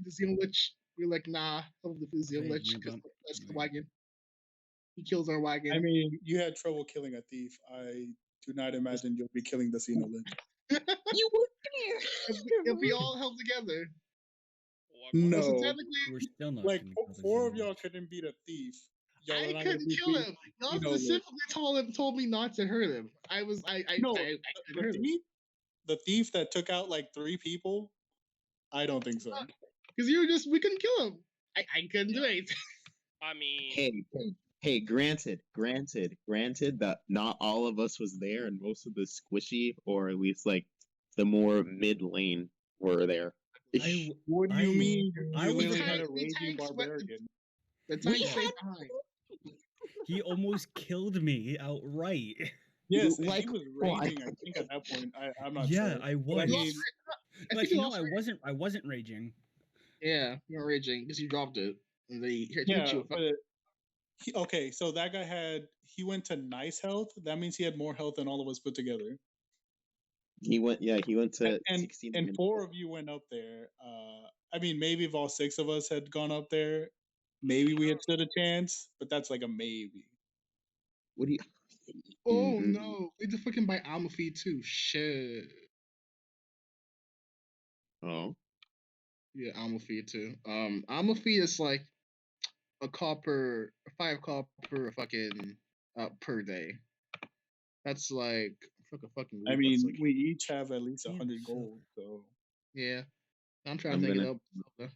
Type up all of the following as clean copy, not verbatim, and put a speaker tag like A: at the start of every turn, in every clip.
A: the Xeno Lich. We're like, nah, help the Xeno
B: Hey,
A: Lich because
B: JrBump.
A: that's the wagon. He kills our wagon.
C: I mean, you had trouble killing a thief. I do not imagine you'll be killing the Xeno Lich.
D: You were there.
A: if we all help together.
C: No,
A: So technically,
B: We're still not
C: like
B: gonna kill the
C: four of
B: Xeno
C: y'all
B: Lich.
C: couldn't beat a thief. Y'all
A: I
C: are not
A: couldn't
C: gonna
A: kill
C: beat
A: him. Y'all
C: Xeno Lich.
A: specifically told me not to hurt him. I
C: No,
A: couldn't hurt him.
C: the thief that took out like 3 people. I don't think so.
A: Because we couldn't kill him. I couldn't do anything.
E: I mean,
D: Hey, granted that not all of us was there, and most of the squishy, or at least like the more mid lane, were there.
C: What do you mean?
B: I
C: You
B: was
C: literally
B: the
C: had a
A: tank-
C: raging
A: the tanks went-
C: barbarian.
A: The tank stayed behind.
B: He almost killed me outright.
C: Yes, and
D: Like,
C: he was raging. I think at that point, I'm not
B: Yeah,
C: sure.
B: I
C: But
B: was.
C: I mean,
B: Like, no, I wasn't raging.
A: Yeah, you're raging because you dropped it. And they hit
C: yeah,
A: you.
C: but okay, so that guy he went to nice health. That means he had more health than all of us put together.
D: he went to
C: And
D: 16.
C: and 4 of you went up there. I mean, maybe if all 6 of us had gone up there, maybe we had stood a chance. But that's like a maybe.
D: What do you?
A: Oh no, we just fucking buy armor feed too. Shit.
D: Oh,
A: Yeah, armor feed too. Armor feed is like a 5 copper fucking per day. That's like fucking.
C: I
A: week,
C: mean,
A: that's like,
C: we each have at least
B: Damn,
C: 100
B: so-
C: gold. So
A: yeah. I'm trying
D: I'm
A: to take
D: gonna-
A: it up.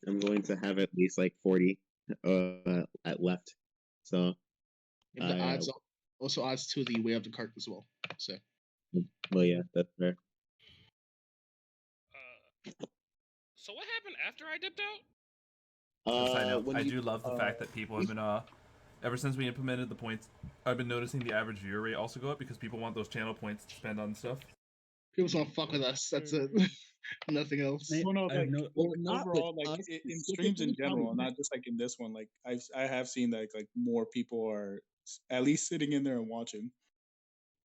D: I'm going to have at least like 40 at left. So,
A: And the odds also adds to the weight of the cart as well. So
D: well, yeah, that's fair.
E: so what happened after I dipped out?
F: Side note,
D: when
F: I
D: you-
F: do love the fact that people have been ever since we implemented the points, I've been noticing the average viewer rate also go up because people want those channel points to spend on stuff.
A: people just want to fuck with us. That's it. Nothing else.
B: Mate,
C: well, no,
B: I have
C: like
B: no-
D: not with
C: overall, like
D: us
C: in streams in
D: specifically,
C: general,
D: probably
C: not just like in this one. Like I have seen that like more people are at least sitting in there and watching.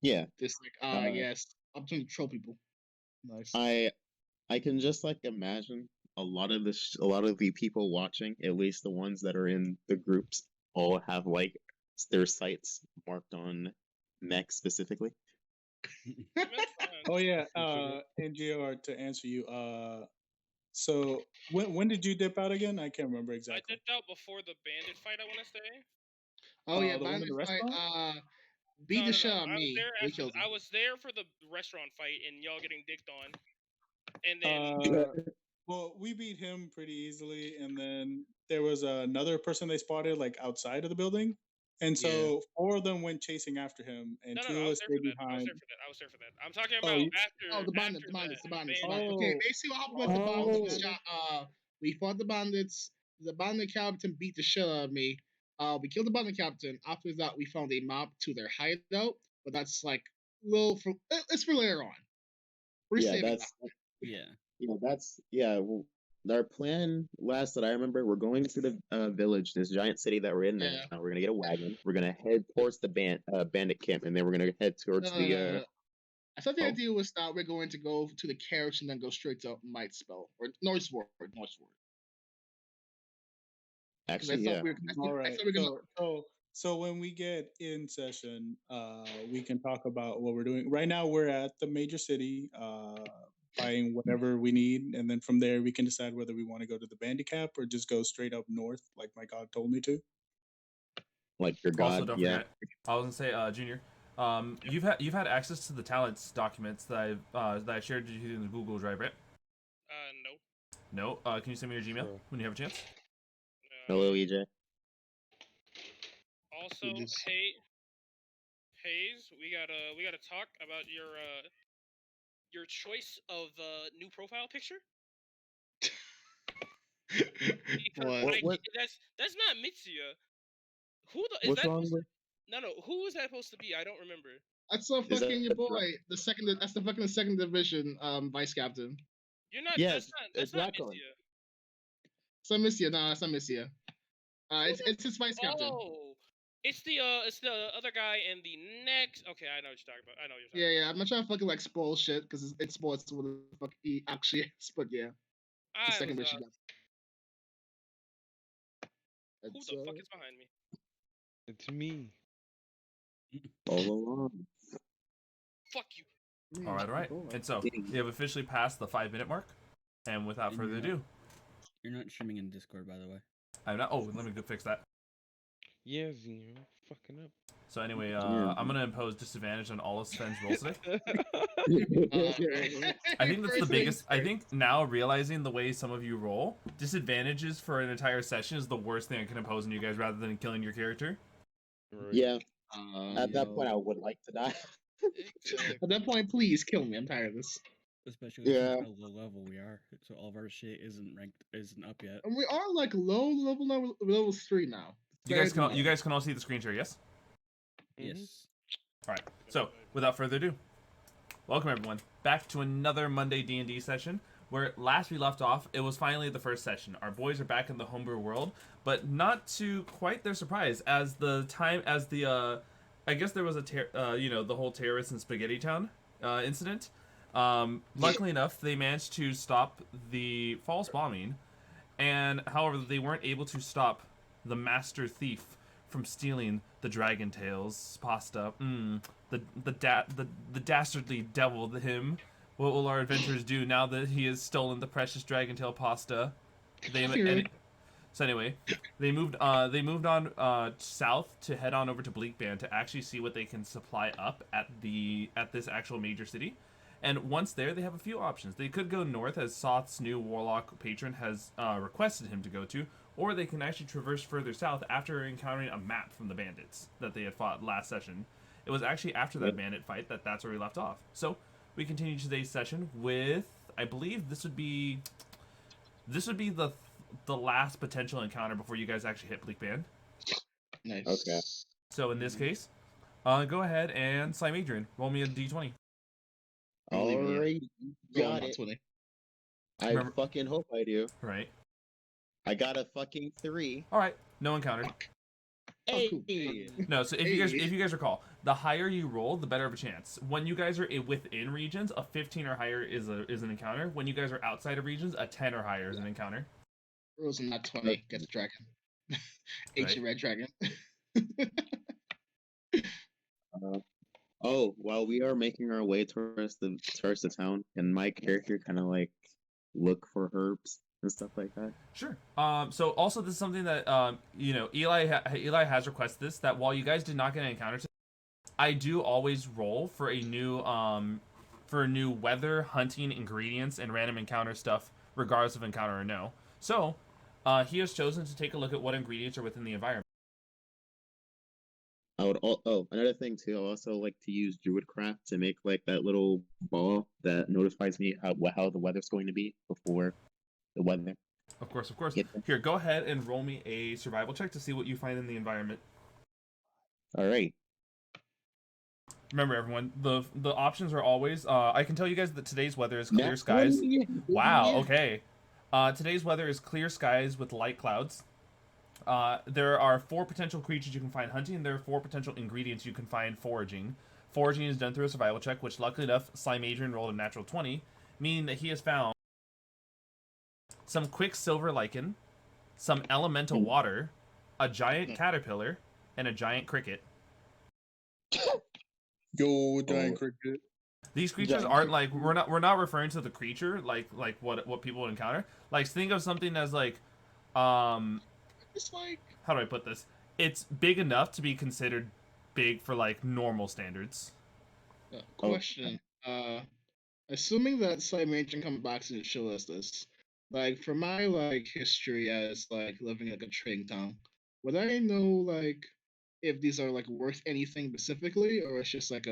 D: Yeah,
A: Just like yes, opportunity to troll people. Nice.
D: I can just like imagine a lot of the people watching, at least the ones that are in the groups, all have like their sites marked on mech specifically.
E: That's fine.
C: Oh yeah, and JR, to answer you, so when did you dip out again? I can't remember
E: I
C: exactly.
E: dipped out before the bandit fight, I want to say.
A: Oh yeah,
C: the one in
A: bandit
C: the
A: fight.
C: restaurant?
A: Beat the shit
E: No.
A: out of me.
E: I was there for the restaurant fight and y'all getting dicked on. And then
C: Well, we beat him pretty easily, and then there was another person they spotted like outside of the building, and so 4 of them went chasing after him, and
E: no,
C: 2
E: I
C: of
E: was
C: us
E: there
C: stayed
E: for that.
C: behind.
E: I was there for that. I'm talking about after.
A: The bandits.
C: Oh.
A: Okay, basically what happened with the bandits. We fought the bandits. The bandit captain beat the shit out of me. We killed the bandit captain. After that, we found a map to their hideout, but that's like it's for later on. We're saving that.
D: Yeah. Well, our plan last that I remember, we're going to the village, this giant city that we're in now.
A: Yeah.
D: We're gonna get a wagon. We're gonna head towards the bandit camp, and then we're gonna head towards the.
A: I thought the idea was that we're going to go to the carriage and then go straight to Might Spell or Northward.
D: Actually, yeah.
C: All right. So when we get in session, we can talk about what we're doing. Right now, we're at the major city, buying whatever we need, and then from there we can decide whether we want to go to the bandicap or just go straight up north, like my god told me to.
D: Like your god,
F: Also, don't forget, I was gonna say, Junior, you've had access to the talents documents that I shared with you in the Google Drive, right?
E: No.
F: No. Can you send me your Gmail when you have a chance?
D: Hello, EJ.
E: Also, Haze, we gotta talk about your choice of new profile picture. That's not Mitsuya.
D: What's wrong with?
E: No. Who is that supposed to be? I don't remember.
A: That's so fucking your boy. That's the fucking second division vice captain.
E: You're not.
D: Yes,
E: that's not
D: exactly.
E: Mitsuya.
A: It's not Mitsuya. No, it's not Mitsuya. It's his vice captain.
E: Oh, it's the other guy in the next. Okay, I know what you're talking about.
A: Yeah. I'm not trying to fucking like spoil shit because it's sports what the fuck he actually is, but yeah. The second
E: was,
A: mission.
E: who the fuck is behind me?
G: It's me.
D: All along.
E: Fuck you.
F: All right. And so you have officially passed the 5-minute mark, and without further ado,
B: You're not streaming in Discord, by the way.
F: I'm not. Oh, let me go fix that.
G: Yeah, Zeno, fucking up.
F: So anyway, I'm gonna impose disadvantage on all of Sven's rolls today. I think that's the biggest. I think now realizing the way some of you roll, disadvantages for an entire session is the worst thing I can impose on you guys, rather than killing your character.
G: Right.
D: Yeah. At that point, I would like to die.
A: At that point, please kill me. I'm tired of this.
B: Especially
D: Yeah.
B: how low level we are, so all of our shit isn't up yet.
A: And we are like level 3 now.
F: You guys can all see the screen share, yes?
B: Yes.
F: All right. So without further ado, welcome everyone back to another Monday D&D session. Where last we left off, it was finally the first session. Our boys are back in the homebrew world, but not to quite their surprise, I guess there was the whole terrorists in Spaghetti Town incident. Luckily enough, they managed to stop the false bombing, and however, they weren't able to stop the master thief from stealing the Dragon Tales pasta. The dastardly devil, him. What will our adventurers do now that he has stolen the precious Dragon Tail pasta? So anyway, they moved on south to head on over to Bleakband to actually see what they can supply up at this actual major city. And once there, they have a few options. They could go north, as Soth's new warlock patron has requested him to go to, or they can actually traverse further south after encountering a map from the bandits that they had fought last session. It was actually after that bandit fight that's where we left off. So we continue today's session with, I believe this would be the last potential encounter before you guys actually hit Bleakband.
A: Nice.
D: Okay.
F: So in this case, go ahead and Slimeadrian, roll me a d20.
D: Alright, got it.
A: 20.
D: I fucking hope I do.
F: Right.
D: I got a fucking 3.
F: All right. No encountered.
D: Hey.
F: No. So if you guys recall, the higher you roll, the better of a chance. When you guys are within regions, a 15 or higher is an encounter. When you guys are outside of regions, a 10 or higher is an encounter.
A: Rules in that 20 gets dragon. Ancient red dragon.
D: While we are making our way towards the town, can my character kind of like look for herbs and stuff like that?
F: Sure. So also this is something that Eli has requested this, that while you guys did not get an encounter today, I do always roll for a new weather, hunting, ingredients, and random encounter stuff, regardless of encounter or no. So he has chosen to take a look at what ingredients are within the environment.
D: I would another thing too. I also like to use Druidcraft to make like that little ball that notifies me how the weather's going to be before the weather.
F: Of course. Here, go ahead and roll me a survival check to see what you find in the environment.
D: All right.
F: Remember, everyone, the options are always. I can tell you guys that today's weather is clear skies. Wow. Okay. Today's weather is clear skies with light clouds. There are 4 potential creatures you can find hunting, and there are 4 potential ingredients you can find foraging. Foraging is done through a survival check, which luckily enough, Slimeadrian rolled a natural 20, meaning that he has found some Quicksilver Lichen, some elemental water, a giant caterpillar, and a giant cricket.
C: Yo, giant cricket.
F: These creatures aren't like, we're not referring to the creature like what people would encounter. Like, think of something as like
A: It's like,
F: how do I put this? It's big enough to be considered big for like normal standards.
A: question. Assuming that Slimeadrian comes back to show us this, like from my like history as like living like a trading town, would I know like if these are like worth anything specifically, or it's just like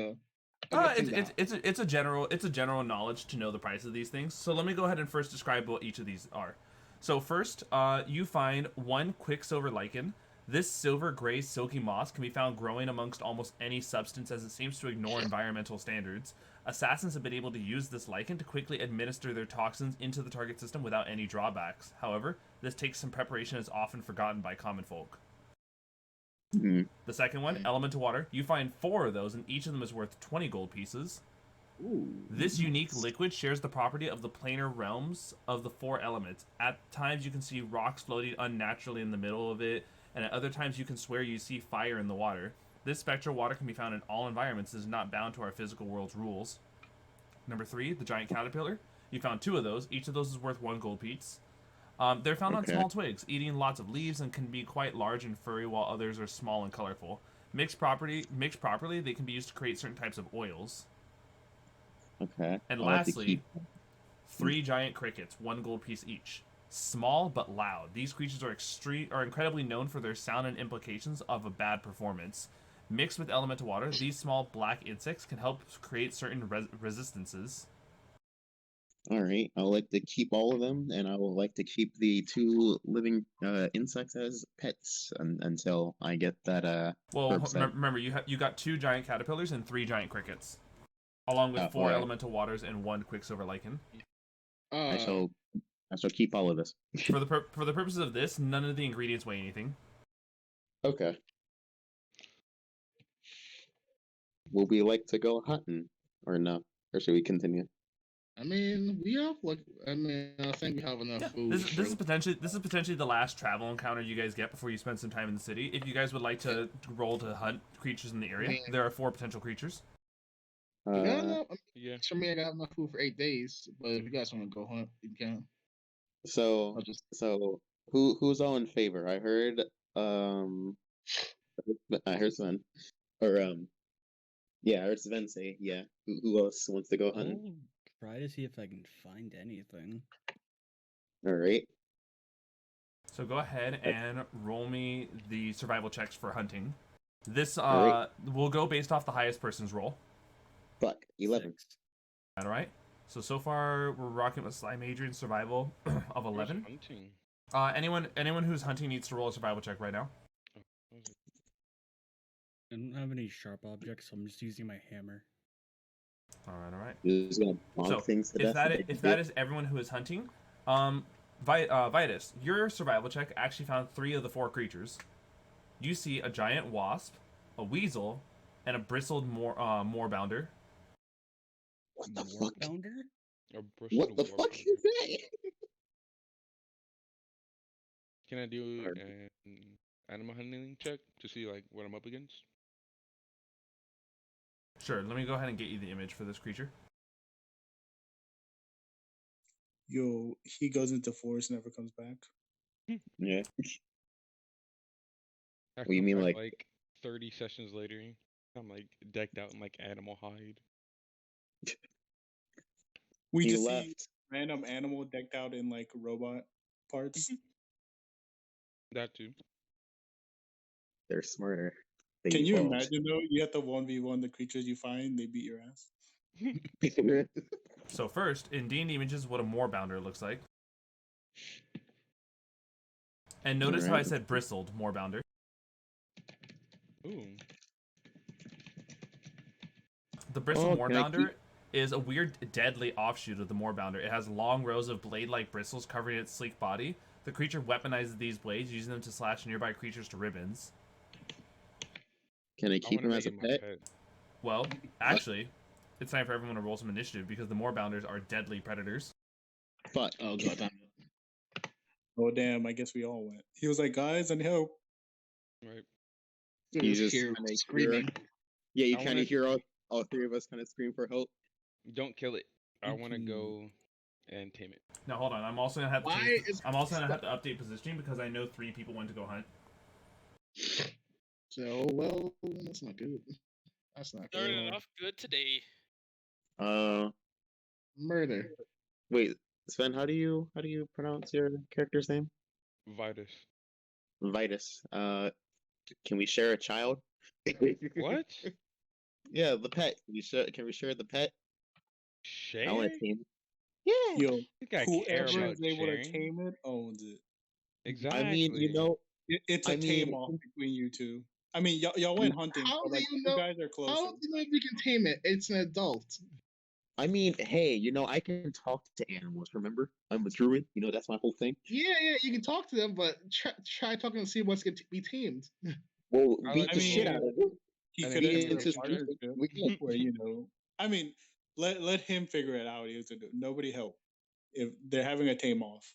F: it's a general knowledge to know the price of these things. So let me go ahead and first describe what each of these are. So first, you find 1 Quicksilver Lichen. This silver-gray silky moss can be found growing amongst almost any substance, as it seems to ignore environmental standards. Assassins have been able to use this lichen to quickly administer their toxins into the target system without any drawbacks. However, this takes some preparation and is often forgotten by common folk.
D: Mm-hmm.
F: The second one, elemental water. You find 4 of those, and each of them is worth 20 gold pieces.
D: Ooh.
F: This unique liquid shares the property of the planar realms of the 4 elements. At times you can see rocks floating unnaturally in the middle of it, and at other times you can swear you see fire in the water. This spectral water can be found in all environments and is not bound to our physical world's rules. Number 3, the giant caterpillar. You found 2 of those. Each of those is worth 1 gold piece. They're found on small twigs, eating lots of leaves, and can be quite large and furry, while others are small and colorful. Mixed properly, they can be used to create certain types of oils.
D: Okay.
F: And
D: I'll have to
F: lastly,
D: keep-
F: 3 giant crickets, 1 gold piece each. Small but loud. These creatures are incredibly known for their sound and implications of a bad performance. Mixed with elemental water, these small black insects can help create certain resistances.
D: All right. I'll like to keep all of them, and I will like to keep the 2 living insects as pets until I get that.
F: Well,
D: herb set.
F: remember you got 2 giant caterpillars and 3 giant crickets, along with 4
D: alright.
F: elemental waters and 1 Quicksilver Lichen.
D: I shall keep all of this.
F: For the purposes of this, none of the ingredients weigh anything.
D: Okay. Will we like to go hunting or no? Or should we continue?
A: I mean, we have I think we have enough food.
F: This is potentially the last travel encounter you guys get before you spend some time in the city. If you guys would like to roll to hunt creatures in the area, there are 4 potential creatures.
G: Yeah.
A: For me, I got enough food for 8 days. But if you guys want to go hunt, you can.
D: So who's all in favor? I heard Sven. Or yeah, I heard Sven say yeah. Who else wants to go hunting?
B: I'll try to see if I can find anything.
D: All right.
F: So go ahead and roll me the survival checks for hunting. This
D: Alright.
F: will go based off the highest person's roll.
D: Fuck, 11.
F: All right. So far we're rocking with Slimeadrian survival of 11.
G: Hunting.
F: Anyone who's hunting needs to roll a survival check right now.
B: I don't have any sharp objects, so I'm just using my hammer.
F: All right.
D: You're just gonna bonk things to death.
F: If that is everyone who is hunting, Vitus, your survival check actually found 3 of the 4 creatures. You see a giant wasp, a weasel, and a bristled moorbounder.
D: What the fuck?
B: Bounder?
D: What the fuck is that?
G: Can I do an animal handling check to see like what I'm up against?
F: Sure, let me go ahead and get you the image for this creature.
C: Yo, he goes into forest, never comes back.
D: Yeah.
G: I
D: What you
G: come
D: mean,
G: back,
D: like
G: 30 sessions later? I'm like decked out in like animal hide.
C: We
D: he
C: just
D: left?
C: see random animal decked out in like robot parts.
G: That too.
D: They're smarter. They
C: Can you
D: evolved.
C: imagine though? You have to 1v1 the creatures you find, they beat your ass.
F: So first, in D&D images, what a moorbounder looks like. And notice how I said bristled moorbounder.
G: Ooh.
F: The bristled
D: can I
F: moorbounder is a weird, deadly offshoot of the moorbounder. It has long rows of blade-like bristles covering its sleek body. The creature weaponizes these blades, using them to slash nearby creatures to ribbons.
D: Can I keep
G: wanna
D: him as a
G: make it my
D: pet?
F: Well, actually, it's time for everyone to roll some initiative because the moorbounders are deadly predators.
D: Fuck.
A: Oh god damn it.
C: Oh damn, I guess we all went. He was like, guys, I need help.
G: Right.
A: Dude,
D: You
A: this
D: just
A: here
D: kinda
A: screaming.
D: Yeah, you
G: I
D: kind
G: wanna-
D: of hear all 3 of us kind of scream for help.
G: Don't kill it. I want to
B: Mhm.
G: go and tame it.
F: Now hold on, I'm also gonna have to.
A: Why is
F: I'm also gonna have to update positioning because I know 3 people went to go hunt.
A: so well? That's not good. That's not
E: Started
A: good.
E: off good today.
A: Murder.
D: Wait, Sven, how do you pronounce your character's name?
G: Vitus.
D: Vitus. Can we share a child?
G: What?
D: Yeah, the pet. Can we share the pet?
G: Share?
D: I want to tame. Yeah.
C: Yo,
G: I think I care
C: whoever
G: about
C: is able to
G: sharing.
C: tame it owns it.
G: Exactly.
D: I mean, you know,
C: It's a
D: I
C: tame
D: mean-
C: off between you two. I mean, y'all went hunting,
A: How
C: so
A: do
C: like
A: you
C: you
A: know-
C: guys are closer.
A: How do you know if you can tame it? It's an adult.
D: I mean, hey, you know, I can talk to animals. Remember, I'm a druid. You know, that's my whole thing.
A: Yeah, you can talk to them, but try talking to see what's going to be tamed.
D: Well,
G: I
D: beat
G: like
D: the
C: to
D: shit
C: roll-
D: out of it.
C: He
G: I
C: could
G: mean,
C: have
D: it's
C: been a
D: just-
C: partnership
D: we can-
C: where, you know, I mean, let him figure it out. What he has to do. Nobody help. If they're having a tame off.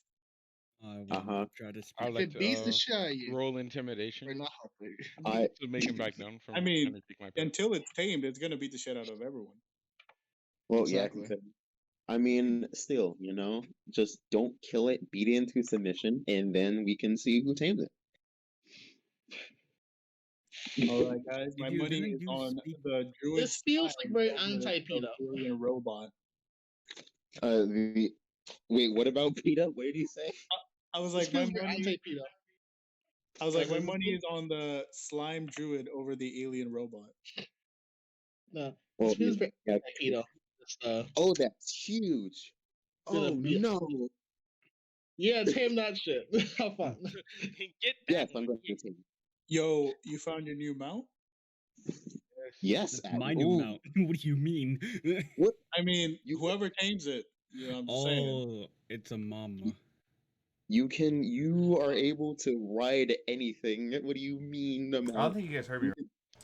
B: I will
D: Uh-huh.
B: try to
G: I
B: speak.
G: would
A: If
G: like
A: it beats the
G: to
A: shit out of you,
G: roll
A: we're
G: intimidation
A: not helping.
D: I
G: to make him back down from
C: I mean,
G: trying to take my pet.
C: until it's tamed, it's gonna beat the shit out of everyone.
D: well, yeah,
A: Exactly.
D: I mean, still, just don't kill it, beat it into submission, and then we can see who tames it.
C: All right, guys, my
B: you're
C: money
B: gonna
C: is
B: do
C: on
B: speak-
C: the druid.
A: This feels like very
C: slime over the
A: anti-pedo.
C: alien robot.
D: Wait, what about PETA? What did he say?
C: I was
A: This
C: like, my
A: feels very
C: money.
A: anti-pedo.
C: I was like, my
A: This
C: money
A: feels-
C: is on the slime druid over the alien robot.
A: No,
D: Well,
A: this feels very
D: yeah.
A: anti-pedo. It's,
D: Oh, that's huge.
A: gonna
D: Oh
A: be-
D: no.
A: yeah, tame that shit. Have fun.
E: Get that.
D: Yes, I'm going to tame.
C: Yo, you found your new mount?
D: Yes,
B: That's my
D: Abby.
B: new
D: Ooh,
B: mount. What do you mean?
D: What?
C: I mean,
D: You-
C: whoever tames it, I'm just saying.
B: Oh, it's a mama.
D: You are able to ride anything. What do you mean?
F: I don't think you guys heard me.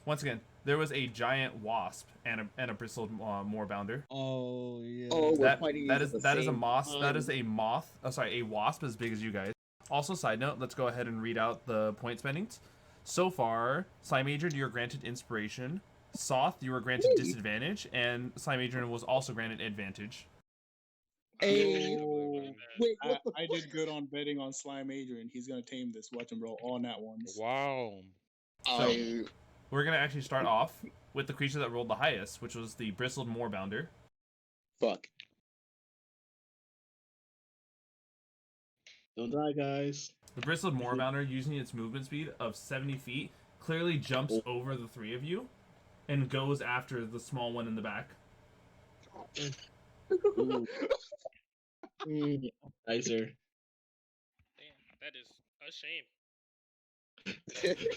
F: Once again, there was a giant wasp and a bristled moorbounder.
B: Oh yeah.
D: Oh, we're
F: That
D: fighting
F: that
D: at
F: is
D: the
F: that is a
D: same
F: moth. That
D: time.
F: is a moth. Oh, sorry, a wasp as big as you guys. Also, side note, let's go ahead and read out the point spendings. So far, Slimeadrian, you are granted inspiration. Soth, you were granted disadvantage, and Slimeadrian was also granted advantage.
D: Hey,
C: Oh,
D: wait, what the
C: I
D: fuck?
C: did good on betting on Slimeadrian. He's gonna tame this. Watch him roll all nat ones.
G: Wow.
D: I
F: We're gonna actually start off with the creature that rolled the highest, which was the bristled moorbounder.
D: fuck.
A: Don't die, guys.
F: The bristled moorbounder, using its movement speed of 70 feet, clearly jumps over the three of you and goes after the small one in the back.
A: Ooh. Appetizer.
E: Damn, that is a shame.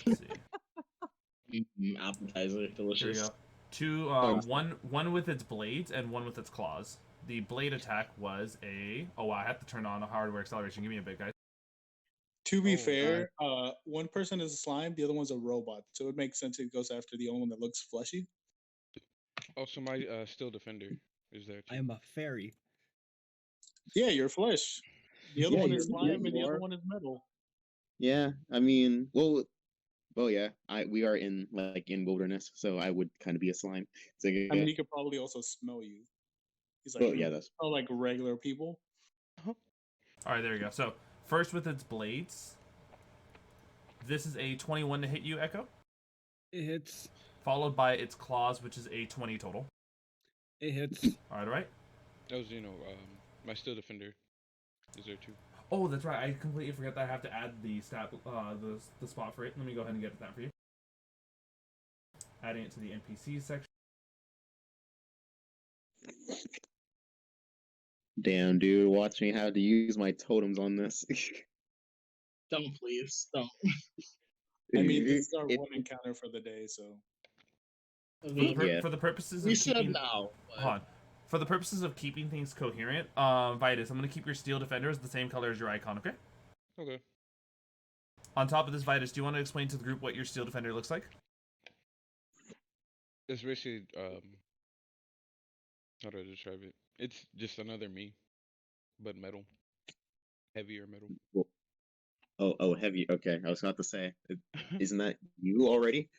F: Let's see.
A: Appetizer.
F: Here we
A: Delicious.
F: go. Two, one with its blades and one with its claws. The blade attack was a. Oh wow! I have to turn on a hardware acceleration. Give me a bit, guys.
C: To be
A: Oh,
C: fair, one person is a slime, the other one's a robot, so it makes sense it goes after the only one that looks fleshy.
G: Also, my steel defender is there
B: I
G: too.
B: am a fairy.
C: Yeah, you're flesh. The other
D: Yeah,
C: one is
D: you-
C: slime,
D: yeah,
C: and
D: you
C: the other
D: are.
C: one is metal.
D: Yeah, I mean, well, yeah. We are in wilderness, so I would kind of be a slime. So yeah.
C: I mean, he could probably also smell you. He's like,
D: Well, yeah, that's
C: smell like regular people.
F: All right, there you go. So first with its blades. This is a 21 to hit you, Echo.
B: It hits.
F: Followed by its claws, which is a 20 total.
B: It hits.
F: All right.
G: That was, my steel defender is there too.
F: Oh, that's right. I completely forgot that I have to add the stat, the spot for it. Let me go ahead and get that for you. Adding it to the NPC section.
D: damn, dude. Watch me have to use my totems on this.
A: Don't please. Don't.
C: I mean, this is our
D: It-
C: one encounter for the day, so.
A: I mean,
D: Yeah.
F: For the purposes
A: we
F: of
A: said
F: keeping,
A: now.
F: hold on. For the purposes of keeping things coherent, Vitus, I'm gonna keep your steel defenders the same color as your icon, okay?
G: Okay.
F: On top of this, Vitus, do you want to explain to the group what your steel defender looks like?
G: It's basically how do I describe it? It's just another me, but metal, heavier metal.
D: Oh, heavy. Okay, I was about to say, isn't that you already?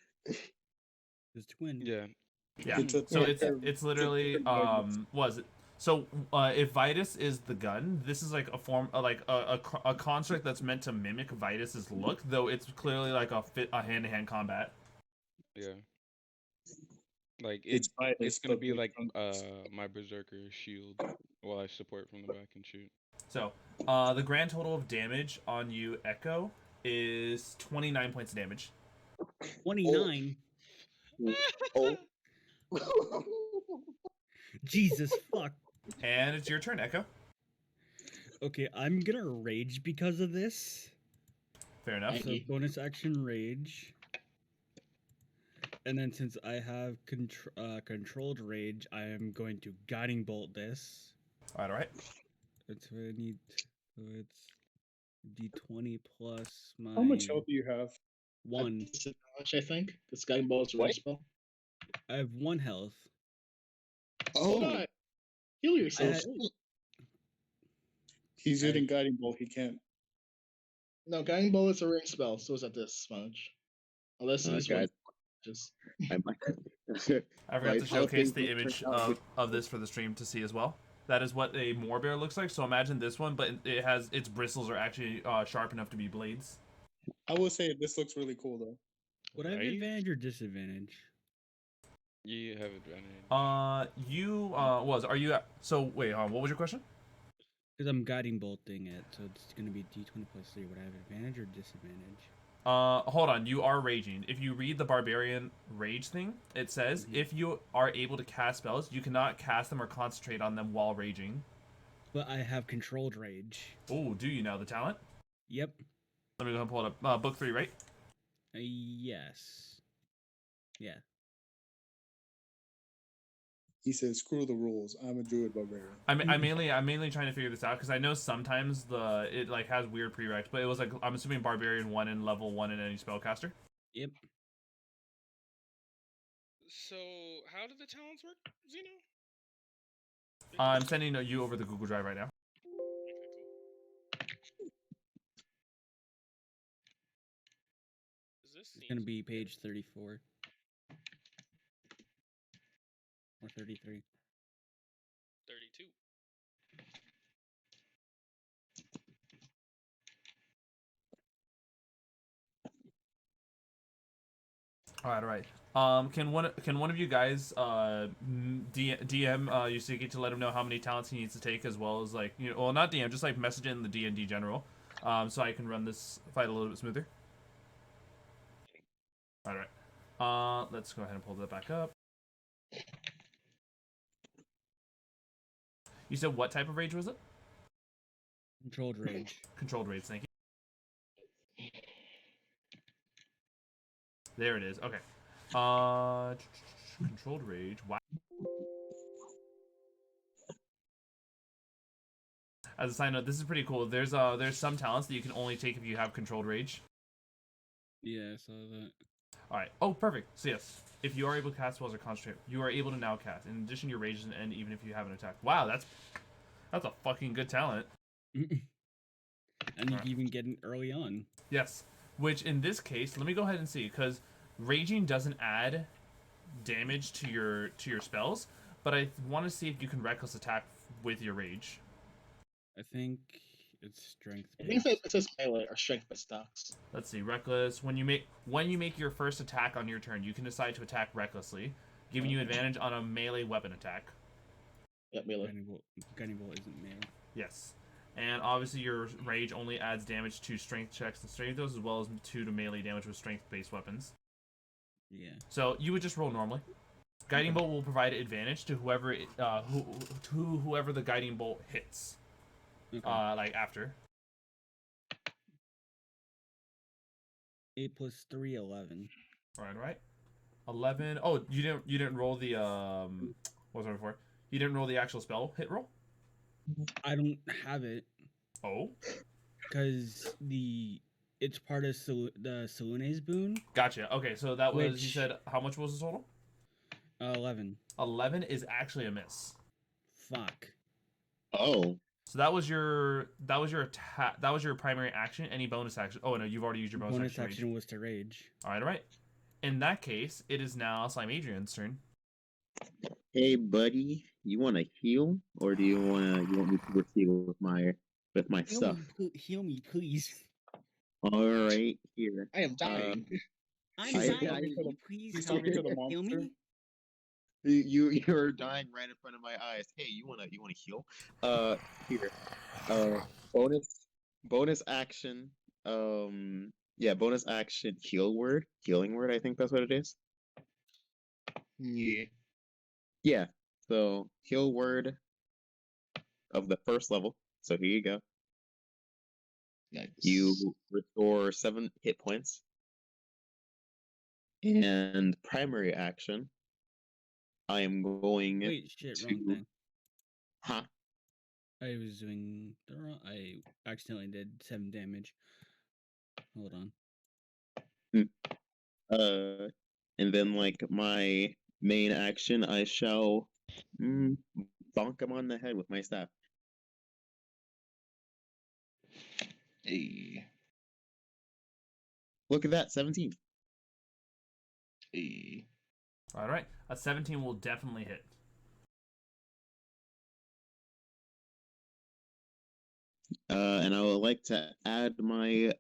B: His twin.
G: Yeah.
F: Yeah.
C: It's a
F: So
C: thicker-
F: it's literally was it? So if Vitus is the gun, this is like a form like a construct that's meant to mimic Vitus's look, though it's clearly like a hand-to-hand combat.
G: Yeah. Like
C: It's
G: it's gonna
C: but
G: be
C: with
G: like
C: chunks.
G: my berserker shield while I support from the back and shoot.
F: So the grand total of damage on you, Echo, is 29 points of damage.
B: 29.
D: Oh.
B: Jesus fuck.
F: And it's your turn, Echo.
B: Okay, I'm gonna rage because of this.
F: Fair enough.
B: So bonus action rage. And then since I have controlled rage, I am going to guiding bolt this.
F: All right.
B: That's what I need. So it's d20 plus my
C: How much health do you have?
B: 1.
A: Disadvantage, I think. This guy bolts
D: What?
A: range spell.
B: I have 1 health.
D: Oh.
A: Alright. Heal yourself.
C: He's using guiding bolt. He can't.
A: No, guiding bolt is a ring spell, so is at this sponge. Unless it's
D: guys,
A: just
D: I might.
F: I forgot to showcase the image of this for the stream to see as well. That is what a moorbear looks like. So imagine this one, but it has its bristles are actually sharp enough to be blades.
C: I will say this looks really cool though.
B: Would I have advantage or disadvantage?
G: You have advantage.
F: Are you? So wait, what was your question?
B: Because I'm guiding bolting it, so it's gonna be D20 plus 3. Would I have advantage or disadvantage?
F: Hold on. You are raging. If you read the barbarian rage thing, it says if you are able to cast spells, you cannot cast them or concentrate on them while raging.
B: But I have controlled rage.
F: Oh, do you now the talent?
B: Yep.
F: Let me go ahead and pull it up. Book 3, right?
B: Yes. Yeah.
C: He says, "Screw the rules. I'm a druid barbarian."
F: I'm mainly trying to figure this out because I know sometimes it like has weird prereqs, but it was like I'm assuming barbarian 1 and level 1 in any spellcaster.
B: Yep.
E: So, how do the talents work, Zeno?
F: I'm sending you over the Google Drive right now.
E: Okay, cool.
B: It's gonna be page 34 or 33.
E: 32.
F: All right. Can one of you guys DM Yasuke to let him know how many talents he needs to take, as well as like well, not DM, just like message in the D&D general, so I can run this fight a little bit smoother. All right. Let's go ahead and pull that back up. You said what type of rage was it?
B: Controlled rage.
F: Controlled rage. Thank you. There it is. Okay. Controlled rage. Wow. As a side note, this is pretty cool. There's some talents that you can only take if you have controlled rage.
B: Yeah, I saw that.
F: All right. Oh, perfect. So yes, if you are able to cast spells or concentrate, you are able to now cast. In addition, your rage doesn't end even if you haven't attacked. Wow, that's a fucking good talent.
B: And you can even get it early on.
F: Yes. Which in this case, let me go ahead and see, because raging doesn't add damage to your spells, but I want to see if you can reckless attack with your rage.
B: I think it's strength.
A: I think it says melee or strength based attacks.
F: Let's see, reckless. When you make your first attack on your turn, you can decide to attack recklessly, giving you advantage on a melee weapon attack.
A: Yeah, melee.
B: Guiding bolt isn't melee.
F: Yes. And obviously your rage only adds damage to strength checks and strength throws, as well as 2 to melee damage with strength-based weapons.
B: Yeah.
F: So you would just roll normally. Guiding bolt will provide advantage to whoever whoever the guiding bolt hits.
B: Okay.
F: Like after.
B: 8 plus 3, 11.
F: All right. 11. Oh, you didn't roll the what was it before? You didn't roll the actual spell hit roll?
B: I don't have it.
F: Oh.
B: Because it's part of the Salune's boon.
F: Gotcha. Okay, so that was, you said, how much was the total?
B: 11.
F: 11 is actually a miss.
B: Fuck.
D: Oh.
F: So that was your attack. That was your primary action. Any bonus action? Oh no, you've already used your bonus
B: action was to rage.
F: All right. In that case, it is now Slimeadrian's turn.
D: Hey, buddy, you want to heal, or do you want me to proceed with my stuff?
B: Heal me, please.
D: All right, here.
A: I am dying.
B: I'm dying.
C: He's talking to the monster.
B: Heal me.
D: You're dying right in front of my eyes. Hey, you wanna heal? Here. Bonus action. Bonus action. Healing word. I think that's what it is.
A: Yeah.
D: Yeah. So heal word of the first level. So here you go.
A: Nice.
D: You restore 7 hit points. And primary action. I am going
B: Wait, shit,
D: to...
B: wrong thing.
D: Huh?
B: I was doing the wrong. I accidentally did 7 damage. Hold on.
D: And then like my main action, I shall bonk him on the head with my staff.
A: Hey.
D: Look at that, 17.
A: Hey.
F: All right, a 17 will definitely hit.
D: And I would like to add my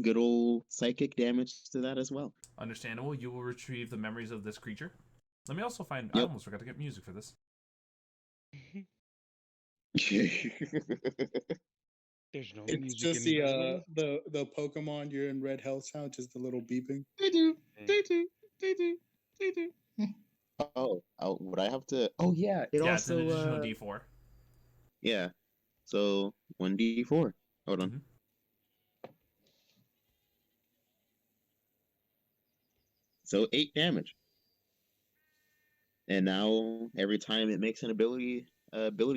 D: good old psychic damage to that as well.
F: Understandable. You will retrieve the memories of this creature. Let me also find. I
D: Yep.
F: almost forgot to get music for this.
G: There's no
C: It's
G: music
C: just
G: in Mexman.
C: the Pokemon you're in red health sound, just a little beeping.
A: They do. They do. They do. They do.
D: Oh, would I have to? Oh yeah, it
F: Yeah,
D: also
F: it's an additional D4.
D: yeah. So 1d4. Hold on.
F: Mhm.
D: So 8 damage. And now every time it makes an ability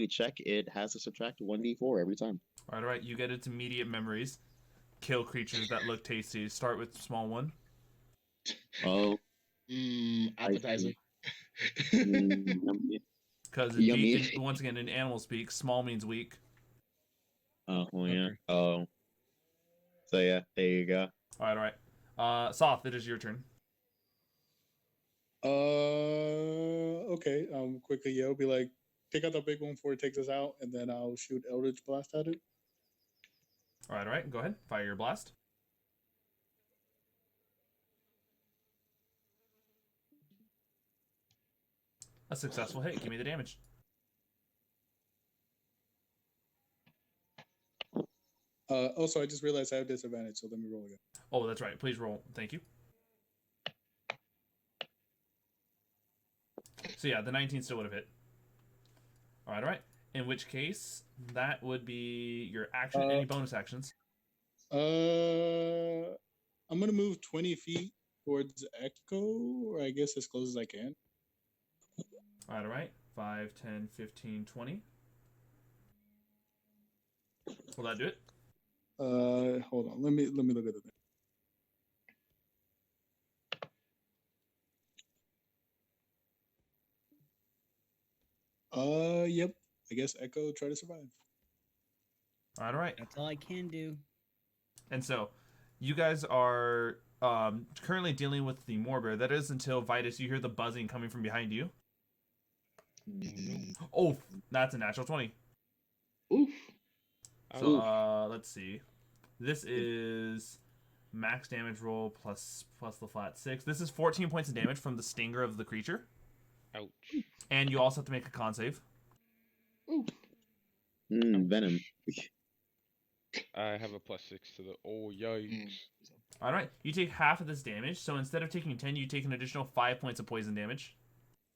D: check, it has to subtract 1d4 every time.
F: All right. You get its immediate memories. Kill creatures that look tasty. Start with small one.
D: Oh,
A: Appetizer.
D: yummy.
F: Because
D: Yummy.
F: once again, in animal speak, small means weak.
D: Oh yeah.
B: Okay.
D: Oh. So yeah, there you go.
F: All right. Soth, it is your turn.
C: Okay. Quickly, yeah, I'll be like, take out the big one before it takes us out, and then I'll shoot Eldritch Blast at it.
F: All right. Go ahead. Fire your blast. A successful hit. Give me the damage.
C: Also, I just realized I have disadvantage, so let me roll again.
F: Oh, that's right. Please roll. Thank you. So yeah, the 19 still would have hit. All right. In which case, that would be your action. Any bonus actions?
C: I'm gonna move 20 feet towards Echo, or I guess as close as I can.
F: All right. 5, 10, 15, 20. Will that do it?
C: Hold on. Let me look at the thing. Yep. I guess Echo try to survive.
F: All right.
B: That's all I can do.
F: And so, you guys are currently dealing with the Moorbear. That is until Vitus, you hear the buzzing coming from behind you. Oh, that's a natural 20.
A: Oof.
F: So, let's see. This is max damage roll plus the flat 6. This is 14 points of damage from the stinger of the creature.
G: Ouch.
F: And you also have to make a con save.
A: Oof.
D: Venom.
G: I have a +6 to the. Oh, yikes.
F: All right, you take half of this damage. So instead of taking 10, you take an additional 5 points of poison damage.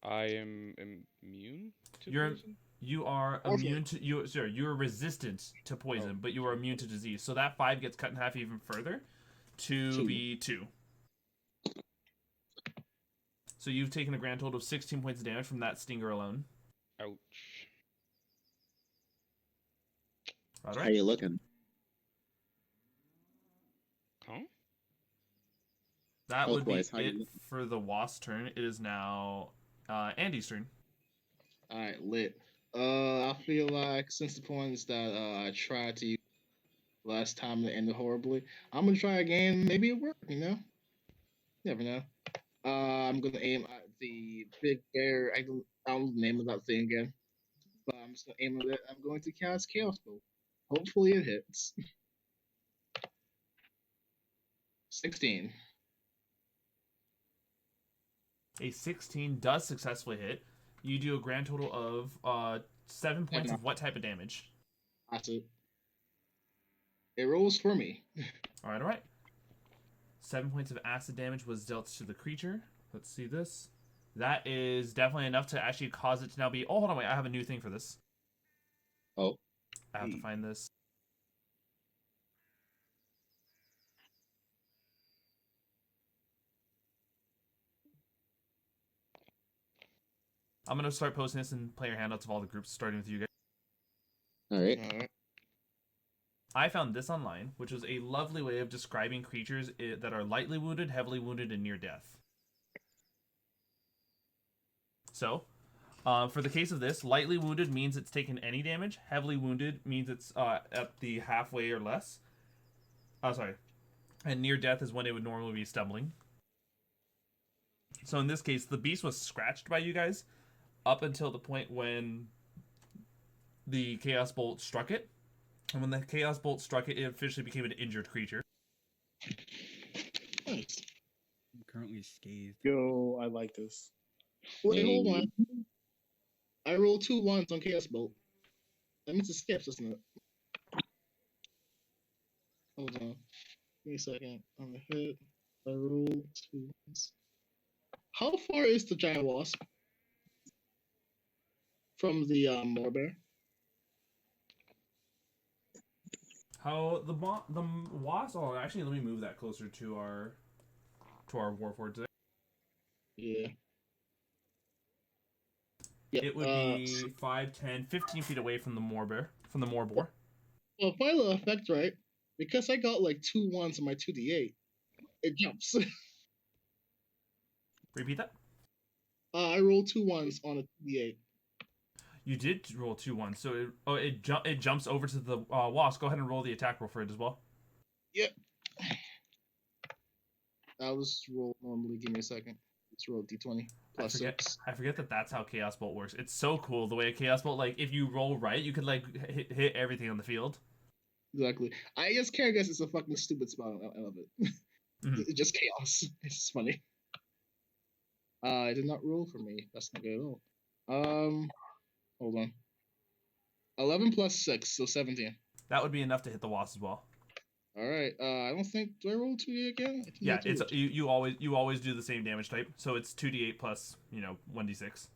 G: I am immune to
F: You're
G: poison?
F: you are immune to you are resistant to poison, but you are immune to disease. So that 5 gets cut in half even further to be 2. So you've taken a grand total of 16 points of damage from that stinger alone.
G: Ouch.
F: All
D: How
F: right.
D: you looking?
G: Huh?
F: That would be
D: Health-wise, how you
F: it
D: looking?
F: for the Wasp's turn. It is now Andy's turn.
A: All right, lit. I feel like since the points that I tried to use last time that ended horribly, I'm gonna try again. Maybe it worked. You know, never know. I'm gonna aim at the big bear. I don't know the name of that thing again, but I'm just gonna aim at it. I'm going to cast Chaos Bolt. Hopefully it hits. 16.
F: A 16 does successfully hit. You do a grand total of 7 points of what type of damage?
A: That's it. It rolls for me.
F: All right. 7 points of acid damage was dealt to the creature. Let's see this. That is definitely enough to actually cause it to now be. Oh, hold on, wait. I have a new thing for this.
D: Oh.
F: I have to find this. I'm gonna start posting this in player handouts of all the groups, starting with you guys.
D: All right.
F: I found this online, which was a lovely way of describing creatures that are lightly wounded, heavily wounded, and near death. So, For the case of this, lightly wounded means it's taken any damage. Heavily wounded means it's at the halfway or less. Sorry. And near death is when it would normally be stumbling. So in this case, the beast was scratched by you guys up until the point when the Chaos Bolt struck it. And when the Chaos Bolt struck it, it officially became an injured creature.
A: Nice.
B: I'm currently scathed.
C: Yo, I like this.
A: Wait, hold on. I rolled 2 1s on Chaos Bolt. That means it skips, doesn't it? Hold on. Give me a second. On the hit, I rolled 2 1s. How far is the giant wasp from the Morbear?
F: How the wasp? Oh, actually, let me move that closer to our Warforged today.
A: Yeah. Yep,
F: It would be 5, 10, 15 feet away from the Morbear, from the Morbor.
A: Well, final effect, right? Because I got like 2 1s on my 2d8, it jumps.
F: Repeat that.
A: I rolled 2 1s on a 2d8.
F: You did roll 2 1s, so it jumps over to the wasp. Go ahead and roll the attack roll for it as well.
A: Yep. I was roll normally. Give me a second. Let's roll d20 plus 6.
F: I forget that that's how Chaos Bolt works. It's so cool the way a Chaos Bolt, like, if you roll right, you could like hit everything on the field.
A: Exactly. I just care because it's a fucking stupid spell. I love it.
F: Mhm.
A: It's just chaos. It's just funny. It did not roll for me. That's not good at all. Hold on. 11 plus 6, so 17.
F: That would be enough to hit the wasp as well.
A: All right. I don't think. Do I roll 2d again? I think
F: Yeah,
A: I do.
F: it's you always do the same damage type. So it's 2d8 plus 1d6.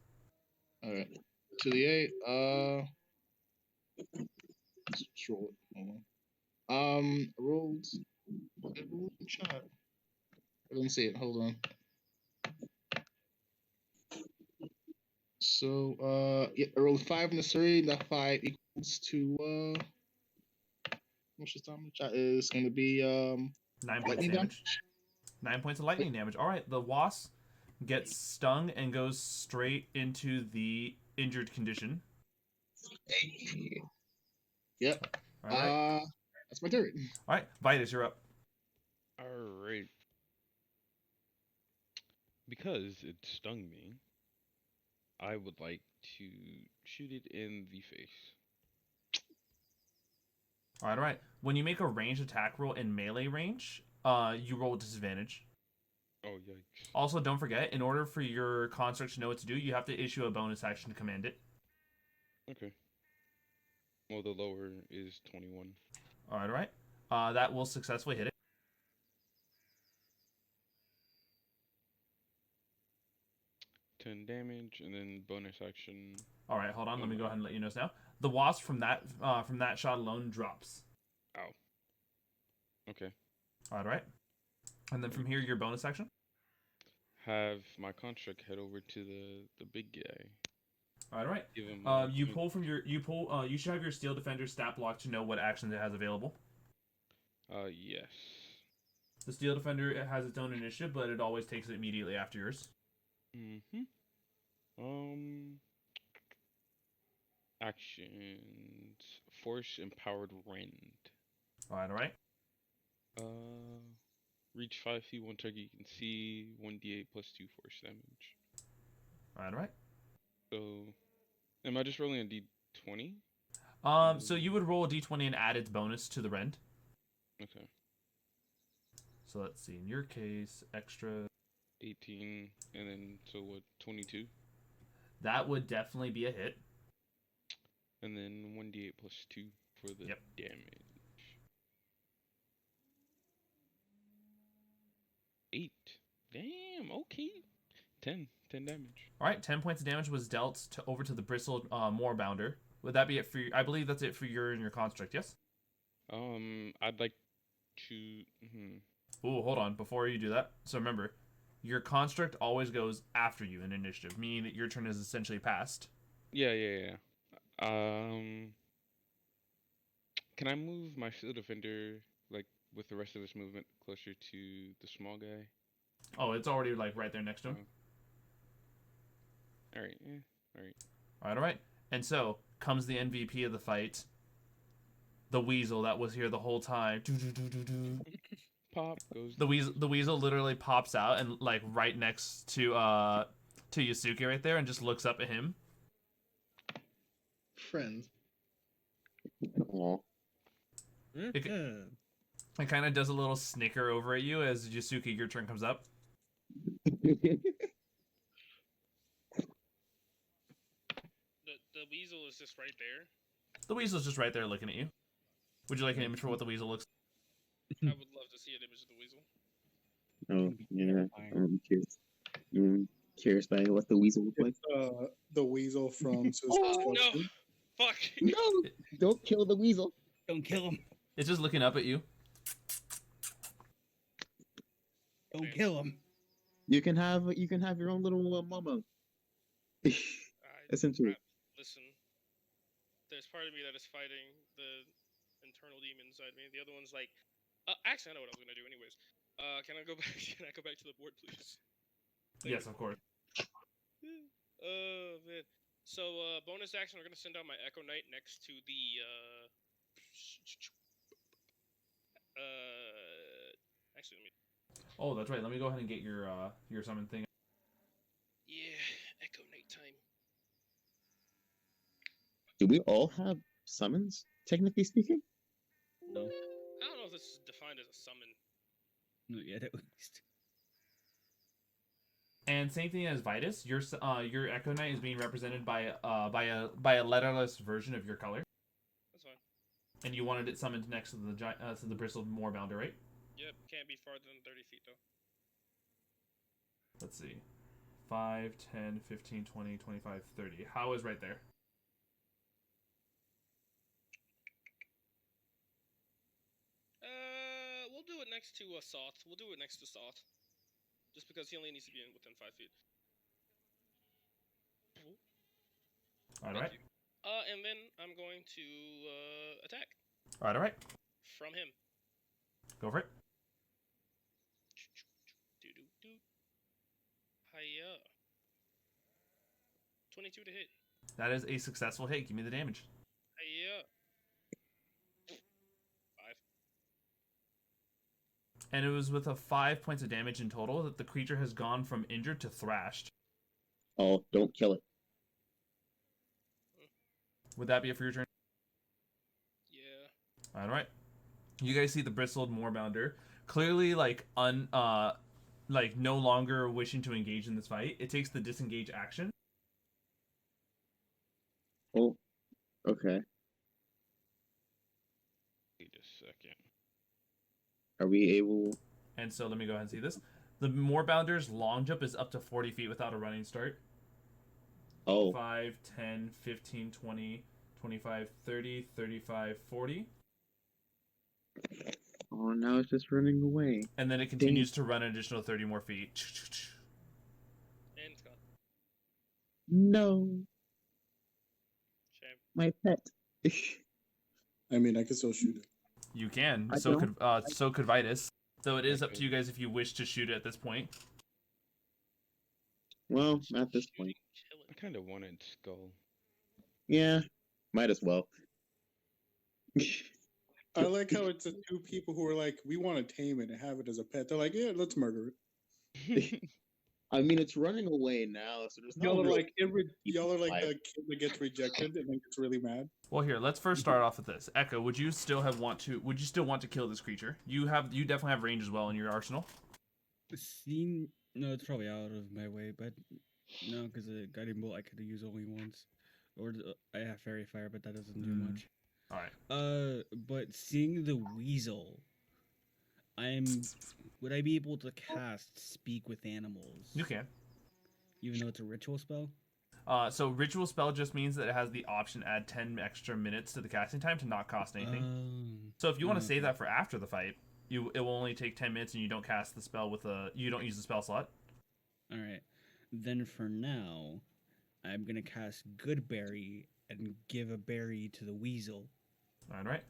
A: All right. 2d8. Let's just roll it. Hold on. I rolled in chat. I didn't see it. Hold on. So, yeah, I rolled 5 and a 3. That 5 equals to, what's the time in the chat is going to be,
F: 9 points
A: lightning
F: damage. 9 points of lightning damage. All right, the wasp gets stung and goes straight into the injured condition.
A: Yep.
F: All right.
A: That's my turn.
F: All right, Vitus, you're up.
G: Alright. Because it stung me, I would like to shoot it in the face.
F: All right. When you make a ranged attack roll in melee range, you roll with disadvantage.
G: Oh, yikes.
F: Also, don't forget, in order for your construct to know what to do, you have to issue a bonus action to command it.
G: Okay. Well, the lower is 21.
F: All right. That will successfully hit it.
G: Damage, and then bonus action.
F: All right, hold on. Let me go ahead and let you know this now. The wasp from that shot alone drops.
G: Ow. Okay.
F: All right. And then from here, your bonus action.
G: Have my construct head over to the big guy.
F: All right.
G: Give him.
F: You pull from your you should have your Steel Defender stat block to know what actions it has available.
G: Yes.
F: The Steel Defender, it has its own initiative, but it always takes it immediately after yours.
G: Mm-hmm. Actions. Force Empowered Rend.
F: All right.
G: Reach 5 feet, one target you can see, 1d8 plus 2 force damage.
F: All right.
G: So, am I just rolling a d20?
F: So you would roll a d20 and add its bonus to the rend.
G: Okay.
F: So let's see. In your case, extra
G: 18, and then, so what, 22?
F: That would definitely be a hit.
G: And then 1d8 plus 2 for the damage. 8. Damn, okay. 10 damage.
F: All right, 10 points of damage was dealt over to the bristled Moorbounder. Would that be it for you? I believe that's it for your and your construct, yes?
G: I'd like to...
F: Ooh, hold on. Before you do that, so remember, your construct always goes after you in initiative, meaning that your turn is essentially passed.
G: Yeah. Can I move my Steel Defender, like, with the rest of its movement closer to the small guy?
F: Oh, it's already, like, right there next to him?
G: Alright, Alright.
F: All right. And so comes the MVP of the fight, the weasel that was here the whole time.
G: Pop goes
F: The weasel literally pops out and like right next to Yasuke right there and just looks up at him.
A: Friends.
D: Aw.
F: It kind of does a little snicker over at you as Yasuke, your turn comes up.
E: The weasel is just right there.
F: The weasel's just right there looking at you. Would you like an image for what the weasel looks
E: I would love to see an image of the weasel.
D: Oh, yeah. I'm curious. Curious by what the weasel looked like.
C: It's the weasel from Suicide
E: Oh,
C: Squad.
E: no! Fuck!
D: No! Don't kill the weasel.
B: Don't kill him.
F: It's just looking up at you.
B: Don't kill him.
D: You can have your own little mama. Essentially.
E: Listen, there's part of me that is fighting the internal demon inside me. The other one's like, actually, I know what I was gonna do anyways. Can I go back? Can I go back to the board, please?
F: Yes, of course.
E: Oh man. So bonus action, we're gonna send out my Echo Knight next to the actually let me.
F: Oh, that's right. Let me go ahead and get your summon thing.
E: Yeah, Echo Knight time.
D: Do we all have summons, technically speaking?
B: No.
E: I don't know if this is defined as a summon.
B: Not yet, at least.
F: And same thing as Vitus. Your Echo Knight is being represented by a letterless version of your color.
E: That's fine.
F: And you wanted it summoned next to the bristled moorbounder, right?
E: Yep, can't be farther than 30 feet though.
F: Let's see. 5, 10, 15, 20, 25, 30. How is right there?
E: We'll do it next to Soth. We'll do it next to Soth. Just because he only needs to be within 5 feet.
F: Alright.
E: And then I'm going to attack
F: Alright.
E: from him.
F: Go for it.
E: Do. Hiya. 22 to hit.
F: That is a successful hit. Give me the damage.
E: Hiya. 5.
F: And it was with a 5 points of damage in total that the creature has gone from injured to thrashed.
D: Oh, don't kill it.
F: Would that be it for your turn?
E: Yeah.
F: All right. You guys see the bristled moorbounder clearly like no longer wishing to engage in this fight. It takes the disengage action.
D: Oh, okay.
G: Wait a second.
D: Are we able?
F: And so let me go ahead and see this. The moorbounder's long jump is up to 40 feet without a running start.
D: Oh,
F: 5, 10, 15, 20, 25, 30, 35, 40.
D: oh, now it's just running away.
F: And then it continues to run an additional 30 more feet.
E: And it's gone.
D: No,
E: Shame.
D: my pet.
C: I mean, I can still shoot it.
F: You can.
D: I
F: So
D: don't.
F: so could Vitus. Though it is up to you guys if you wish to shoot it at this point.
D: Well, at this
E: Shooting,
D: point,
E: killing.
G: I kind of wanted Skull.
D: yeah, might as well.
C: I like how it's the two people who are like, we want to tame it and have it as a pet. They're like, yeah, let's murder it.
D: I mean, it's running away now, so there's no
C: Y'all are
D: real-
C: like y'all are like
D: Life.
C: the kid that gets rejected and then gets really mad.
F: Well, here, let's first start off with this. Echo, would you still want to kill this creature? You definitely have range as well in your arsenal.
B: No, it's probably out of my way, but no, because the guiding bolt I could use only once, or I have fairy fire, but that doesn't do much.
F: All right.
B: But seeing the weasel, would I be able to cast Speak with Animals?
F: You can.
B: Even though it's a ritual spell?
F: So ritual spell just means that it has the option to add 10 extra minutes to the casting time to not cost anything. So if you want to save that for after the fight, it will only take 10 minutes and you don't cast the spell you don't use the spell slot.
B: All right. Then for now, I'm gonna cast Good Berry and give a berry to the weasel.
F: All right.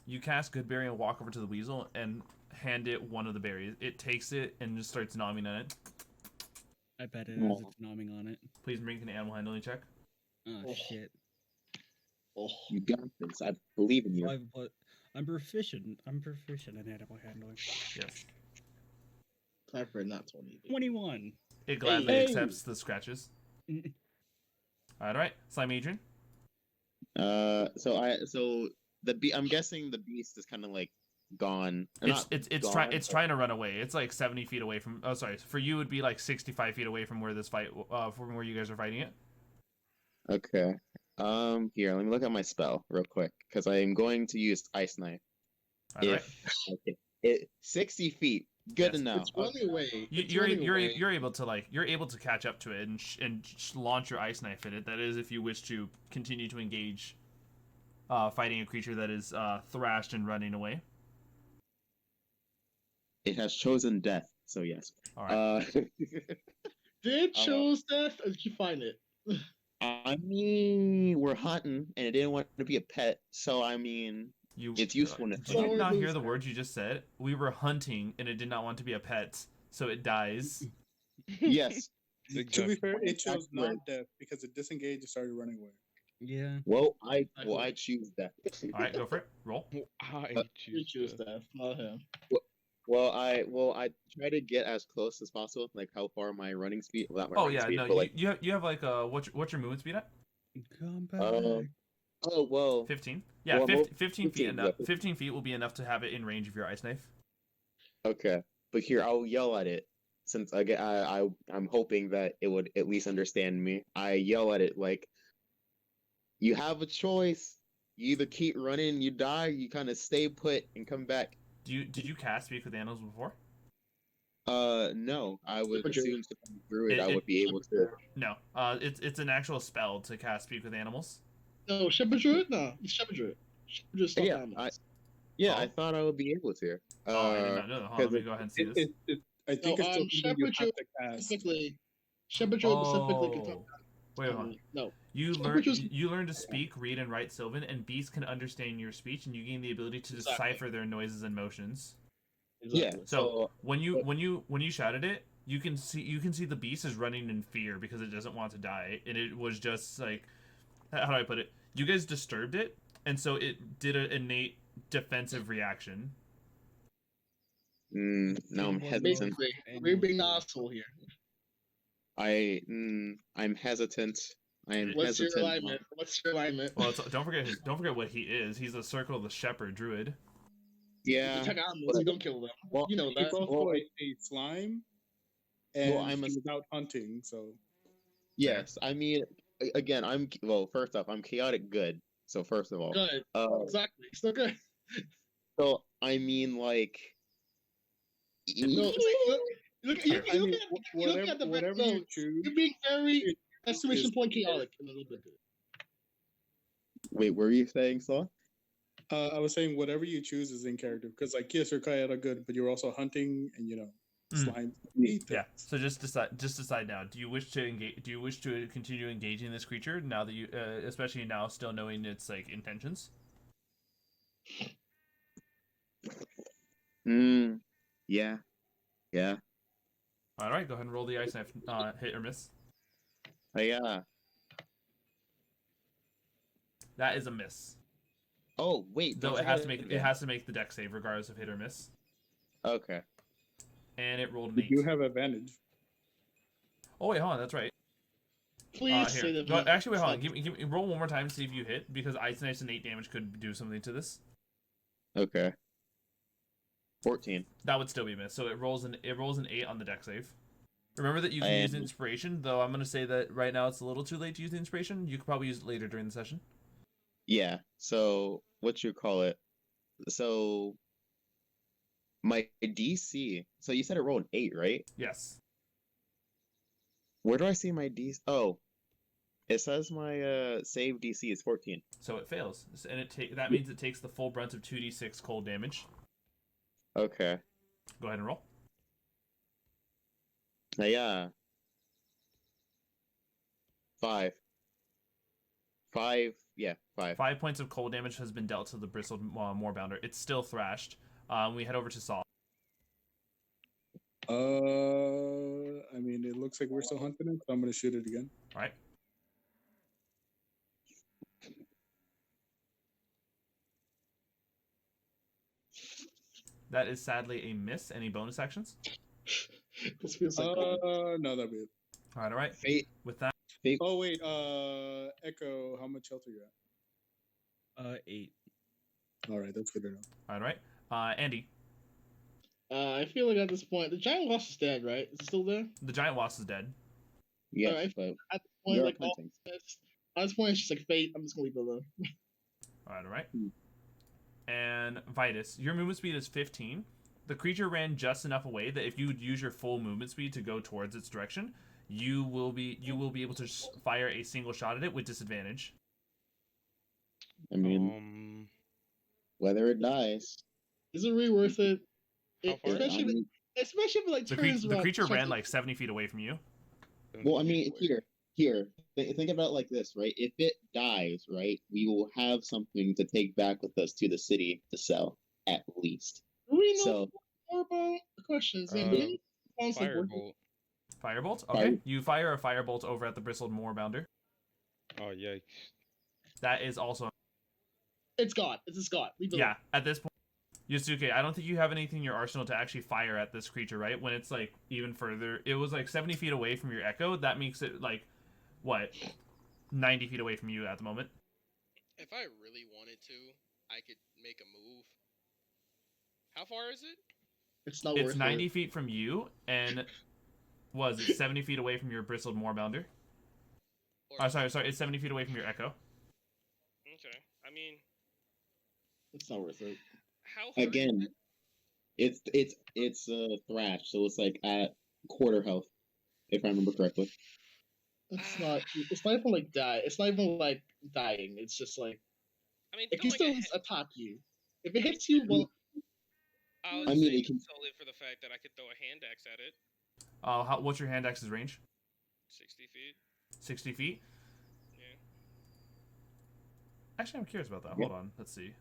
F: You cast Goodberry and walk over to the weasel and hand it one of the berries. It takes it and just starts nomming on it.
B: I bet it as it's nomming on it.
F: Please make an animal handling check.
B: Oh
A: Oh.
B: shit!
A: Oh.
D: You got this. I believe in you.
B: 5 plus. I'm proficient. I'm proficient in animal handling.
F: Yes.
A: Time for a nat 20.
B: 21.
F: It gladly
A: Hey.
F: accepts the scratches. All right, Slimeadrian.
D: So I'm guessing the beast is kind of like gone.
F: It's trying to run away. It's like 70 feet away from. Oh, sorry. For you, it'd be like 65 feet away from where this fight, from where you guys are fighting it.
D: Okay. Here, let me look at my spell real quick because I am going to use Ice Knife.
F: All right.
D: Okay. It 60 feet. Good
F: Yes.
D: to know.
A: It's running away.
F: You're able to catch up to it and launch your ice knife at it. That is, if you wish to continue to engage, fighting a creature that is thrashed and running away.
D: It has chosen death, so yes.
F: All right.
A: Did choose death, or did you find it?
D: I mean, we're hunting, and it didn't want to be a pet, so I mean, its usefulness.
F: Did you not hear the words you just said? We were hunting, and it did not want to be a pet, so it dies.
D: Yes.
C: To be fair, it chose non-death because it disengaged and started running away.
B: Yeah.
D: Well, I choose death.
F: All right, go for it. Roll.
G: I
A: You choose
G: death.
A: death, not him.
D: Well, I try to get as close as possible. Like how far my running speed? Well, not my
F: Oh
D: running
F: yeah,
D: speed,
F: no,
D: but like,
F: you have like what's your movement speed at?
B: Come back.
D: oh well.
F: 15. Yeah,
D: Well,
F: 15 feet
D: 15,
F: enough.
D: yeah.
F: 15 feet will be enough to have it in range of your ice knife.
D: Okay, but here I'll yell at it since I'm hoping that it would at least understand me. I yell at it like, you have a choice. You either keep running, you die, you kind of stay put and come back.
F: Did you cast Speak with Animals before?
D: No. I would
A: But you're-
D: assume to come through it, I would be able to.
F: No. It's an actual spell to cast Speak with Animals.
A: No, Shepherd Druid? No, it's Shepherd Druid. Shepherd Druid stuff
D: Yeah,
A: animals.
D: Yeah,
F: Oh.
D: I thought I would be able to.
F: Oh, I did not know that. Hold on, let me go ahead and see this.
C: I think it's still something you
A: Shepherd
C: have
A: Druid
C: to cast.
A: specifically. Shepherd Druid specifically can talk.
F: Wait, hold on.
A: No.
F: You
A: Shepherd
F: learn
A: Druid-
F: to speak, read, and write Sylvan, and beasts can understand your speech, and you gain the ability to
A: Exactly.
F: decipher their noises and motions.
D: Yeah.
F: So when you shouted it, you can see the beast is running in fear because it doesn't want to die, and it was just like, how do I put it? You guys disturbed it, and so it did an innate defensive reaction.
D: Now I'm hesitant.
A: Basically, we're being an asshole here.
D: I'm hesitant. I am
A: What's your
D: hesitant.
A: alignment? What's your alignment?
F: Well, don't forget what he is. He's a Circle of the Shepherd druid.
D: Yeah.
A: Attack animals, you don't kill them.
D: Well,
A: You know
C: He's
A: that.
C: also a slime, and
D: I'm
C: he's out hunting, so...
D: Yes, I mean, again, first off, I'm chaotic good. So first of all,
A: Good. Exactly. Still good.
D: so I mean, like,
A: No, look at the
C: whatever
A: no,
C: you choose.
A: you're being very
C: it
A: exclamation
C: is-
A: point chaotic a little bit.
D: wait, what were you saying, Soth?
C: I was saying whatever you choose is in character because, like, yes, you're chaotic good, but you're also hunting, and slime.
F: Yeah. So just decide now. Do you wish to engage? Do you wish to continue engaging this creature now that you, especially now, still knowing its like intentions?
D: Yeah. Yeah.
F: All right. Go ahead and roll the ice knife. Hit or miss.
D: Yeah.
F: That is a miss.
D: Oh wait,
F: Though
D: don't
F: it has to
D: forget
F: make it has to make the deck save regardless of hit or miss.
D: Okay.
F: And it rolled an 8.
C: You have advantage.
F: Oh wait, hold on. That's right.
A: Please say
F: Here.
A: that.
F: No, actually, wait, hold on. Give me roll one more time. See if you hit because ice knife's and 8 damage could do something to this.
D: Okay. 14.
F: That would still be a miss. So it rolls an 8 on the deck save. Remember that you can
D: And-
F: use inspiration, though I'm gonna say that right now it's a little too late to use the inspiration. You could probably use it later during the session.
D: Yeah. So what you call it? So my DC. So you said it rolled an 8, right?
F: Yes.
D: Where do I see my DC? Oh, it says my save DC is 14.
F: So it fails, and that means it takes the full brunt of 2d6 cold damage.
D: Okay.
F: Go ahead and roll.
D: Yeah. 5. 5. Yeah, 5.
F: 5 points of cold damage has been dealt to the bristled moorbounder. It's still thrashed. We head over to Soth.
C: I mean, it looks like we're still hunting it, so I'm gonna shoot it again.
F: All right. That is sadly a miss. Any bonus actions?
A: This feels like
C: No, that'd be it.
F: All right.
D: Fate.
F: With that,
D: Fate.
C: Oh wait, Echo, how much health are you at?
B: 8.
C: All right, that's good enough.
F: all right. Andy,
A: I feel like at this point the giant wasp is dead, right? Is it still there?
F: the giant wasp is dead.
D: Yes,
A: Alright.
D: but
A: At this
D: we
A: point,
D: are
A: like all
D: hunting.
A: this, at this point, it's just like fate. I'm just gonna leave it alone.
F: All right.
D: Hmm.
F: And Vitus, your movement speed is 15. The creature ran just enough away that if you would use your full movement speed to go towards its direction, you will be able to fire a single shot at it with disadvantage.
D: I mean, whether it dies,
A: Is it really worth it?
G: How far?
A: Especially,
D: I mean,
A: especially if it like turns
F: The
A: around.
F: creature ran
A: tries to-
F: like 70 feet away from you.
D: well, I mean, here. Think about it like this, right? If it dies, right, we will have something to take back with us to the city to sell, at least.
A: Do we know
D: So,
A: more about the questions?
G: Uh,
A: Do we know some more-
G: Firebolt.
F: Firebolt? Okay. You fire a firebolt over at the bristled moorbounder.
G: Oh yikes!
F: That is also...
A: It's gone. It's just gone. Leave it
F: Yeah, at this point, Yasuke, I don't think you have anything in your arsenal to actually fire at this creature, right? When it's like even further, it was like 70 feet away from your echo. That makes it like, what, 90 feet away from you at the moment.
E: If I really wanted to, I could make a move. How far is it?
A: It's not
F: It's
A: worth
F: 90
A: it.
F: feet from you, and was it 70 feet away from your bristled moorbounder?
E: Or
F: Oh, sorry, it's 70 feet away from your echo.
E: Okay. I mean,
A: It's not worth it.
E: how hurt is
D: again,
E: it?
D: it's thrash, so it's like at quarter health, if I remember correctly.
A: It's not. It's not even like die. It's not even like dying. It's just like
E: I mean,
A: it can
E: throwing
A: still
E: a
A: attack you. If it hits you, well,
E: I was
D: I mean,
E: saying
D: it can-
E: solely for the fact that I could throw a hand axe at it.
F: What's your hand axe's range?
E: 60 feet.
F: 60 feet?
E: Yeah.
F: Actually, I'm curious about that.
D: Yeah.
F: Hold on. Let's see.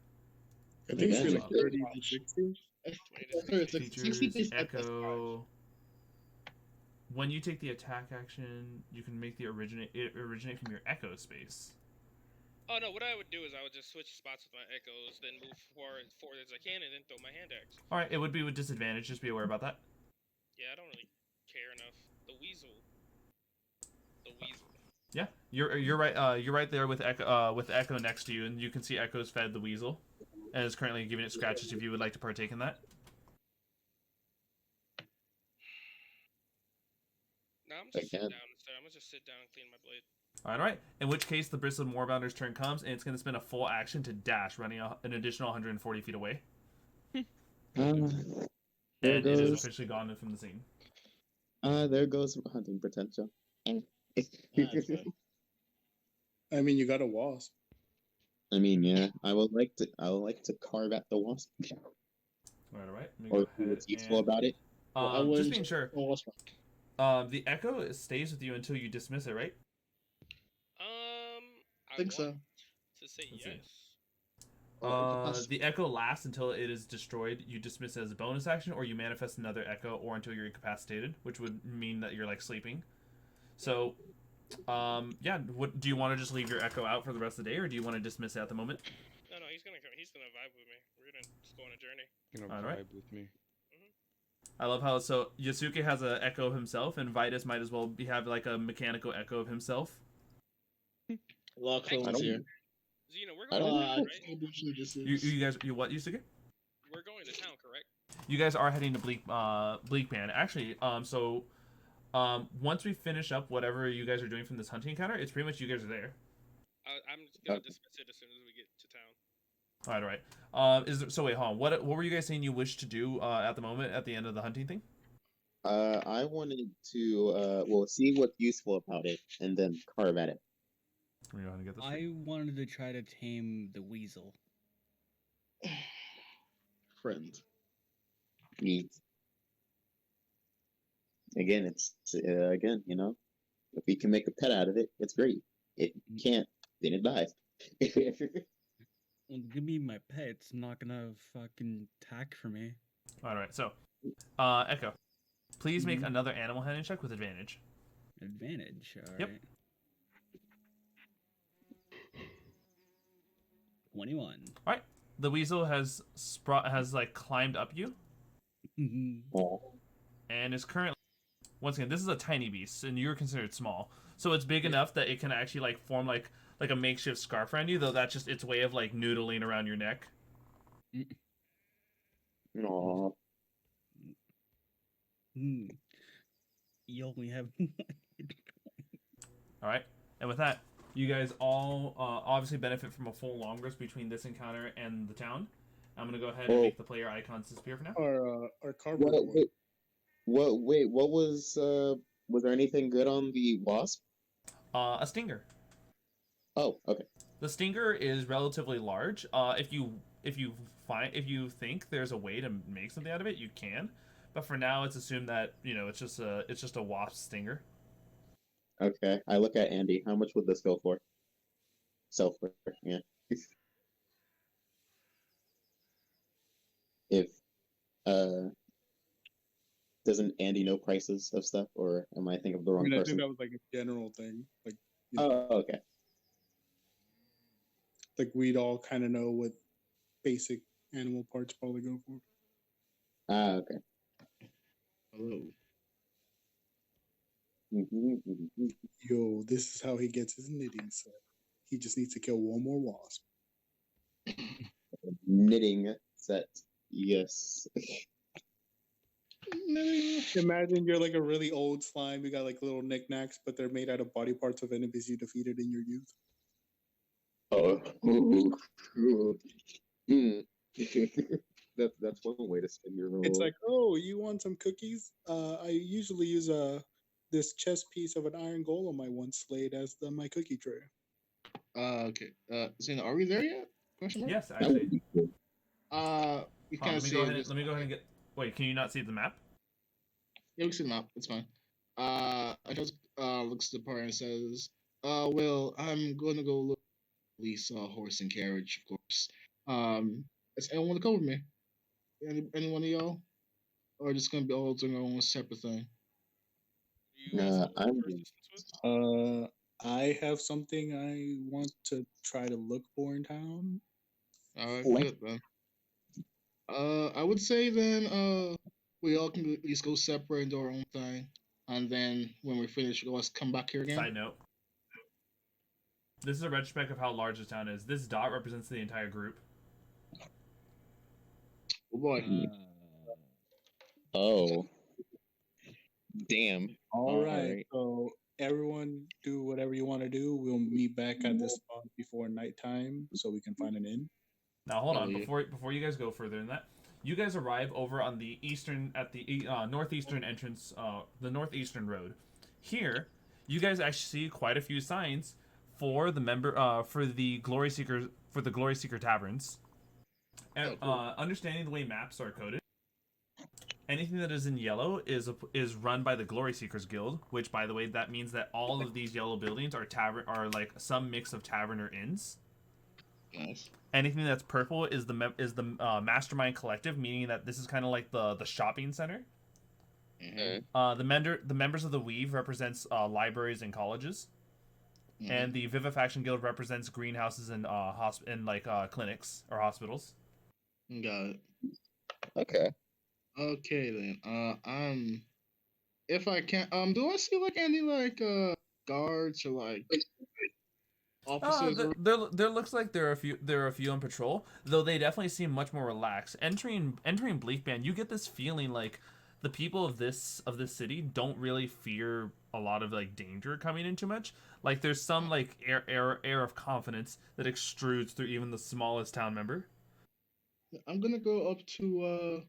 C: I think it's
D: Yeah.
C: like 30 to 60.
A: it's like 60
F: Features,
A: feet.
F: echo. When you take the attack action, you can make the originate from your echo space.
E: Oh no, what I would do is I would just switch spots with my echoes, then move forward as I can, and then throw my hand axe.
F: All right, it would be with disadvantage. Just be aware about that.
E: Yeah, I don't really care enough. The weasel. The weasel.
F: Yeah, you're right. You're right there with Echo next to you, and you can see Echo's fed the weasel, and is currently giving it scratches. If you would like to partake in that.
E: No, I'm just sit
D: Again.
E: down instead. I'm gonna just sit down and clean my blade.
F: All right. In which case, the bristled moorbounder's turn comes, and it's going to spend a full action to dash, running an additional 140 feet away,
D: There
F: and it is
D: goes.
F: officially gone from the scene.
D: There goes hunting potential.
A: That's right.
C: I mean, you got a wasp.
D: I mean, yeah, I would like to carve at the wasp,
F: All right. Let me
D: or
F: go
D: see
F: ahead
D: what's useful
F: and,
D: about it.
A: Well, I
F: just
A: wouldn't-
F: being sure.
A: Oh, what's wrong?
F: The echo stays with you until you dismiss it, right?
A: I think so.
E: want to say
F: Let's see.
E: yes.
F: The echo lasts until it is destroyed. You dismiss it as a bonus action, or you manifest another echo, or until you're incapacitated, which would mean that you're like sleeping. So, yeah. What do you want to just leave your echo out for the rest of the day, or do you want to dismiss it at the moment?
E: No, he's gonna come. He's gonna vibe with me. We're gonna just go on a journey.
G: You know,
F: All
G: vibe
F: right.
G: with me.
F: I love how Yasuke has an echo of himself, and Vitus might as well have like a mechanical echo of himself.
A: A lot of
E: Actually,
A: clones here.
E: Zeno, we're
D: I
E: going
D: don't
E: to town,
D: know.
E: right?
F: You guys, what Yasuke?
E: We're going to town, correct?
F: You guys are heading to Bleakband. Actually, once we finish up whatever you guys are doing from this hunting encounter, it's pretty much you guys are there.
E: I'm just gonna
D: Okay.
E: dismiss it as soon as we get to town.
F: All right. Wait, hold on. What were you guys saying you wish to do at the moment at the end of the hunting thing?
D: I wanted to see what's useful about it, and then carve at it.
F: We know how to get this.
B: I wanted to try to tame the weasel.
A: Friend.
D: Neat. Again, again, if we can make a pet out of it, it's great. If you can't, then it dies.
B: Well, give me my pet. It's not gonna fucking attack for me.
F: All right. So, Echo, please make
B: Mhm.
F: another animal handling check with advantage.
B: Advantage. All right.
F: Yep.
B: 21.
F: All right. The weasel has like climbed up you, and is currently, once again, this is a tiny beast, and you're considered small, so it's big enough that it can actually like form like a makeshift scarf around you. Though that's just its way of like noodling around your neck.
D: Aw.
B: You only have.
F: All right, and with that, you guys all obviously benefit from a full long rest between this encounter and the town. I'm gonna go ahead and make the player icons disappear for now.
C: Our carburetor.
D: Wait, what was there anything good on the wasp?
F: A stinger.
D: Oh, okay.
F: The stinger is relatively large. If you think there's a way to make something out of it, you can. But for now, it's assumed that it's just a wasp stinger.
D: Okay, I look at Andy. How much would this go for? Sell for, yeah. If doesn't Andy know prices of stuff, or am I thinking of the wrong
C: I
D: person?
C: think that was like a general thing. Like,
D: Oh, okay.
C: Like we'd all kind of know what basic animal parts probably go for.
D: Ah, okay.
A: Hello.
C: Yo, this is how he gets his knitting set. He just needs to kill one more wasp.
D: Knitting set. Yes.
C: Imagine you're like a really old slime. You got like little knickknacks, but they're made out of body parts of enemies you defeated in your youth.
D: Oh. That's one way to spin your roll.
C: It's like, oh, you want some cookies? I usually use this chest piece of an iron golem I once slayed as my cookie tray.
A: Okay. Zena, are we there yet? Question mark?
F: Yes, actually.
A: You can't
F: Let me
A: see
F: go
A: it.
F: ahead. Let me go ahead and get. Wait, can you not see the map?
A: Yeah, we can see the map. It's fine. I just looks at the part and says, well, I'm going to go look at Lisa horse and carriage, of course. Does anyone want to come with me? Anyone of y'all? Or just gonna be all doing our own separate thing?
C: I have something I want to try to look for in town.
A: All right, good then. I would say then we all can at least go separate and do our own thing, and then when we finish, we always come back here again.
F: Side note. This is a retrospect of how large this town is. This dot represents the entire group.
A: Oh boy.
D: Oh. Damn.
C: All right. So everyone do whatever you want to do. We'll meet back at this spot before nighttime so we can find an inn.
F: Now hold on, before you guys go further than that, you guys arrive over on the northeastern entrance, the northeastern road. Here, you guys actually see quite a few signs for the Glory Seeker taverns. And understanding the way maps are coded, anything that is in yellow is run by the Glory Seekers Guild, which, by the way, that means that all of these yellow buildings are like some mix of tavern or inns.
A: Nice.
F: Anything that's purple is the Mastermind Collective, meaning that this is kind of like the shopping center.
A: Mm-hmm.
F: The members of the Weave represents libraries and colleges, and the Vivifaction Guild represents greenhouses and clinics or hospitals.
A: Got it.
D: Okay.
A: Okay then. If I can, do I see like any like guards or like officers?
F: There looks like there are a few on patrol, though they definitely seem much more relaxed. Entering Bleakband, you get this feeling like the people of this city don't really fear a lot of like danger coming in too much. Like there's some like air of confidence that extrudes through even the smallest town member.
A: I'm gonna go up to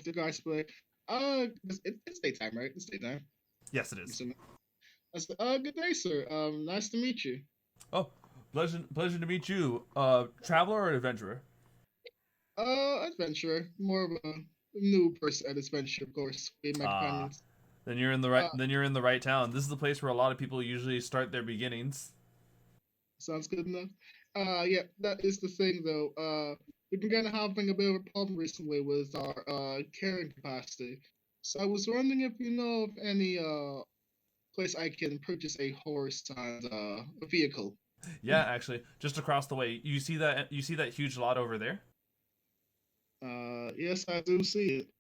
A: the guys play. It's daytime, right? It's daytime.
F: Yes, it is.
A: Good day, sir. Nice to meet you.
F: Oh, pleasure to meet you. Traveler or adventurer?
A: Adventurer. More of a new person at adventure, of course. Be my companions.
F: Then you're in the right. Then you're in the right town. This is the place where a lot of people usually start their beginnings.
A: Sounds good enough. Yeah, that is the thing though. We've been kind of having a bit of a problem recently with our carrying capacity. So I was wondering if you know of any place I can purchase a horse and a vehicle.
F: Yeah, actually, just across the way. You see that huge lot over there?
A: Yes, I do see it.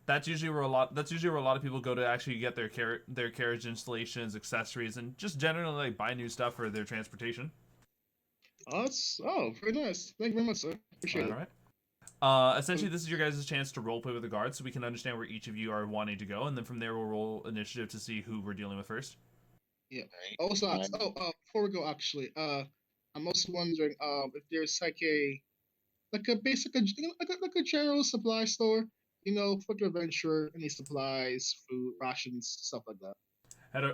F: That's usually where a lot of people go to actually get their carriage installations, accessories, and just generally like buy new stuff for their transportation.
A: Very nice. Thank you very much, sir. Appreciate
F: All
A: it.
F: right. Essentially, this is your guys' chance to roleplay with the guards, so we can understand where each of you are wanting to go, and then from there we'll roll initiative to see who we're dealing with first.
A: Yeah. Also, before we go, actually, I'm also wondering, if there's like a basic, like a general supply store, for the adventurer, any supplies, food, rations, stuff like that.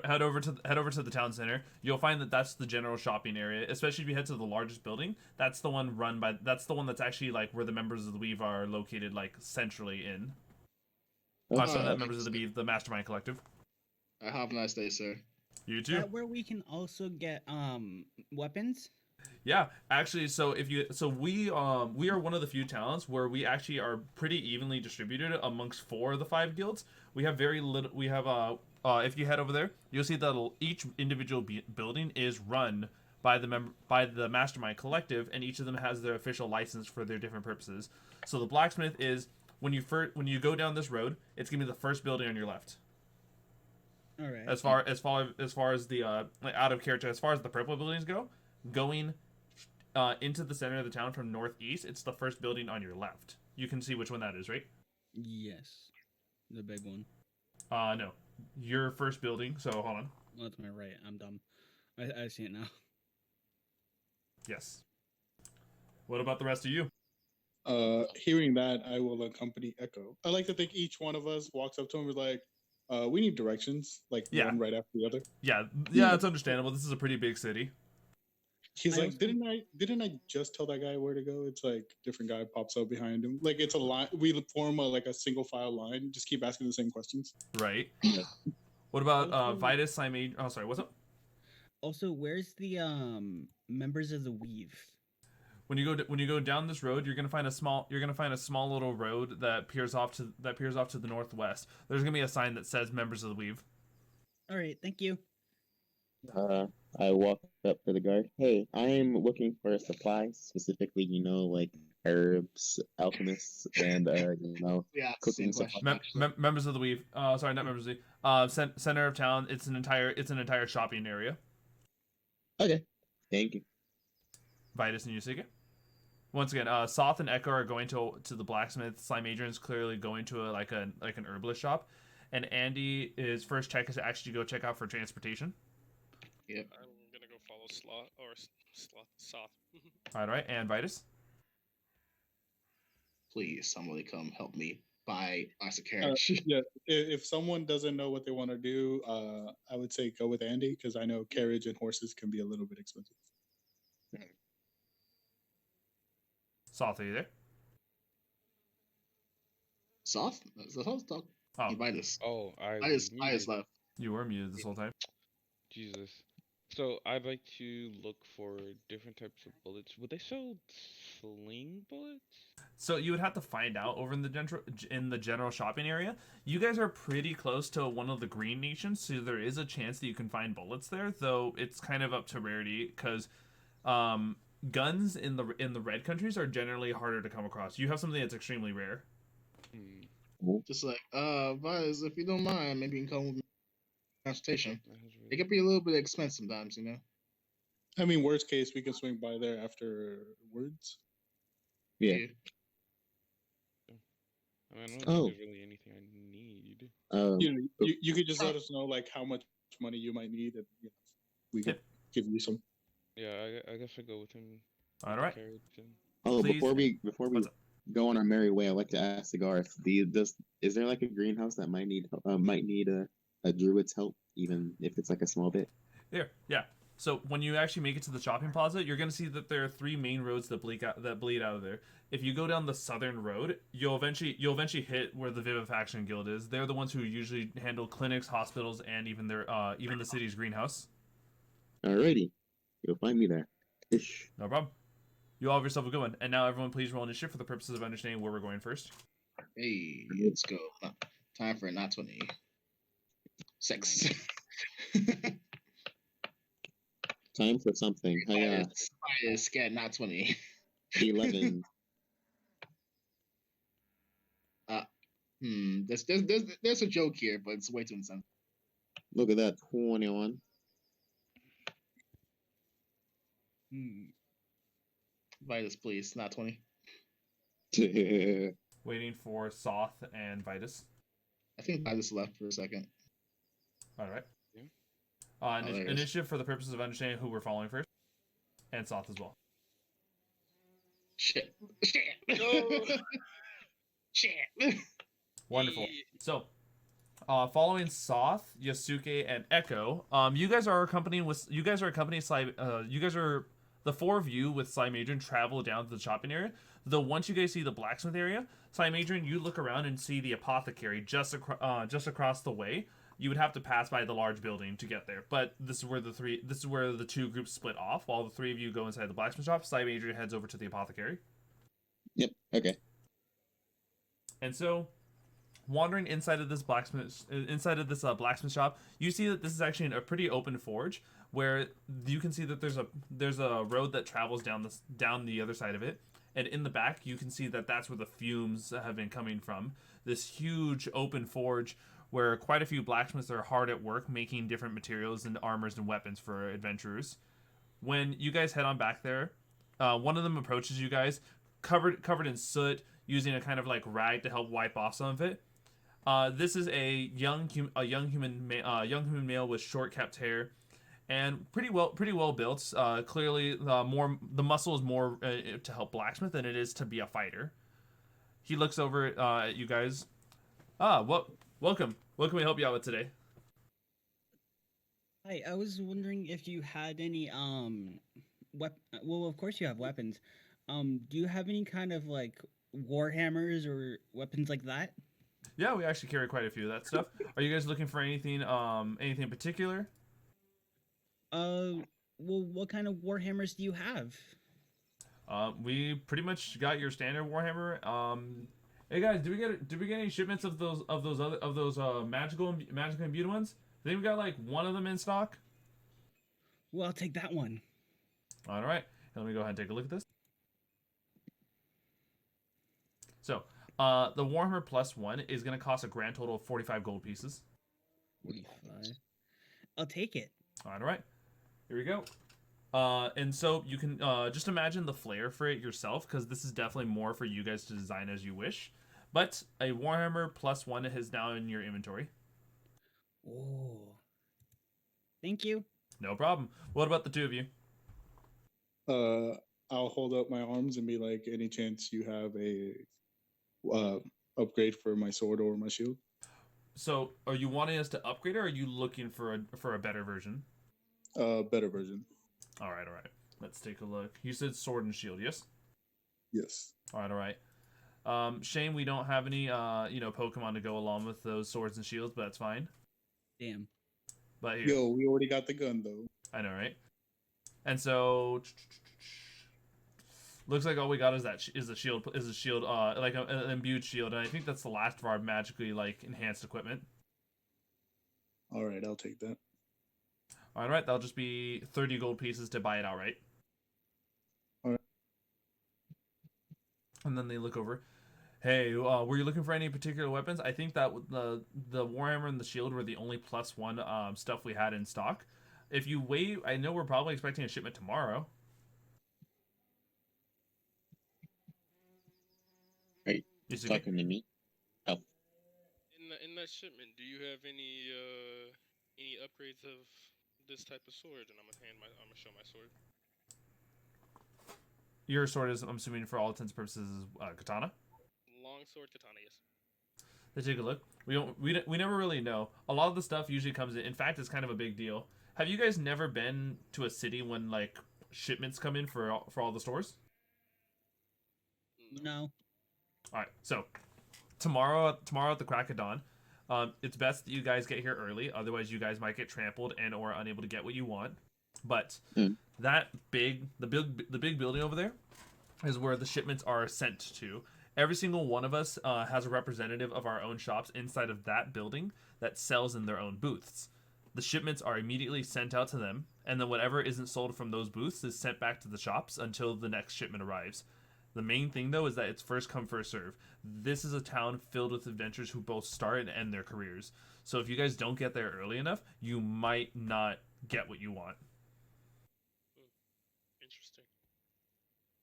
F: Head over to the town center. You'll find that that's the general shopping area. Especially if you head to the largest building, that's the one that's actually like where the members of the Weave are located, like centrally in. So that members of the Weave, the Mastermind Collective.
A: Have a nice day, sir.
F: You too.
B: That where we can also get weapons.
F: Yeah, actually, we are one of the few towns where we actually are pretty evenly distributed amongst 4 of the 5 guilds. We have very little. We have if you head over there, you'll see that each individual building is run by the Mastermind Collective, and each of them has their official license for their different purposes. So the blacksmith is when you go down this road, it's gonna be the first building on your left.
B: All right.
F: As far as the out of character, as far as the purple buildings go, going into the center of the town from northeast, it's the first building on your left. You can see which one that is, right?
B: Yes, the big one.
F: No, your first building. So hold on.
B: Well, that's my right. I'm dumb. I see it now.
F: Yes. What about the rest of you?
C: Hearing that, I will accompany Echo. I like to think each one of us walks up to him and is like, we need directions, like one right after the other.
F: Yeah, it's understandable. This is a pretty big city.
C: He's like, didn't I just tell that guy where to go? It's like different guy pops up behind him. Like it's a line. We form a single file line. Just keep asking the same questions.
F: Right. What about Vitus, Slimeadrian? Oh, sorry. What's up?
B: Also, where's the members of the Weave?
F: When you go down this road, you're gonna find a small little road that peers off to the northwest. There's gonna be a sign that says "Members of the Weave."
B: All right, thank you.
D: I walk up to the guard. Hey, I'm looking for supplies, specifically, like herbs, alchemists, and cooking supplies.
F: Members of the Weave. Sorry, not members of the Weave. Center of town. It's an entire shopping area.
D: Okay, thank you.
F: Vitus and Yasuke. Once again, Soth and Echo are going to the blacksmith. Slimeadrian's clearly going to an herbalist shop, and Andy, his first check is to actually go check out for transportation.
A: Yep.
E: I'm gonna go follow Soth.
F: All right, and Vitus.
A: Please, somebody come help me buy a carriage.
C: Yeah, if someone doesn't know what they want to do, I would say go with Andy because I know carriage and horses can be a little bit expensive.
F: Soth, are you there?
A: Soft? The host talk.
F: Oh.
A: Vitus.
G: Oh, I
A: Vitus left.
F: You were muted this whole time.
G: Jesus. So I'd like to look for different types of bullets. Would they sell sling bullets?
F: So you would have to find out over in the general shopping area. You guys are pretty close to one of the green nations, so there is a chance that you can find bullets there. Though it's kind of up to rarity because guns in the red countries are generally harder to come across. You have something that's extremely rare.
A: Just like Vitus, if you don't mind, maybe you can come with me. Transportation. It can be a little bit expensive sometimes,
C: I mean, worst case, we can swing by there afterwards.
D: Yeah.
G: I mean, I don't think there's really anything I need.
C: You could just let us know how much money you might need, and we could give you some.
G: Yeah, I guess I'll go with him.
F: All right.
D: Please. before we go on our merry way, I'd like to ask the Garth: is there a greenhouse that might need a druid's help, even if it's a small bit?
F: Yeah. So when you actually make it to the shopping plaza, you're gonna see that there are 3 main roads that bleed out of there. If you go down the southern road, you'll eventually hit where the Vivifaction Guild is. They're the ones who usually handle clinics, hospitals, and even the city's greenhouse.
D: Alrighty, you'll find me there.
F: No problem. You all have yourself a good one. And now everyone, please roll initiative for the purposes of understanding where we're going first.
A: Hey, let's go. Time for a not 20. 6.
D: Time for something.
A: Is scared, not 20.
D: 11.
A: There's a joke here, but it's way too insensitive.
D: Look at that, 21.
A: Vitus, please, not 20.
F: Waiting for Soth and Vitus.
A: I think Vitus left for a second.
F: All right.
G: Yeah.
A: there it is.
F: Initiative for the purposes of understanding who we're following first, and Soth as well.
A: Shit.
E: No.
A: Shit.
F: Wonderful.
E: Yeah.
F: So, following Soth, Yasuke, and Echo, you guys are accompanying Slime. You guys are the four of you with Slimeadrian travel down to the shopping area. Though once you guys see the blacksmith area, Slimeadrian, you look around and see the apothecary just across the way. You would have to pass by the large building to get there. But this is where the two groups split off. While the three of you go inside the blacksmith shop, Slimeadrian heads over to the apothecary.
D: Yep. Okay.
F: And so, wandering inside of this blacksmith shop, you see that this is actually a pretty open forge where you can see that there's a road that travels down the other side of it, and in the back you can see that that's where the fumes have been coming from. This huge open forge where quite a few blacksmiths are hard at work making different materials and armors and weapons for adventurers. When you guys head on back there, one of them approaches you guys, covered in soot, using a kind of like rag to help wipe off some of it. This is a young human male with short kept hair, and pretty well built. Clearly, the muscle is more to help blacksmith than it is to be a fighter. He looks over at you guys. Welcome. What can we help you out with today?
B: Hi, I was wondering if you had any well, of course you have weapons. Do you have any kind of like warhammers or weapons like that?
F: Yeah, we actually carry quite a few of that stuff. Are you guys looking for anything in particular?
B: Well, what kind of warhammers do you have?
F: We pretty much got your standard warhammer. Hey guys, did we get any shipments of those magical imbued ones? I think we got like one of them in stock.
B: Well, I'll take that one.
F: All right, let me go ahead and take a look at this. So, the Warhammer +1 is going to cost a grand total of 45 gold pieces.
B: 45. I'll take it.
F: All right, here we go. And so you can just imagine the flair for it yourself, because this is definitely more for you guys to design as you wish. But a Warhammer +1 is now in your inventory.
B: Oh. Thank you.
F: No problem. What about the two of you?
C: I'll hold up my arms and be like, any chance you have a upgrade for my sword or my shield?
F: So, are you wanting us to upgrade, or are you looking for a better version?
C: Better version.
F: All right. Let's take a look. You said sword and shield, yes?
C: Yes.
F: All right. Shame we don't have any Pokemon to go along with those swords and shields, but that's fine.
B: Damn.
F: But here,
C: Yo, we already got the gun though.
F: I know, right? And so, looks like all we got is a shield, like an imbued shield, and I think that's the last of our magically like enhanced equipment.
C: All right, I'll take that.
F: All right, that'll just be 30 gold pieces to buy it outright.
C: All right.
F: And then they look over. Hey, were you looking for any particular weapons? I think that the Warhammer and the shield were the only +1 stuff we had in stock. If you wait, I know we're probably expecting a shipment tomorrow.
D: Hey,
F: Yasuke?
D: talking to me? Oh,
E: In that shipment, do you have any upgrades of this type of sword? And I'm gonna show my sword.
F: Your sword is, I'm assuming, for all intents and purposes, katana.
E: Long sword katana, yes.
F: Let's take a look. We never really know. A lot of the stuff usually comes in. In fact, it's kind of a big deal. Have you guys never been to a city when like shipments come in for all the stores?
B: No.
F: All right. So tomorrow at the crack of dawn, it's best that you guys get here early. Otherwise, you guys might get trampled and or unable to get what you want. But the big building over there is where the shipments are sent to. Every single one of us has a representative of our own shops inside of that building that sells in their own booths. The shipments are immediately sent out to them, and then whatever isn't sold from those booths is sent back to the shops until the next shipment arrives. The main thing, though, is that it's first come, first serve. This is a town filled with adventurers who both start and end their careers. So if you guys don't get there early enough, you might not get what you want.
E: Interesting.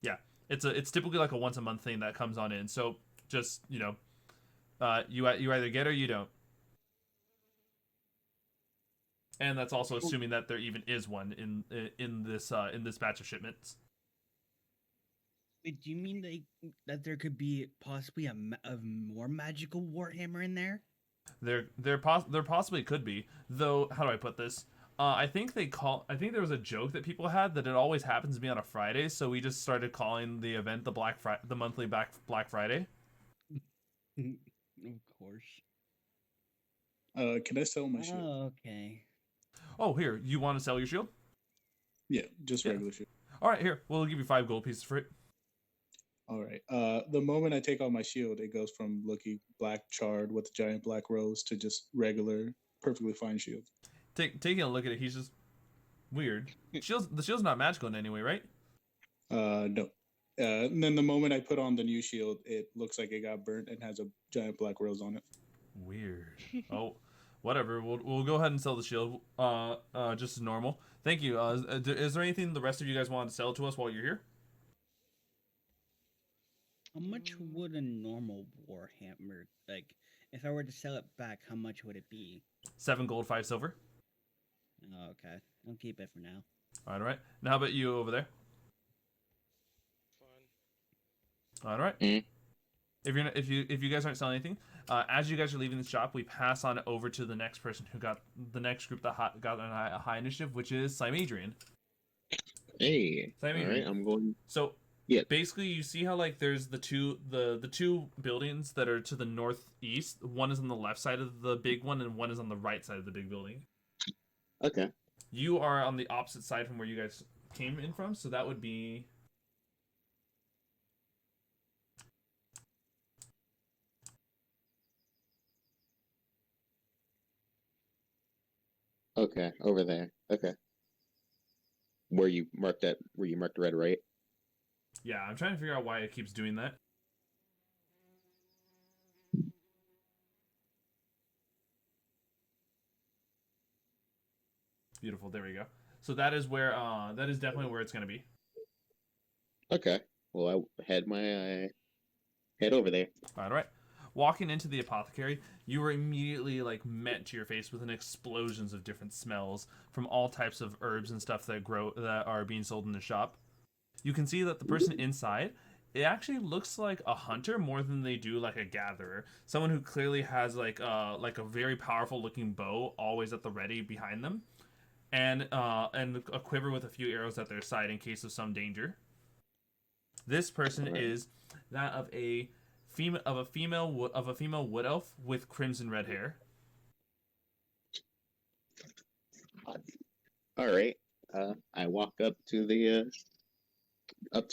F: Yeah, it's typically like a once a month thing that comes on in. So just you either get or you don't. And that's also assuming that there even is one in this batch of shipments.
B: Wait, do you mean that there could be possibly a more magical Warhammer in there?
F: There possibly could be, though. How do I put this? I think there was a joke that people had that it always happens to be on a Friday, so we just started calling the event the monthly Black Friday.
B: Of course.
C: Can I sell my shield?
B: Oh, okay.
F: Oh, here, you want to sell your shield?
C: Yeah, just regular shield.
F: All right, here, we'll give you 5 gold pieces for it.
C: All right. The moment I take out my shield, it goes from looking black charred with a giant black rose to just regular, perfectly fine shield.
F: Taking a look at it, he's just weird. The shield's not magical in any way, right?
C: No. And then the moment I put on the new shield, it looks like it got burnt and has a giant black rose on it.
F: Weird. Oh, whatever. We'll go ahead and sell the shield. Just as normal. Thank you. Is there anything the rest of you guys want to sell to us while you're here?
B: How much would a normal Warhammer, like, if I were to sell it back, how much would it be?
F: 7 gold, 5 silver.
B: Oh, okay. I'll keep it for now.
F: All right. Now, how about you over there?
E: Fine.
F: All right.
D: Mm.
F: If you guys aren't selling anything, as you guys are leaving the shop, we pass on over to the next person who got the next group that got a high initiative, which is Slimeadrian.
D: Hey.
F: Slimeadrian.
D: All right, I'm going.
F: So
D: yeah,
F: basically, you see how like there's the two buildings that are to the northeast. One is on the left side of the big one, and one is on the right side of the big building.
D: Okay.
F: You are on the opposite side from where you guys came in from, so that would be.
D: Okay, over there. Okay. Where you marked red, right?
F: Yeah, I'm trying to figure out why it keeps doing that. Beautiful. There we go. So that is definitely where it's gonna be.
D: Okay. Well, I head over there.
F: All right. Walking into the apothecary, you were immediately like met to your face with an explosions of different smells from all types of herbs and stuff that are being sold in the shop. You can see that the person inside, it actually looks like a hunter more than they do like a gatherer. Someone who clearly has like a very powerful looking bow always at the ready behind them, and a quiver with a few arrows at their side in case of some danger. This person is that of a female wood elf with crimson red hair.
D: All right. I walk up to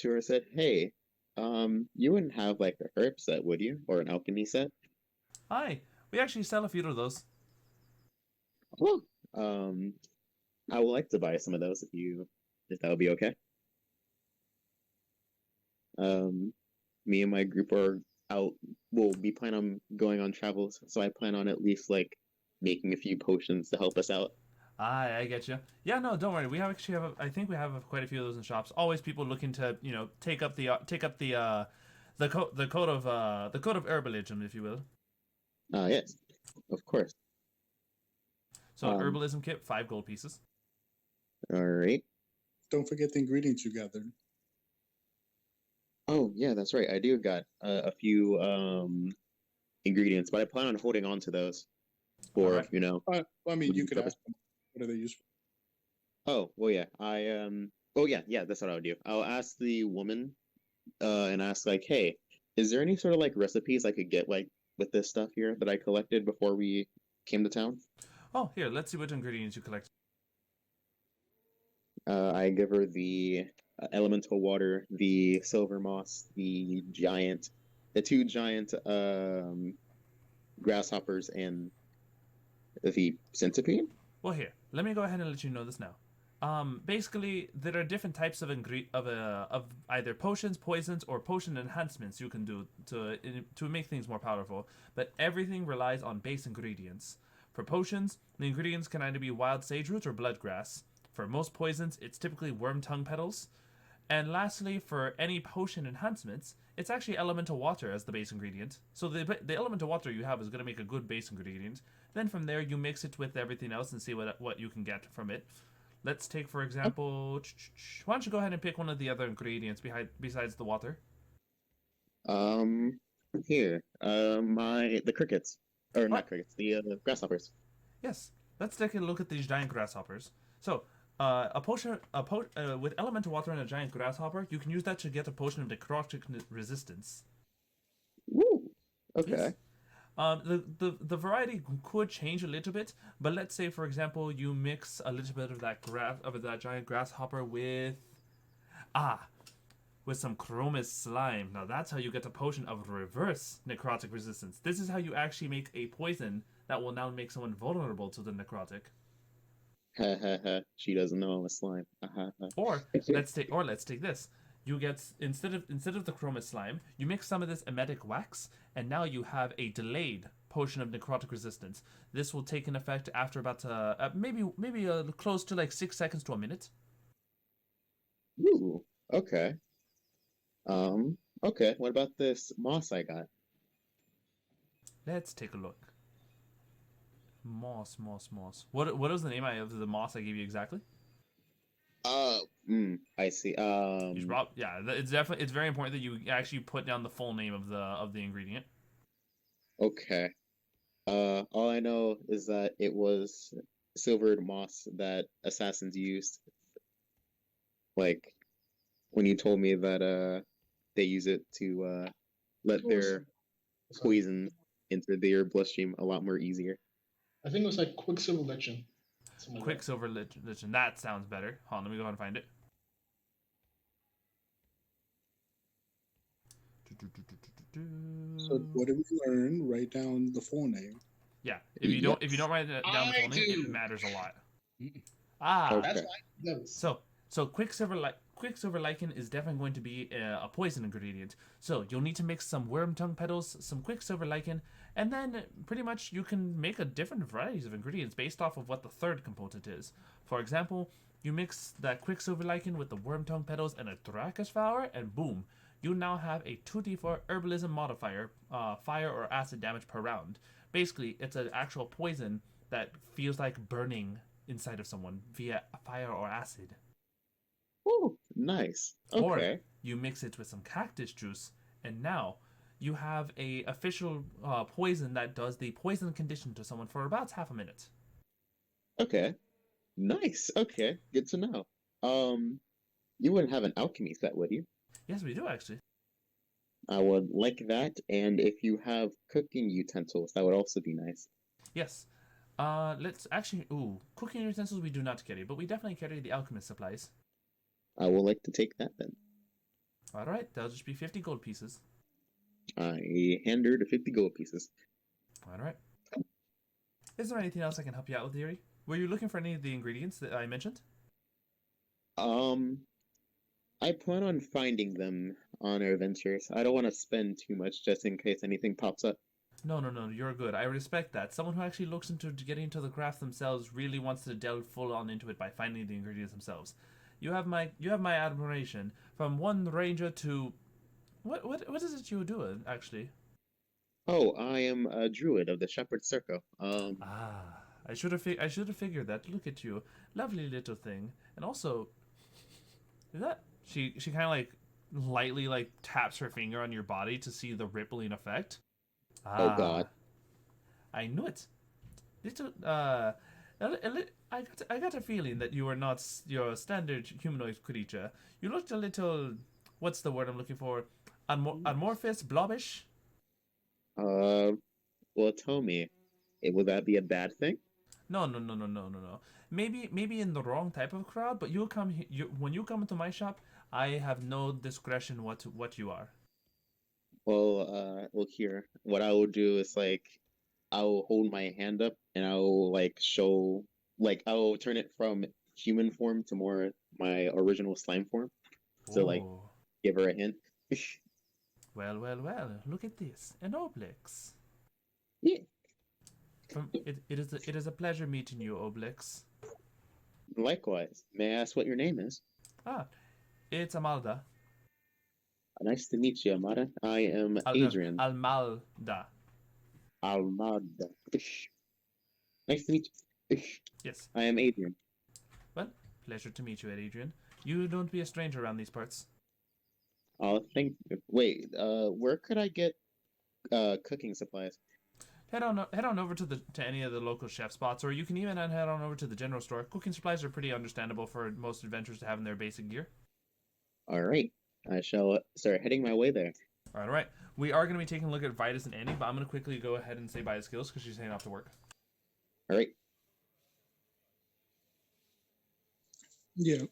D: her and said, "Hey, you wouldn't have like a herb set, would you, or an alchemy set?"
F: Hi, we actually sell a few of those.
D: Well, I would like to buy some of those if that would be okay. Me and my group are out. We'll be planning on going on travels, so I plan on at least like making a few potions to help us out.
F: I get you. Yeah, no, don't worry. I think we have quite a few of those in shops. Always people looking to take up the code of herbalism, if you will.
D: Yes, of course.
F: So herbalism kit, 5 gold pieces.
D: All right.
C: Don't forget the ingredients you gathered.
D: Oh yeah, that's right. I do got a few ingredients, but I plan on holding on to those for
F: Alright.
C: I mean, you could ask them. What are they used for?
D: Oh well, yeah. Yeah. That's what I would do. I'll ask the woman, and ask like, "Hey, is there any sort of like recipes I could get like with this stuff here that I collected before we came to town?"
F: Oh, here, let's see what ingredients you collect.
D: I give her the elemental water, the silver moss, the two giant grasshoppers, and the centipede.
F: Well, here, let me go ahead and let you know this now. Basically, there are different types of of either potions, poisons, or potion enhancements you can do to make things more powerful. But everything relies on base ingredients. For potions, the ingredients can either be wild sage root or bloodgrass. For most poisons, it's typically worm tongue petals. And lastly, for any potion enhancements, it's actually elemental water as the base ingredient. So the elemental water you have is going to make a good base ingredient. Then from there, you mix it with everything else and see what you can get from it. Let's take, for example, why don't you go ahead and pick one of the other ingredients besides the water?
D: Here, the crickets, or not crickets, the grasshoppers.
F: Yes, let's take a look at these giant grasshoppers. So, with elemental water and a giant grasshopper, you can use that to get a potion of necrotic resistance.
D: Woo. Okay.
F: Yes. The variety could change a little bit, but let's say, for example, you mix a little bit of that giant grasshopper with some chromis slime. Now that's how you get a potion of reverse necrotic resistance. This is how you actually make a poison that will now make someone vulnerable to the necrotic.
D: Ha ha ha! She doesn't know I'm a slime.
F: Or let's take this. You get instead of the chromis slime, you mix some of this emetic wax, and now you have a delayed potion of necrotic resistance. This will take an effect after about maybe close to like 6 seconds to a minute.
D: Ooh. Okay. Okay. What about this moss I got?
F: Let's take a look. Moss. What was the name of the moss I gave you exactly?
D: I see.
F: Yeah, it's very important that you actually put down the full name of the ingredient.
D: Okay. All I know is that it was silvered moss that assassins used. Like when you told me that they use it to let their poison enter their bloodstream a lot more easier.
A: I think it was like Quicksilver Lichen.
F: Quicksilver Lichen. That sounds better. Hold on, let me go ahead and find it.
C: So what did we learn? Write down the full name.
F: Yeah, if you don't write down the full name, it matters a lot.
D: Okay.
A: That's why.
F: So Quicksilver Lichen is definitely going to be a poison ingredient. So you'll need to mix some worm tongue petals, some Quicksilver Lichen, and then pretty much you can make a different varieties of ingredients based off of what the third component is. For example, you mix that Quicksilver Lichen with the worm tongue petals and a Dracus flower, and boom, you now have a 2d4 herbalism modifier, fire or acid damage per round. Basically, it's an actual poison that feels like burning inside of someone via fire or acid.
D: Oh, nice. Okay.
F: Or you mix it with some cactus juice, and now you have a official poison that does the poison condition to someone for about half a minute.
D: Okay. Nice. Okay. Good to know. You wouldn't have an alchemy set, would you?
F: Yes, we do actually.
D: I would like that, and if you have cooking utensils, that would also be nice.
F: Yes. Let's actually. Cooking utensils we do not carry, but we definitely carry the alchemist supplies.
D: I would like to take that then.
F: All right, that'll just be 50 gold pieces.
D: I hand her the 50 gold pieces.
F: All right. Is there anything else I can help you out with, Yuri? Were you looking for any of the ingredients that I mentioned?
D: I plan on finding them on our adventures. I don't want to spend too much just in case anything pops up.
F: No, you're good. I respect that. Someone who actually looks into getting into the craft themselves really wants to delve full on into it by finding the ingredients themselves. You have my admiration. From one ranger to what is it you do actually?
D: Oh, I am a druid of the Shepherd's Circle.
F: I should have figured that. Look at you, lovely little thing. And also, is that she kind of like lightly like taps her finger on your body to see the rippling effect.
D: Oh God!
F: I knew it. Little I got a feeling that you are not your standard humanoid creature. You looked a little. What's the word I'm looking for? Amorphous, blobbish.
D: Well, tell me, would that be a bad thing?
F: No. Maybe in the wrong type of crowd, but when you come into my shop, I have no discretion what you are.
D: Well, here, what I will do is like, I will hold my hand up and I will like show, like, I will turn it from human form to more my original slime form. So like,
F: Oh.
D: give her a hint.
F: Well, well, well. Look at this. An Obelix.
D: Yeah.
F: It is a pleasure meeting you, Obelix.
D: Likewise. May I ask what your name is?
F: Ah, it's Amalda.
D: Nice to meet you, Amada. I am
F: No,
D: Adrian
F: Almalda.
D: Almada. Nice to meet you.
F: Yes.
D: I am Adrian.
F: Well, pleasure to meet you, Adrian. You don't be a stranger around these parts.
D: Oh, thank you. Wait, where could I get cooking supplies?
F: Head on over to any of the local chef spots, or you can even head on over to the general store. Cooking supplies are pretty understandable for most adventurers to have in their basic gear.
D: All right, I shall start heading my way there.
F: All right. We are going to be taking a look at Vitus and Andy, but I'm going to quickly go ahead and say bye to Skills because she's heading off to work.
D: All right.
C: Yeah.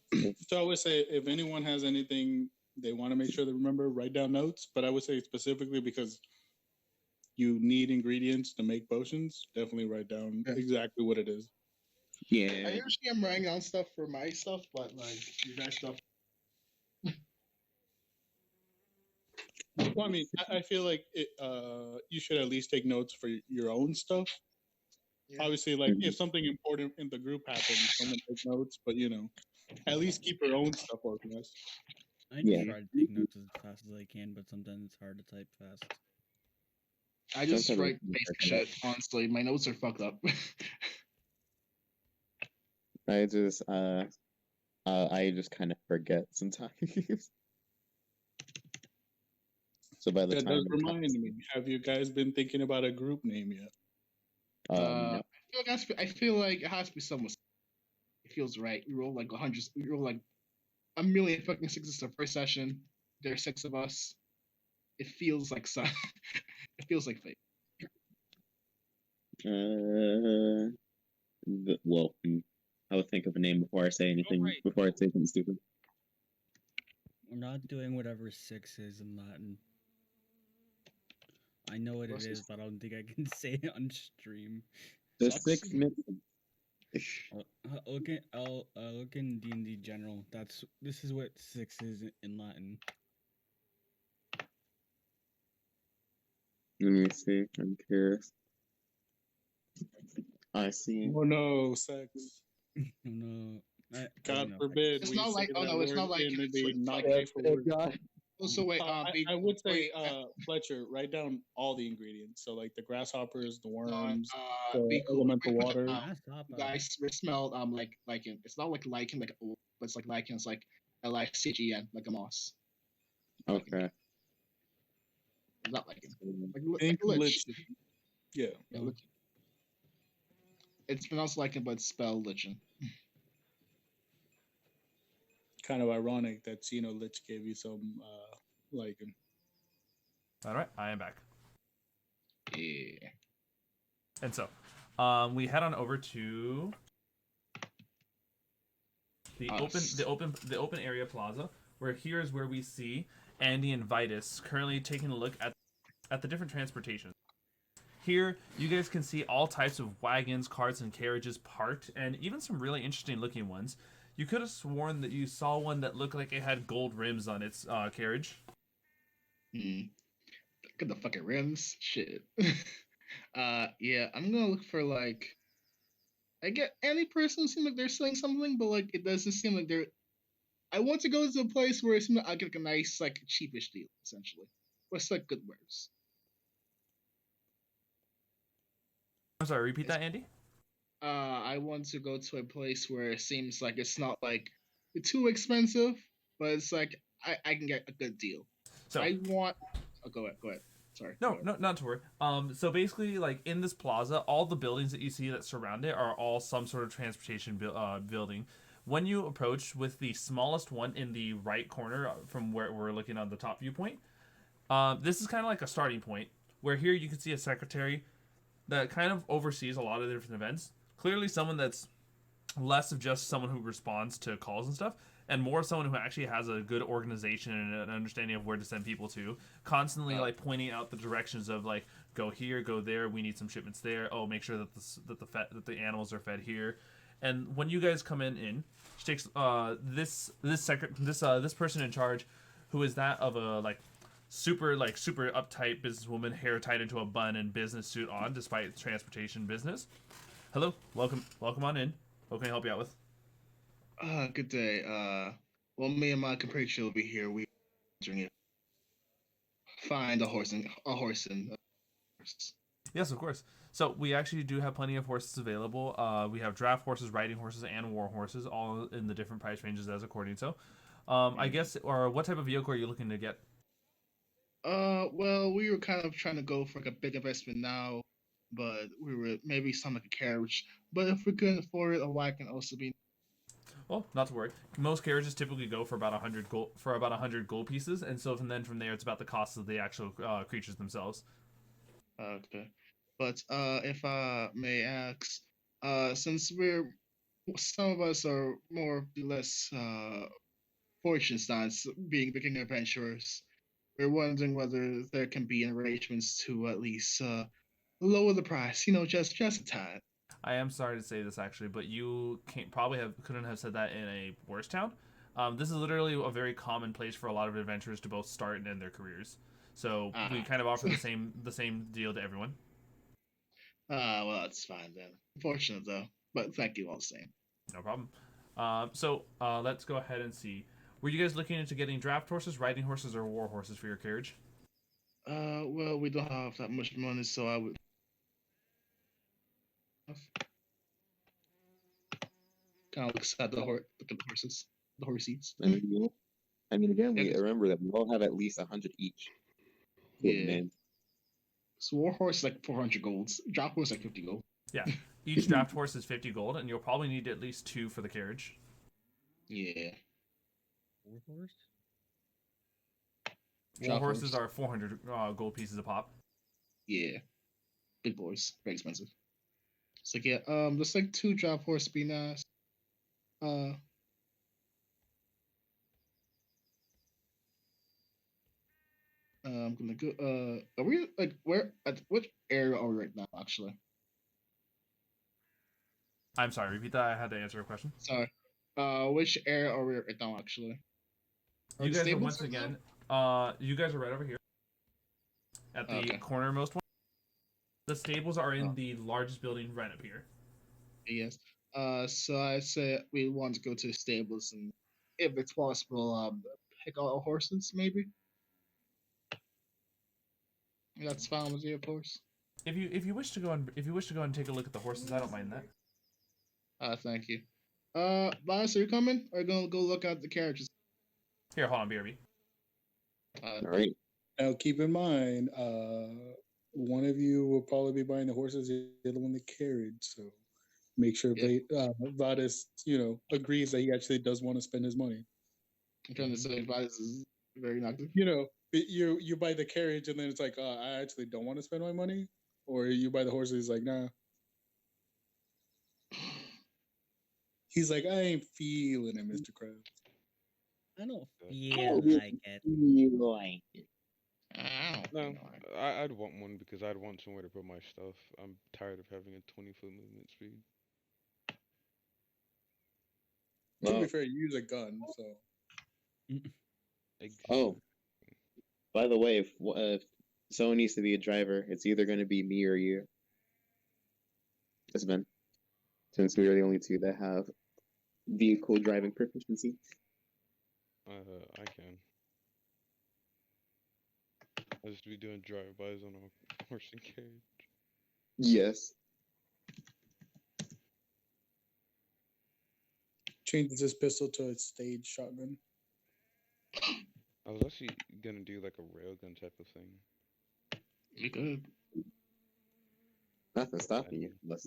C: So I would say if anyone has anything they want to make sure they remember, write down notes. But I would say specifically because you need ingredients to make potions, definitely write down exactly what it is.
D: Yeah.
A: I usually am writing down stuff for my stuff, but like your guys' stuff.
C: Well, I mean, I feel like you should at least take notes for your own stuff.
A: Yeah.
C: Obviously, like if something important in the group happens, someone take notes. But at least keep your own stuff organized.
B: I just try to take notes as fast as I can, but sometimes it's hard to type fast.
A: I just write basic shit. Honestly, my notes are fucked up.
D: I just kind of forget sometimes. So by the
C: That
D: time
C: does remind me. Have you guys been thinking about a group name yet?
D: no.
A: I feel like it has to be someone. It feels right. We roll like 100. We roll like a million fucking sixes the first session. There's 6 of us. It feels like some. It feels like fate.
D: Well, I would think of a name before I say anything. Before I say something stupid.
B: We're not doing whatever 6 is in Latin. I know what it is, but I don't think I can say it on stream.
D: The 6 minutes.
B: I'll look in D&D general. This is what 6 is in Latin.
D: Let me see. I'm curious. I see.
C: Oh no, sex.
B: No.
C: God forbid.
A: It's not like. Oh no, it's not like.
C: Not safe for work.
D: God.
A: Also, wait.
C: I would say, Fletcher, write down all the ingredients. So like the grasshoppers, the worms, the elemental water.
A: You guys smelled like lichen. It's not like lichen like but it's like lichen. It's like LICGN, like a moss.
D: Okay.
A: It's not lichen. Like lich.
C: Yeah.
A: It's pronounced lichen, but it's spelled lichen.
C: Kind of ironic that Lich gave you some lichen.
F: All right, I am back.
A: Yeah.
F: And so, we head on over to the open area plaza, where here is where we see Andy and Vitus currently taking a look at the different transportation. Here, you guys can see all types of wagons, carts, and carriages parked, and even some really interesting looking ones. You could have sworn that you saw one that looked like it had gold rims on its carriage.
A: Look at the fucking rims. Shit. Yeah, I'm gonna look for like. I get any person seem like they're selling something, but like it doesn't seem like they're. I want to go to a place where I get like a nice, like cheapish deal, essentially. What's like good wares?
F: I'm sorry, repeat that, Andy?
A: I want to go to a place where it seems like it's not like too expensive, but it's like I can get a good deal.
F: So
A: I want. Oh, go ahead. Sorry.
F: No, not to worry. So basically, like in this plaza, all the buildings that you see that surround it are all some sort of transportation building. When you approach with the smallest one in the right corner from where we're looking on the top viewpoint, this is kind of like a starting point where here you can see a secretary that kind of oversees a lot of different events. Clearly someone that's less of just someone who responds to calls and stuff, and more someone who actually has a good organization and an understanding of where to send people to, constantly like pointing out the directions of like, go here, go there, we need some shipments there, oh, make sure that the animals are fed here. And when you guys come in, she takes this person in charge, who is that of a super uptight businesswoman, hair tied into a bun and business suit on, despite transportation business. Hello, welcome on in. What can I help you out with?
A: Good day. Well, me and my compatriot will be here. We find a horse and a horse.
F: Yes, of course. So we actually do have plenty of horses available. We have draft horses, riding horses, and war horses, all in the different price ranges as according. So, I guess, or what type of vehicle are you looking to get?
A: Well, we were kind of trying to go for like a big investment now, but we were maybe some like a carriage. But if we couldn't afford it, a wagon can also be.
F: Well, not to worry. Most carriages typically go for about 100 gold gold pieces, and so from there it's about the cost of the actual creatures themselves.
A: Okay, but if I may ask, since some of us are more or less fortune stars, being beginner adventurers, we're wondering whether there can be arrangements to at least lower the price. Just a tad.
F: I am sorry to say this actually, but you couldn't have said that in a worse town. This is literally a very common place for a lot of adventurers to both start and end their careers. So we kind of offer the same deal to everyone.
A: Well, that's fine then. Unfortunate though, but thank you all the same.
F: No problem. So let's go ahead and see. Were you guys looking into getting draft horses, riding horses, or war horses for your carriage?
A: Well, we don't have that much money, so I would. Kind of looks at the horses, the horse seats.
D: Again, we remember that we all have at least 100 each.
A: Yeah.
D: Man.
A: So war horse is like 400 golds. Draft horse like 50 gold.
F: Yeah, each draft horse is 50 gold, and you'll probably need at least 2 for the carriage.
A: Yeah.
B: War horse?
F: War horses are 400 gold pieces a pop.
A: Yeah. Big boys. Very expensive. So yeah, there's like 2 draft horse be nice. I'm gonna go. Are we like where? At which area are we right now? Actually,
F: I'm sorry. Repeat that. I had to answer a question.
A: sorry. Which area are we right now? Actually,
F: You guys are once again. You guys are right over here at the cornermost one. The stables are in the largest building right up here.
A: Yes. So I say we want to go to the stables and, if it's possible, pick out our horses, maybe. That's fine with you, of course.
F: If you wish to go and take a look at the horses, I don't mind that.
A: Thank you. Bias, are you coming? Or are you gonna go look at the carriages?
F: Here, hold on, BRB.
D: All right.
C: Now, keep in mind, one of you will probably be buying the horses, the other one the carriage. So make sure Vadis, agrees that he actually does want to spend his money.
A: I'm trying to say Bias is very inactive.
C: You buy the carriage and then it's like, I actually don't want to spend my money, or you buy the horses, like, nah. He's like, I ain't feeling it, Mr. Krabs.
B: I don't feel like it.
G: No, I'd want one because I'd want somewhere to put my stuff. I'm tired of having a 20-foot movement speed.
C: To be fair, you use a gun, so.
D: Oh, by the way, if someone needs to be a driver, it's either going to be me or you. Sven, since we are the only 2 that have vehicle driving proficiency.
G: I can. I'll just be doing drive-bys on a horse and carriage.
D: Yes.
C: Changes his pistol to a stage shotgun.
G: I was actually gonna do like a railgun type of thing.
A: You could.
D: Nothing stopping you, unless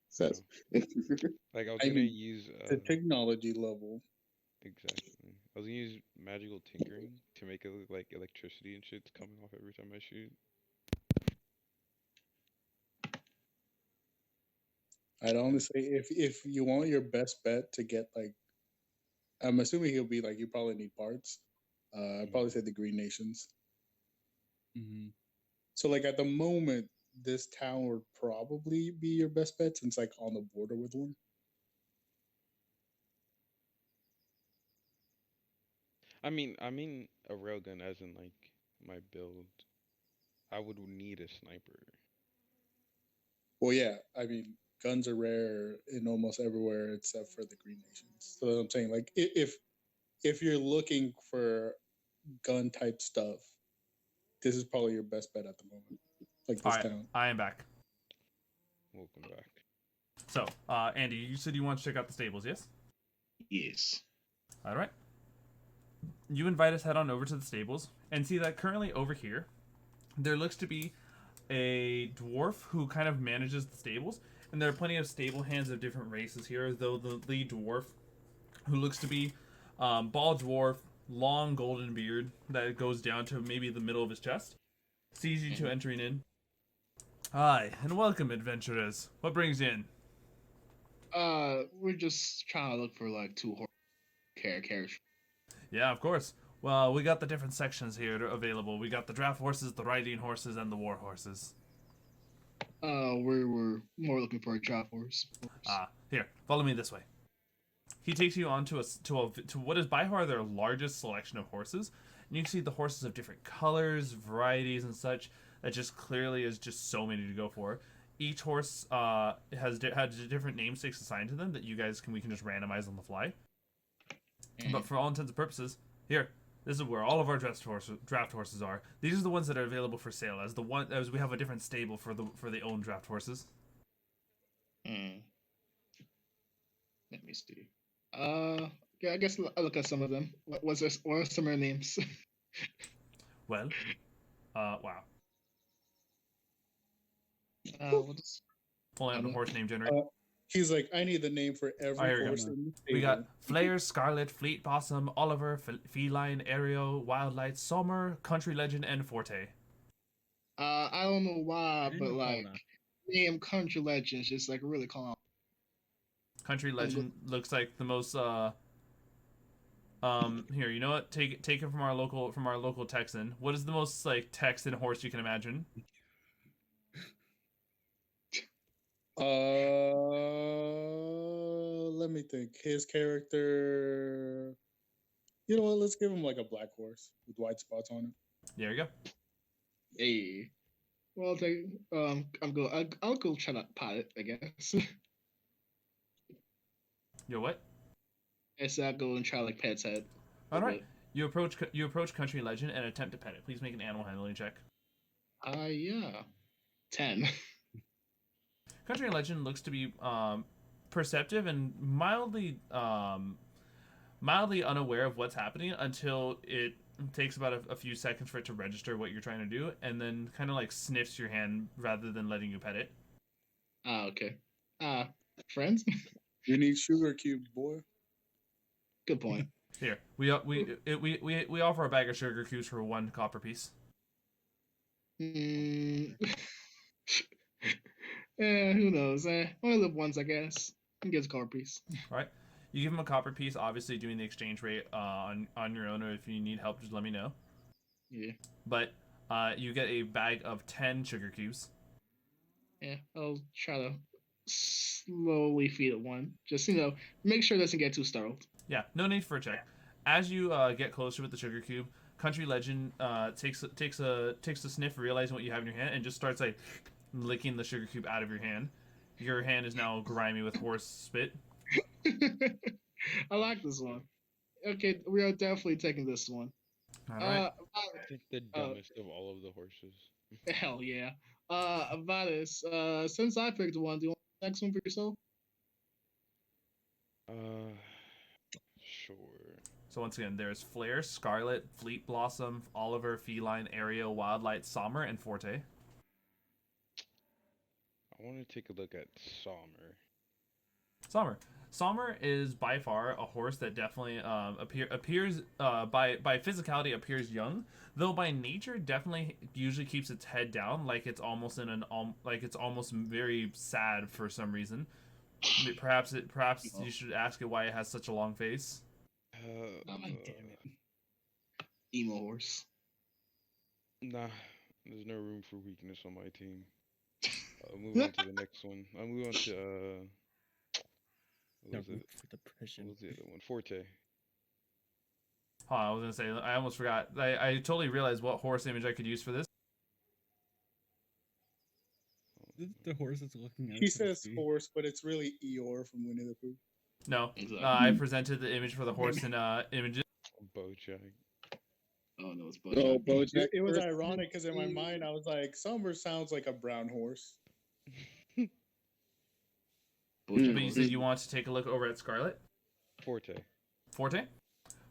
D: says.
G: Like I was gonna use
C: the technology level.
G: Exactly. I was gonna use magical tinkering to make it look like electricity and shit's coming off every time I shoot.
C: I'd honestly, if you want your best bet to get I'm assuming he'll be you probably need parts. I'd probably say the Green Nations.
B: Mm-hmm.
C: So at the moment, this town would probably be your best bet since on the border with one.
G: I mean a railgun as in like my build. I would need a sniper.
C: Well, yeah, I mean, guns are rare in almost everywhere except for the Green Nations. So I'm saying, like, if you're looking for gun type stuff, this is probably your best bet at the moment. Like
F: All
C: this
F: right,
C: town.
F: I am back.
G: Welcome back.
F: So, Andy, you said you want to check out the stables, yes?
D: Yes.
F: All right. You invite us head on over to the stables and see that currently over here, there looks to be a dwarf who kind of manages the stables, and there are plenty of stable hands of different races here. Though the lead dwarf, who looks to be bald dwarf, long golden beard that goes down to maybe the middle of his chest, sees you two entering in. Hi, and welcome, adventurers. What brings you in?
A: We're just trying to look for like two horse characters.
F: Yeah, of course. Well, we got the different sections here available. We got the draft horses, the riding horses, and the war horses.
A: We're more looking for a draft horse.
F: Here, follow me this way. He takes you on to what is by far their largest selection of horses, and you can see the horses of different colors, varieties, and such. That just clearly is just so many to go for. Each horse has different namesakes assigned to them that we can just randomize on the fly. But for all intents and purposes, here, this is where all of our draft horses are. These are the ones that are available for sale, as we have a different stable for the own draft horses.
A: Let me see. Yeah, I guess I'll look at some of them. What are some of their names?
F: Well, wow.
A: We'll just,
F: Pulling out the horse name generator.
C: He's like, I need the name for every
F: here we go.
C: horse in the
F: We got
C: stable.
F: Flair, Scarlet, Fleet Blossom, Oliver, Feline, Aerial, Wildlight, Sommer, Country Legend, and Forte.
A: I don't know why,
B: I
A: but
B: know
A: like
B: Fauna.
A: name Country Legends just like really calm.
F: Country Legend looks like the most here, you know what? Take it from our local Texan. What is the most like Texan horse you can imagine?
C: Let me think. His character. You know what? Let's give him like a black horse with white spots on it.
F: There you go.
A: Hey. Well, I'll take. I'll go try to pilot, I guess.
F: Yo, what?
A: Guess I'll go and try like pet its head.
F: All right. You approach Country Legend and attempt to pet it. Please make an animal handling check.
A: Yeah. 10.
F: Country Legend looks to be perceptive and mildly unaware of what's happening until it takes about a few seconds for it to register what you're trying to do, and then kind of like sniffs your hand rather than letting you pet it.
A: Okay. Friends?
C: You need sugar cubes, boy.
A: Good point.
F: Here, we offer a bag of sugar cubes for 1 copper piece.
A: Who knows? One of the ones, I guess. He gets a car piece.
F: All right. You give him a copper piece, obviously doing the exchange rate on your own, or if you need help, just let me know.
A: Yeah.
F: But you get a bag of 10 sugar cubes.
A: Yeah, I'll try to slowly feed it one. Just, make sure it doesn't get too startled.
F: Yeah, no need for a check. As you get closer with the sugar cube, Country Legend takes a sniff, realizing what you have in your hand, and just starts like licking the sugar cube out of your hand. Your hand is now grimy with horse spit.
A: I like this one. Okay, we are definitely taking this one.
F: All right.
G: I think the dumbest of all of the horses.
A: Hell yeah. Vadis, since I picked one, do you want the next one for yourself?
G: Sure.
F: So once again, there's Flare, Scarlet, Fleet Blossom, Oliver, Feline, Aerial, Wildlight, Sommer, and Forte.
G: I want to take a look at Sommer.
F: Sommer is by far a horse that definitely appears by physicality appears young, though by nature definitely usually keeps its head down, like it's almost very sad for some reason. Perhaps you should ask it why it has such a long face.
A: God damn it. Emo horse.
G: Nah, there's no room for weakness on my team. I'll move on to the next one. I'll move on to what was it?
B: For depression.
G: What was the other one? Forte.
F: Hold on, I was gonna say I almost forgot. I totally realized what horse image I could use for this.
B: The horse is looking out.
C: He
B: to the
C: says
B: sea.
C: horse, but it's really Eeyore from Winnie the Pooh.
F: No,
A: Exactly.
F: I presented the image for the horse in images.
G: Bojack.
A: Oh no, it's
D: Oh,
A: Bojack.
D: Bojack.
C: It was
D: first
C: ironic because in my
D: image.
C: mind I was like, Summer sounds like a brown horse.
A: Bojack
F: But you
A: was-
F: said you want to take a look over at Scarlet.
G: Forte.
F: Forte?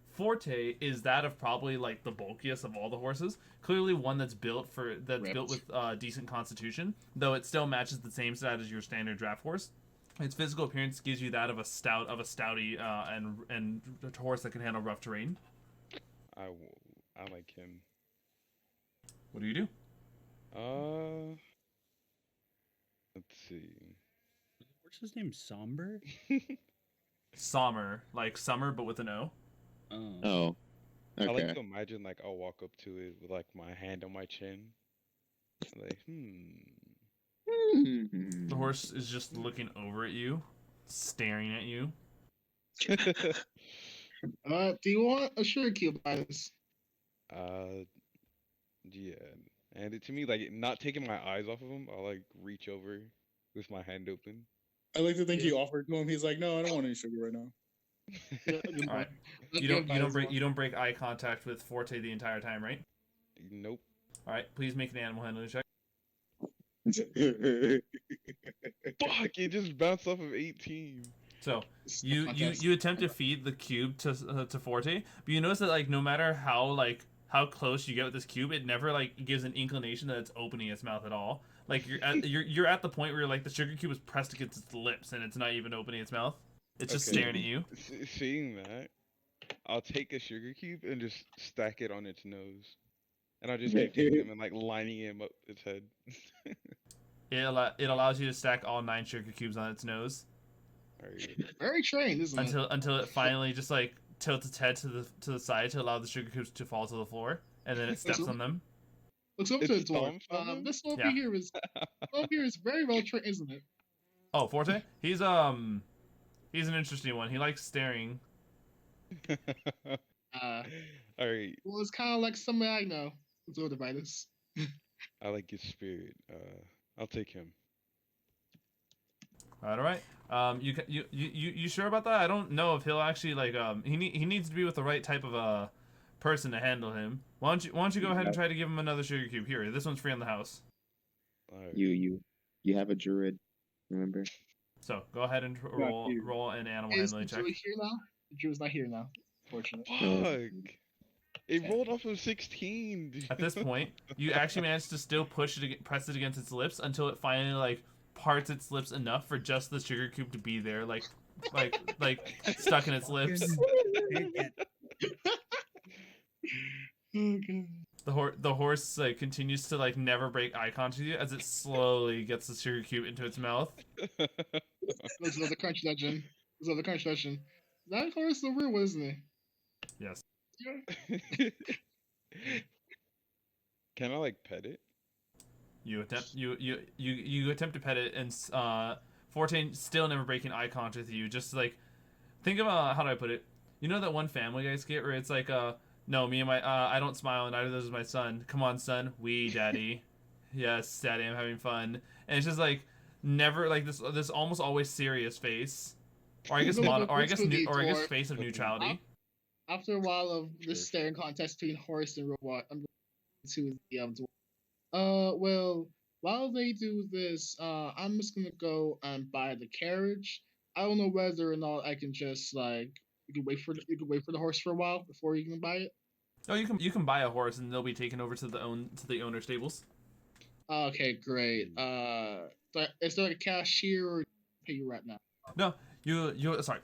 F: Forte is that of probably like the bulkiest of all the horses. Clearly one that's built
A: Ripped.
F: with decent constitution, though it still matches the same stat as your standard draft horse. Its physical appearance gives you that of a stouty and a horse that can handle rough terrain.
G: I like him.
F: What do you do?
G: Let's see.
B: What's his name? Somber?
F: Sommer, like summer but with an O.
B: Oh.
D: Oh.
G: I like
D: Okay.
G: to imagine like I'll walk up to it with like my hand on my chin. Like,
F: The horse is just looking over at you, staring at you.
A: Do you want a sugar cube by this?
G: Yeah. And it, to me, like not taking my eyes off of him, I'll like reach over with my hand open.
C: I like to think he
A: Yeah.
C: offered to him. He's like, no, I don't want any sugar right now.
F: All right. You don't break eye contact with Forte the entire time, right?
G: Nope.
F: All right. Please make an animal handling check.
G: Fuck! It just bounced off of 18.
F: So you attempt to feed the cube to Forte, but you notice that like no matter how close you get with this cube, it never like gives an inclination that it's opening its mouth at all. Like you're at the point where like the sugar cube is pressed against its lips and it's not even opening its mouth. It's just
G: Okay.
F: staring at you.
G: Seeing that, I'll take a sugar cube and just stack it on its nose, and I'll just keep taking him and like lining him up its head.
F: It allows you to stack all 9 sugar cubes on its nose
G: Alright.
A: Very trained, isn't it?
F: until it finally just like tilts its head to the side to allow the sugar cubes to fall to the floor, and then it steps on them.
A: Looks up
G: It
A: to its dwarf.
G: stomps on them?
A: This over
F: Yeah.
A: here is very well trained, isn't it?
F: Oh, Forte? He's an interesting one. He likes staring.
G: Alright.
A: Well, it's kind of like somebody I know. Let's go divide this.
G: I like his spirit. I'll take him.
F: All right. You sure about that? I don't know if he'll actually like he needs to be with the right type of person to handle him. Why don't you go ahead and try to give him another sugar cube? Here, this one's free on the house.
G: Alright.
D: You have a druid, remember?
F: So go ahead and roll an animal
A: Is
F: handling
A: the
F: check.
A: Drew here now? The Drew's not here now, fortunately.
G: Fuck! It rolled off of 16. Dude.
F: At this point, you actually managed to still press it against its lips until it finally like parts its lips enough for just the sugar cube to be there, like stuck in its lips.
A: Okay.
F: The horse like continues to like never break eye contact with you as it slowly gets the sugar cube into its mouth.
A: This is the crunch legend. This is the crunch legend. That horse is the real one, isn't it?
F: Yes.
G: Can I like pet it?
F: You attempt to pet it, and 14 still never breaking eye contact with you. Just like think of how do I put it? You know that one Family Guy skit where it's like no, me and my I don't smile and neither does my son. Come on, son. We, daddy. Yes, daddy. I'm having fun. And it's just like never like this almost always serious face, or I guess face of neutrality.
A: After a while of
G: Sure.
A: this staring contest between horse and robot, I'm going to the dwarf. Well, while they do this, I'm just gonna go and buy the carriage. I don't know whether or not I can just like you can wait for the horse for a while before you can buy it.
F: Oh, you can buy a horse and they'll be taken over to the owner stables.
A: Okay, great. Is there like a cashier or pay you right now?
F: No, you sorry.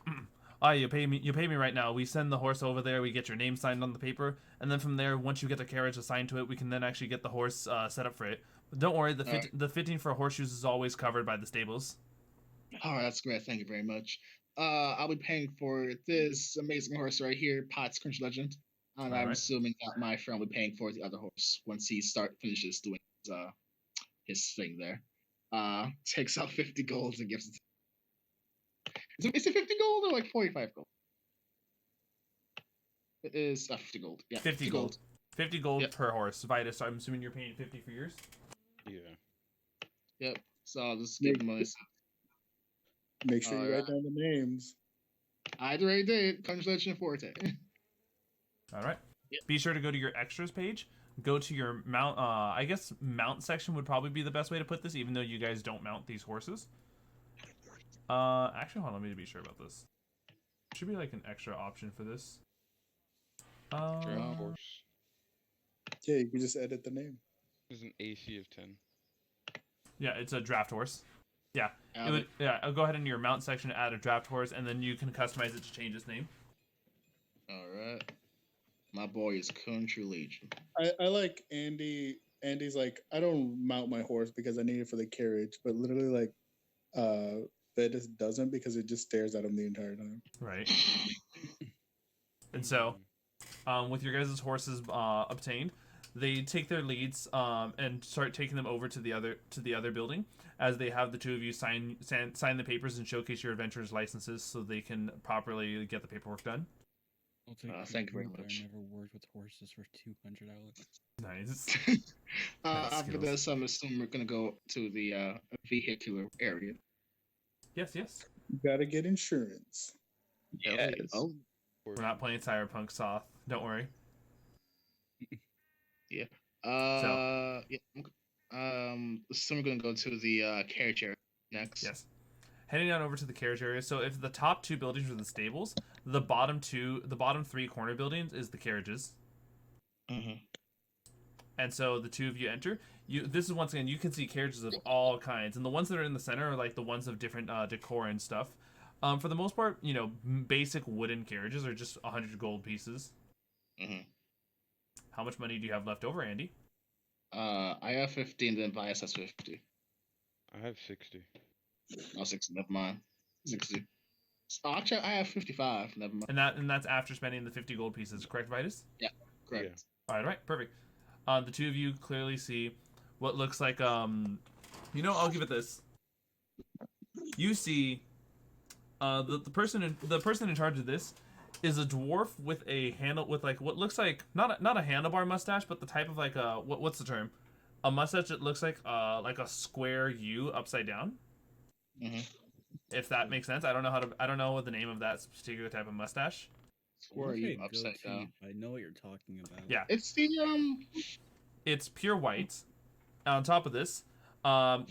F: You pay me right now. We send the horse over there. We get your name signed on the paper, and then from there, once you get the carriage assigned to it, we can then actually get the horse set up for it. But don't worry, the fitting for horseshoes is always covered by the stables.
A: All right, that's great. Thank you very much. I'll be paying for this amazing horse right here, Pot's Crunch Legend, and I'm
F: Alright.
A: assuming that my friend will be paying for the other horse once he finishes doing his thing there. Takes out 50 gold and gives it. Is it 50 gold or like 45 gold? It is 50 gold. Yeah,
F: 50 gold. 50 gold
A: Yep.
F: per horse. Vitus, I'm assuming you're paying 50 for yours?
G: Yeah.
A: Yep. So I'll just give them money.
C: Make sure you write down the names.
A: I already did. Congratulations, Forte.
F: All right.
A: Yep.
F: Be sure to go to your extras page. Go to your mount. I guess mount section would probably be the best way to put this, even though you guys don't mount these horses. Actually, hold on. Let me be sure about this. Should be like an extra option for this.
G: Draft horse.
C: Yeah, you can just edit the name.
G: There's an AC of 10.
F: Yeah, it's a draft horse. Yeah, it would. Yeah, I'll go ahead into your mount section, add a draft horse, and then you can customize it to change its name.
A: All right. My boy is Country Legion.
C: I like Andy. Andy's like, I don't mount my horse because I need it for the carriage, but literally like, Vedis doesn't because it just stares at him the entire time.
F: Right. And so, with your guys' horses obtained, they take their leads and start taking them over to the other building, as they have the two of you sign the papers and showcase your adventurers' licenses so they can properly get the paperwork done.
A: Thank you very much.
B: I never worked with horses for $200.
F: Nice.
A: After
F: skills.
A: this, I'm assuming we're gonna go to the vehicular area.
F: Yes, yes.
C: You gotta get insurance.
A: Yes. Oh,
F: We're not playing Cyberpunk Soth. Don't worry.
A: yeah. Yeah. Okay. So we're gonna go to the carriage area next.
F: Yes. Heading on over to the carriage area. So if the top two buildings are the stables, the bottom three corner buildings is the carriages.
A: Mm-hmm.
F: And so the two of you enter. This is once again, you can see carriages of all kinds, and the ones that are in the center are like the ones of different decor and stuff. For the most part, basic wooden carriages are just 100 gold pieces.
A: Mm-hmm.
F: How much money do you have left over, Andy?
A: I have 15, then Bias has 50.
G: I have 60.
A: Oh, 60, never mind. 60. Actually, I have 55, never mind.
F: And that's after spending the 50 gold pieces, correct, Vitus?
A: Yeah, correct.
F: All right, perfect. The two of you clearly see what looks like I'll give it this. You see, the person in charge of this is a dwarf with like what looks like not a handlebar mustache, but the type of like what's the term? A mustache that looks like a square U upside down.
A: Mm-hmm.
F: If that makes sense. I don't know what the name of that particular type of mustache.
A: Square you upside down.
B: I know what you're talking about.
F: Yeah.
A: It's the
F: It's pure white. On top of this,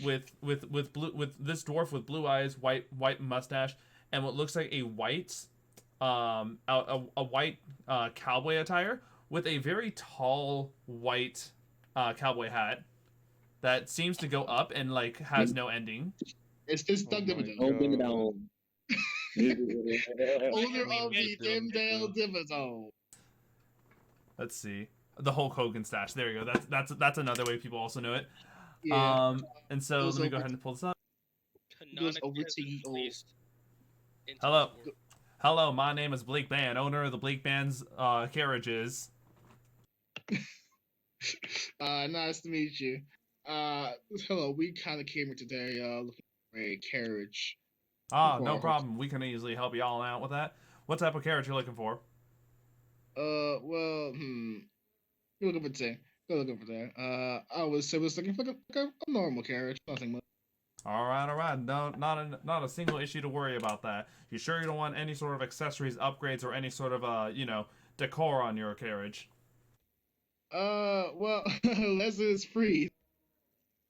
F: with this dwarf with blue eyes, white mustache, and what looks like a white cowboy attire with a very tall white cowboy hat that seems to go up and like has no ending.
A: It's Doug Dimmadome.
D: Oh, Dimmadome.
A: Owner of the Dimdale Dimmadome.
F: Let's see. The Hulk Hogan stash. There you go. That's another way people also know it.
A: Yeah.
F: And so let me go ahead and pull this up.
A: Goes over to you.
F: Hello. Hello, my name is Bleakband, owner of the Bleakband's carriages.
A: Nice to meet you. Hello, we kind of came here today looking for a carriage.
F: No problem. We can easily help you all out with that. What type of carriage you looking for?
A: You're looking for that. You're looking for that. I was looking for a normal carriage, nothing much.
F: All right. No, not a single issue to worry about that. You sure you don't want any sort of accessories, upgrades, or any sort of decor on your carriage?
A: Well, unless it's free.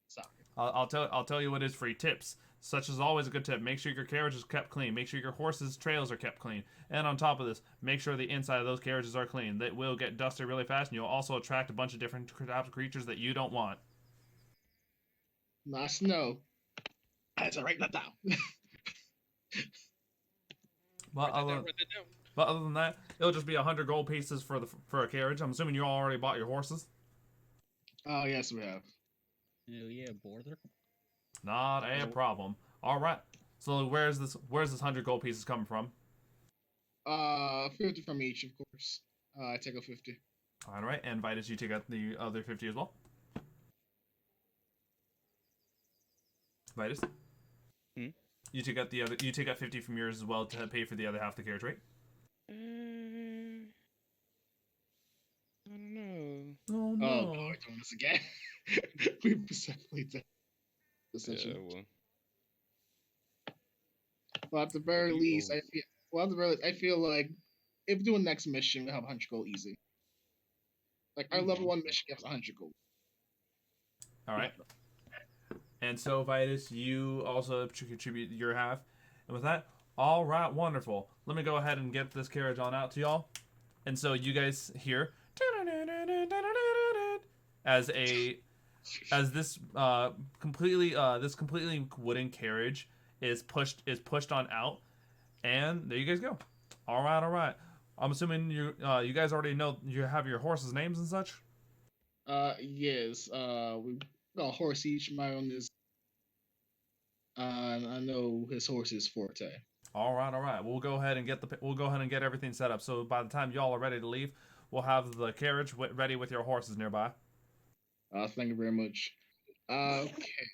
A: Sorry.
F: I'll tell you what is free tips. Such as always a good tip. Make sure your carriage is kept clean. Make sure your horse's trails are kept clean. And on top of this, make sure the inside of those carriages are clean. They will get dusty really fast, and you'll also attract a bunch of different types of creatures that you don't want.
A: Nice to know. I had to write that down.
F: But other than that, it'll just be 100 gold pieces for a carriage. I'm assuming you all already bought your horses.
A: Oh yes, we have.
B: Hell yeah, border.
F: Not a problem. All right. So where's this 100 gold pieces coming from?
A: 50 from each, of course. I take a 50.
F: All right, and Vitus, you take out the other 50 as well. Vitus. You take out 50 from yours as well to pay for the other half of the carriage, right?
A: Oh,
F: no.
A: no, we're doing this again. We specifically did this
G: Yeah,
A: issue.
G: well.
A: Well, at the very
G: you
A: least,
G: go.
A: I feel like if we do a next mission, we'll have 100 gold easy. Like our level 1 mission gives 100 gold.
F: All right. And so, Vitus, you also contribute your half. And with that, all right, wonderful. Let me go ahead and get this carriage on out to y'all. And so you guys hear as this completely wooden carriage is pushed on out, and there you guys go. All right. I'm assuming you guys already know you have your horses' names and such.
A: Yes. We got a horse each. My own is. And I know his horse's forte.
F: All right. We'll go ahead and get everything set up. So by the time y'all are ready to leave, we'll have the carriage ready with your horses nearby.
A: Thank you very much. Okay.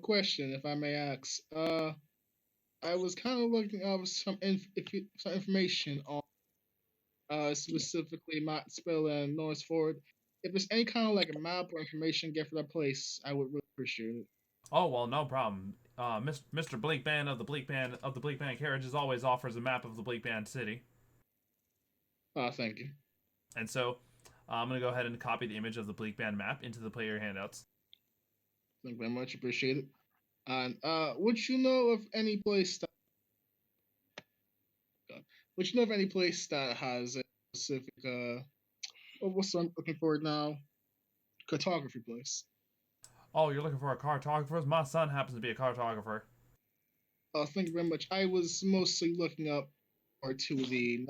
A: Question, if I may ask. I was kind of looking up some information on specifically Mott Spill and Norris Ford. If there's any kind of like a map or information get for that place, I would really appreciate it.
F: Oh well, no problem. Mr. Bleakband of the Bleakband carriages always offers a map of the Bleakband city.
A: Thank you.
F: And so, I'm gonna go ahead and copy the image of the Bleakband map into the player handouts.
A: Thank you very much. Appreciate it. And would you know of any place that has a specific what's I'm looking for now? Cartography place.
F: Oh, you're looking for a cartographer? My son happens to be a cartographer.
A: Thank you very much. I was mostly looking up or to the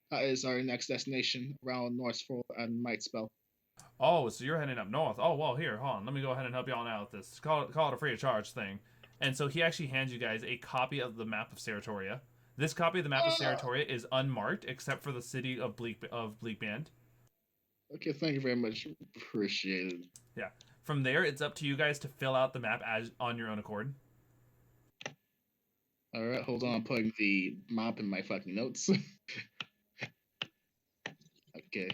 A: that is our next destination around Northford and Mightspell.
F: Oh, so you're heading up north. Oh, well, here, hold on. Let me go ahead and help y'all out with this. Call it a free of charge thing. And so he actually hands you guys a copy of the map of Ceratoria. This copy of the map of Ceratoria is unmarked except for the city of Bleakband.
A: Okay, thank you very much. Appreciate it.
F: Yeah. From there, it's up to you guys to fill out the map as on your own accord.
A: All right, hold on. I'm putting the map in my fucking notes. Okay.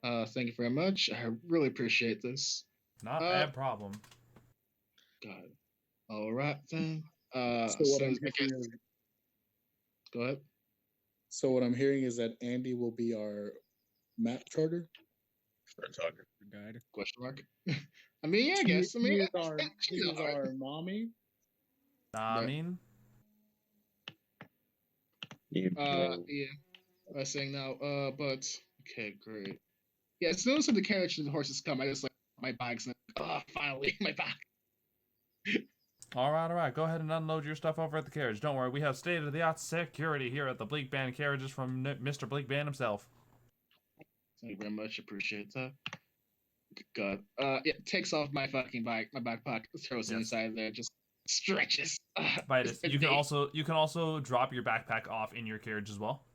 A: Thank you very much. I really appreciate this.
F: Not bad problem.
A: God. All right then.
C: So what I'm hearing is,
A: go ahead.
C: So what I'm hearing is that Andy will be our map charter.
B: Guide.
A: Question mark. I mean, yeah, I guess. I mean,
C: he is our mommy.
F: I mean,
A: yeah. I was saying now. But okay, great. Yeah, as soon as the carriage and the horses come, I just like my bags and finally my bag.
F: All right. Go ahead and unload your stuff over at the carriage. Don't worry, we have state-of-the-art security here at the Bleakband carriages from Mr. Bleakband himself.
A: Thank you very much. Appreciate that. God. Yeah, takes off my fucking my backpack, throws it inside there, just stretches.
F: Vitus, you can also drop your backpack off in your carriage as well.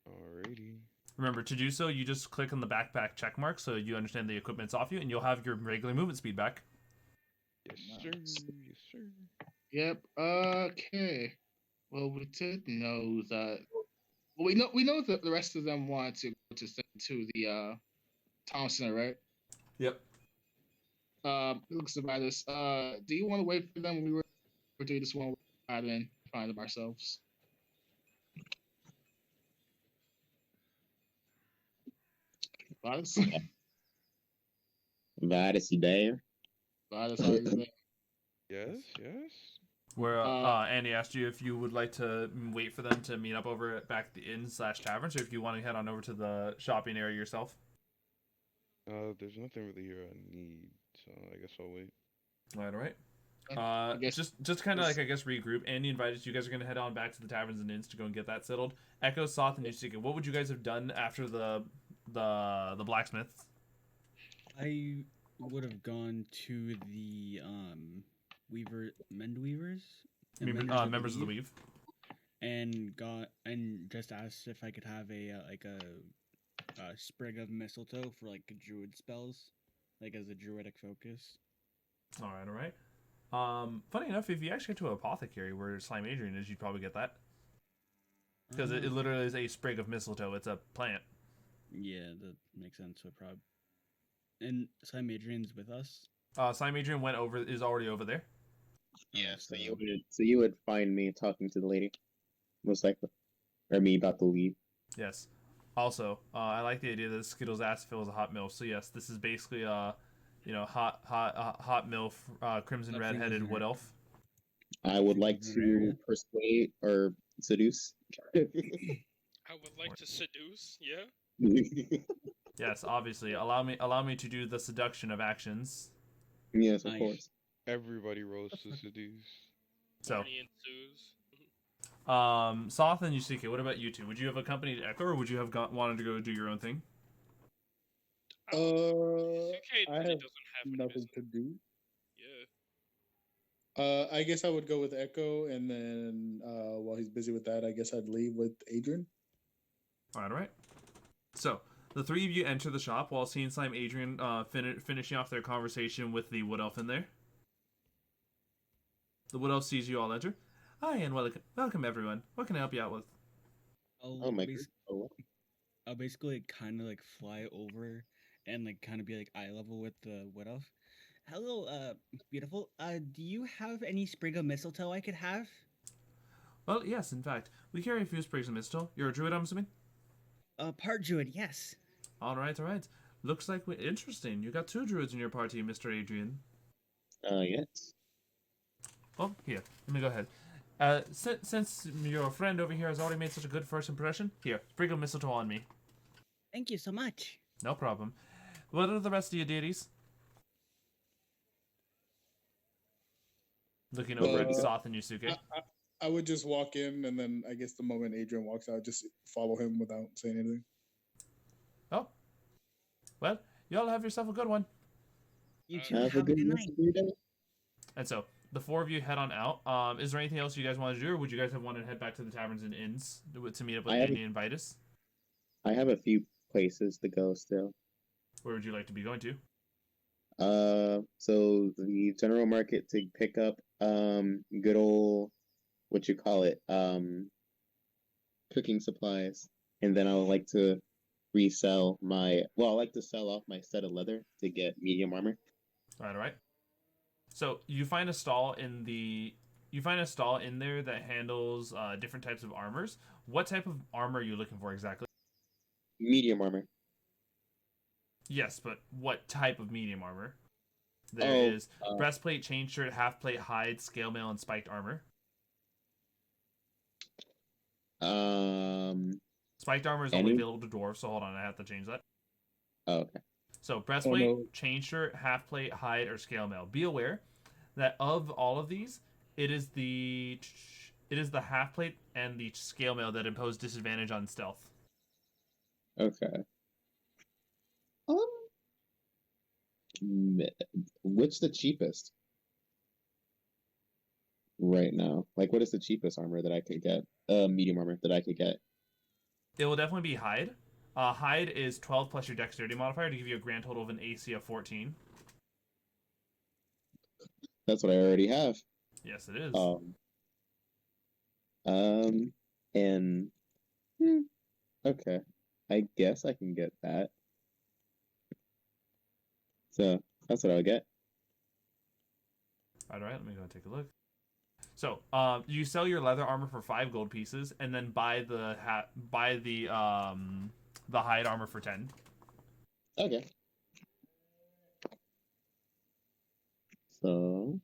G: Alrighty.
F: Remember, to do so, you just click on the backpack check mark so you understand the equipment's off you, and you'll have your regular movement speed back.
G: Yes, sir. Yes, sir.
A: Yep. Okay. Well, we did know that. Well, we know that the rest of them wanted to go to the town center, right?
F: Yep.
A: Looks about this. Do you want to wait for them? Or do you just want to add in find them ourselves? Vitus?
D: Vitus, you there?
A: Vitus, how are you there?
G: Yes.
F: Where Andy asked you if you would like to wait for them to meet up over back at the inn/tavern, so if you want to head on over to the shopping area yourself.
G: There's nothing really here I need, so I guess I'll wait.
F: All right. Just kind of like, I guess, regroup. Andy invited you guys are going to head on back to the taverns and inns to go and get that settled. Echo, Soth, and Yasuke, what would you guys have done after the blacksmith?
B: I would have gone to the mendweavers,
F: members of the weave,
B: and just asked if I could have a sprig of mistletoe for like druid spells, like as a druidic focus.
F: All right. Funny enough, if you actually get to an apothecary where Slimeadrian is, you'd probably get that. Because it literally is a sprig of mistletoe. It's a plant.
B: Yeah, that makes sense. So And Slimeadrian's with us.
F: Slimeadrian is already over there.
D: Yeah, so you would find me talking to the lady, most likely, or me about to leave.
F: Yes. Also, I like the idea that Skittles asked if it was a hot milf. So yes, this is basically hot milf, crimson red-headed wood elf.
D: I would like to persuade or seduce.
E: I would like to seduce. Yeah.
F: Yes, obviously. Allow me to do the seduction of actions.
D: Yes, of course.
G: Everybody rolls to seduce.
F: So,
E: Barney ensues.
F: Soth and Yasuke, what about you two? Would you have accompanied Echo, or would you have wanted to go do your own thing?
C: I have
E: doesn't have
C: nothing to do.
E: Yeah.
C: I guess I would go with Echo, and then while he's busy with that, I guess I'd leave with Adrian.
F: All right. So the three of you enter the shop while seeing Slimeadrian finishing off their conversation with the wood elf in there. The wood elf sees you all enter. Hi and welcome everyone. What can I help you out with?
D: Oh my god.
B: I'll basically kind of like fly over and like kind of be like eye level with the wood elf. Hello, beautiful. Do you have any sprig of mistletoe I could have?
F: Well, yes, in fact, we carry a few sprigs of mistletoe. You're a druid, I'm assuming?
B: Part druid, yes.
F: All right. Looks like interesting. You got 2 druids in your party, Mr. Adrian.
D: Yes.
F: Well, here, let me go ahead. Since your friend over here has already made such a good first impression, here, sprig of mistletoe on me.
B: Thank you so much.
F: No problem. What are the rest of your deities? Looking over at Soth and Yasuke.
C: I would just walk in, and then I guess the moment Adrian walks out, just follow him without saying anything.
F: Oh. Well, y'all have yourself a good one.
B: You too. Have a good night.
F: And so, the 4 of you head on out. Is there anything else you guys want to do, or would you guys want to head back to the taverns and inns to meet up with Andy and Vitus?
D: I have a few places to go still.
F: Where would you like to be going to?
D: So the general market to pick up good old cooking supplies, and then I would like to resell I like to sell off my set of leather to get medium armor.
F: All right. So you find a stall in there that handles different types of armors. What type of armor are you looking for exactly?
D: Medium armor.
F: Yes, but what type of medium armor? There is breastplate, chain shirt, half plate, hide, scale mail, and spiked armor. Spiked armor is only available to dwarves, so hold on, I have to change that.
D: Oh, okay.
F: So breastplate, chain shirt, half plate, hide, or scale mail. Be aware that of all of these, it is the half plate and the scale mail that impose disadvantage on stealth.
D: Okay. What's the cheapest right now? Like, what is the cheapest armor that I could get? Medium armor that I could get.
F: It will definitely be hide. Hide is 12 plus your dexterity modifier to give you a grand total of an AC of 14.
D: That's what I already have.
F: Yes, it is.
D: And okay, I guess I can get that. So that's what I'll get.
F: All right, let me go take a look. So, you sell your leather armor for 5 gold pieces, and then buy the hide armor for 10.
D: Okay. So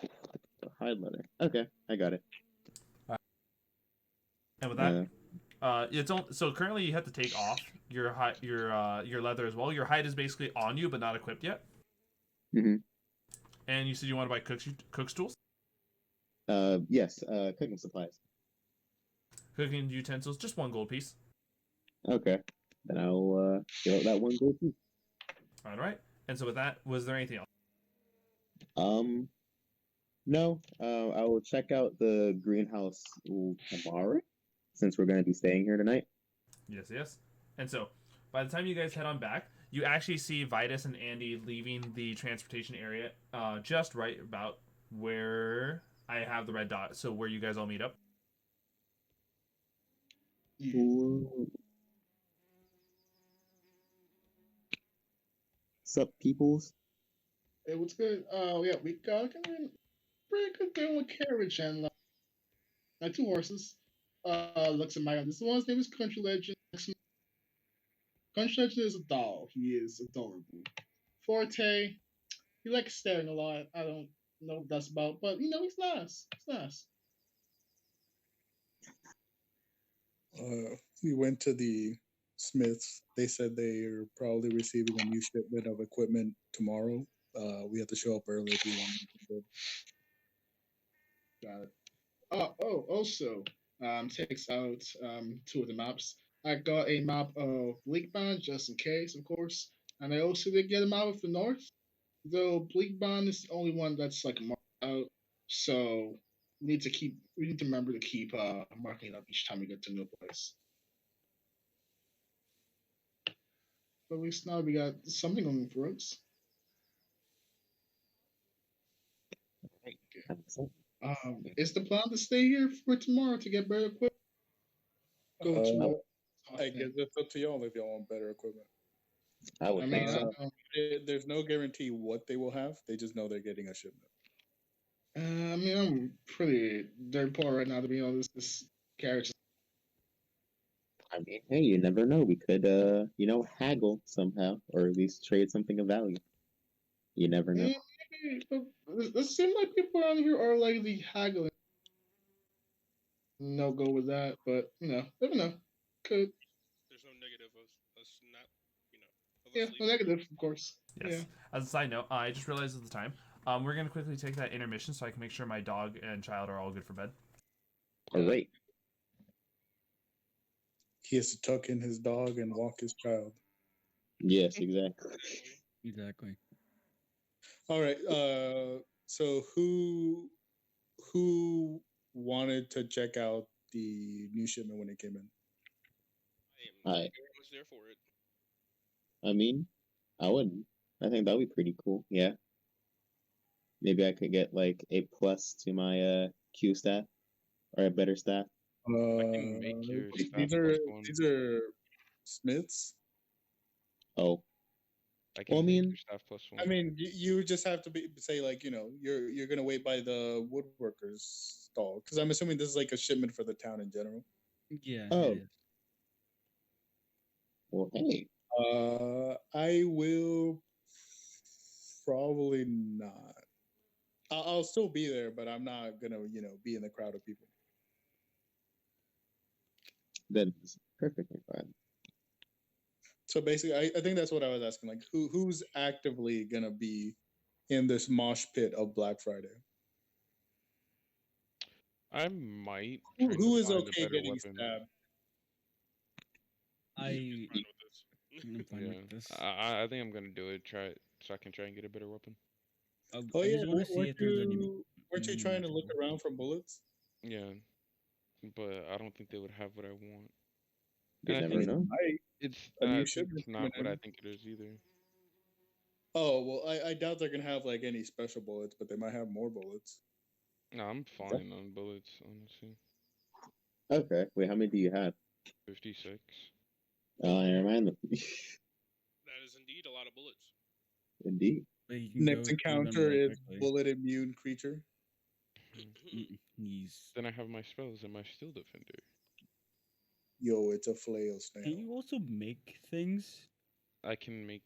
D: the hide leather. Okay, I got it.
F: And with that, so currently you have to take off your leather as well. Your hide is basically on you, but not equipped yet.
D: Mm-hmm.
F: And you said you want to buy cook's tools?
D: Yes, cooking supplies.
F: Cooking utensils, just 1 gold piece.
D: Okay. Then I'll give out that 1 gold piece.
F: All right. And so with that, was there anything else?
D: No. I will check out the greenhouse tomorrow, since we're going to be staying here tonight.
F: Yes. And so, by the time you guys head on back, you actually see Vitus and Andy leaving the transportation area, just right about where I have the red dot. So where you guys all meet up.
D: Ooh. Sup, peoples?
A: It was good. Yeah, we got a pretty good deal with carriage and two horses. Looks at my this one's name is Country Legend. Country Legend is a doll. He is adorable. Forte, he likes staring a lot. I don't know what that's about, but he's nice. He's nice.
C: We went to the Smiths. They said they are probably receiving a new shipment of equipment tomorrow. We have to show up early if you want to.
A: Got it. Also, takes out two of the maps. I got a map of Bleakband just in case, of course, and I also did get a map of the north. Though Bleakband is the only one that's like marked out, so we need to remember to keep marking it up each time we get to a new place. But at least now we got something going for us. Is the plan to stay here for tomorrow to get better equipment? Go to
C: I guess it's up to y'all if y'all want better equipment.
D: I would think so.
C: There's no guarantee what they will have. They just know they're getting a shipment.
A: I mean, I'm pretty dirt poor right now to be honest. This carriage.
D: I mean, hey, you never know. We could, haggle somehow, or at least trade something of value. You never know.
A: It seems like people around here are like the haggling. No go with that, but never know. Could.
E: There's no negative of us not, of
A: Yeah,
E: us
A: no
E: leaving.
A: negative, of course.
F: Yes.
A: Yeah.
F: As a side note, I just realized at the time. We're gonna quickly take that intermission so I can make sure my dog and child are all good for bed.
D: All right.
C: He has to tuck in his dog and walk his child.
D: Yes, exactly.
B: Exactly.
C: All right. So who wanted to check out the new shipment when it came in?
E: I am
D: I-
E: very much there for it.
D: I mean, I wouldn't. I think that'd be pretty cool. Yeah. Maybe I could get like a plus to my Q stat or a better stat.
G: I can make your staff +1.
C: These are Smiths.
D: Oh,
G: I can
D: well, I
G: make
D: mean-
G: your staff +1.
C: I mean, you just have to say like you're gonna wait by the woodworkers stall because I'm assuming this is like a shipment for the town in general.
B: Yeah.
D: Oh.
B: It is.
D: well, hey.
C: I will probably not. I'll still be there, but I'm not gonna be in the crowd of people.
D: That's perfectly fine.
C: So basically, I think that's what I was asking. Like, who's actively gonna be in this mosh pit of Black Friday?
G: I might.
C: Who
G: trying to
C: is
G: find a
C: okay
G: better
C: getting
G: weapon.
C: stabbed?
E: I'm fine with this.
B: I'm fine
G: Yeah,
B: with this.
G: I think I'm gonna do it. Try it so I can try and get a better weapon.
C: Oh
B: I
C: yeah,
B: just want to see if there's any.
C: weren't you trying to look
B: magical-
C: around for bullets?
G: Yeah, but I don't think they would have what I want.
D: You
G: And I
D: never
G: think
D: know.
G: it's
C: A new
G: I think
C: shipment
G: it's not
C: coming
G: what I
C: in.
G: think it is either.
C: Oh well, I doubt they're gonna have like any special bullets, but they might have more bullets.
G: No, I'm fine on bullets, honestly.
D: Okay. Wait, how many do you have?
G: 56.
D: Oh, never mind.
E: That is indeed a lot of bullets.
D: Indeed.
B: But you can
C: Next
B: go through them
C: encounter
B: really
C: is
B: quickly.
C: bullet immune creature.
B: He's.
G: Then I have my spells and my steel defender.
C: Yo, it's a flail snail.
B: Can you also make things?
G: I can make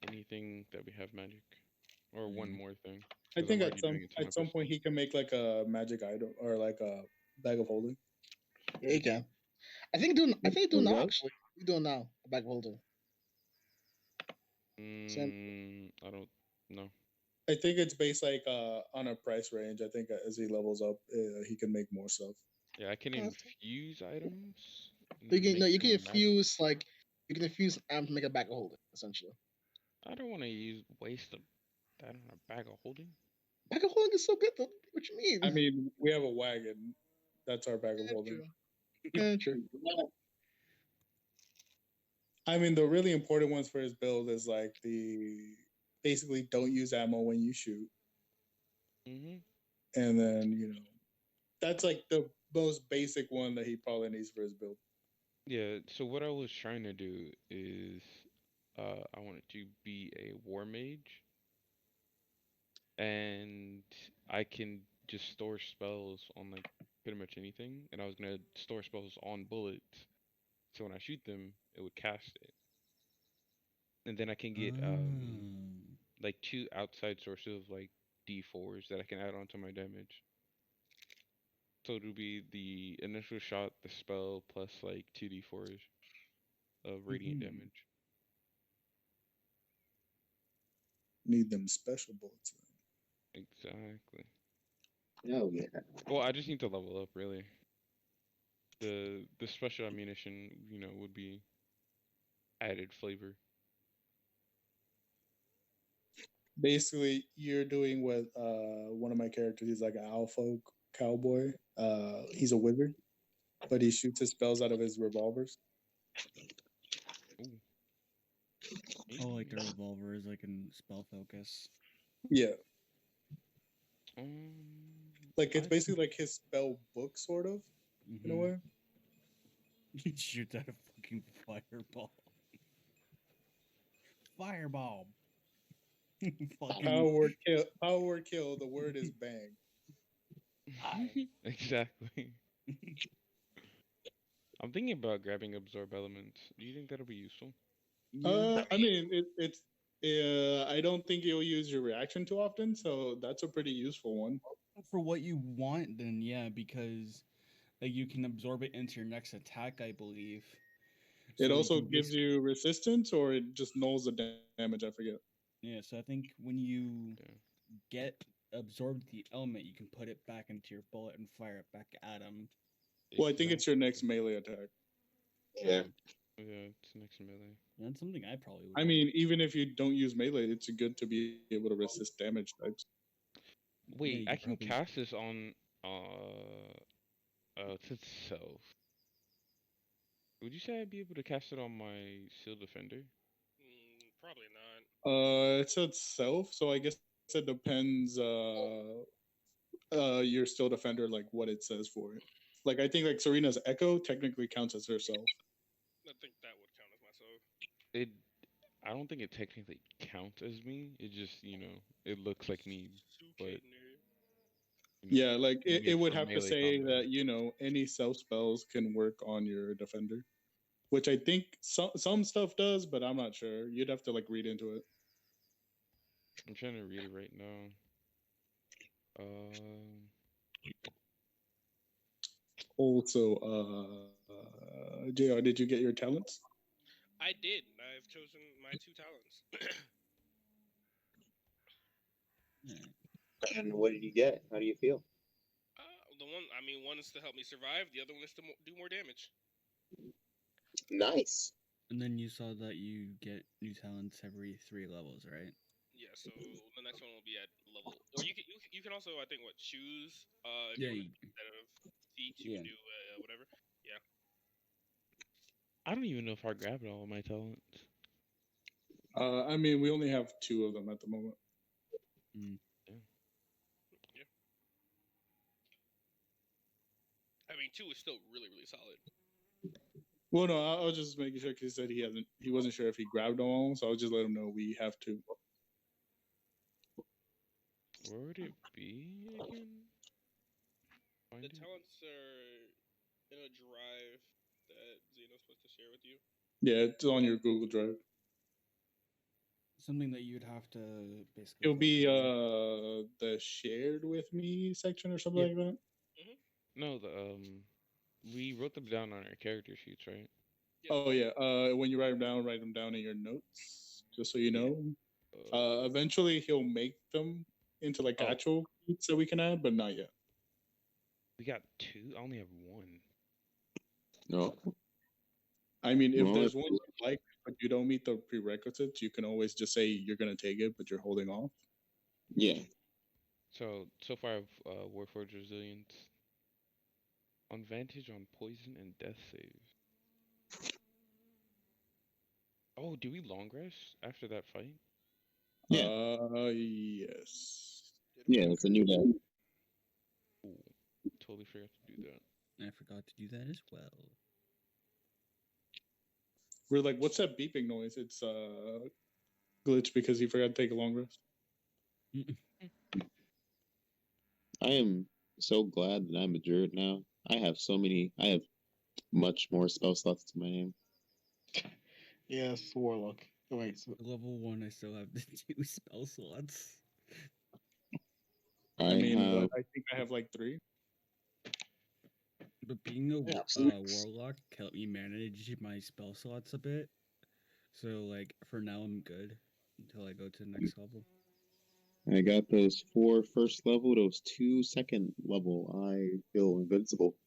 G: anything that we have magic, or one more thing.
C: I
G: 'cause
C: think
G: I'm
C: at
G: already doing it to my
C: some point he can make like a magic item or like a bag of holding.
A: Yeah, you can. I think doing now
D: What?
A: actually. You're doing now a bag holder.
G: I don't know.
C: I think it's based like on a price range. I think as he levels up, he can make more stuff.
G: Yeah, I can
A: Oh,
G: infuse items. and
A: You can
G: make
A: you can
G: them magic.
A: infuse amp to make a bag of holder essentially.
G: I don't want to waste that on a bag of holding.
A: Bag of holding is so good though. What you mean?
C: I mean, we have a wagon. That's our bag of holding.
A: True. Yeah, true.
C: I mean, the really important ones for his build is like basically don't use ammo when you shoot,
G: Mm-hmm.
C: and then that's like the most basic one that he probably needs for his build.
G: Yeah. So what I was trying to do is I want it to be a war mage, and I can just store spells on like pretty much anything. And I was gonna store spells on bullets, so when I shoot them, it would cast it. And then I can get like 2 outside sources of like D4s that I can add onto my damage. So it'll be the initial shot, the spell, plus like 2d4s of radiant damage.
C: Need them special bullets.
G: Exactly.
D: Oh yeah.
G: Well, I just need to level up, really. The special ammunition, would be added flavor.
C: Basically, you're doing what one of my characters. He's like an alpha cowboy. He's a wizard, but he shoots his spells out of his revolvers.
G: Ooh.
B: Oh, like the revolver is like in spell focus.
C: Yeah,
G: Um,
C: like it's basically like his spell book, sort of, in a way.
B: He shoots out a fucking fireball. Fireball. Fucking
C: Power word kill. The word is bang.
G: exactly. I'm thinking about grabbing absorb elements. Do you think that'll be useful?
C: I mean, it's. I don't think you'll use your reaction too often, so that's a pretty useful one.
B: For what you want, then yeah, because like you can absorb it into your next attack, I believe.
C: It
B: So
C: also
B: can
C: gives you resistance, or it just nulls the damage. I forget.
B: Yeah, so I think when you get absorbed the element, you can put it back into your bullet and fire it back at him.
C: Well, I think it's your next melee attack.
D: Yeah.
G: Yeah, it's next melee.
B: That's something I probably would.
C: I mean, even if you don't use melee, it's good to be able to resist damage types.
G: Wait,
B: you
G: I
B: could
G: can
B: probably-
G: cast this on it's itself. Would you say I'd be able to cast it on my Shield Defender?
E: Probably not.
C: It said self, so I guess it depends. Your still defender, like what it says for it. Like I think like Serena's Echo technically counts as herself.
E: I think that would count as myself.
G: I don't think it technically counts as me. It just, it looks like me, but
C: Yeah, like
G: maybe
C: it
G: it's
C: would
G: for
C: have to
G: melee
C: say
G: combat.
C: that any self spells can work on your defender, which I think some stuff does, but I'm not sure. You'd have to like read into it.
G: I'm trying to read it right now.
C: Also, JR, did you get your talents?
E: I did. I've chosen my 2 talents.
D: And what did you get? How do you feel?
E: One is to help me survive. The other one is to do more damage.
D: Nice.
B: And then you saw that you get new talents every 3 levels, right?
E: Yeah. So the next one will be at level. Or you can also, I think, choose. If
B: Yeah,
E: you instead of feats, you can do whatever. Yeah.
G: I don't even know if I grabbed all of my talents.
C: I mean, we only have 2 of them at the moment.
E: Yeah. I mean, 2 is still really, really solid.
C: Well, no, I was just making sure because he said he wasn't sure if he grabbed them all, so I'll just let him know we have 2.
G: Where would it be again?
E: The talents are in a drive that Zeno's supposed to share with you.
C: Yeah, it's on your Google Drive.
B: Something that you'd have to basically.
C: It'll be the shared with me section or something like that.
G: No, we wrote them down on our character sheets, right?
E: Yep.
C: Oh yeah. When you write them down in your notes, just so you know. Eventually he'll make them into like actual sheets that we can add, but not yet.
G: We got 2. I only have 1.
D: No.
C: I mean, if there's one you like, but you don't meet the prerequisites, you can always just say you're gonna take it, but you're holding off.
D: Yeah.
G: So far I have Warforged Resilience, advantage on poison and death saves. Oh, do we long rest after that fight?
D: Yeah.
C: Yes.
D: Yeah, it's a new day.
G: Ooh, totally forgot to do that.
B: I forgot to do that as well.
C: We're like, what's that beeping noise? It's glitch because he forgot to take a long rest.
D: I am so glad that I'm a druid now. I have much more spell slots to my name.
A: Yes, warlock. Oh, wait, so
B: Level 1, I still have the 2 spell slots.
C: I mean, what, I think I have like 3.
B: But being a
A: Yeah,
B: warlock helped me manage my spell slots a bit. So, like, for now, I'm good until I go to the next level.
D: I got those 4 first level, those 2 second level. I feel invincible.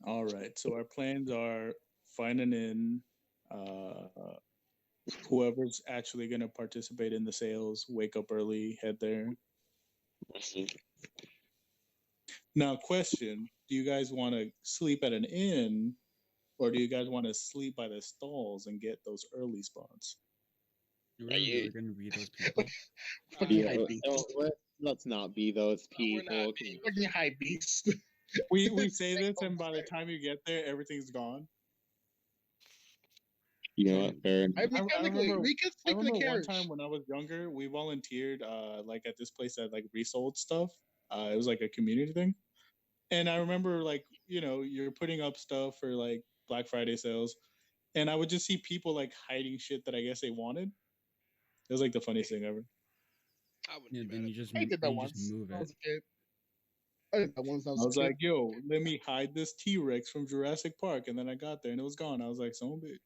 C: All right. So our plans are finding in whoever's actually going to participate in the sales, wake up early, head there. Now, question, do you guys want to sleep at an inn or do you guys want to sleep by the stalls and get those early spots?
B: We're going to read those people.
A: fucking high beast.
D: Let's not be those
E: we're not
D: people.
A: Fucking high beast.
C: We say this, and by the time you get there, everything's gone.
D: You know what? Fair enough.
A: I mean, technically, we could
C: I
A: sleep in the
C: remember one
A: carriage.
C: time when I was younger, we volunteered like at this place that like resold stuff. It was like a community thing. And I remember like, you know, you're putting up stuff for like Black Friday sales. And I would just see people like hiding shit that I guess they wanted. It was like the funniest thing ever.
E: I wouldn't
B: Yeah,
E: be
B: then
E: mad
B: you
E: at
B: just,
A: I did that
B: you
A: once.
B: just move
A: I
B: it.
A: was a kid. I did that once. I
C: I
A: was
C: was
A: a kid.
C: like, yo, let me hide this T-Rex from Jurassic Park. And then I got there and it was gone. I was like, son of a bitch.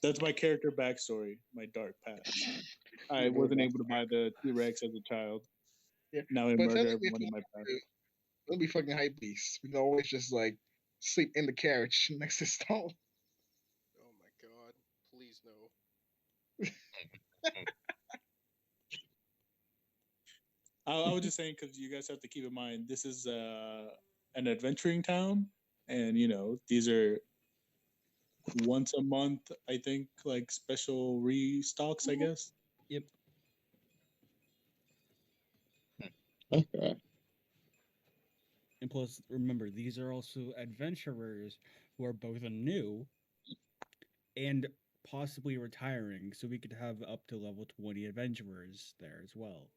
C: That's my character backstory, my dark past. I wasn't able to buy the T-Rex as a child.
A: Yeah.
C: Now I
A: But
C: murder
A: technically,
C: everyone in my past.
A: It'll be fucking high beast. We can always just like sleep in the carriage next to stall.
E: Oh my god. Please no.
C: I was just saying because you guys have to keep in mind this is an adventuring town, and you know these are once a month. I think like special restocks. I guess.
B: Yep.
D: Okay.
B: And plus, remember, these are also adventurers who are both new and possibly retiring, so we could have up to level 20 adventurers there as well.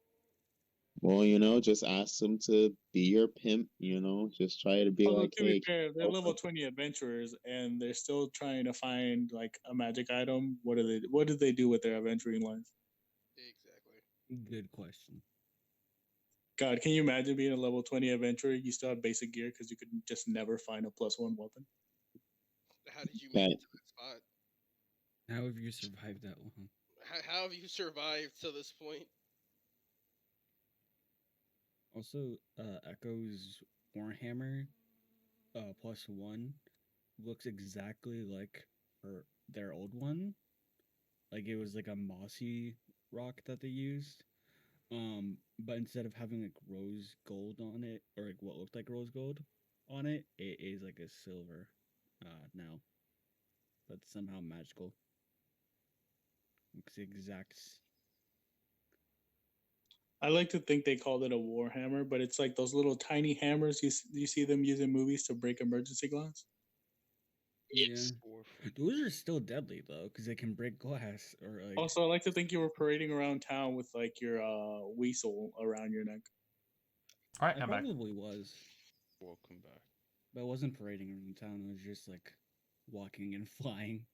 D: Well, you know, just ask them to be your pimp, you know, just try to be
C: Although
D: like,
C: to
D: hey,
C: be fair, they're level 20 adventurers, and they're still trying to find like a magic item. What do they? What did they do with their adventuring life?
E: Exactly.
B: Good question.
C: God, can you imagine being a level 20 adventurer? You still have basic gear because you could just never find a +1 weapon.
E: How did you make it to that spot?
B: How have you survived that long?
E: How have you survived to this point?
B: Also, Echo's Warhammer +1 looks exactly like their old one. Like it was like a mossy rock that they used. But instead of having like rose gold on it, or like what looked like rose gold on it, it is like a silver now. That's somehow magical. Looks exact.
C: I like to think they called it a warhammer, but it's like those little tiny hammers you see them use in movies to break emergency glass.
B: Yeah, those are still deadly though, because they can break glass or like.
C: Also, I like to think you were parading around town with like your weasel around your neck.
F: All right,
B: I
F: I'm back.
B: probably was,
G: Welcome back.
B: but I wasn't parading around town. I was just like walking and flying.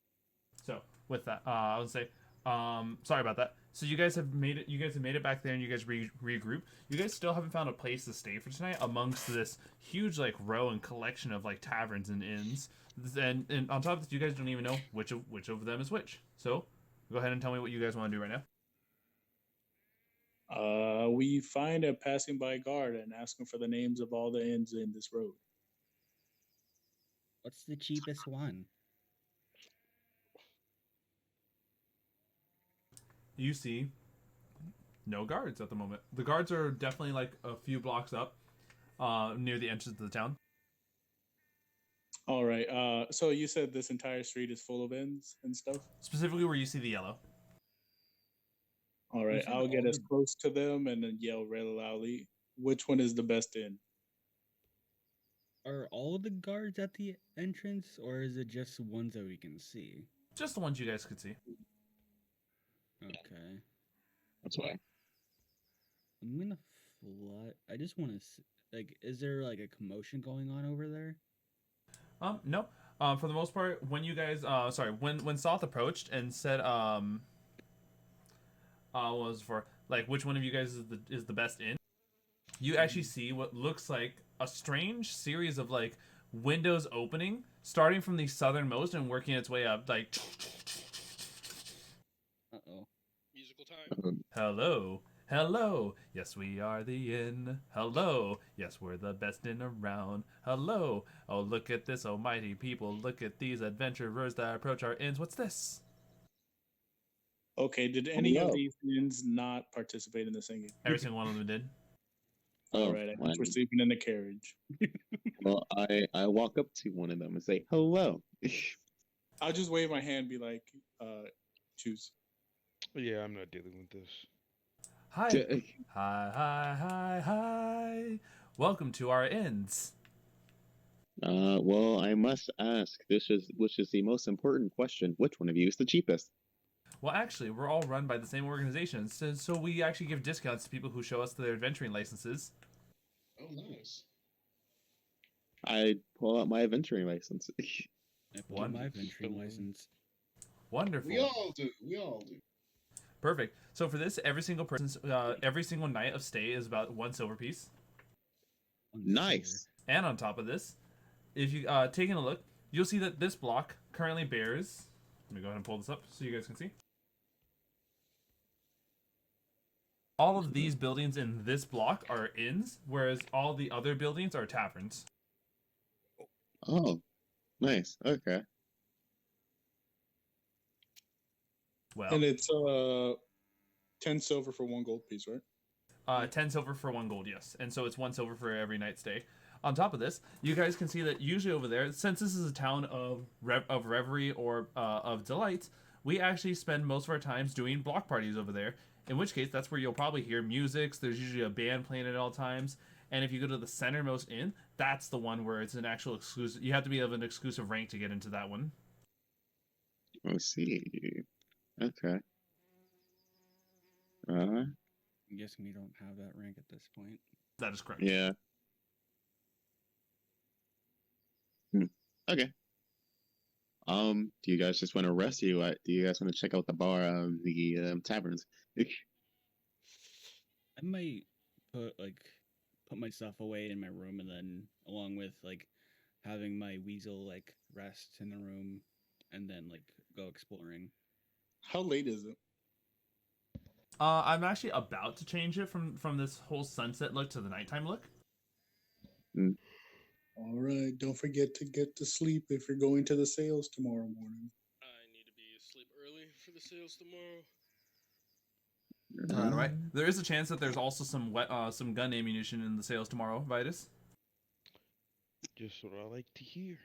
F: So with that, I would say, sorry about that. So you guys have made it. You guys have made it back there, and you guys regroup. You guys still haven't found a place to stay for tonight amongst this huge like row and collection of like taverns and inns. And on top of this, you guys don't even know which of them is which. So go ahead and tell me what you guys want to do right now.
C: We find a passing by guard and ask him for the names of all the inns in this road.
B: What's the cheapest one?
F: You see no guards at the moment. The guards are definitely like a few blocks up, near the entrance of the town.
C: All right. So you said this entire street is full of inns and stuff?
F: Specifically where you see the yellow.
C: All right.
B: said
C: I'll get
B: all
C: as
B: the-
C: close to them and then yell really loudly. Which one is the best inn?
B: Are all of the guards at the entrance, or is it just ones that we can see?
F: Just the ones you guys could see.
B: Okay.
D: That's why.
B: I'm gonna fly. I just want to. Like, is there like a commotion going on over there?
F: No. For the most part, when you guys, when Soth approached and said, was for like which one of you guys is the best in, you actually see what looks like a strange series of like windows opening, starting from the southernmost and working its way up, like.
B: Uh-oh.
E: Musical time.
F: Hello. Hello. Yes, we are the inn. Hello. Yes, we're the best inn around. Hello. Oh, look at this, oh mighty people. Look at these adventurers that approach our inns. What's this?
C: Okay, did any of
D: Hello.
C: these inns not participate in the singing?
F: Every single one of them did.
C: All right, I guess we're sleeping in the carriage.
D: Well, I walk up to one of them and say, hello.
C: I'll just wave my hand and be like, choose.
G: Yeah, I'm not dealing with this.
F: Hi. Hi. Welcome to our inns.
D: Well, I must ask, which is the most important question. Which one of you is the cheapest?
F: Well, actually, we're all run by the same organization, so we actually give discounts to people who show us their adventuring licenses.
A: Oh, nice.
D: I pull out my adventuring license.
B: I pulled my venturing license.
F: Wonderful.
A: We all do. We all do.
F: Perfect. So for this, every single person's every single night of stay is about 1 silver piece.
D: Nice.
F: And on top of this, if you taking a look, you'll see that this block currently bears. Let me go ahead and pull this up so you guys can see. All of these buildings in this block are inns, whereas all the other buildings are taverns.
D: Oh, nice. Okay.
F: Well,
C: And it's 10 silver for 1 gold piece, right?
F: 10 silver for 1 gold, yes. And so it's 1 silver for every night stay. On top of this, you guys can see that usually over there, since this is a town of reverie or of delight, we actually spend most of our times doing block parties over there. In which case, that's where you'll probably hear music. There's usually a band playing at all times. And if you go to the centermost inn, that's the one where it's an actual exclusive. You have to be of an exclusive rank to get into that one.
D: I see. Okay.
B: I'm guessing we don't have that rank at this point.
F: That is correct.
D: Yeah. Okay. Do you guys just want to rest? Do you guys want to check out the bar, the taverns?
B: I might put my stuff away in my room, and then along with like having my weasel like rest in the room, and then like go exploring.
C: How late is it?
F: I'm actually about to change it from this whole sunset look to the nighttime look.
C: All right, don't forget to get to sleep if you're going to the sales tomorrow morning.
E: I need to be asleep early for the sales tomorrow.
F: All right. There is a chance that there's also some gun ammunition in the sales tomorrow, Vitus.
G: Just what I like to hear.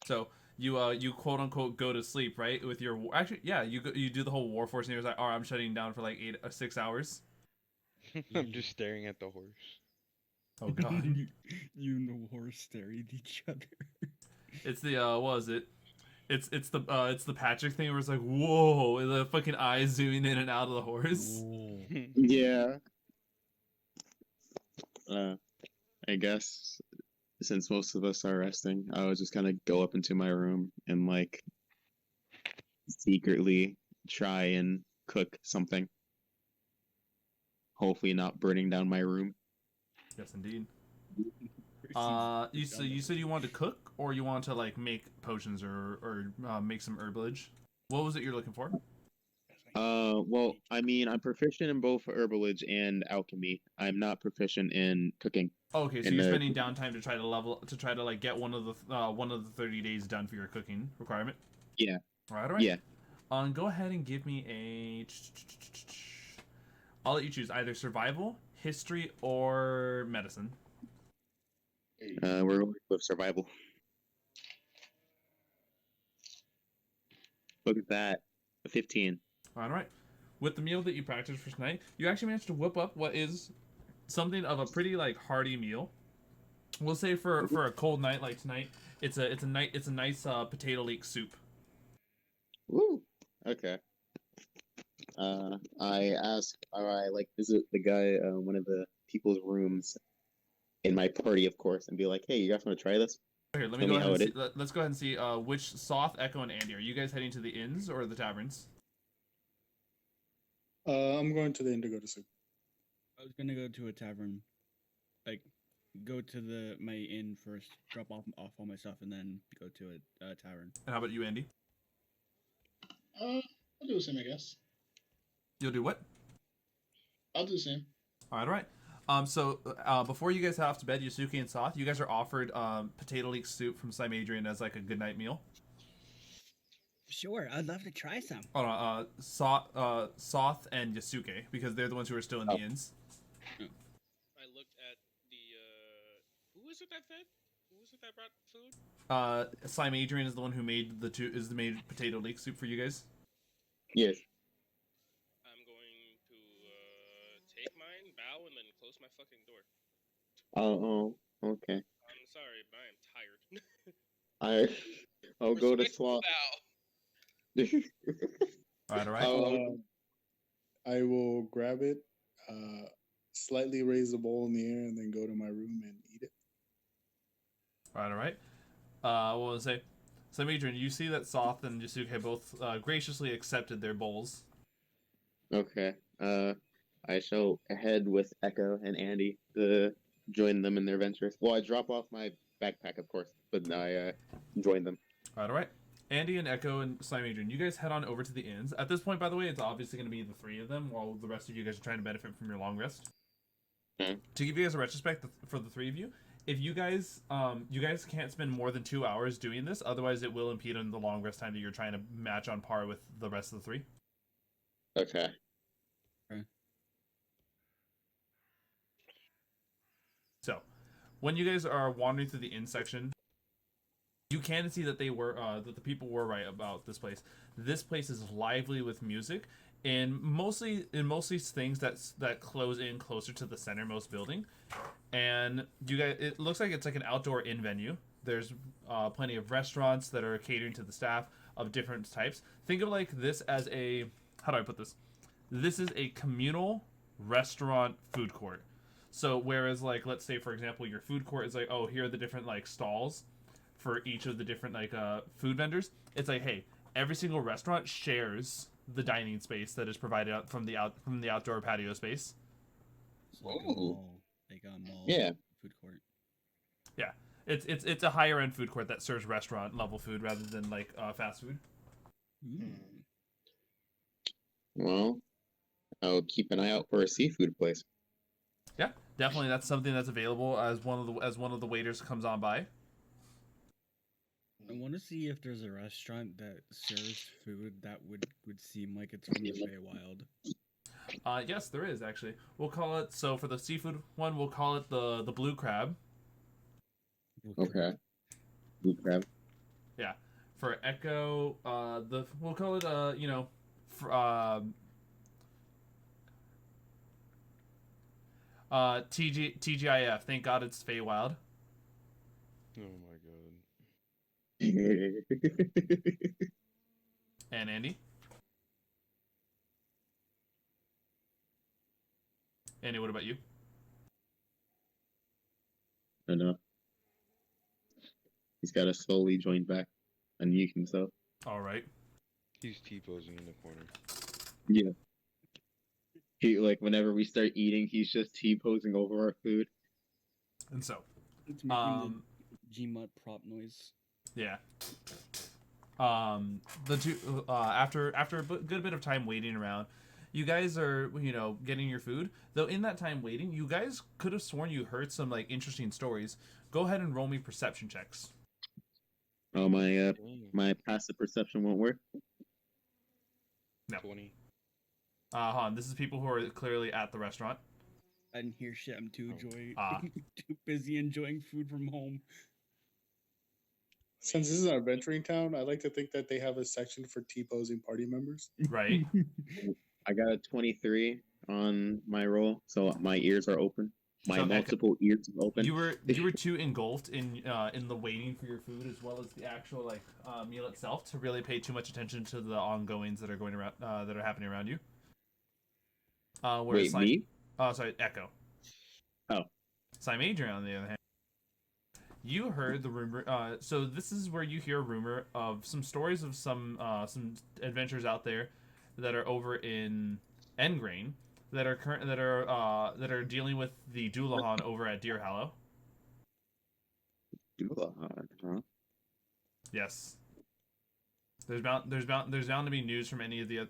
F: So you quote unquote go to sleep, right? With your actually, yeah, you do the whole Warforce, and you're like, all right, I'm shutting down for like 6 hours.
G: I'm just staring at the horse.
F: Oh god.
B: you and the horse stare at each other.
F: It's the what is it? It's the Patrick thing where it's like, whoa, the fucking eyes zooming in and out of the horse.
D: Yeah. I guess since most of us are resting, I was just gonna go up into my room and like secretly try and cook something. Hopefully not burning down my room.
F: Yes, indeed. You said you wanted to cook, or you want to like make potions or make some herbalage. What was it you're looking for?
D: Well, I mean, I'm proficient in both herbalage and alchemy. I'm not proficient in cooking.
F: Okay, so you're spending downtime to try to like get one of the 30 days done for your cooking requirement.
D: Yeah.
F: All right.
D: Yeah.
F: Go ahead and give me a. I'll let you choose either survival, history, or medicine.
D: We're going with survival. Look at that, a 15.
F: All right. With the meal that you practiced for tonight, you actually managed to whip up what is something of a pretty like hearty meal. We'll say for a cold night like tonight, it's a nice potato leek soup.
D: Woo. Okay. I ask, or I like visit the guy, one of the people's rooms in my party, of course, and be like, "Hey, you guys want to try this?"
F: Here, let me
D: Tell
F: go
D: me
F: ahead
D: how
F: and
D: it
F: see.
D: is.
F: Let's go ahead and see which Soth, Echo, and Andy are you guys heading to the inns or the taverns?
C: I'm going to the inn to go to sleep.
B: I was gonna go to a tavern, like go to my inn first, drop off all my stuff, and then go to a tavern.
F: And how about you, Andy?
A: I'll do the same, I guess.
F: You'll do what?
A: I'll do the same.
F: All right. So before you guys head off to bed, Yasuke and Soth, you guys are offered potato leek soup from Slimeadrian as like a good night meal.
B: Sure, I'd love to try some.
F: Hold on, Soth and Yasuke, because they're the ones who are still in the inns.
E: I looked at the who was it that fed? Who was it that brought food?
F: Slimeadrian is the one who made made potato leek soup for you guys.
D: Yes.
E: I'm going to take mine, bow, and then close my fucking door.
D: Oh, okay.
E: I'm sorry, but I am tired.
D: I'll go to
E: Respectful
D: Sloth.
E: bow.
F: All right.
C: I will grab it, slightly raise the bowl in the air, and then go to my room and eat it.
F: All right. What was I say? Slimeadrian, you see that Soth and Yasuke both graciously accepted their bowls.
D: Okay. I shall head with Echo and Andy to join them in their ventures. Well, I drop off my backpack, of course, but I join them.
F: All right. Andy and Echo and Slimeadrian, you guys head on over to the inns. At this point, by the way, it's obviously going to be the three of them, while the rest of you guys are trying to benefit from your long rest.
D: Okay.
F: To give you guys a retrospect for the three of you, if you guys can't spend more than 2 hours doing this, otherwise it will impede on the long rest time that you're trying to match on par with the rest of the three.
D: Okay.
F: So, when you guys are wandering through the inn section, you can see that that the people were right about this place. This place is lively with music, and mostly things that close in closer to the centermost building. And you guys, it looks like it's like an outdoor inn venue. There's plenty of restaurants that are catering to the staff of different types. Think of like this as a, how do I put this? This is a communal restaurant food court. So whereas like, let's say for example, your food court is like, oh, here are the different like stalls for each of the different like food vendors. It's like, hey, every single restaurant shares the dining space that is provided out from the outdoor patio space.
B: It's like a mall,
D: Yeah.
B: food court.
F: Yeah, it's a higher end food court that serves restaurant level food rather than like fast food.
D: Well, I'll keep an eye out for a seafood place.
F: Yeah, definitely. That's something that's available as one of the waiters comes on by.
B: I want to see if there's a restaurant that serves food that would seem like it's from the Feywild.
F: Yes, there is actually. We'll call it, so for the seafood one, we'll call it the blue crab.
D: Okay. Blue crab.
F: Yeah. For Echo, we'll call it TGIF. Thank God it's Feywild.
G: Oh my god.
F: And Andy. Andy, what about you?
D: I don't know. He's got to slowly join back, unmute himself.
F: All right.
G: He's T-posing in the corner.
D: Yeah. He like whenever we start eating, he's just T-posing over our food.
F: And so,
B: It's making the Gmut prop noise.
F: yeah. The two after a good bit of time waiting around, you guys are getting your food. Though in that time waiting, you guys could have sworn you heard some like interesting stories. Go ahead and roll me perception checks.
D: Oh my passive perception won't work.
F: No.
G: 20.
F: This is people who are clearly at the restaurant.
B: I didn't hear shit. I'm too
F: Ah.
B: too busy enjoying food from home.
C: Since this is our adventuring town, I like to think that they have a section for T-posing party members.
F: Right.
D: I got a 23 on my roll, so my ears are open. My
F: So,
D: multiple ears are open.
F: You were too engulfed in the waiting for your food as well as the actual meal itself to really pay too much attention to the ongoings that are going around that are happening around you. Whereas
D: Wait, me?
F: Sorry, Echo.
D: Oh.
F: Slimeadrian, on the other hand, you heard the rumor. So this is where you hear a rumor of some stories of some adventures out there that are over in Engrain that are dealing with the Doulahan over at Deer Hollow.
D: Doulahan, huh?
F: Yes. There's bound to be news from any of the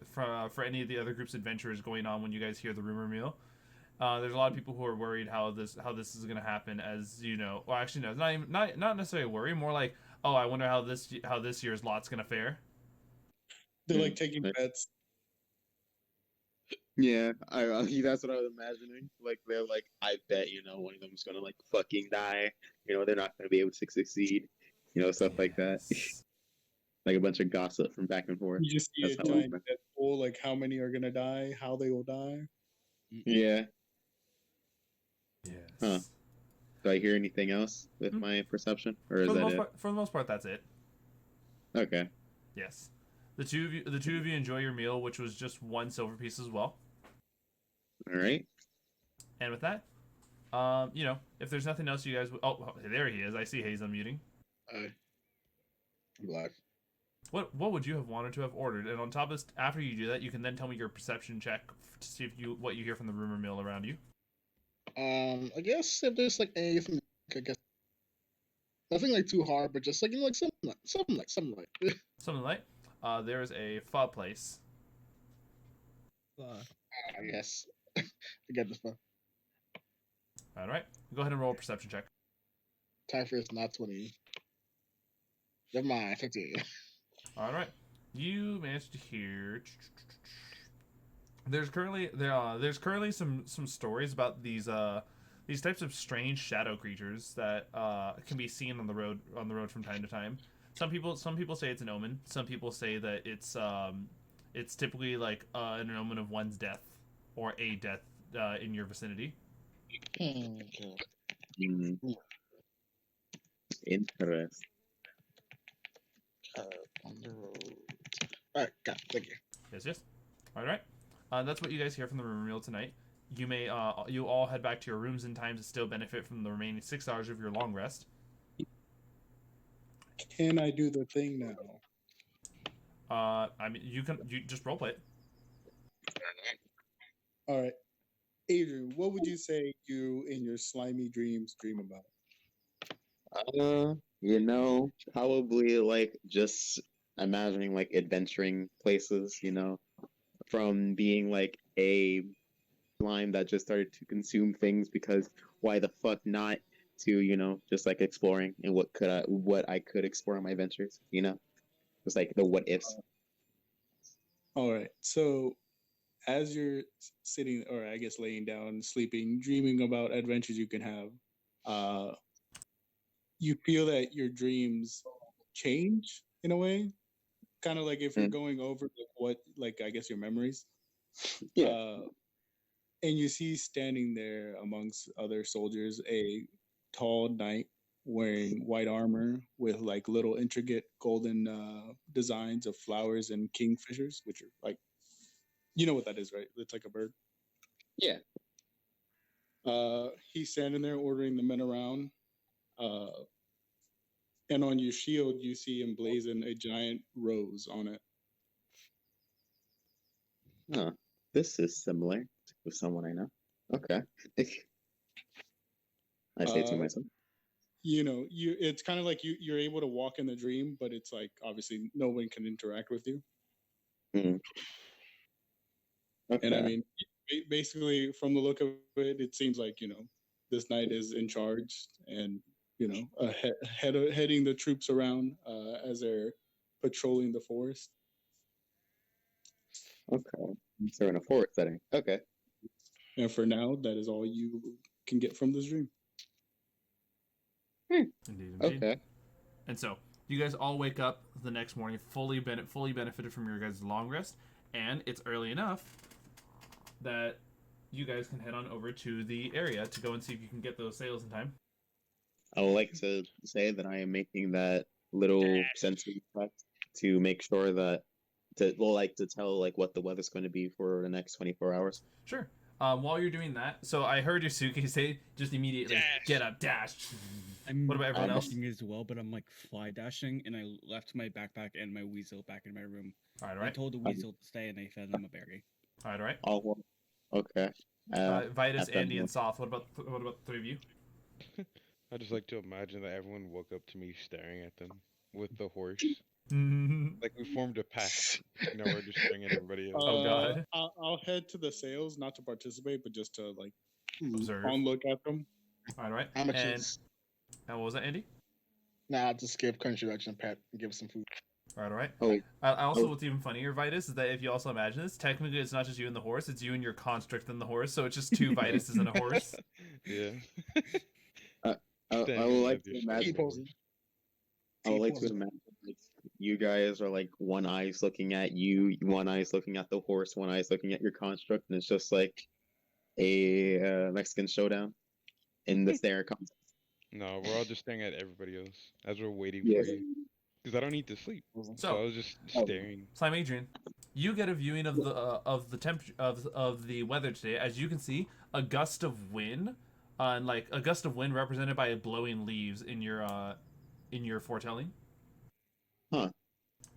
F: for any of the other group's adventurers going on when you guys hear the rumor mill. There's a lot of people who are worried how this is going to happen, as you know. Well, actually, no, not necessarily worry. More like, oh, I wonder how this year's lot's going to fare.
C: They're like taking bets.
D: Yeah, I that's what I was imagining. Like they're like, I bet one of them's gonna like fucking die. They're not gonna be able to succeed. Stuff like that. Like a bunch of gossip from back and forth.
C: You just see a giant dead pool, like how many are gonna die, how they will die.
D: Yeah.
F: Yes.
D: Huh. Do I hear anything else with my perception, or is that it?
F: For the most part, that's it.
D: Okay.
F: Yes. The two of you enjoy your meal, which was just 1 silver piece as well.
D: All right.
F: And with that, if there's nothing else you guys... Oh, there he is. I see Haze unmuting.
A: I'm live.
F: What would you have wanted to have ordered? And on top of this, after you do that, you can then tell me your perception check to see what you hear from the rumor mill around you.
A: I guess if there's like anything, I guess nothing like too hard, but just like like something like
F: Something like there is a pho place.
A: Yes. I get this one.
F: All right, go ahead and roll a perception check.
A: Time for it's not 20. Never mind, 15.
F: All right, you managed to hear. There's currently some stories about these types of strange shadow creatures that can be seen on the road from time to time. Some people say it's an omen. Some people say that it's typically like an omen of one's death or a death in your vicinity.
D: Interesting.
A: On the road. All right, got it. Thank you.
F: Yes. All right. That's what you guys hear from the rumor mill tonight. You may you all head back to your rooms in time to still benefit from the remaining 6 hours of your long rest.
C: Can I do the thing now?
F: I mean, you just roleplay it.
C: All right, Adrian, what would you say you in your slimy dreams dream about?
D: Probably like just imagining like adventuring places, from being like a slime that just started to consume things because why the fuck not, to just like exploring and what I could explore on my ventures, just like the what ifs.
C: All right, so as you're sitting, or I guess laying down, sleeping, dreaming about adventures you can have, you feel that your dreams change in a way, kind of like if you're going over I guess your memories.
D: Yeah.
C: And you see standing there amongst other soldiers a tall knight wearing white armor with like little intricate golden designs of flowers and kingfishers, which are like, you know what that is, right? It's like a bird.
D: Yeah.
C: He's standing there ordering the men around. And on your shield, you see emblazoned a giant rose on it.
D: Huh. This is similar to someone I know. Okay. I say to myself.
C: It's kind of like you're able to walk in the dream, but it's like obviously no one can interact with you.
D: Mm. Okay.
C: And I mean, basically, from the look of it, it seems like this knight is in charge, and heading the troops around as they're patrolling the forest.
D: Okay. So in a forest setting. Okay.
C: And for now, that is all you can get from this dream.
F: Indeed.
D: Okay.
F: And so you guys all wake up the next morning fully benefited from your guys' long rest, and it's early enough that you guys can head on over to the area to go and see if you can get those sales in time.
D: I would like to say that I am making that little sensory check to make sure that to tell like what the weather's going to be for the next 24 hours.
F: Sure. While you're doing that, so I heard Yasuke say just immediately
E: Dash.
F: get up, dash.
B: I'm
F: What about everyone else?
B: dashing as well, but I'm like fly dashing, and I left my backpack and my weasel back in my room.
F: All right, all
B: I
F: right.
B: told the weasel to stay, and I fed him a berry.
F: All right, all right.
D: Oh, well, okay.
F: Vitus,
D: at that
F: Andy, and
D: moment-
F: Soth. What about the three of you?
G: I just like to imagine that everyone woke up to me staring at them with the horse.
F: Oh
G: Like we formed a pack. You know, we're just staring at everybody else.
F: God.
C: I'll head to the sales, not to participate, but just to like
F: Observe.
C: on look at them.
F: All right.
A: How much
F: And
A: is?
F: what was that, Andy?
A: Nah, I'll just give country direction and pet and give some food.
F: All right, all right.
D: Oh,
F: Also,
D: Oh.
F: what's even funnier, Vitus, is that if you also imagine this, technically it's not just you and the horse; it's you and your construct and the horse. So it's just two Vituses and a horse.
G: Yeah.
D: I would like to imagine.
A: Keep posing.
D: I would like to
A: Keep
D: imagine like, you guys are like one eye's looking at you, one eye's looking at the horse, one eye's looking at your construct, and it's just like a Mexican showdown in the stare contest.
G: No, we're all just staring at everybody else as we're waiting
D: Yes.
G: for you. Because I don't need to sleep. So I
F: So,
G: was just staring.
F: Slimeadrian, you get a viewing of the temperature of the weather today. As you can see, a gust of wind, and like a gust of wind represented by blowing leaves in your foretelling.
D: Huh.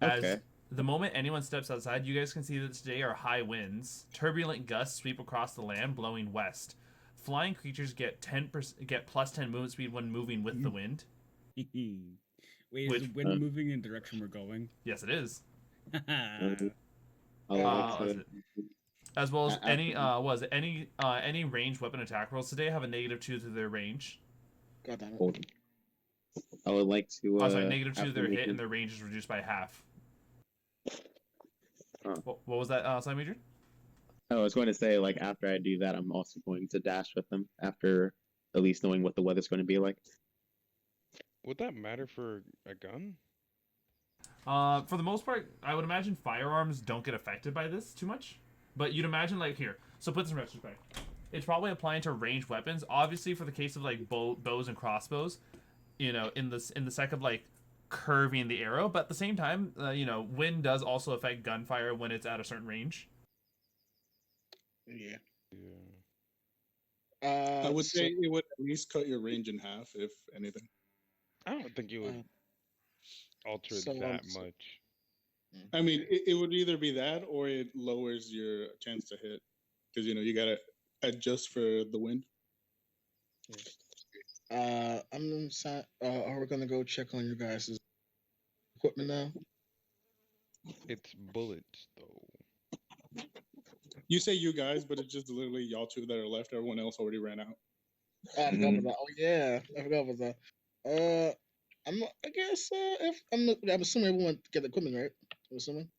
F: As
D: Okay.
F: the moment anyone steps outside, you guys can see that today are high winds. Turbulent gusts sweep across the land, blowing west. Flying creatures get plus 10 movement speed when moving with the wind.
B: Wait, is the wind moving in the direction we're going?
F: Yes, it is.
D: I would
F: Uh,
D: like
F: is As well as
D: After-
F: any ranged weapon attack rolls today have a -2 to their range.
A: God damn it.
D: hold on. I would like to.
F: Oh, sorry, -2 to
D: after
F: their hit,
D: making-
F: and their range is reduced by half.
D: Huh.
F: What was that, Slimeadrian?
D: I was going to say, like, after I do that, I'm also going to dash with them after at least knowing what the weather's going to be like.
G: Would that matter for a gun?
F: For the most part, I would imagine firearms don't get affected by this too much. But you'd imagine, like, here. So put this in retrospect. It's probably applying to ranged weapons. Obviously, for the case of, like, bows and crossbows, you know, in the sec of, like, curving the arrow. But at the same time, you know, wind does also affect gunfire when it's at a certain range.
A: Yeah.
G: Yeah.
C: I would say it would at least cut your range in half, if anything.
G: I don't think it would alter
A: so,
G: that
A: so-
G: much.
C: I mean, it would either be that or it lowers your chance to hit because you gotta adjust for the wind.
A: Are we gonna go check on you guys' equipment now?
G: It's bullets, though.
C: You say you guys, but it's just literally y'all two that are left. Everyone else already ran out.
A: I forgot about that. Oh yeah, I forgot about that. I guess if I'm assuming everyone get the equipment, right? I'm assuming.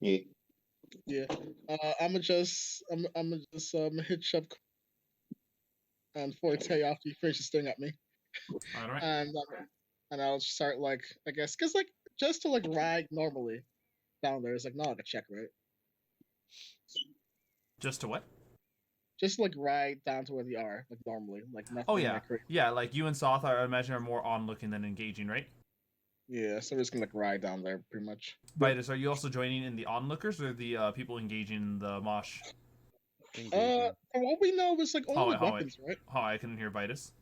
D: Yeah.
A: Yeah. I'm just hitch up and Forte after he finishes staring at me,
F: All right.
A: and I'll start like I guess because like just to like ride normally down there is like not like a check, right?
F: Just to what?
A: Just like ride down to where they are like normally, like nothing.
F: Oh yeah,
A: like, crazy.
F: yeah. Like you and Soth, I imagine, are more on-looking than engaging, right?
A: Yeah. So we're just gonna like ride down there pretty much.
F: Vitus, are you also joining in the onlookers or the people engaging in the mosh?
G: Engaging.
A: From what we know, it's like only
F: Hold on,
A: weapons, right?
F: Oh, I couldn't hear Vitus.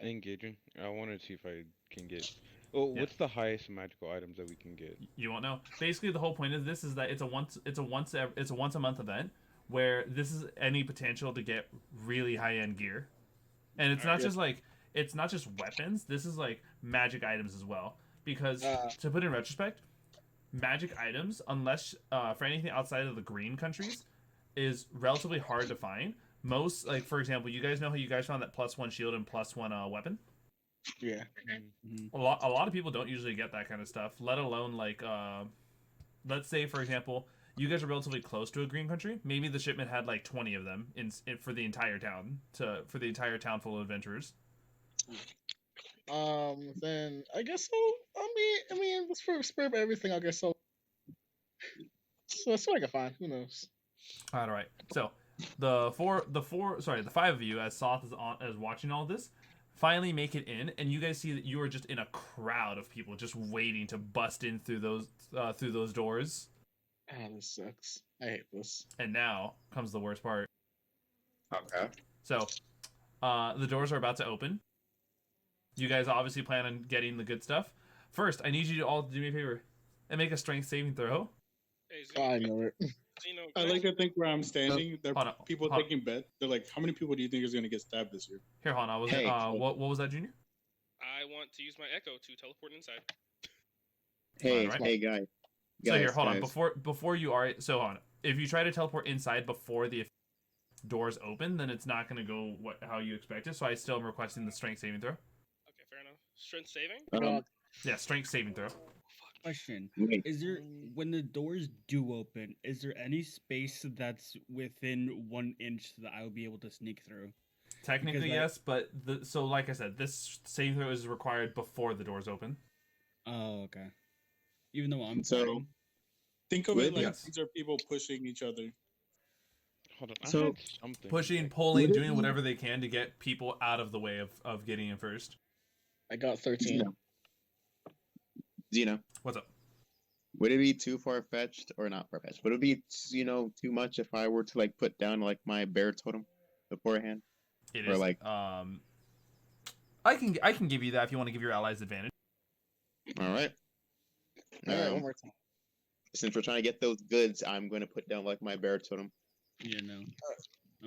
G: Engaging. I wanted to see if I can get. Oh,
F: Yeah.
G: what's the highest magical items that we can get?
F: You won't know. Basically, the whole point of this is that it's a once a month event where this is any potential to get really high end gear, and it's not just weapons. This is like magic items as well. Because to put in retrospect, magic items, unless for anything outside of the green countries, is relatively hard to find. Most, like for example, you guys know how you guys found that +1 shield and +1 weapon.
A: Yeah.
F: A lot of people don't usually get that kind of stuff. Let alone like, let's say for example, you guys are relatively close to a green country. Maybe the shipment had like 20 of them in for the entire town for the entire town full of adventurers.
A: Then I guess so. I mean, let's for spare of everything. I guess so. So that's what I can find. Who knows?
F: All right. So the five of you, as Soth is watching all this, finally make it in, and you guys see that you are just in a crowd of people just waiting to bust in through those doors.
A: Ah, this sucks. I hate this.
F: And now comes the worst part.
D: Okay.
F: So, the doors are about to open. You guys obviously plan on getting the good stuff. First, I need you to all do me a favor and make a strength saving throw.
E: Hey,
A: I know it.
E: Zeno,
C: I like to think where I'm standing. There
F: Hold
C: are
F: on,
C: people
F: hold on.
C: taking bets. They're like, how many people do you think is going to get stabbed this year?
F: Here, hold on.
D: Hey.
F: What was that, Junior?
E: I want to use my echo to teleport inside.
D: Hey,
F: Alright.
D: hey, guy.
F: So here,
D: Guys,
F: hold on.
D: guys.
F: Before you are so on. If you try to teleport inside before the doors open, then it's not going to go how you expect it. So I still am requesting the strength saving throw.
E: Okay, fair enough. Strength saving?
F: Yeah, strength saving throw.
B: Question:
D: Wait.
B: Is there, when the doors do open, is there any space that's within 1 inch that I will be able to sneak through?
F: Technically,
B: Because
F: yes, but so like I said, this saving throw is required before the doors open.
B: Oh, okay. Even though I'm
D: So-
B: fighting?
C: Think of
D: With-
C: it like
F: Yes.
C: these are people pushing each other.
G: Hold on. I
D: So,
G: had something.
F: Pushing,
G: like-
F: pulling,
D: Would it
F: doing
D: be-
F: whatever they can to get people out of the way of getting in first.
A: I got 13.
D: Zeno,
F: What's up?
D: would it be too far-fetched, or not far-fetched? Would it be, too much if I were to, like, put down, like, my bear totem beforehand?
F: It
D: Or
F: is
D: like-
F: I can give you that if you want to give your allies advantage.
D: All right.
A: All right, one more time.
D: Since we're trying to get those goods, I'm going to put down, like, my bear totem.
B: Yeah, no. I'm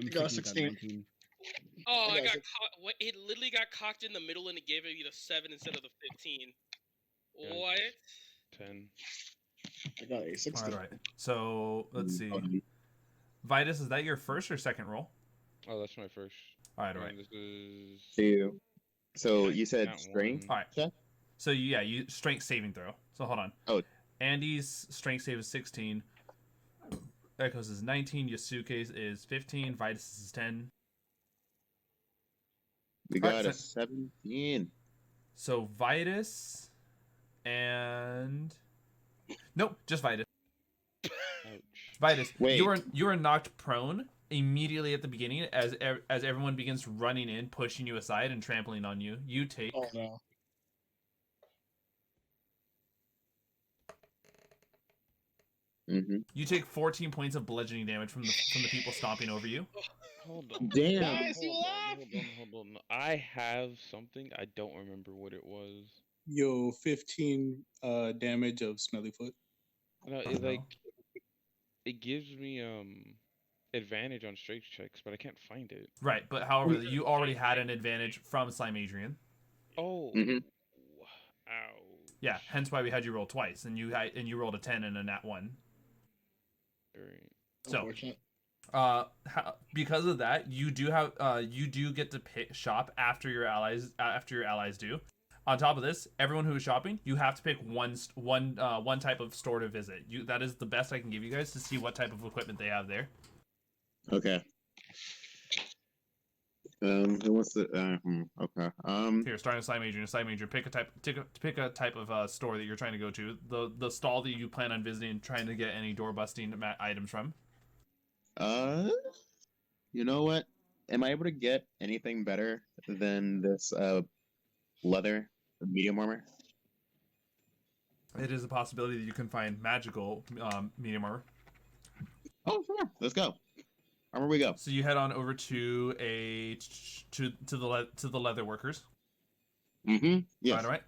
A: You got
B: thinking
A: 16.
B: 19.
E: Oh,
A: I
E: I
A: got
E: got
A: six.
E: caught. What? It literally got cocked in the middle and it gave me the 7 instead of the 15.
G: Yeah.
E: What?
G: 10.
A: I got a 16.
F: All right. So let's see.
D: Oh,
F: Vitus, is that your first or second roll?
G: Oh, that's my first.
F: All right, all
G: And
F: right.
G: This is.
D: Two. So
G: Yeah,
D: you said
G: got
D: strength?
G: one.
F: All right.
D: check?
F: So you strength saving throw. So hold on.
D: Oh.
F: Andy's strength save is 16. Echoes is 19. Yasuke's is 15. Vitus is 10.
D: We
F: All right,
D: got a
F: so-
D: 17.
F: So Vitus and nope, just Vitus.
G: Ouch.
F: Vitus,
D: Wait.
F: you are knocked prone immediately at the beginning as everyone begins running in, pushing you aside, and trampling on you. You take
A: Oh no.
D: Mm-hmm.
F: you take 14 points of bludgeoning damage from the people stomping over you.
G: Hold on.
D: Damn.
A: Guys, you
G: Hold on,
A: laugh!
G: hold on. I have something. I don't remember what it was.
C: Yo, 15 damage of Smelly Foot.
G: No,
F: Oh,
G: it
F: no.
G: like it gives me advantage on strength checks, but I can't find it.
F: Right, but however, you already had an advantage from Slimeadrian.
G: Oh.
D: Mhm.
G: Ow.
F: Yeah, hence why we had you roll twice, and you rolled a 10 and a nat 1.
G: Alright.
F: So,
A: Unfortunate.
F: because of that, you do get to pick shop after your allies do. On top of this, everyone who is shopping, you have to pick one type of store to visit. That is the best I can give you guys to see what type of equipment they have there.
D: Okay. Who wants to? Okay.
F: Here, starting with Slimeadrian, pick a type of store that you're trying to go to. The stall that you plan on visiting, trying to get any door busting items from.
D: You know what? Am I able to get anything better than this leather medium armor?
F: It is a possibility that you can find magical medium armor.
D: Oh, sure. Let's go. Armor we go.
F: So you head on over to the leather workers.
D: Mm-hmm. Yes.
F: All right.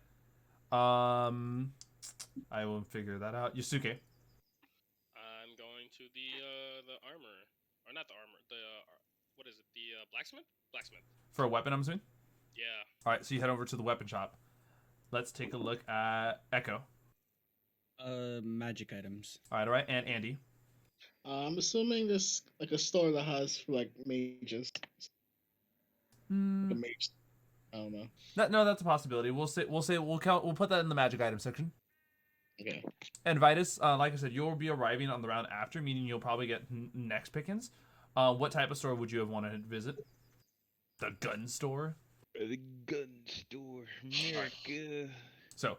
F: I will figure that out. Yasuke.
E: I'm going to the armor, or not the armor. The what is it? The blacksmith. Blacksmith.
F: For a weapon, I'm assuming.
E: Yeah.
F: All right. So you head over to the weapon shop. Let's take a look at Echo.
B: Magic items.
F: All right. And Andy.
A: I'm assuming this like a store that has for like mages. Like a mage. I don't know.
F: No, that's a possibility. We'll put that in the magic item section.
A: Okay.
F: And Vitus, like I said, you'll be arriving on the round after, meaning you'll probably get next pickings. What type of store would you have wanted to visit? The gun store.
G: The gun store, America.
F: So,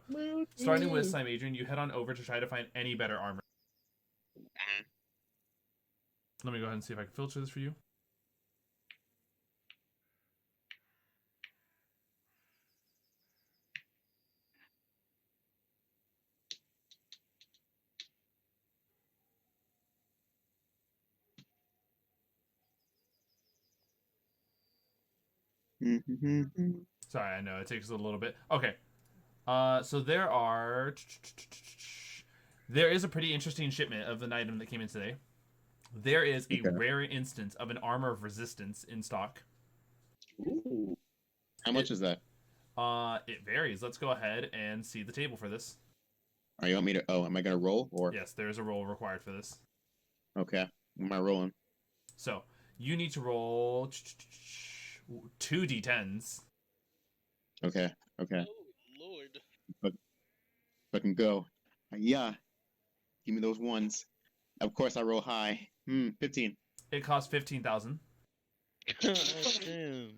F: starting with Slimeadrian, you head on over to try to find any better armor. Let me go ahead and see if I can filter this for you. Sorry, I know it takes a little bit. Okay. So there is a pretty interesting shipment of an item that came in today. There is a rare instance of an armor of resistance in stock.
D: Ooh. How much is that?
F: It varies. Let's go ahead and see the table for this.
D: Are you want me to? Oh, am I gonna roll or?
F: Yes, there is a roll required for this.
D: Okay. What am I rolling?
F: So you need to roll 2d10s.
D: Okay. Okay.
E: Oh Lord.
D: Fucking go. Yeah. Give me those ones. Of course, I roll high. 15.
F: It costs 15,000.
G: God damn.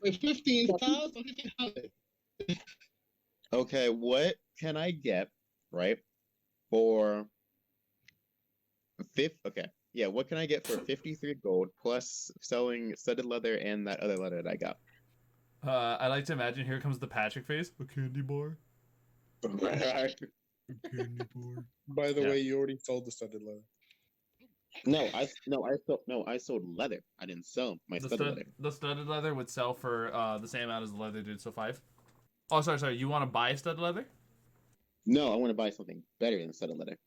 A: Wait, 15,000? 1,500.
D: Okay, what can I get, right, for okay. Yeah, what can I get for 53 gold plus selling studded leather and that other leather that I got?
F: I like to imagine here comes the Patrick face. A candy bar. A candy bar.
C: By the way, you already sold the studded leather.
D: I sold leather. I didn't sell my studded leather.
F: The studded leather would sell for the same amount as the leather did, so 5. Oh, sorry. You want to buy studded leather?
D: No, I want to buy something better than studded leather.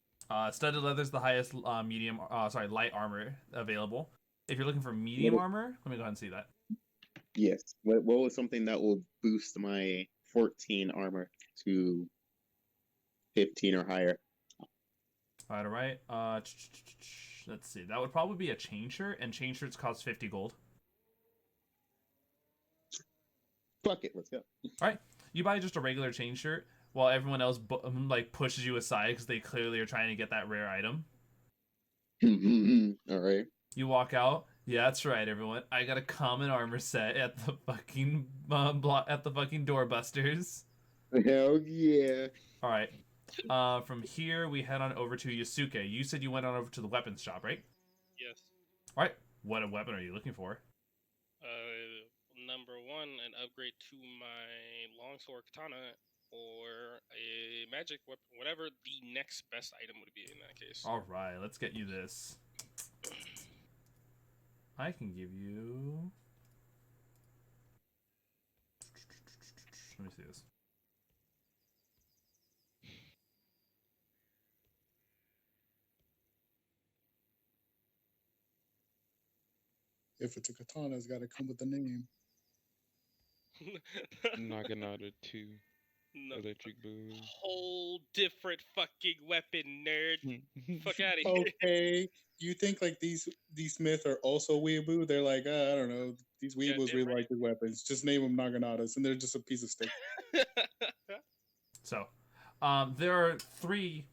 F: Studded leather is the highest light armor available. If you're looking for medium armor, let me go ahead and see that.
D: Yes. What was something that will boost my 14 armor to 15 or higher?
F: All right. Let's see. That would probably be a chain shirt, and chain shirts cost 50 gold.
D: Fuck it, let's go.
F: All right. You buy just a regular chain shirt while everyone else pushes you aside because they clearly are trying to get that rare item.
D: All right.
F: You walk out. Yeah, that's right, everyone. I got a common armor set at the fucking doorbusters.
D: Hell yeah!
F: All right. From here we head on over to Yasuke. You said you went on over to the weapons shop, right?
E: Yes.
F: All right. What weapon are you looking for?
E: Number 1, an upgrade to my longsword katana, or a magic weapon, whatever the next best item would be in that case.
F: All right, let's get you this. I can give you. Let me see this.
C: If it's a katana, it's got to come with a name.
G: Naginata 2.
E: No.
G: Electric boom.
E: Whole different fucking weapon, nerd. Fuck out of here.
C: Okay, you think like these Smith are also weeaboo? They're like, I don't know, these weeaboos really like their weapons. Just name them Naganatas, and they're just a piece of stick.
F: So, there are 3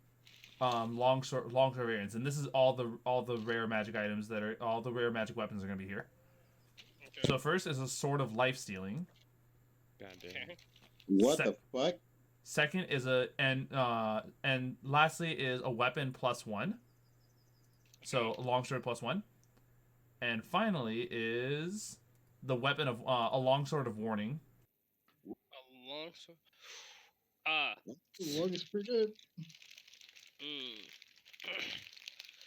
F: longsword variants, and this is all the rare magic items that are all the rare magic weapons are gonna be here. Okay. So first is a sword of life stealing.
G: Goddamn.
E: Okay.
D: What the fuck?
F: Second is and lastly is a weapon +1. So a longsword +1. And finally is the weapon of a longsword of warning.
E: A longsword.
A: Warning is pretty good.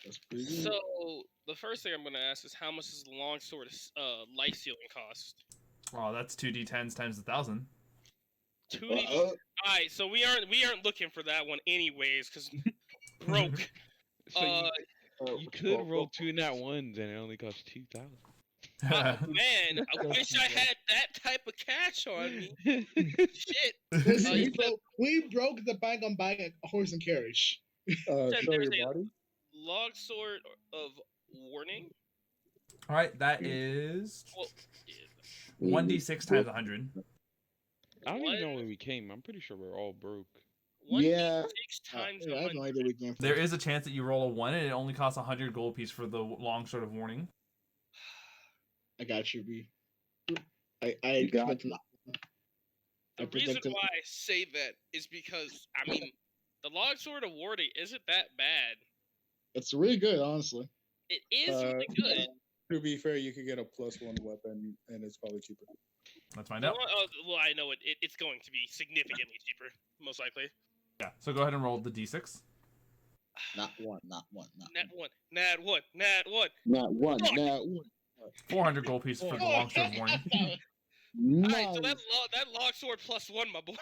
E: That's pretty good. So the first thing I'm gonna ask is how much does the longsword life stealing cost?
F: Oh, that's 2d10s times 1,000.
E: 2d. Alright, so we aren't looking for that one anyways, because broke.
G: So you could roll 2 nat ones and it only costs 2,000.
E: Man, I wish I had that type of cash on me. Shit.
A: Listen, we broke the bank on buying a horse and carriage.
C: Show your body.
E: Longsword of warning.
F: All right, that is 1d6 times 100.
G: I don't even know where we came. I'm pretty sure we're all broke.
E: 1d6 times
A: I have no idea we came from.
F: There is a chance that you roll a 1 and it only costs 100 gold piece for the longsword of warning.
A: I got you, B. I got
E: The reason why I say that is because, I mean, The longsword awarding isn't that bad.
A: It's really good, honestly.
E: It is really good.
C: To be fair, you could get a +1 weapon, and it's probably cheaper.
F: Let's find
E: Well,
F: out.
E: well, I know it's going to be significantly cheaper, most likely.
F: Yeah. So go ahead and roll the d6.
A: Not one.
E: Nat one. Nat one.
D: Not one.
E: Fuck.
D: Not one.
F: 400 gold pieces for the longsword of warning.
E: Alright, so
D: Nice.
E: that longsword +1, my boy.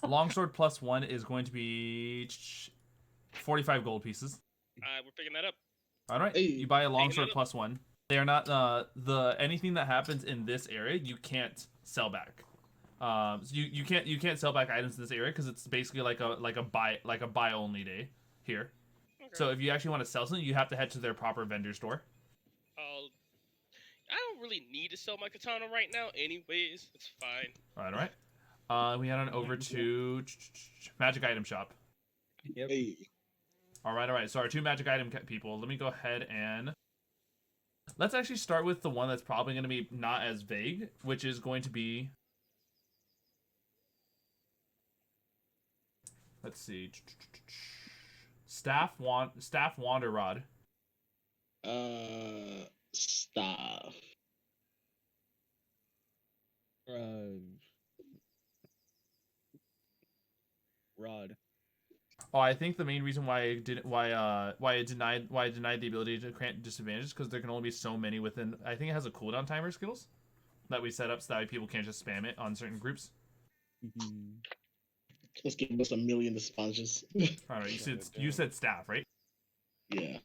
F: Longsword +1 is going to be 45 gold pieces.
E: We're picking that up.
F: All right,
A: Hey.
F: you buy a longsword
E: Taking it
F: +1. They are not anything that happens in this area you can't sell back. So you can't sell back items in this area because it's basically like a buy only day here.
E: Okay.
F: So if you actually want to sell something, you have to head to their proper vendor store.
E: I don't really need to sell my katana right now, anyways. It's fine.
F: All right. We head on over to magic item shop.
B: Yep.
A: Hey.
F: All right. So our 2 magic item people. Let me go ahead and let's actually start with the one that's probably going to be not as vague, which is going to be. Let's see. Staff wander rod.
A: Staff.
B: Rod.
F: Oh, I think the main reason why I denied the ability to grant disadvantages because there can only be so many within. I think it has a cooldown timer skills that we set up so that way people can't just spam it on certain groups.
B: Mm-hmm.
A: Let's give us a million sponges.
F: All right, you said staff, right?
A: Yeah.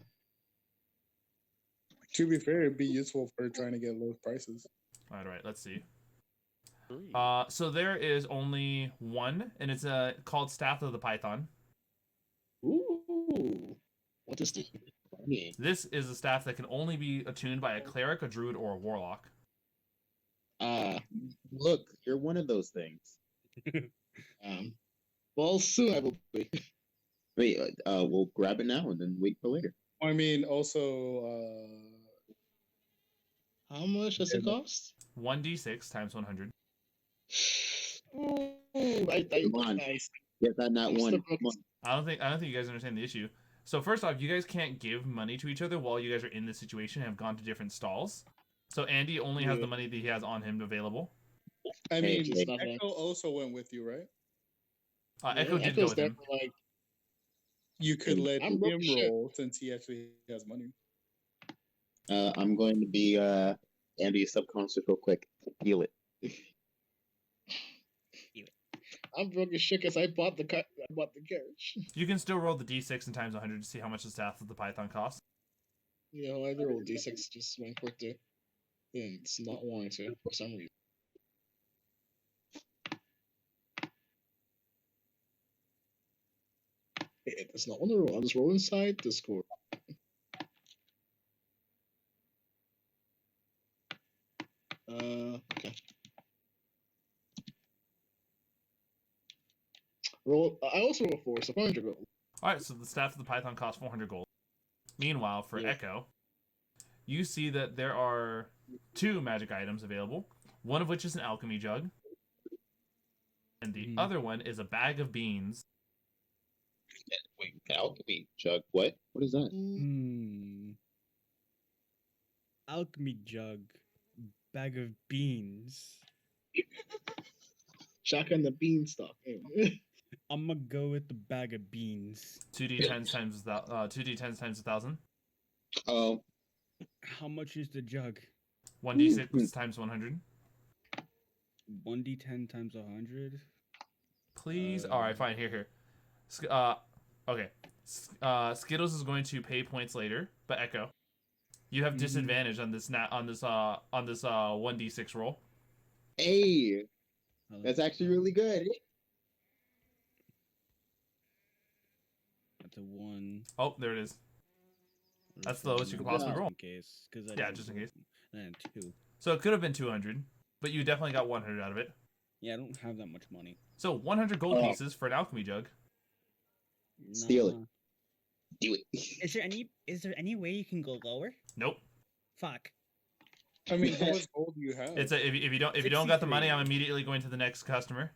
C: To be fair, it'd be useful for trying to get low prices.
F: All right, let's see.
G: 3.
F: So there is only one, and it's called Staff of the Python.
A: Ooh. What is this?
F: This is a staff that can only be attuned by a cleric, a druid, or a warlock.
D: Look, you're one of those things.
A: Well, soon I will be.
D: Wait, we'll grab it now and then wait for later.
C: I mean, also,
A: How much does it cost?
F: 1d6 times 100.
A: Ooh,
D: Come on.
A: nice.
D: Get that not
A: I'm
D: one.
A: still
D: Come on.
F: I don't think you guys understand the issue. So first off, you guys can't give money to each other while you guys are in this situation and have gone to different stalls. So Andy only has the money that he has on him available.
C: I mean,
A: just nothing.
C: Echo also went with you, right?
F: Echo did go
A: Echo's
F: with
A: there
F: him.
A: for like.
C: You could let
A: I'm
C: him
A: broke as shit.
C: roll since he actually has money.
D: I'm going to be Andy's subconscious real quick. Heal it.
A: I'm broke as shit because I bought the carriage.
F: You can still roll the d6 and times 100 to see how much the staff of the python costs.
A: You know, I rolled D6 just one quick day. And it's not wanting to for some reason. It's not on the roll. I'll just roll inside the score. Okay. Roll. I also roll 4, so 400 gold.
F: Alright, so the staff of the python costs 400 gold. Meanwhile, for
A: Yeah.
F: Echo, you see that there are 2 magic items available, one of which is an alchemy jug, and the other one is a bag of beans.
D: Wait, alchemy jug. What? What is that?
B: Alchemy jug. Bag of beans.
A: Shotgun the beanstalk.
B: I'm gonna go with the bag of beans.
F: 2d10s times 1,000.
D: Oh,
B: How much is the jug?
F: 1d6 times 100.
B: 1d10 times 100.
F: Please. All right, fine. Here. Okay. Skittles is going to pay points later, but Echo, you have disadvantage on this 1d6 roll.
D: hey, that's actually really good.
B: That's a 1.
F: Oh, there it is. That's the lowest you could possibly roll.
B: In case, cause I
F: Yeah,
B: didn't
F: just in
B: roll.
F: case.
B: And 2.
F: So it could have been 200, but you definitely got 100 out of it.
B: Yeah, I don't have that much money.
F: So 100 gold pieces for an alchemy jug.
D: Steal it.
B: Nah.
D: Do it.
H: Is there any way you can go lower?
F: Nope.
H: Fuck.
C: I mean, how much gold do you have?
F: It's if you don't got the money,
B: 63.
F: I'm immediately going to the next customer.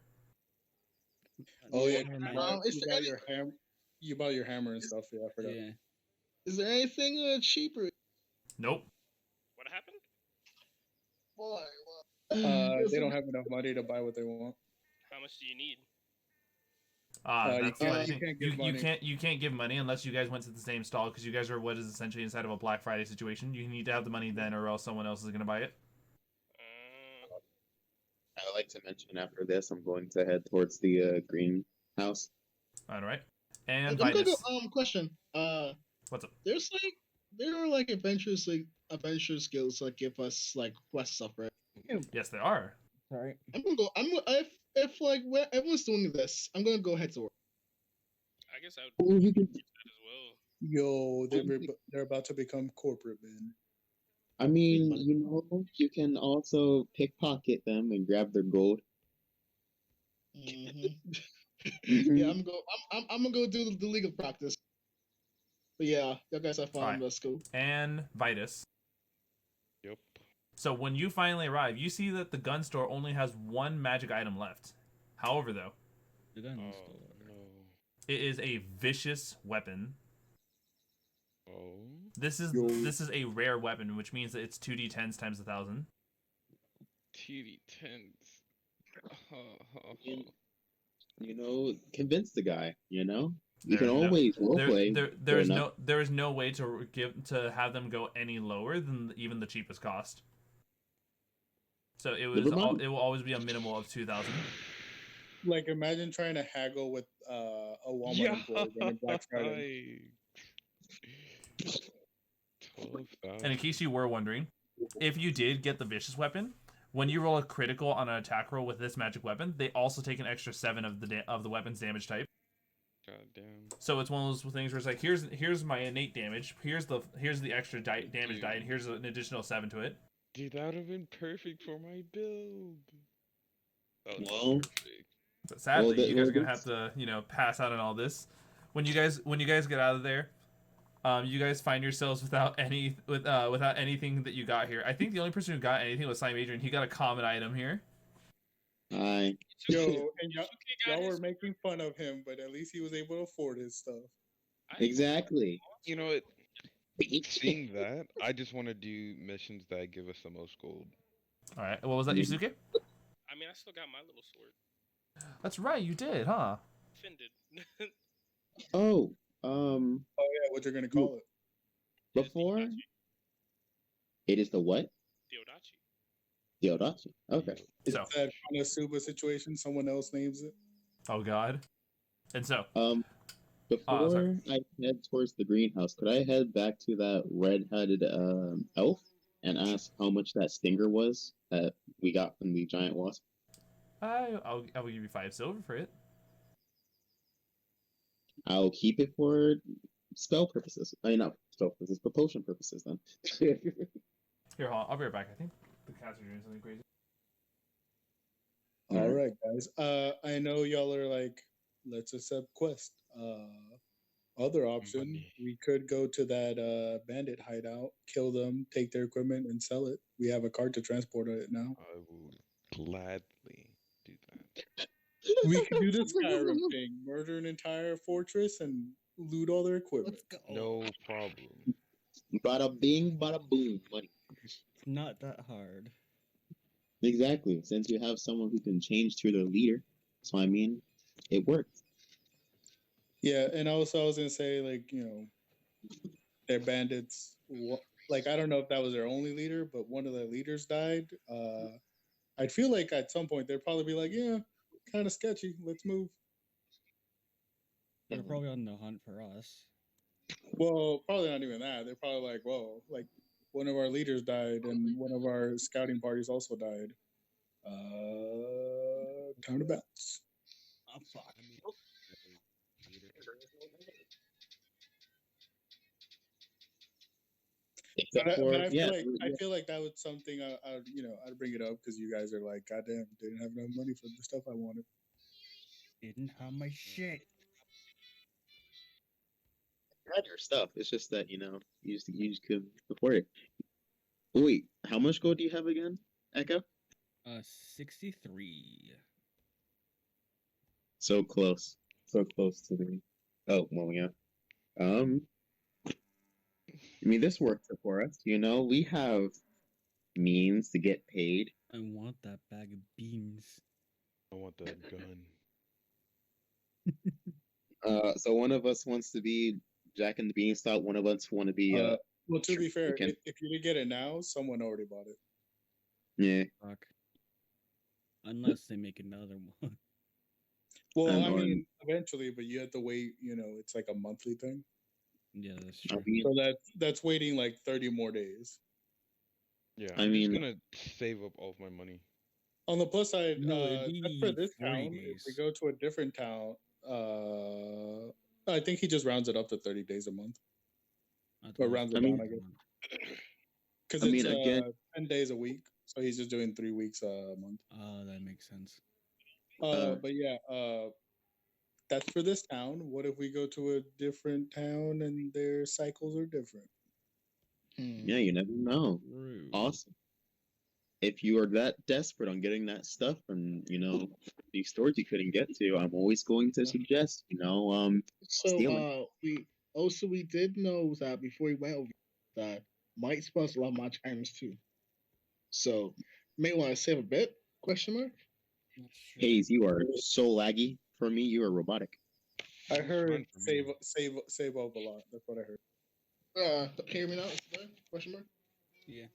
C: Oh yeah,
B: Never
C: you
B: mind.
C: bought,
A: is
C: you
A: there
C: bought
A: any-
C: your ham. You bought your hammer and stuff. Yeah, I forgot.
B: Yeah.
A: Is there anything cheaper?
F: Nope.
E: What happened?
A: Why?
C: They don't have enough money to buy what they want.
E: How much do you need?
C: You
F: That's the funny
C: can't- you
F: thing.
C: can't give money.
F: You can't give money unless you guys went to the same stall because you guys are what is essentially inside of a Black Friday situation. You need to have the money then, or else someone else is gonna buy it.
D: I would like to mention after this, I'm going to head towards the greenhouse.
F: All right. And
A: I'm gonna
F: Vitus,
A: go. Question.
F: what's up?
A: There are like adventure skills that give us like quest stuff, right?
F: Yes, they are.
B: Sorry.
A: I'm gonna go. If like when everyone's doing this, I'm gonna go head to work.
E: I guess I would
D: Well, you can.
E: do that as well.
C: Yo, they're about to become corporate, man.
D: I mean, you know, you can also pickpocket them and grab their gold.
A: Yeah, I'm gonna go do the legal practice. But yeah, you guys have fun.
F: Alright.
A: Let's go.
F: And Vitus.
G: Yep.
F: So when you finally arrive, you see that the gun store only has one magic item left. However, though,
B: The gun
G: Oh
B: store.
G: no.
F: it is a vicious weapon.
G: Oh.
F: This is a rare weapon, which means that it's 2d10s times 1,000.
G: TD10s.
D: You know, convince the guy. You know, you
F: There
D: can
F: is no-
D: always roleplay.
F: there is no way to have them go any lower than even the cheapest cost. So it will always be a minimal of 2,000.
C: Like, imagine trying to haggle with a Walmart employee during Black Friday.
G: 12,000.
F: And in case you were wondering, if you did get the vicious weapon, when you roll a critical on an attack roll with this magic weapon, they also take an extra 7 of the weapon's damage type.
G: God damn.
F: So it's one of those things where it's like, here's my innate damage, here's the extra damage die, and here's an additional 7 to it.
G: Dude, that would have been perfect for my build. That would've been
D: Well,
G: perfect.
F: But sadly, you guys are gonna have to, pass out on all this. When you guys get out of there, you guys find yourselves without anything that you got here. I think the only person who got anything was Slimeadrian. He got a common item here.
D: Hi.
C: Yo, and
E: Yasuke got
C: y'all were
E: his-
C: making fun of him, but at least he was able to afford his stuff.
D: Exactly.
G: You know what? Seeing that, I just want to do missions that give us the most gold.
F: All right. What was that, Yasuke?
E: I mean, I still got my little sword.
F: That's right, you did, huh?
E: Offended.
D: Oh,
C: Oh yeah, what you're gonna call it?
D: before it is the what?
E: The Odachi.
D: The Odachi. Okay.
C: Is
F: So-
C: that Konosuba situation? Someone else names it.
F: Oh God. And so,
D: Before
F: sorry.
D: I head towards the greenhouse, could I head back to that red-headed elf and ask how much that stinger was that we got from the giant wasp?
F: I will give you 5 silver for it.
D: I'll keep it for spell purposes. I mean, not spell purposes, but potion purposes then.
F: Here, hold on. I'll be right back. I think the cats are doing something crazy.
C: All right, guys. I know y'all are like, let's accept quest. Other option,
G: Money.
C: we could go to that bandit hideout, kill them, take their equipment, and sell it. We have a cart to transport it now.
G: I will gladly do that.
C: We can do the Skyrim thing, murder an entire fortress and loot all their equipment.
B: Let's go.
G: No problem.
D: Bada bing, bada boom, money.
B: It's not that hard.
D: Exactly. Since you have someone who can change to their leader, so I mean, it worked.
C: Yeah, and also I was gonna say, like, you know, their bandits. Like, I don't know if that was their only leader, but one of their leaders died. I'd feel like at some point they'd probably be like, yeah, kind of sketchy. Let's move.
B: They're probably on the hunt for us.
C: Well, probably not even that. They're probably like, whoa, like one of our leaders died and one of our scouting parties also died. Time to bounce.
B: Oh fuck.
D: Except
C: But
D: for,
C: I
D: yeah,
C: feel like that was something I'd bring it up because you guys are like, goddamn, didn't have enough money for the stuff I wanted.
B: Didn't have my shit.
D: you had your stuff. It's just that, you just couldn't afford it. Wait, how much gold do you have again, Echo?
B: 63.
D: So close. So close to the. Oh, well, yeah. Um, I mean, this works for us. You know, we have means to get paid.
B: I want that bag of beans.
G: I want that gun.
D: So one of us wants to be Jack and the Beanstalk. One of us want to be
C: Well, to be fair,
D: Chicken.
C: if you did get it now, someone already bought it.
D: Yeah.
B: Fuck. Unless they make another one.
C: Well, I
D: on-
C: mean, eventually, but you have to wait. You know, it's like a monthly thing.
B: Yeah, that's
D: I
B: true.
D: mean,
C: So that's waiting like 30 more days.
G: Yeah,
D: I
G: I'm
D: mean-
G: just gonna save up all of my money.
C: On the plus side,
B: No, it'd
C: that's for
B: be
C: this
B: 40
C: town. If we
B: days.
C: go to a different town, I think he just rounds it up to 30 days a month.
B: I thought
C: Or
B: it was
C: rounds it
B: 40
C: down, I
B: days a
C: guess.
B: month.
C: Because
D: I
C: it's
D: mean, again-
C: 10 days a week, so he's just doing 3 weeks a month.
B: Oh, that makes sense.
C: But yeah, that's for this town. What if we go to a different town and their cycles are different?
D: Yeah, you never know.
B: True.
D: Awesome. If you are that desperate on getting that stuff from, these stores you couldn't get to, I'm always going to suggest,
A: So
D: stealing.
A: we did know that before we went over that Mike's supposed to love match items too. So may want to save a bit? Question mark.
B: That's true.
D: Haze, you are so laggy. For me, you are robotic.
C: I heard
G: fine for me.
C: save up a lot. That's what I heard.
A: Can you hear me now? Sven? Question mark.
B: Yeah.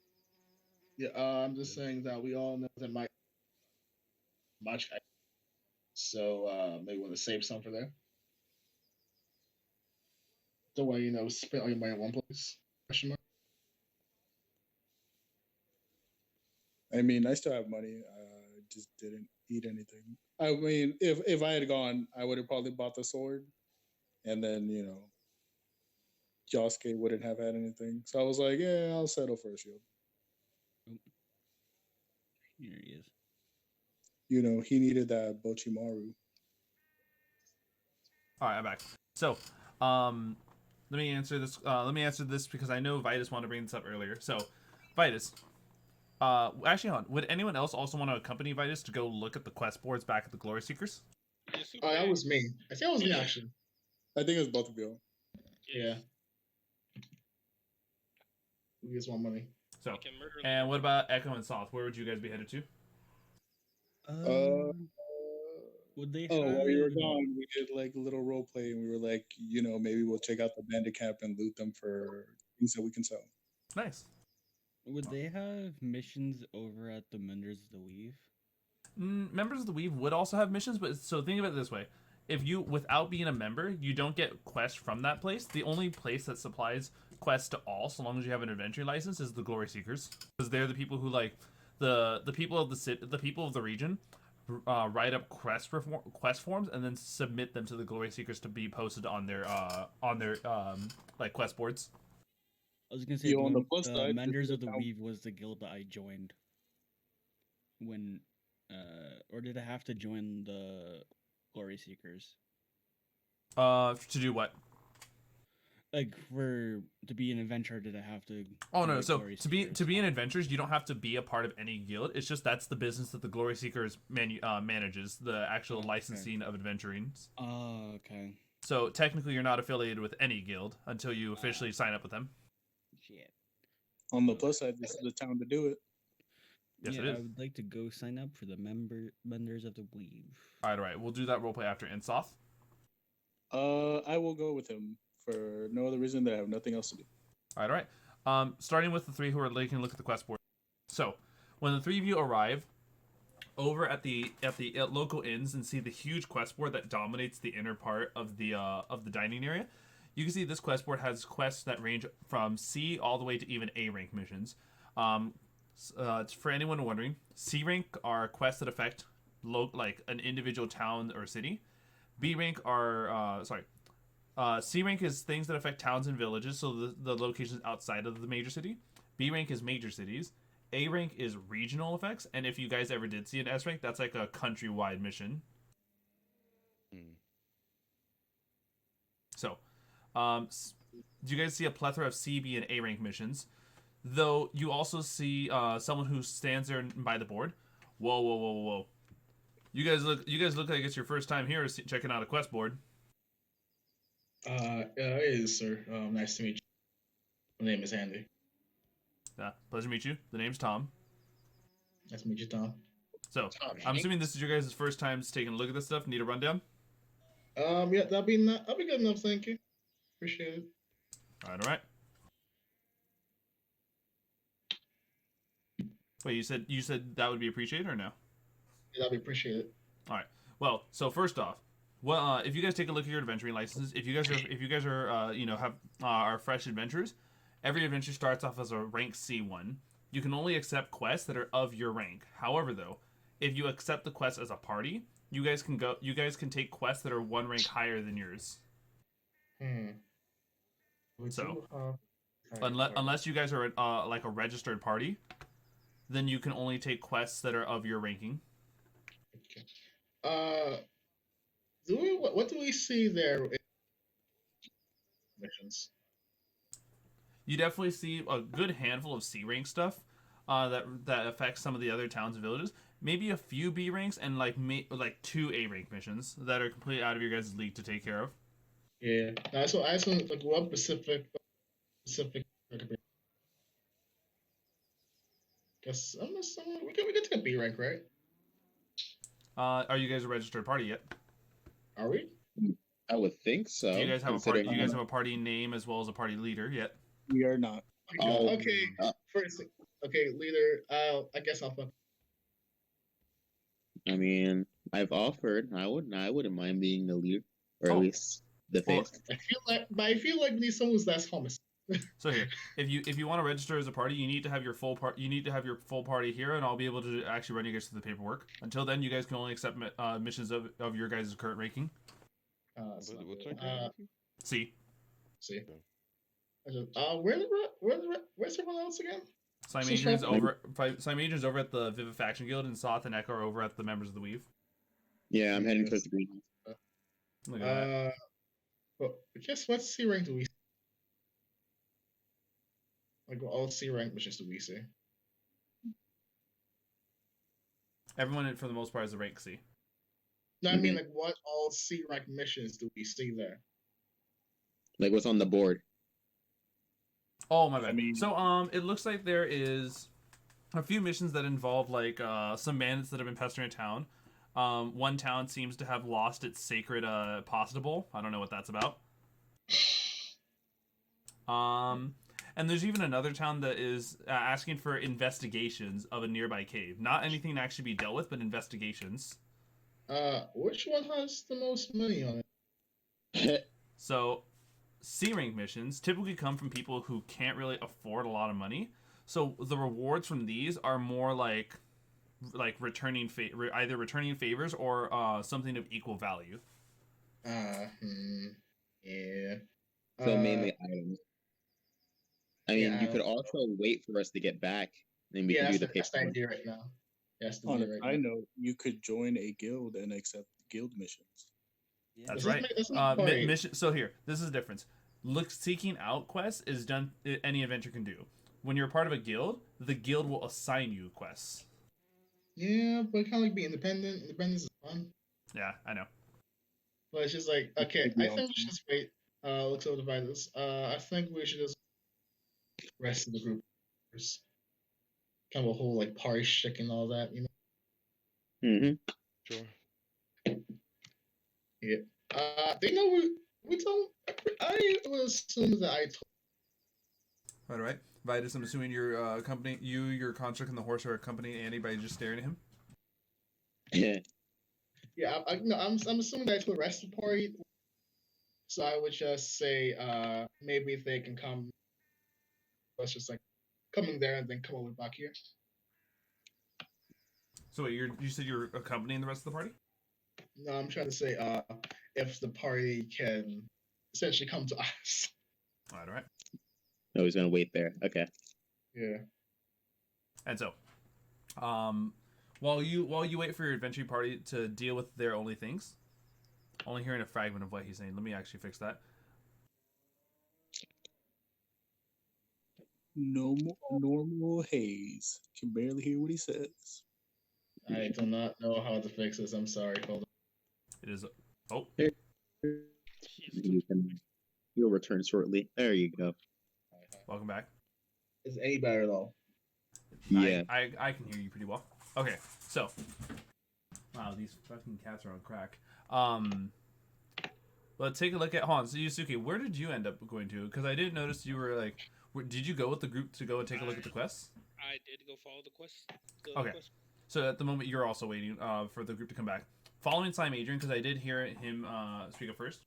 A: Yeah. I'm just saying that we all know that Mike match items. So maybe want to save some for there. The way spend all your money in one place. Question mark.
C: I mean, I still have money. I just didn't eat anything. I mean, if I had gone, I would have probably bought the sword, and then Yasuke wouldn't have had anything. So I was like, yeah, I'll settle for a shield.
B: Here he is.
C: He needed that Bochimaru.
F: All right, I'm back. So, let me answer this. Let me answer this because I know Vitus wanted to bring this up earlier. So, Vitus, actually, hold on. Would anyone else also want to accompany Vitus to go look at the quest boards back at the Glory Seekers?
A: Oh, that was me. I think that was me actually.
C: I think it was both of you.
A: Yeah. Who gets more money?
F: So,
E: We can murder
F: and what about Echo and Soth? Where would you guys be headed to?
B: Would they?
C: While we were
B: have-
C: gone, we did like a little role play, and we were like, maybe we'll check out the bandit camp and loot them for things that we can sell.
F: Nice.
B: Would they have missions over at the Menders of the Weave?
F: Members of the Weave would also have missions, but so think of it this way: if you, without being a member, you don't get quests from that place. The only place that supplies quests to all, so long as you have an adventuring license, is the Glory Seekers, because they're the people who the people of the city, the people of the region, write up quest forms and then submit them to the Glory Seekers to be posted on their like quest boards.
B: I was gonna say
C: On the plus side,
B: Menders
C: this
B: of the
C: town-
B: Weave was the guild that I joined. When, or did I have to join the Glory Seekers?
F: To do what?
B: Like to be an adventurer, did I have to?
F: Oh
B: join
F: no!
B: the
F: So
B: Glory
F: to be
B: Seekers?
F: an adventurers, you don't have to be a part of any guild. It's just that's the business that the Glory Seekers manages, the actual
B: Okay.
F: licensing of adventuring.
B: Oh, okay.
F: So technically, you're not affiliated with any guild until you officially sign up with them.
B: Shit.
C: On the plus side, this is the town to do it.
F: Yes,
B: yeah,
F: it is.
B: I would like to go sign up for the Menders of the Weave.
F: All right. We'll do that roleplay after. And Soth?
C: I will go with him for no other reason that I have nothing else to do.
F: All right. Starting with the three who are taking a look at the quest board. So, when the three of you arrive over at the local inns and see the huge quest board that dominates the inner part of the dining area, you can see this quest board has quests that range from C all the way to even A rank missions. For anyone wondering, C rank are quests that affect like an individual town or city. B rank are C rank is things that affect towns and villages, so the locations outside of the major city. B rank is major cities. A rank is regional effects, and if you guys ever did see an S rank, that's like a countrywide mission. So, do you guys see a plethora of C, B, and A rank missions? Though you also see someone who stands there by the board. Whoa, whoa, whoa, whoa! You guys look like it's your first time here checking out a quest board.
A: It is, sir. Nice to meet you. My name is Andy.
F: Yeah, pleasure to meet you. The name's Tom.
A: Nice to meet you, Tom.
F: So, I'm assuming this is your guys' first time taking a look at this stuff. Need a rundown?
A: Yeah, that'll be good enough. Thank you. Appreciate it.
F: All right. Wait, you said that would be appreciated or no?
A: Yeah, that'll be appreciated.
F: All right. Well, so first off, if you guys take a look at your adventuring licenses, if you guys are are fresh adventurers, every adventure starts off as a rank C1. You can only accept quests that are of your rank. However, though, if you accept the quest as a party, you guys can take quests that are one rank higher than yours. So, unless you guys are like a registered party, then you can only take quests that are of your ranking.
A: Okay. What do we see there? In missions.
F: You definitely see a good handful of C rank stuff that affects some of the other towns and villages. Maybe a few B ranks and like 2 A rank missions that are completely out of your guys' league to take care of.
A: Yeah, I just want like one specific. Guess we can take a B rank, right?
F: Are you guys a registered party yet?
A: Are we?
D: I would think so.
F: Do you guys have a party? You guys have a party name as well as a party leader yet?
C: We are not.
A: Oh, okay. First, okay, leader. I guess I'll fuck.
D: I mean, I've offered. I wouldn't mind being the leader, or at least the face.
A: I feel like we need someone who's less homicide.
F: So here, if you want to register as a party, you need to have your full party here, and I'll be able to actually run you guys through the paperwork. Until then, you guys can only accept missions of your guys' current ranking.
G: What's our current ranking?
F: C.
A: Where's everyone else again?
F: Slimeadrian's over at the Vivifaction Guild, and Soth and Echo are over at the members of the Weave.
D: Yeah, I'm heading towards the green.
F: Look at that.
A: But guess what C rank do we see? Like all C rank missions do we see?
F: Everyone, for the most part, is a rank C.
A: No, I mean like what all C rank missions do we see there?
D: Like what's on the board?
F: Oh my bad. So it looks like there is a few missions that involve like some bandits that have been pestering a town. One town seems to have lost its sacred pasta bowl. I don't know what that's about. And there's even another town that is asking for investigations of a nearby cave. Not anything to actually be dealt with, but investigations.
A: Which one has the most money on it?
F: So, C rank missions typically come from people who can't really afford a lot of money. So the rewards from these are more like returning either returning favors or something of equal value.
A: Yeah.
D: So mainly items. I mean, you could also wait for us to get back, and we can do the paperwork.
A: That's the idea right now. That's the
C: On
A: idea
C: a
A: right
C: side
A: now.
C: note, you could join a guild and accept guild missions.
B: Yeah.
F: That's right. Mission. So here, this is the difference. Seeking out quests is done. Any adventure can do. When you're part of a guild, the guild will assign you quests.
A: Yeah, but kind of like be independent. Independence is fun.
F: Yeah, I know.
A: But it's just like, okay, I think we should just wait. Let's divide this. I think we should just rest of the group. There's kind of a whole like party shtick and all that, you know.
G: Sure.
A: Yeah. They know we told. I would assume that I told.
F: All right. Vitus, I'm assuming your company, your construct, and the horse are accompanying Andy by just staring at him.
D: Yeah.
A: Yeah, I'm assuming that I told the rest of the party. So I would just say, maybe if they can come. Let's just like coming there and then come over back here.
F: So wait, you said you're accompanying the rest of the party?
A: No, I'm trying to say, if the party can essentially come to us.
F: All right.
D: No, he's gonna wait there. Okay.
A: Yeah.
F: And so, while you wait for your adventuring party to deal with their only things, only hearing a fragment of what he's saying. Let me actually fix that.
C: Normal Haze can barely hear what he says.
A: I do not know how to fix this. I'm sorry. Hold on.
F: It is. Oh,
D: There,
E: He's
D: you can. You'll return shortly. There you go.
F: welcome back.
A: Is any better though?
D: Yeah.
F: I can hear you pretty well. Okay, so. Wow, these fucking cats are on crack. Let's take a look at Hans. So Yasuke, where did you end up going to? Because I didn't notice you were like. Did you go with the group to go and take a look at the quests?
E: I did go follow the quest.
F: Okay. So at the moment, you're also waiting for the group to come back. Following Slimeadrian, because I did hear him speak up first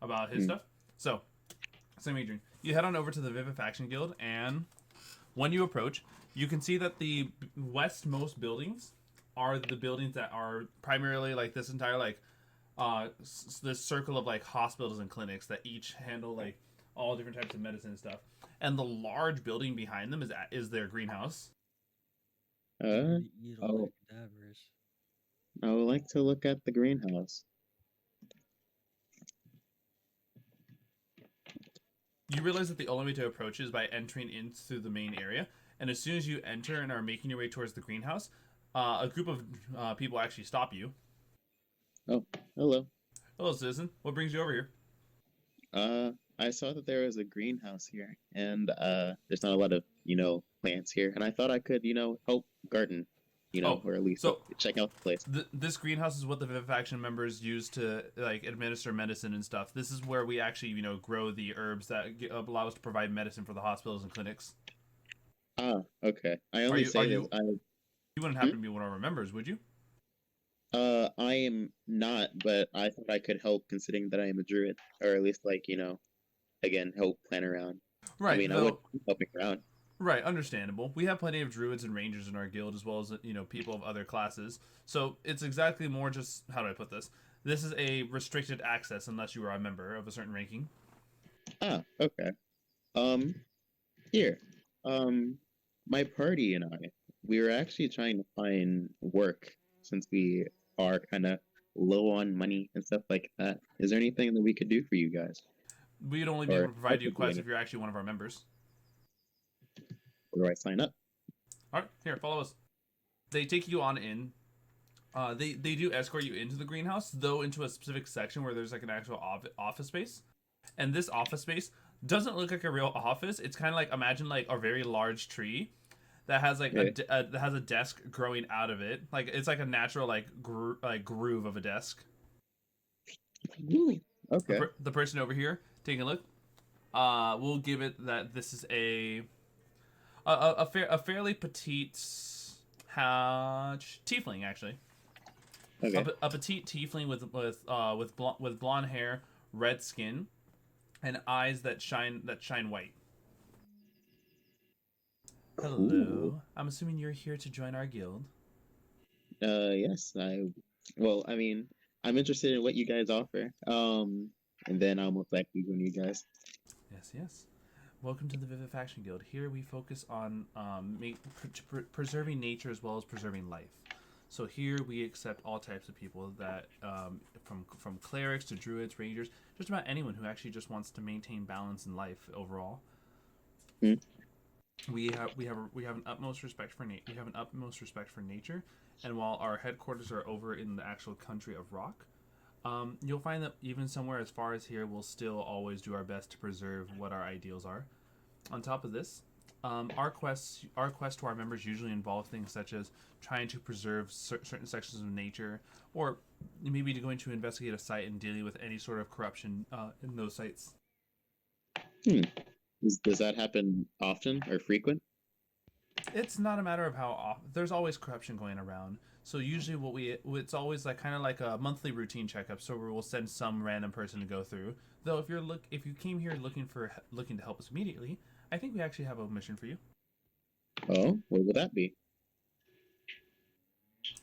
F: about his stuff. So, Slimeadrian, you head on over to the Vivifaction Guild, and when you approach, you can see that the westmost buildings are the buildings that are primarily like this entire like this circle of like hospitals and clinics that each handle like all different types of medicine and stuff. And the large building behind them is their greenhouse.
B: Eat all
D: Oh,
B: their cadavers.
D: I would like to look at the greenhouse.
F: You realize that the only way to approach is by entering in through the main area. And as soon as you enter and are making your way towards the greenhouse, a group of people actually stop you.
D: Oh, hello.
F: Hello, citizen. What brings you over here?
D: I saw that there was a greenhouse here, and there's not a lot of plants here, and I thought I could help garden, or at least check out the place.
F: This greenhouse is what the Vivifaction members use to like administer medicine and stuff. This is where we actually grow the herbs that allow us to provide medicine for the hospitals and clinics.
D: Ah, okay. I only say this.
F: You wouldn't happen to be one of our members, would you?
D: I am not, but I thought I could help considering that I am a druid, or at least again, help plan around.
F: Right.
D: I mean, I would be helping around.
F: Right, understandable. We have plenty of druids and rangers in our guild, as well as people of other classes. So it's exactly more just how do I put this? This is a restricted access unless you are a member of a certain ranking.
D: Ah, okay. Here, my party and we were actually trying to find work since we are kind of low on money and stuff like that. Is there anything that we could do for you guys?
F: We'd only be able to provide you quests if you're actually one of our members.
D: Where do I sign up?
F: All right, here, follow us. They take you on in. They do escort you into the greenhouse, though into a specific section where there's like an actual office space. And this office space doesn't look like a real office. It's kind of like, imagine like a very large tree that has like that has a desk growing out of it. Like it's like a natural groove of a desk.
D: Ooh, okay.
F: The person over here taking a look, we'll give it that this is a fairly petite tiefling, actually.
D: Okay.
F: A petite tiefling with blonde hair, red skin, and eyes that shine white.
D: Cool.
F: Hello. I'm assuming you're here to join our guild.
D: Yes. Well, I mean, I'm interested in what you guys offer. And then I'll most likely join you guys.
F: Yes. Welcome to the Vivifaction Guild. Here we focus on preserving nature as well as preserving life. So here we accept all types of people that, from clerics to druids, rangers, just about anyone who actually just wants to maintain balance in life overall.
D: Hmm.
F: We have an utmost respect for nature, and while our headquarters are over in the actual country of Rock, you'll find that even somewhere as far as here, we'll still always do our best to preserve what our ideals are. On top of this, our quests to our members usually involve things such as trying to preserve certain sections of nature, or maybe to going to investigate a site and dealing with any sort of corruption in those sites.
D: Does that happen often or frequent?
F: It's not a matter of how often. There's always corruption going around. So usually it's always like kind of like a monthly routine checkup. So we'll send some random person to go through. Though if you came here looking to help us immediately, I think we actually have a mission for you.
D: Oh, what would that be?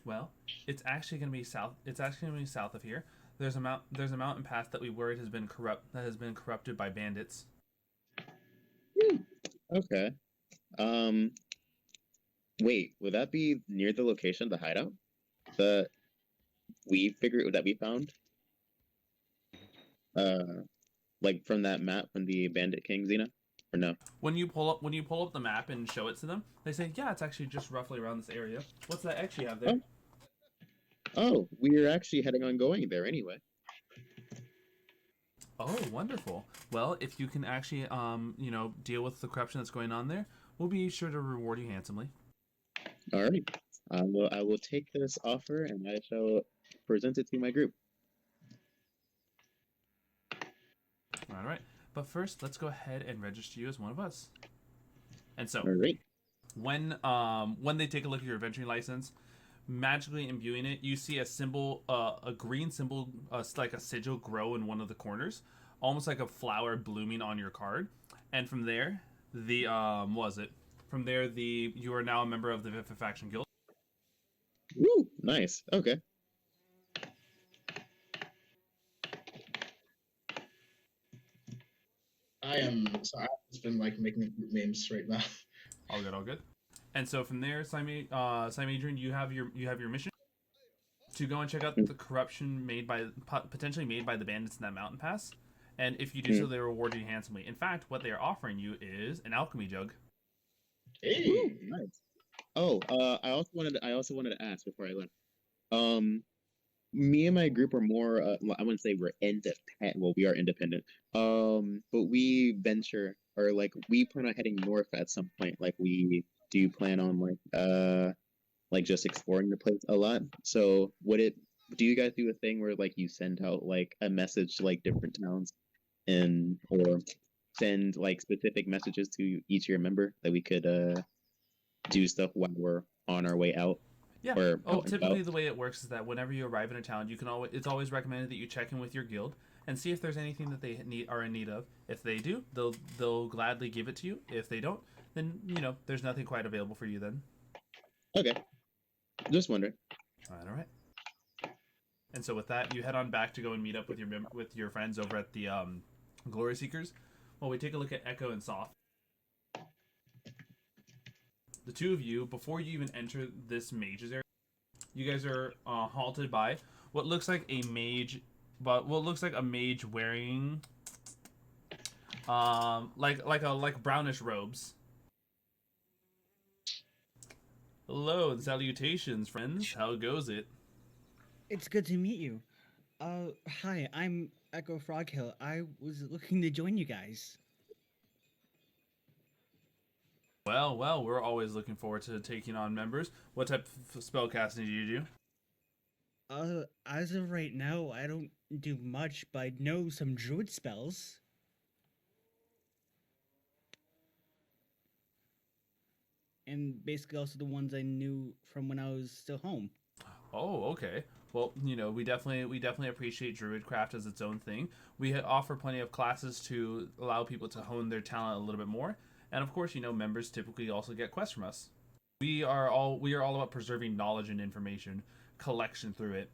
F: Well, it's actually going to be south. It's actually going to be south of here. There's a mountain pass that we worried has been corrupted by bandits.
D: Okay. Wait, would that be near the location of the hideout that we found? Like from that map from the Bandit King, Xena? or no?
F: When you pull up the map and show it to them, they say, "Yeah, it's actually just roughly around this area." What's that X you have there?
D: Oh, we're actually heading on going there anyway.
F: Oh, wonderful. Well, if you can actually, deal with the corruption that's going on there, we'll be sure to reward you handsomely.
D: All right. I will take this offer and I shall present it to my group.
F: All right. But first, let's go ahead and register you as one of us. And so,
D: All right.
F: when they take a look at your adventuring license, magically imbuing it, you see a symbol, a green symbol, like a sigil, grow in one of the corners, almost like a flower blooming on your card. And from there, you are now a member of the Vivifaction Guild.
D: Woo! Nice. Okay.
A: I am sorry. I've just been like making group names right now.
F: All good, all good. And so from there, Slimeadrian, you have your mission to go and check out the corruption potentially made by the bandits in that mountain pass. And if you do so, they reward you handsomely. In fact, what they are offering you is an alchemy jug.
A: Hey,
D: Woo, nice. Oh, I also wanted to ask before I left. Me and my group are more. I wouldn't say we're independent. Well, we are independent. But we venture, or like we plan on heading north at some point. Like we do plan on like just exploring the place a lot. So do you guys do a thing where like you send out like a message to like different towns, or send like specific messages to each of your member that we could do stuff while we're on our way out?
F: Yeah.
D: Or
F: Typically the way it works is that whenever you arrive in a town, it's always recommended that you check in with your guild and see if there's anything that they are in need of. If they do, they'll gladly give it to you. If they don't, then there's nothing quite available for you then.
D: Okay. Just wondering.
F: All right. And so with that, you head on back to go and meet up with your friends over at the Glory Seekers. Well, we take a look at Echo and Soth. The two of you, before you even enter this mage's area, you guys are halted by what looks like a mage, wearing like brownish robes. Hello and salutations, friends. How goes it?
B: It's good to meet you. Hi, I'm Echo Froghill. I was looking to join you guys.
F: Well, we're always looking forward to taking on members. What type of spellcasting do you do?
B: As of right now, I don't do much, but I know some druid spells. And basically also the ones I knew from when I was still home.
F: Oh, okay. Well, we definitely appreciate Druidcraft as its own thing. We offer plenty of classes to allow people to hone their talent a little bit more. And of course, members typically also get quests from us. We are all about preserving knowledge and information, collection through it,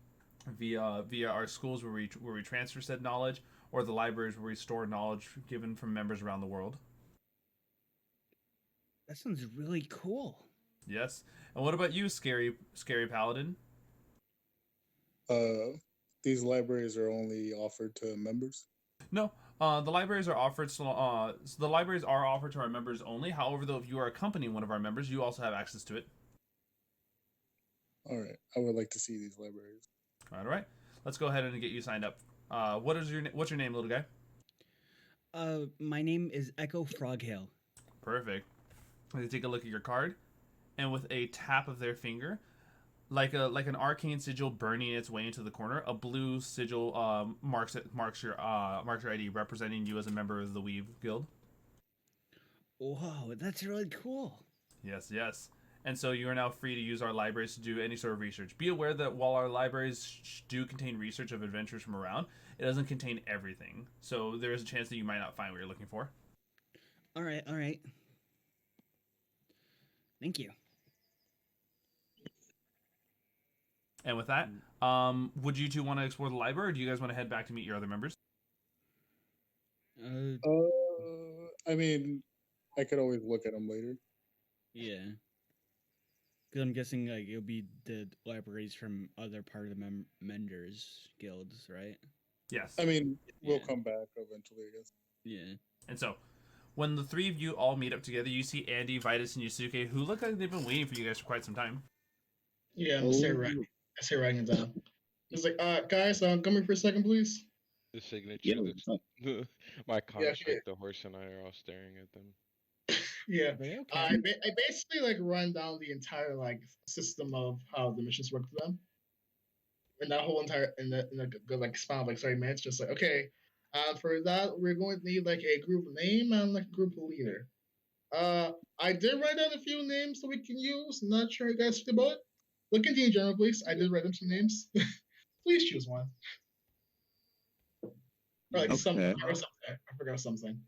F: via our schools where we transfer said knowledge, or the libraries where we store knowledge given from members around the world.
B: That sounds really cool.
F: Yes. And what about you, scary paladin?
C: These libraries are only offered to members.
F: No, the libraries are offered. The libraries are offered to our members only. However, though, if you are accompanying one of our members, you also have access to it.
C: All right, I would like to see these libraries.
F: All right, let's go ahead and get you signed up. What's your name, little guy?
B: My name is Echo Froghill.
F: Perfect. They take a look at your card, and with a tap of their finger, like an arcane sigil burning its way into the corner, a blue sigil marks your ID, representing you as a member of the Weave Guild.
B: Whoa, that's really cool.
F: Yes. And so you are now free to use our libraries to do any sort of research. Be aware that while our libraries do contain research of adventures from around, it doesn't contain everything. So there is a chance that you might not find what you're looking for.
B: All right. Thank you.
F: And with that, would you two want to explore the library, or do you guys want to head back to meet your other members?
C: I mean, I could always look at them later.
B: Yeah. Because I'm guessing like it'll be the libraries from other part of the Menders guilds, right?
F: Yes.
C: I mean, we'll come back eventually, I guess.
B: Yeah.
F: And so, when the three of you all meet up together, you see Andy, Vitus, and Yasuke, who look like they've been waiting for you guys for quite some time.
A: Yeah, I'm just writing it down. He's like, guys, come here for a second, please.
G: The signature.
D: Yeah, what's up?
G: My
A: Yeah,
G: construct, the horse and I are all staring at them.
A: Yeah.
B: They okay.
A: I basically like run down the entire like system of how the missions work for them. And that whole entire in the good like span of like 30 minutes, just like, okay, for that we're going to need like a group name and like a group leader. I did write down a few names that we can use. I'm not sure you guys feel about it. Look into in general, please. I did write them some names. Please choose one. Or like something. I forgot something.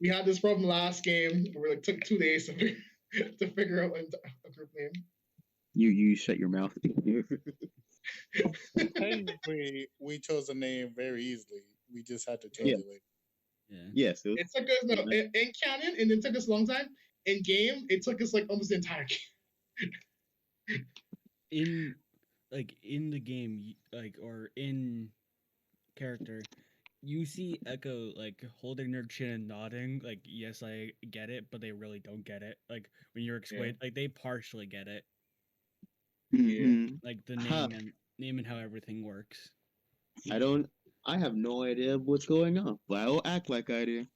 A: We had this problem last game. We like took 2 days to figure out a group name.
D: You shut your mouth.
C: we chose a name very easily. We just had to change it later.
B: Yeah.
D: Yes.
A: It took us in canon, and it took us a long time. In game, it took us like almost the entire game.
B: In the game, or in character, you see Echo like holding their chin and nodding, like, yes, I get it, but they really don't get it. Like when you're explaining, like they partially get it.
D: Mm-hmm.
B: Like the name and how everything works.
D: I have no idea what's going on, but I'll act like I do.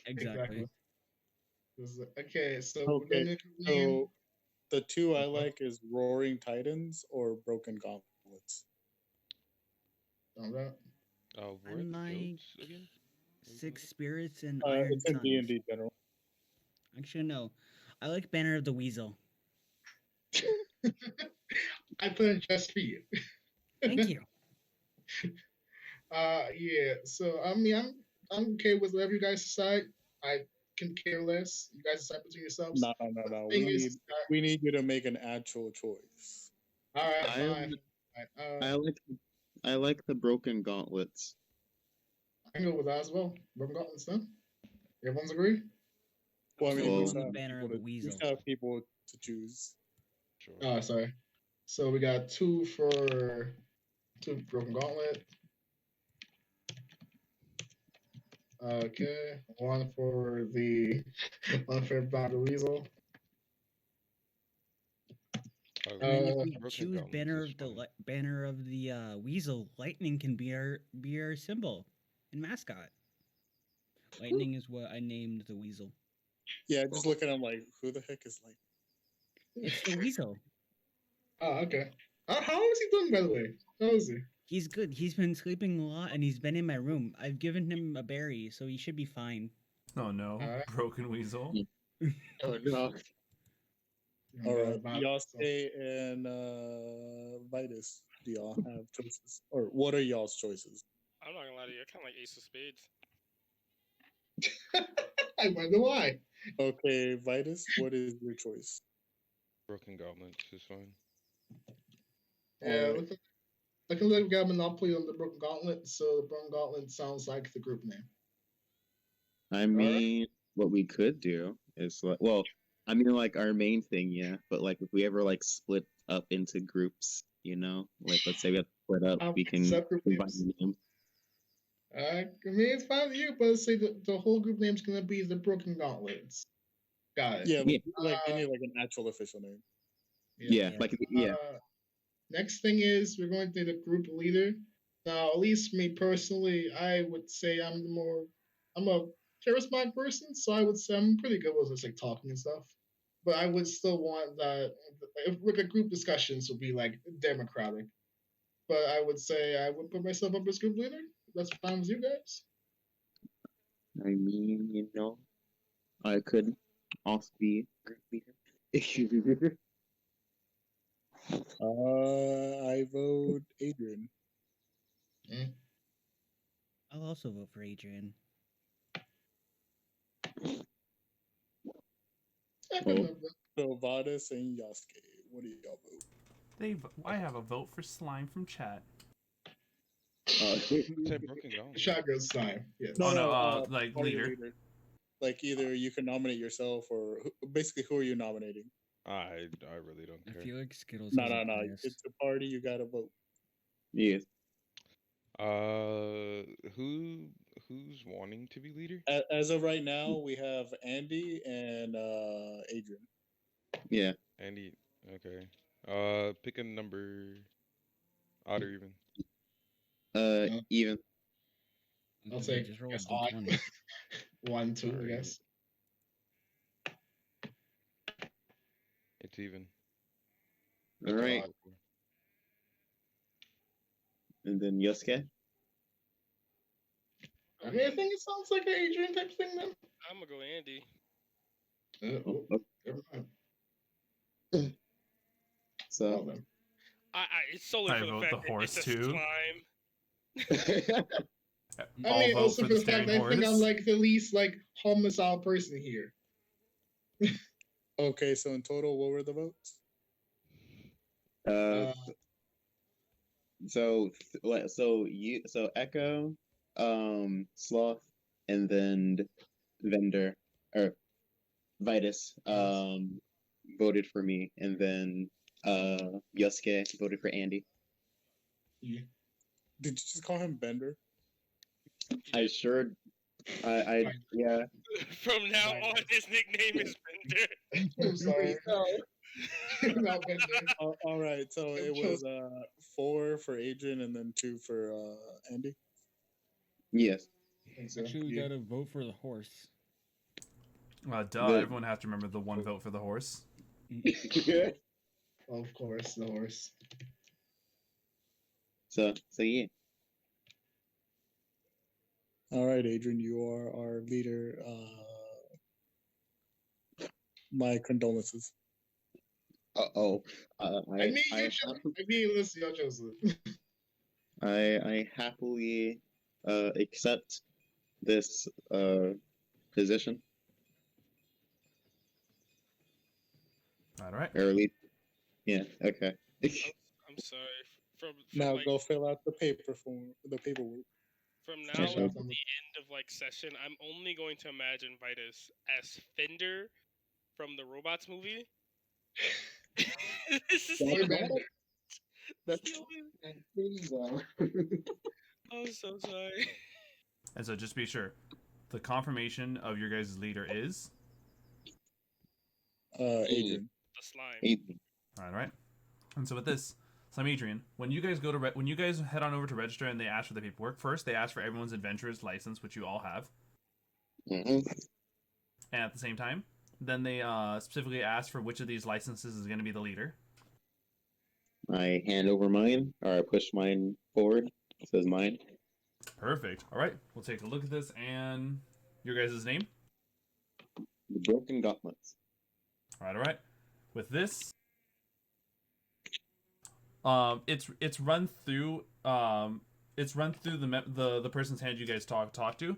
B: Exactly.
A: Okay, so
C: okay, so the two I like is Roaring Titans or Broken Gauntlets.
G: Where are the guilds again?
B: Six Spirits and Iron
C: It's in
B: Suns.
C: D&D general.
B: Actually, no. I like Banner of the Weasel.
A: I put it just for you.
B: Thank you.
A: Yeah. So I mean, I'm okay with whatever you guys decide. I can care less. You guys decide between yourselves.
C: No. We need you to make an actual choice.
A: All right, fine.
D: I like the Broken Gauntlets.
A: I can go with that as well. Broken Gauntlets, then. Everyone's agree?
C: Well, I mean,
B: the Banner of the Weasel.
C: We have people to choose.
G: Sure.
A: Oh, sorry. So we got two Broken Gauntlet. Okay, one for Banner of the Weasel.
B: And then if we choose Banner of the Weasel, lightning can be our symbol and mascot. Lightning is what I named the weasel.
C: Yeah, just look at him like, who the heck is Lightning?
B: It's the weasel.
A: Oh, okay. How is he doing, by the way? How is he?
B: He's good. He's been sleeping a lot, and he's been in my room. I've given him a berry, so he should be fine.
F: Oh no, Broken Weasel.
D: Oh no.
C: All right, Yasuke and Vitus, do y'all have choices? Or what are y'all's choices?
E: I'm not gonna lie to you, I kind of like Ace of Spades.
A: I wonder why.
C: Okay, Vitus, what is your choice?
G: Broken Gauntlets is fine.
A: Yeah, looking like we got a monopoly on the Broken Gauntlet, so the Broken Gauntlet sounds like the group name.
D: I mean, what we could do is like our main thing, yeah. But like if we ever like split up into groups, like let's say we have to split up, we can combine the names.
A: I mean, it's fine with you, but let's say the whole group name's gonna be the Broken Gauntlets. Got it.
C: Yeah, they need like an actual official name.
D: Yeah.
A: Next thing is we're going to need a group leader. Now, at least me personally, I would say I'm a charismatic person, so I would say I'm pretty good with just like talking and stuff. But I would still want that if like a group discussions would be like democratic. But I would say I would put myself up as group leader. That's fine with you guys.
D: I mean, I could also be group leader.
C: I vote Adrian.
B: I'll also vote for Adrian.
C: So Vadis and Yasuke, what do y'all vote?
F: I have a vote for Slime from chat.
A: Shotgun Slime. Yes.
F: Like leader.
C: Like either you can nominate yourself or basically who are you nominating?
G: I really don't care.
B: I feel like Skittles.
C: No. It's a party. You gotta vote.
D: Yes.
G: Who who's wanting to be leader?
C: As of right now, we have Andy and Adrian.
D: Yeah.
G: Andy. Okay. Pick a number. Odd or even.
D: Even.
A: I'll
B: Okay,
A: take,
B: just
A: I
B: roll a
A: guess, odd.
B: d20.
A: 1, 2, I
G: Alright.
A: guess.
G: It's even.
D: All
G: That's what I
D: right.
G: go for.
D: And then Yasuke.
A: I mean, I think it sounds like an Adrian type thing then.
E: I'm gonna go Andy.
A: Oh,
D: Oh,
A: never mind.
D: so.
A: Well, then.
E: It's solely
F: I
E: for the
F: vote
E: fact
F: the
E: that
F: horse,
E: it's a
F: too.
E: slime.
A: I
F: All
A: mean,
F: vote
A: also
F: for
A: for
F: the
A: the fact
F: staring
A: that I think I'm
F: horse.
A: like the least like homicide person here.
C: Okay, so in total, what were the votes?
D: uh, so Echo, Sloth, and then Vendor or Vitus voted for me, and then Yasuke voted for Andy.
A: Yeah.
C: Did you just call him Bender?
D: I sure, I
A: Right.
D: yeah.
E: From now
A: Right.
E: on, his nickname is Bender.
A: I'm sorry. Not Bender.
C: All right, so
A: I'm
C: it was 4 for Adrian and then 2 for Andy.
D: Yes.
A: I think so.
B: Actually, we
C: Yeah.
B: gotta vote for the horse.
F: Duh,
D: The-
F: everyone has to remember the one vote for the horse.
A: Of course, the horse.
D: so yeah.
C: All right, Adrian, you are our leader. My condolences.
D: Oh.
A: I mean, you chose. I mean, listen, you chose it.
D: I happily accept this position.
F: All right.
D: Or at least, yeah. Okay.
E: I'm sorry. From
C: Now
E: like,
C: go fill out the paperwork.
E: from now
D: Sure,
E: to
D: sure.
E: the end of like session, I'm only going to imagine Vitus as Fender from the Robots movie. This is
A: Or
E: the
A: Bender.
E: That's the only. I'm so sorry.
F: And so just be sure, the confirmation of your guys' leader is.
C: Adrian.
E: The slime.
D: Ethan.
F: All right. And so with this, Slimeadrian, when you guys go to when you guys head on over to register and they ask for the paperwork, first they ask for everyone's adventurer's license, which you all have,
D: Mhm.
F: and at the same time, then they specifically ask for which of these licenses is going to be the leader.
D: I hand over mine, or I push mine forward. It says mine.
F: Perfect. All right, we'll take a look at this and your guys' name.
D: The Broken Gauntlets.
F: All right. With this, it's run through the person's hand you guys talk to.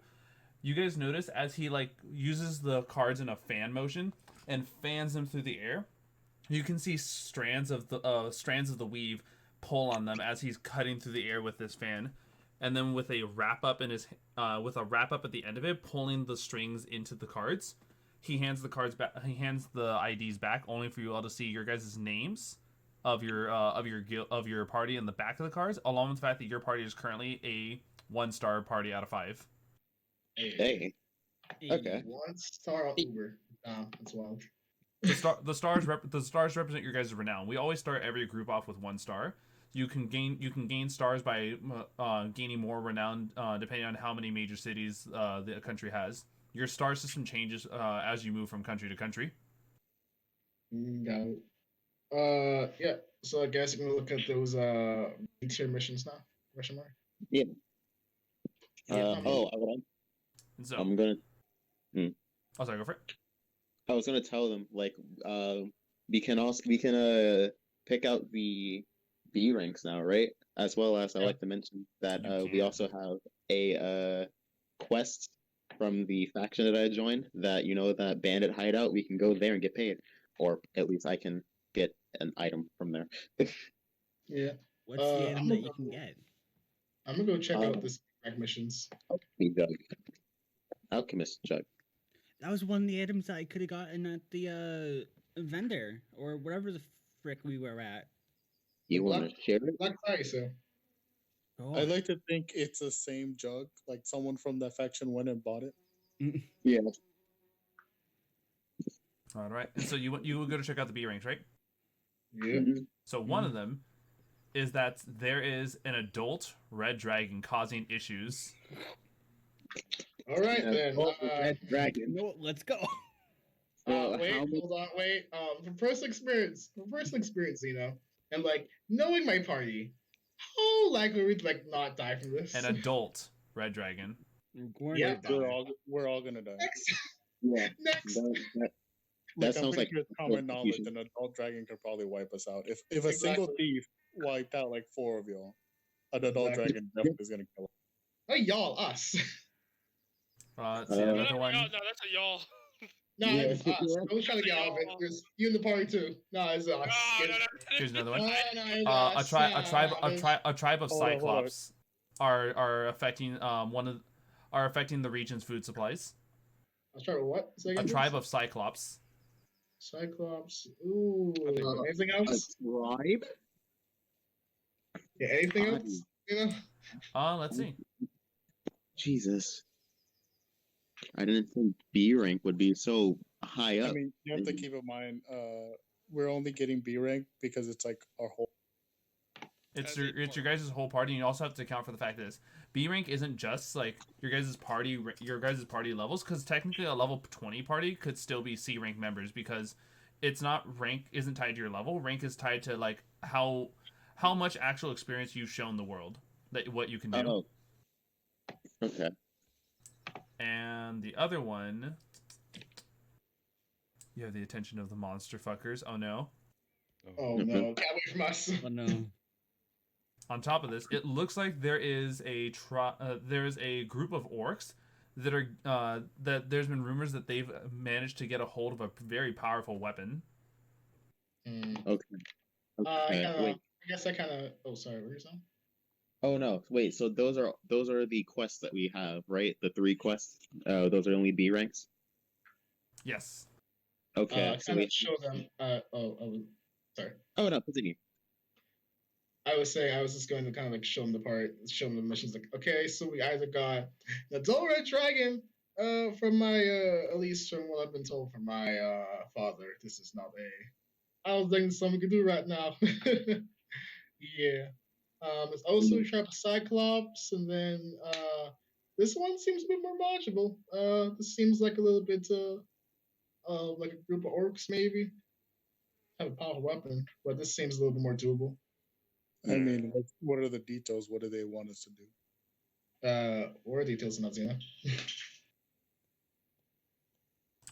F: You guys notice as he like uses the cards in a fan motion and fans them through the air, you can see strands of the weave pull on them as he's cutting through the air with this fan, and then with a wrap up at the end of it, pulling the strings into the cards. He hands the cards back. He hands the IDs back, only for you all to see your guys' names of your party in the back of the cards, along with the fact that your party is currently a 1-star party out of 5.
D: Hey. Okay.
A: 1-star Uber. That's wild.
F: The stars represent your guys' renown. We always start every group off with 1 star. You can gain stars by gaining more renown depending on how many major cities the country has. Your star system changes as you move from country to country.
A: Got it. Yeah. So I guess you can look at those tier missions now. Question mark.
D: Yeah.
A: Yeah.
F: And so,
D: I'm gonna.
F: oh, sorry, go for it.
D: I was gonna tell them like we can pick out the B ranks now, right? As well as I
A: Yeah.
D: like to mention that
F: You
D: we
F: can.
D: also have a quest from the faction that I joined. That that bandit hideout. We can go there and get paid, or at least I can get an item from there.
A: Yeah.
B: What's the
A: I'm
B: item
A: gonna
B: that you
A: go-
B: can get?
A: I'm gonna go check out this missions.
D: Alchemy jug. Alchemist jug.
B: That was one of the items that I could have gotten at the vendor or whatever the frick we were at.
D: You want to share it?
A: Black Friday, so
B: Go
C: I
B: on.
C: like to think it's the same jug. Like someone from that faction went and bought it.
D: Yeah.
F: All right. And so you will go to check out the B ranks, right?
A: Yeah.
F: So one of them is that there is an adult red dragon causing issues.
A: All right then.
D: Red dragon.
B: No, let's go.
A: Wait, hold on, wait. From personal experience, and like knowing my party, how likely we'd like not die from this?
F: An adult red dragon.
A: Yeah,
C: We're all gonna die.
A: Next,
D: Yeah.
A: next.
D: That
C: I'm
D: sounds
C: pretty
D: like
C: sure it's common
D: confusion.
C: knowledge an adult dragon could probably wipe us out. If a single thief wiped out like 4 of y'all, an adult dragon definitely is gonna kill us.
A: Oh, y'all, us.
F: Let's see,
E: No,
F: another one.
E: no, that's a y'all.
A: No,
D: Yeah,
A: it's us. Don't try to get out of it. There's you in the party too. No, it's us.
E: No.
F: Here's another one.
A: It's
F: A
A: us.
F: tribe of
C: Hold on.
F: cyclops are affecting are affecting the region's food supplies.
A: I'll try with what? Say
F: A
A: again,
F: tribe
A: please?
F: of cyclops.
A: Cyclops. Ooh.
C: I think
A: Anything
D: A
A: else?
D: tribe?
A: Yeah, anything else? You know?
F: Let's see.
D: Jesus. I didn't think B rank would be so high up.
C: I mean, you have to keep in mind, we're only getting B rank because it's like our whole.
F: It's your guys' whole party, and you also have to account for the fact that B rank isn't just like your guys' party levels, because technically a level 20 party could still be C rank members, because it's not rank isn't tied to your level. Rank is tied to like how much actual experience you've shown the world, that what you can do.
D: Oh. Okay.
F: And the other one, you have the attention of the monster fuckers. Oh no.
A: Oh no, can't wait from us.
B: Oh no.
F: On top of this, it looks like there is a group of orcs that are that there's been rumors that they've managed to get a hold of a very powerful weapon.
D: Okay. Wait.
A: I guess I kind of. Oh, sorry. What were you saying?
D: Oh no. Wait. So those are the quests that we have, right? The 3 quests. Those are only B ranks.
F: Yes.
D: Okay. So we
A: show them. Sorry.
D: Oh no. Continue.
A: I was saying I was just going to kind of like show them the missions. Like, okay, so we either got the adult red dragon. From my at least from what I've been told from my father, this is not a. I was thinking something we could do right now. Yeah. It's also a tribe of Cyclops, and then this one seems a bit more manageable. This seems like a little bit like a group of orcs maybe. Have a powerful weapon, but this seems a little bit more doable.
C: I mean, what are the details? What do they want us to do?
A: What are details in Xena?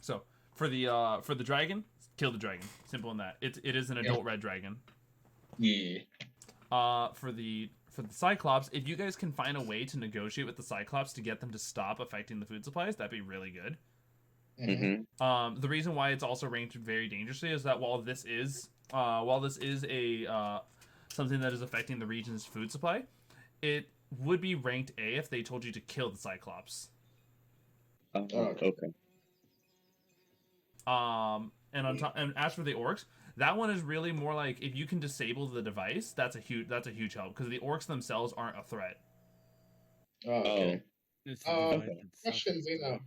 F: So for the dragon, kill the dragon. Simple in that. It is an adult red dragon.
A: Yeah.
F: For the Cyclops, if you guys can find a way to negotiate with the Cyclops to get them to stop affecting the food supplies, that'd be really good.
A: Mm-hmm.
F: The reason why it's also ranked very dangerously is that while this is a something that is affecting the region's food supply, it would be ranked A if they told you to kill the Cyclops.
D: Okay.
F: And as for the orcs, that one is really more like if you can disable the device, that's a huge help, because the orcs themselves aren't a threat.
A: Okay. Question, Zena.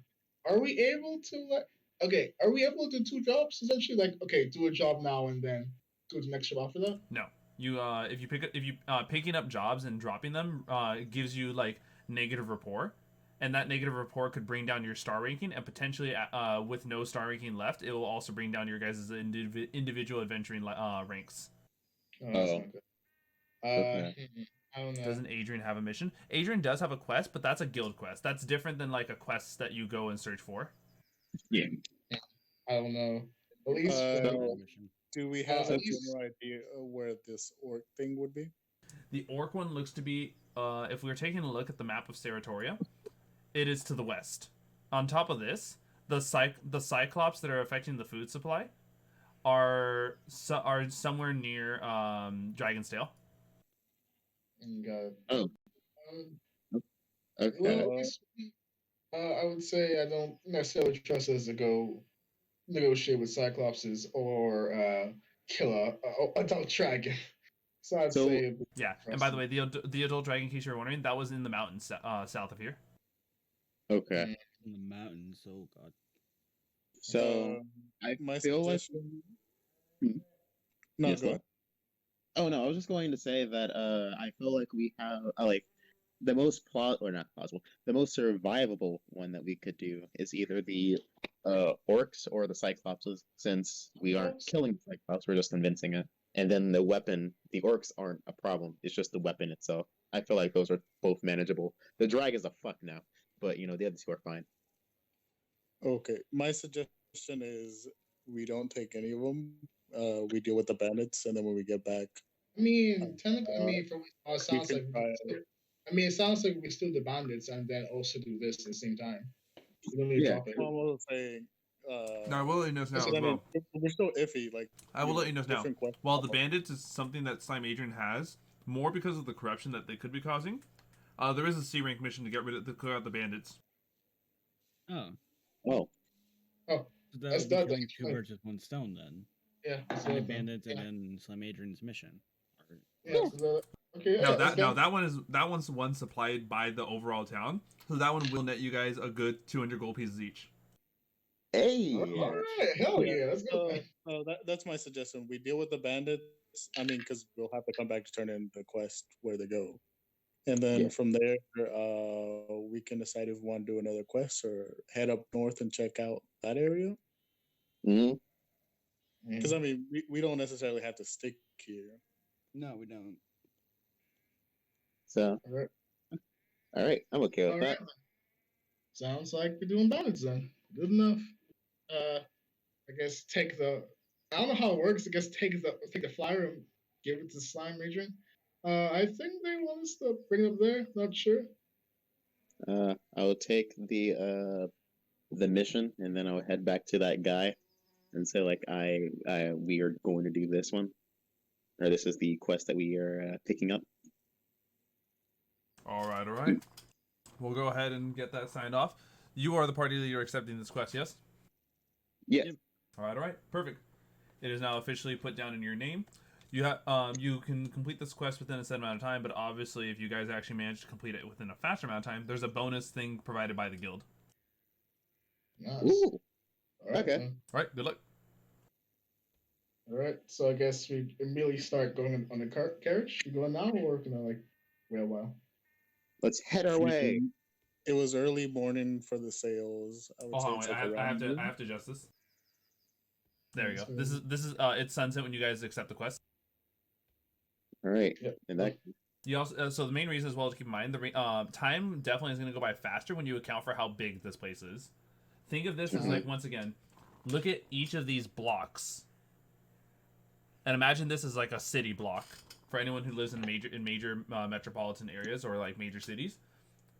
A: Are we able to do 2 jobs essentially? Like, okay, do a job now and then do the next job after that?
F: No. You picking up jobs and dropping them gives you like negative rapport, and that negative rapport could bring down your star ranking, and potentially with no star ranking left, it will also bring down your guys' individual adventuring ranks.
A: Oh, that's not good.
D: Okay.
A: I don't know.
F: Doesn't Adrian have a mission? Adrian does have a quest, but that's a guild quest. That's different than like a quest that you go and search for.
D: Yeah.
A: I don't know. At least
C: do we have a general idea of where this orc thing would be?
F: The orc one looks to be, if we're taking a look at the map of Seratoria, it is to the west. On top of this, the Cyclops that are affecting the food supply are somewhere near Dragon's Tail.
A: Oh.
D: Okay.
A: Well, at least, I would say I don't necessarily trust us to go negotiate with Cyclopses or kill a adult dragon. So I'd
D: So-
A: say it'd be
F: Yeah, and by the way, the adult dragon, in case you're wondering, that was in the mountains south of here.
D: Okay.
B: In the mountains. Oh god.
D: So I
C: my
D: feel like.
C: suggestion.
D: Hmm.
C: No,
D: Yes,
C: go
D: what?
C: ahead.
D: Oh no, I was just going to say that I feel like we have like the most plot or not plausible, the most survivable one that we could do is either the orcs or the cyclopses, since we aren't killing the cyclops, we're just convincing it. And then the weapon, the orcs aren't a problem. It's just the weapon itself. I feel like those are both manageable. The drag is a fuck now, but you know the other two are fine.
C: Okay, my suggestion is we don't take any of them. We deal with the bandits, and then when we get back,
A: I mean, technically, I mean, from it
C: we
A: sounds
C: can
A: like
C: try.
A: it sounds like we still the bandits and then also do this at the same time. We don't need to
D: Yeah.
A: drop it.
C: I was saying.
F: No, I will let you know now
C: I
F: as
C: mean,
F: well.
C: we're still iffy. Like
F: I will let you know now.
C: different questions
F: While the
C: pop up.
F: bandits is something that Slimeadrian has, more because of the corruption that they could be causing, there is a C rank mission to clear out the bandits.
B: Oh.
D: Oh,
A: Oh,
B: So that
A: That's
B: would be
A: done,
B: killing two
A: actually.
B: birds with one stone then.
A: yeah. So,
B: And the bandits
A: yeah.
B: and then Slimeadrian's mission. Or-
A: Yeah, so okay.
F: No,
A: yeah,
F: that
A: let's go.
F: one's one supplied by the overall town, so that one will net you guys a good 200 gold pieces each.
D: hey.
A: All right, hell yeah, let's go.
C: That's my suggestion. We deal with the bandits. I mean, because we'll have to come back to turn in the quest where they go, and then
D: Yeah.
C: from there, we can decide if we want to do another quest or head up north and check out that area.
D: Mhm.
C: Because I mean, we don't necessarily have to stick here.
B: No, we don't.
D: So,
A: All right.
D: all right, I'm okay with
A: All
D: that.
A: right. Sounds like we're doing bandits then. Good enough. I guess take the. I don't know how it works. I guess take the flyer and give it to Slimeadrian. I think they want us to bring it up there. Not sure.
D: I will take the mission, and then I'll head back to that guy and say like we are going to do this one, or this is the quest that we are picking up.
F: All right. We'll go ahead and get that signed off. You are the party that you're accepting this quest, yes?
D: Yeah.
B: Yep.
F: All right. Perfect. It is now officially put down in your name. You you can complete this quest within a set amount of time, but obviously, if you guys actually manage to complete it within a faster amount of time, there's a bonus thing provided by the guild.
A: Nice.
D: Ooh.
A: All right,
D: Okay.
A: then.
F: All right. Good luck.
A: All right. So I guess we immediately start going on the carriage. You going now, or can I like wait a while?
D: Let's head our way.
C: It was early morning for the sales. I would
F: Oh,
C: say
F: hold on,
C: it's
F: wait.
C: like
F: I have
C: around
F: to
C: noon.
F: adjust this. There we go.
A: That's
F: This is it's sunset when you guys accept the quest.
D: All right.
A: Yep.
D: And that.
F: You also so the main reason as well to keep in mind the time definitely is going to go by faster when you account for how big this place is. Think of this as like once again, look at each of these blocks, and imagine this is like a city block for anyone who lives in major metropolitan areas or like major cities.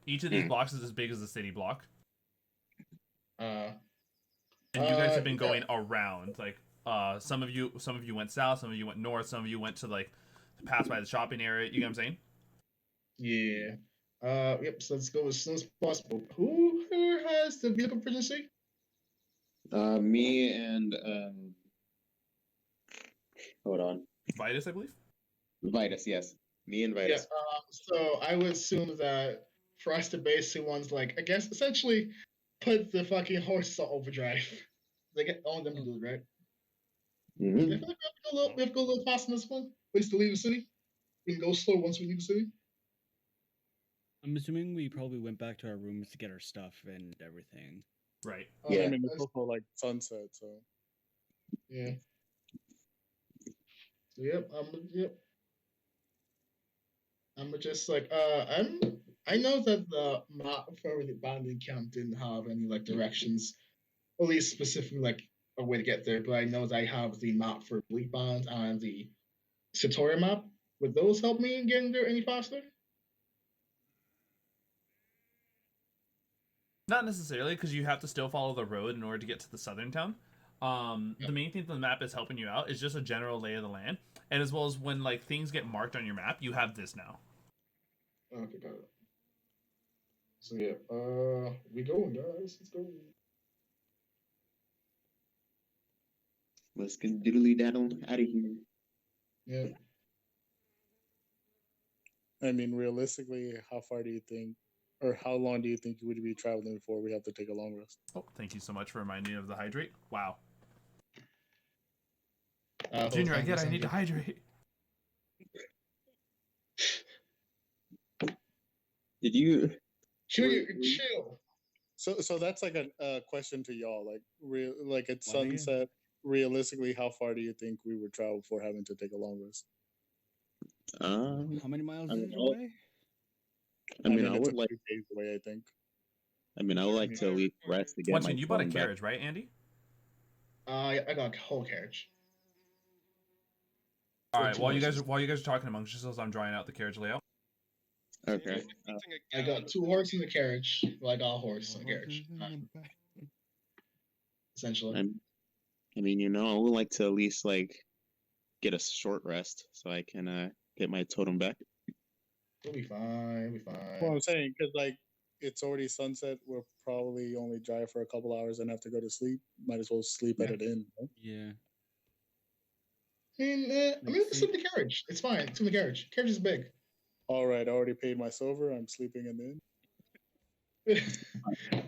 F: Each of these blocks is as big as the city block, and you guys have been going around. Like some of you went south, some of you went north, some of you went to like pass by the shopping area. You get what I'm saying?
A: Yeah. Yep. So let's go as soon as possible. Who here has the vehicle proficiency?
D: Me and hold on,
F: Vitus, I believe.
D: Vitus. Yes, me and
A: Yeah.
D: Vitus.
A: So I would assume that for us to basically ones like I guess essentially put the fucking horses on overdrive. They get all them to do it, right?
D: Mhm.
A: I feel like we have to go a little fast in this one. Ways to leave the city. We can go slow once we leave the city.
B: I'm assuming we probably went back to our rooms to get our stuff and everything.
F: Right.
D: Yeah.
C: I mean, it's also like sunset, so.
A: Yeah. So yep. I'm just like I know that the map for the abandoned camp didn't have any like directions, at least specifically like a way to get there. But I know that I have the map for Bleakband and the Satori map. Would those help me in getting there any faster?
F: Not necessarily, because you have to still follow the road in order to get to the southern town. The main thing the map is helping you out is just a general lay of the land, and as well as when like things get marked on your map, you have this now.
A: Okay, got it. So yeah, we going, guys. Let's go.
D: Let's get diddly daddle out of here.
A: Yeah.
C: I mean, realistically, how far do you think, or how long do you think you would be traveling before we have to take a long rest?
F: Oh, thank you so much for reminding me of the hydrate. Wow.
A: Hold
F: Junior, I
A: on,
F: get it. I need to
A: something.
F: hydrate.
D: Did you?
A: Chill,
D: Wait,
A: chill.
C: So that's like a question to y'all. Like at
B: What again?
C: sunset, realistically, how far do you think we would travel before having to take a long rest?
B: How many miles
D: I
B: is
D: mean,
B: it away?
D: I mean, I
C: it's
D: would
C: a
D: like.
C: few days away, I think.
D: I mean, I would like to at least rest to get
F: Once
D: my
F: again, you bought a
D: phone back.
F: carriage, right, Andy?
A: I got a whole carriage.
F: All right.
A: Two
F: While you
A: horses.
F: guys are talking amongst yourselves, I'm drawing out the carriage layout.
D: Okay.
A: I got 2 horses in the carriage. Well, I got a horse in the carriage. Essentially.
D: I mean, you know, I would like to at least like get a short rest so I can get my totem back.
A: We'll be fine. We'll be
C: Well,
A: fine.
C: I'm saying because like it's already sunset. We'll probably only drive for a couple hours and have to go to sleep. Might as well sleep at
A: Yeah.
C: an inn. No?
B: Yeah.
A: I mean,
B: Like,
A: let's sleep in the carriage. It's fine. It's in the carriage. Carriage is big.
C: All right, I already paid my silver. I'm sleeping in the inn.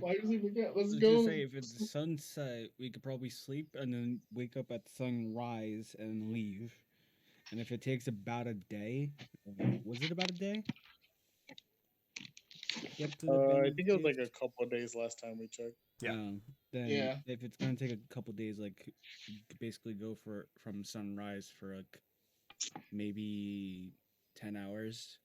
A: Why are you sleeping there? Let's
B: I was
A: go.
B: gonna say, if it's sunset, we could probably sleep and then wake up at sunrise and leave. And if it takes about a day, was it about a day? Get to the
C: I
B: bandit
C: think it was like
B: caves?
C: a couple of days last time we checked.
F: Yeah.
B: Then
A: Yeah.
B: if it's gonna take a couple days, like you could basically go from sunrise for like maybe 10 hours,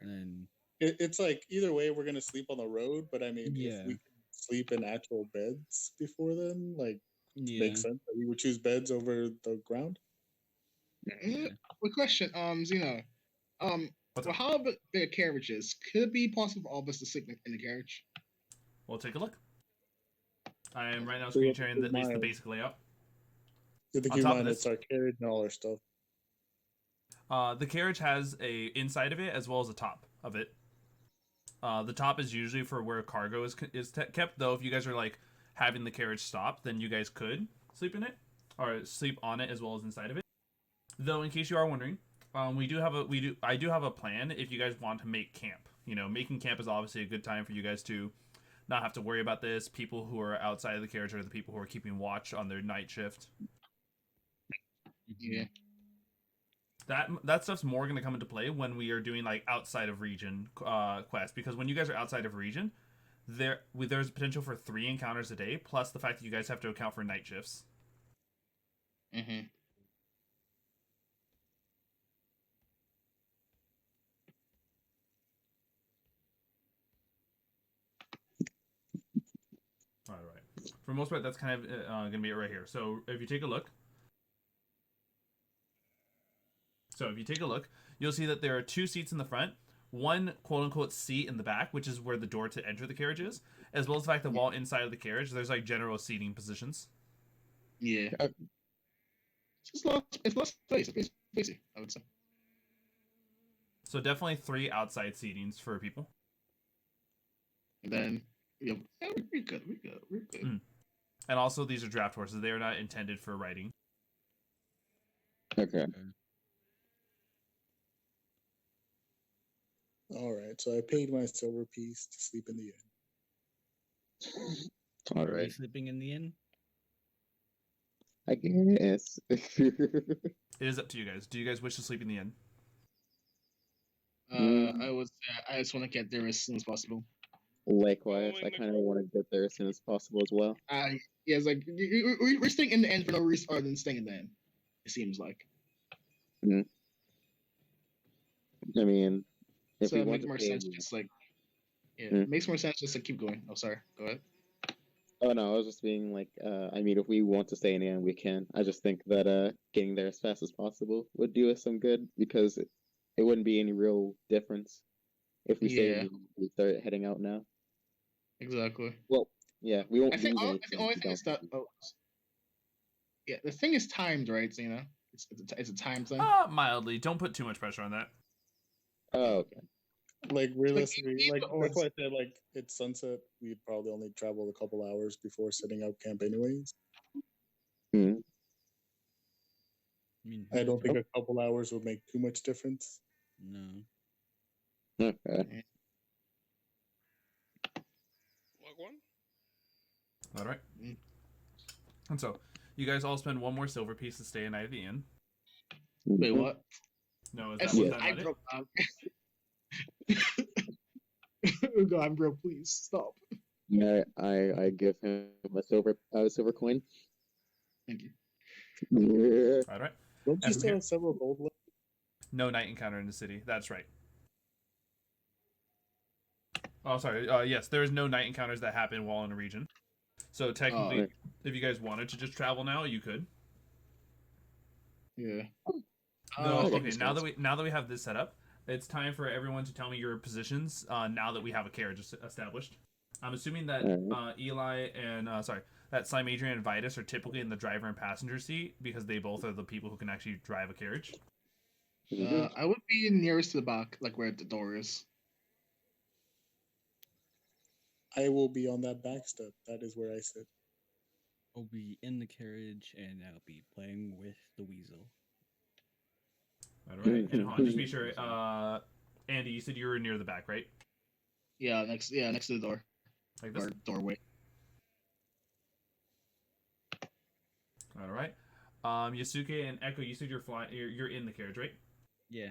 B: and then
C: It's like either way, we're gonna sleep on the road. But I mean, if
B: yeah,
C: we can sleep in actual beds before then, like
B: yeah,
C: makes sense. That we would choose beds over the ground.
B: yeah.
A: Quick question, Zeno.
F: What's
A: Well,
F: up?
A: how about the carriages? Could it be possible for all of us to sleep in the carriage?
F: We'll take a look. I am right now
C: So we
F: screen
C: have to
F: sharing at least the
C: mind-
F: basic layout.
C: You have to
F: On
C: keep in
F: top of
C: mind
F: this-
C: it's our carriage and all our stuff.
F: The carriage has a inside of it as well as a top of it. The top is usually for where cargo is kept. Though, if you guys are like having the carriage stop, then you guys could sleep in it or sleep on it as well as inside of it. Though, in case you are wondering, I do have a plan if you guys want to make camp. You know, making camp is obviously a good time for you guys to not have to worry about this. People who are outside of the carriage are the people who are keeping watch on their night shift.
A: Yeah.
F: That stuff's more going to come into play when we are doing like outside of region quests, because when you guys are outside of region, there's potential for 3 encounters a day, plus the fact that you guys have to account for night shifts.
A: Mm-hmm.
F: All right. For the most part, that's kind of going to be it right here. So if you take a look, you'll see that there are 2 seats in the front, 1 quote-unquote seat in the back, which is where the door to enter the carriage is, as well as the fact that while inside of the carriage, there's like general seating positions.
A: Yeah. It's less space. It's spacey, I would say.
F: So definitely 3 outside seatings for people.
A: And then, yeah, we're good. We're good.
F: Mm. And also, these are draft horses. They are not intended for riding.
D: Okay.
C: All right, so I paid my silver piece to sleep in the inn.
D: All
B: Are we
D: right.
B: sleeping in the inn?
D: I guess.
F: It is up to you guys. Do you guys wish to sleep in the inn?
A: I was. I just want to get there as soon as possible.
D: Likewise, I kind of want to get there as soon as possible as well.
A: Yeah, it's like we're staying in the end for no reason other than staying in the end. It seems like.
D: I mean, if
A: So
D: we
A: it
D: want
A: makes
D: to
A: more
D: stay
A: sense.
D: in-
A: Just like, yeah, it makes more sense just to keep going. Oh, sorry. Go ahead.
D: Oh no, I was just being like, I mean, if we want to stay in the end, we can. I just think that getting there as fast as possible would do us some good because it wouldn't be any real difference if we stay in the end, we start heading out now.
A: Exactly.
D: Well, yeah, we won't
A: I think
D: lose
A: the
D: anything.
A: only
D: if we
A: thing is
D: don't.
A: that yeah, the thing is timed, right? So, you know, it's a time thing.
F: Mildly. Don't put too much pressure on that.
D: Oh, okay.
C: Like realistically,
A: either
C: like
A: or
C: that's why I said like it's sunset. We'd probably only travel a couple hours before setting up camp, anyways.
D: Hmm.
B: I mean,
C: I don't think a couple hours would make too much difference.
B: No.
D: Okay.
E: What one?
F: All right.
A: Mm.
F: And so, you guys all spend one more silver piece to stay a night at the inn.
A: Wait, what?
F: No, is
A: I
F: that,
A: said
F: was that
A: I
F: not it?
A: broke down. Ugo, I'm broke. Please stop.
D: Yeah, I give him a silver coin.
A: Thank you.
D: Yeah.
F: All right.
C: Don't you
F: And from
C: still
F: here,
C: have several gold left?
F: no night encounter in the city. That's right. Oh, sorry. Yes, there is no night encounters that happen while in a region. So technically,
A: Oh,
F: if you guys wanted to just travel now, you could.
A: yeah.
F: No,
A: Okay.
F: okay. Now that we have this set up, it's time for everyone to tell me your positions. Now that we have a carriage established, I'm assuming that Eli and that Slimeadrian and Vitus are typically in the driver and passenger seat because they both are the people who can actually drive a carriage.
A: I would be nearest to the back, like where the door is.
C: I will be on that back step. That is where I sit.
B: I'll be in the carriage and I'll be playing with the weasel.
F: All right, and hold on, just be sure. Andy, you said you were near the back, right?
A: Yeah, next to the door
F: Like this.
A: or doorway.
F: All right. Yasuke and Echo, you said you're flying. You're in the carriage, right?
B: Yeah.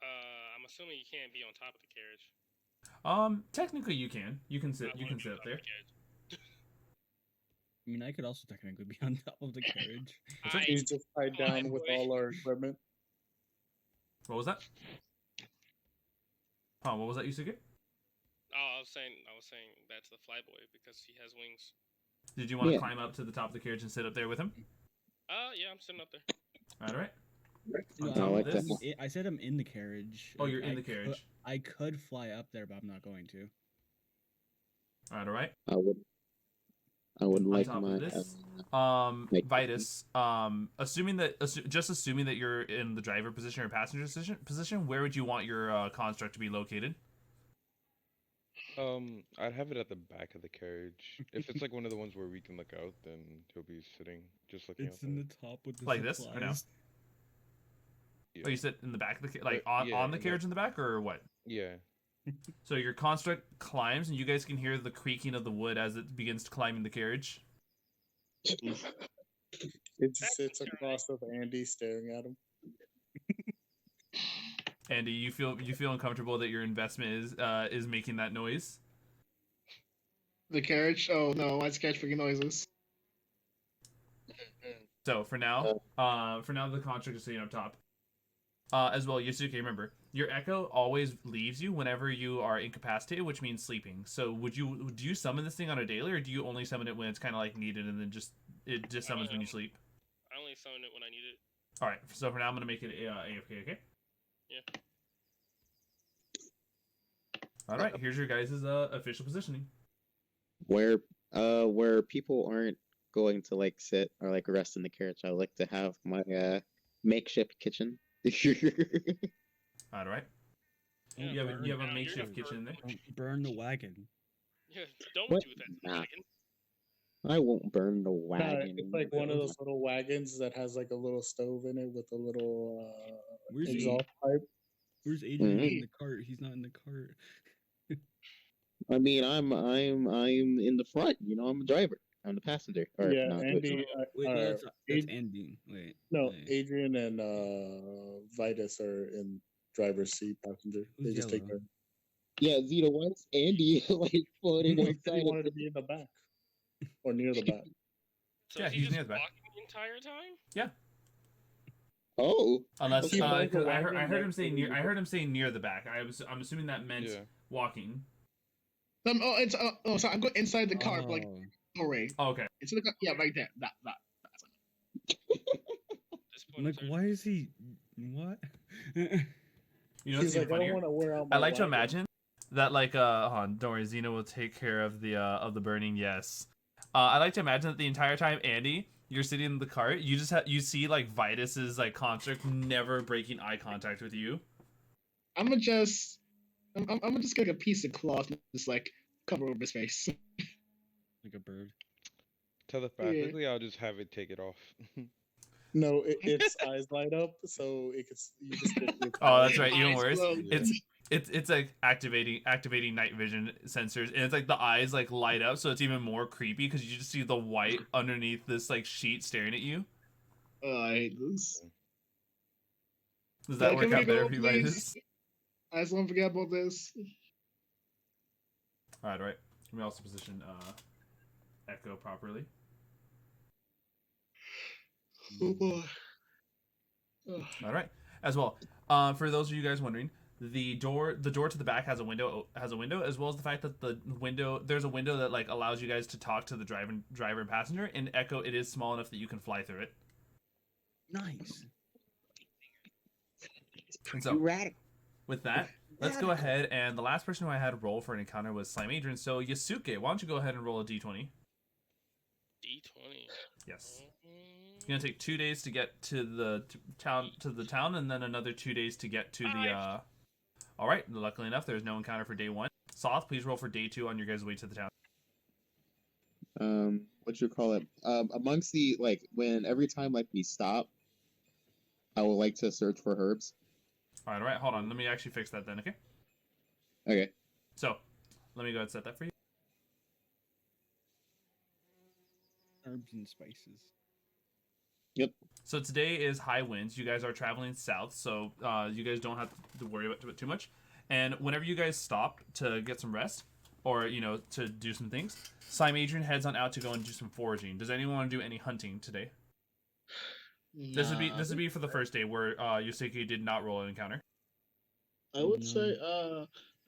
E: I'm assuming you can't be on top of the carriage.
F: Technically you can. You can sit.
E: I
F: You
E: wanna
F: can
E: be
F: sit
E: on
F: up
E: top of
F: there.
E: the carriage.
B: I mean, I could also technically be on top of the carriage.
C: He's just tied
E: Come on,
C: down with
E: boy.
C: all our equipment.
F: What was that? What was that, Yusuke?
E: Oh, I was saying that's the flyboy because he has wings.
F: Did you want to
D: Yeah.
F: climb up to the top of the carriage and sit up there with him?
E: Yeah, I'm sitting up there.
F: All right.
B: No,
F: On top
D: like
F: of
D: that.
F: this,
B: I said I'm in the carriage.
F: Oh,
B: Like,
F: you're in
B: I
F: the carriage.
B: I could fly up there, but I'm not going to.
F: all right.
D: I would
F: On
D: like
F: top
D: my
F: of this,
D: Make-
F: Vitus, assuming that you're in the driver position or passenger position, where would you want your construct to be located?
G: I'd have it at the back of the carriage. If it's like one of the ones where we can look out, then he'll be sitting just looking
B: It's
G: out
B: in
G: there.
B: the top with the
F: Like this, or no?
B: supplies.
F: Oh, you sit in the back of the like
G: Yeah,
F: on the
G: in
F: carriage
G: the-
F: in the back, or what?
G: Yeah.
F: So your construct climbs, and you guys can hear the creaking of the wood as it begins to climb in the carriage.
C: It just sits across of Andy staring at him.
F: Andy, you feel uncomfortable that your investment is making that noise?
A: The carriage? Oh no, why's the carriage freaking noises?
F: So for now the construct is sitting up top. As well, Yasuke, remember, your echo always leaves you whenever you are incapacitated, which means sleeping. So do you summon this thing on a daily, or do you only summon it when it's kind of like needed, and then it just summons when you sleep?
E: I only summon it when I need it.
F: All right. So for now, I'm gonna make it AFK. Okay.
E: Yeah.
F: All right. Here's your guys' official positioning.
D: where people aren't going to like sit or like rest in the carriage. I like to have my makeshift kitchen.
F: All right.
E: Yeah,
F: You have a
E: you're
F: makeshift
E: the
F: kitchen in there.
B: Don't burn the wagon.
E: Yeah, don't
D: What?
E: do that to the
D: Nah.
E: wagon.
D: I won't burn the wagon.
C: It's like one of those little wagons that has like a little stove in it with a little
B: Where's
C: exhaust pipe.
B: Where's Adrian
D: Mhm.
B: in the cart? He's not in the cart.
D: I mean, I'm in the front. You know, I'm a driver. I'm the passenger. Or
C: Yeah,
D: no,
C: Andy.
B: Wait, no, that's
C: Ad-
B: Andy. Wait.
C: No,
B: wait.
C: Adrian and Vitus are in driver's seat, passenger. They
B: Who's
C: just take
B: yellow?
C: turns.
D: yeah, Zito. Why's Andy like floating
C: He
D: one
C: said he
D: side?
C: wanted to be in the back or near the back.
E: So
F: Yeah,
E: is he
F: he's
E: just
F: near the back.
E: walking the entire time?
D: Oh,
F: Unless
C: Okay, but the
F: 'cause I heard
C: wagon
F: him say
C: next
F: near.
C: to
F: I heard him say near the back. I'm assuming that meant
G: Yeah.
F: walking.
A: So I'm going inside the car, but, like
B: Oh.
A: doorway.
F: Oh, okay.
A: It's in the car. Yeah, right there. That.
E: This
B: I'm
E: point
B: like, why is he? What?
F: You know what's
C: He's
F: even
C: like, I don't
F: funnier?
C: want to wear out
F: I
C: my
F: like to
C: wagon.
F: imagine that like hold on, don't worry, Xena will take care of the burning. Yes. I like to imagine that the entire time, Andy, you're sitting in the cart, you just you see like Vitus's like construct never breaking eye contact with you.
A: I'm gonna just get a piece of cloth and just like cover over his face.
B: Like a bird.
G: Telepathically, I'll just have it take it off.
C: No, its eyes light up, so you just get the
F: Oh, that's
C: color.
F: right. Even
A: Eyes
F: worse.
A: glow.
F: It's like activating night vision sensors, and it's like the eyes like light up, so it's even more creepy because you just see the white underneath this like sheet staring at you.
A: Oh, I hate this.
F: Does that work
A: Can we
F: out better
A: go,
F: for you
A: please?
F: guys?
A: I just won't forget about this.
F: All right. Let me also position Echo properly.
A: Oh boy. Ugh.
F: All right. As well, for those of you guys wondering, the door to the back has a window, as well as the fact that there's a window that like allows you guys to talk to the driver and passenger. In Echo, it is small enough that you can fly through it.
B: Nice.
F: And so,
D: Radical.
F: with that, let's go ahead, and the last person who I had roll for an encounter was Slimeadrian. So Yasuke, why don't you go ahead and roll a d20?
E: D20.
F: Yes. It's gonna take 2 days to get to the town, and then another 2 days to get to the. All right. Luckily enough, there's no encounter for day 1. Soth, please roll for day 2 on your guys' way to the town.
D: What you call it? Amongst the when every time we stop, I would like to search for herbs.
F: All right. Hold on. Let me actually fix that then. Okay.
D: Okay.
F: So, let me go ahead and set that for you.
B: Herbs and spices.
D: Yep.
F: So today is high winds. You guys are traveling south, so you guys don't have to worry about it too much. And whenever you guys stop to get some rest, or to do some things, Slimeadrian heads on out to go and do some foraging. Does anyone want to do any hunting today? This would be for the first day where Yasuke did not roll an encounter.
A: I would say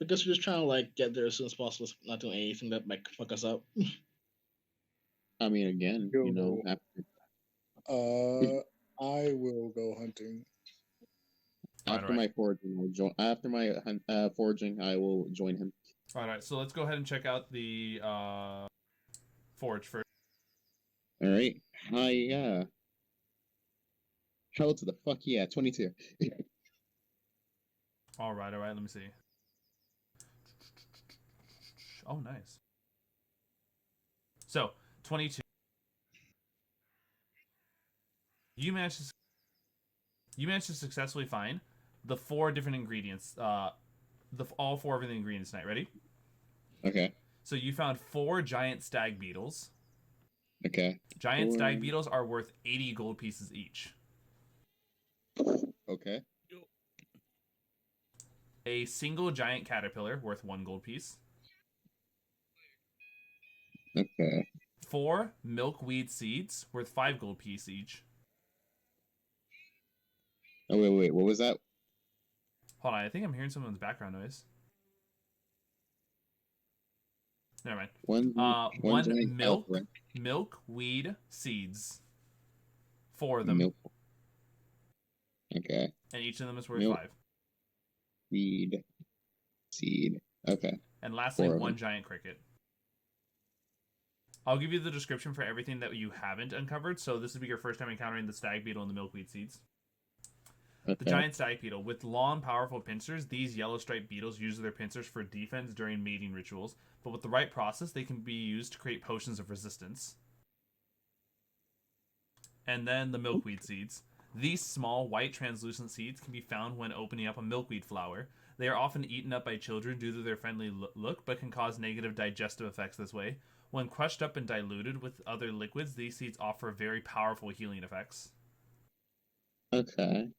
A: because we're just trying to get there as soon as possible, not doing anything that might fuck us up.
D: I mean, again,
C: I will go hunting.
D: After my foraging, I will join him.
F: All right, so let's go ahead and check out the forge first.
D: All right, hell to the fuck yeah, 22.
F: All right, let me see. Oh, nice. So 22. You managed to successfully find the 4 different ingredients. All 4 of the ingredients tonight. Ready?
D: Okay.
F: So you found 4 giant stag beetles.
D: Okay.
F: Giant stag beetles are worth 80 gold pieces each.
D: Okay.
F: A single giant caterpillar worth 1 gold piece.
D: Okay.
F: 4 milkweed seeds worth 5 gold piece each.
D: Oh wait, what was that?
F: Hold on, I think I'm hearing someone's background noise. Never mind. One milkweed seeds. 4 of them.
D: Okay.
F: And each of them is worth 5.
D: Weed seed. Okay.
F: And lastly, 1 giant cricket. I'll give you the description for everything that you haven't uncovered. So this would be your first time encountering the stag beetle and the milkweed seeds. Okay. The giant stag beetle. With long, powerful pincers, these yellow striped beetles use their pincers for defense during mating rituals. But with the right process, they can be used to create potions of resistance. And then the milkweed seeds. These small, white, translucent seeds can be found when opening up a milkweed flower. They are often eaten up by children due to their friendly look, but can cause negative digestive effects this way. When crushed up and diluted with other liquids, these seeds offer very powerful healing effects.
D: Okay.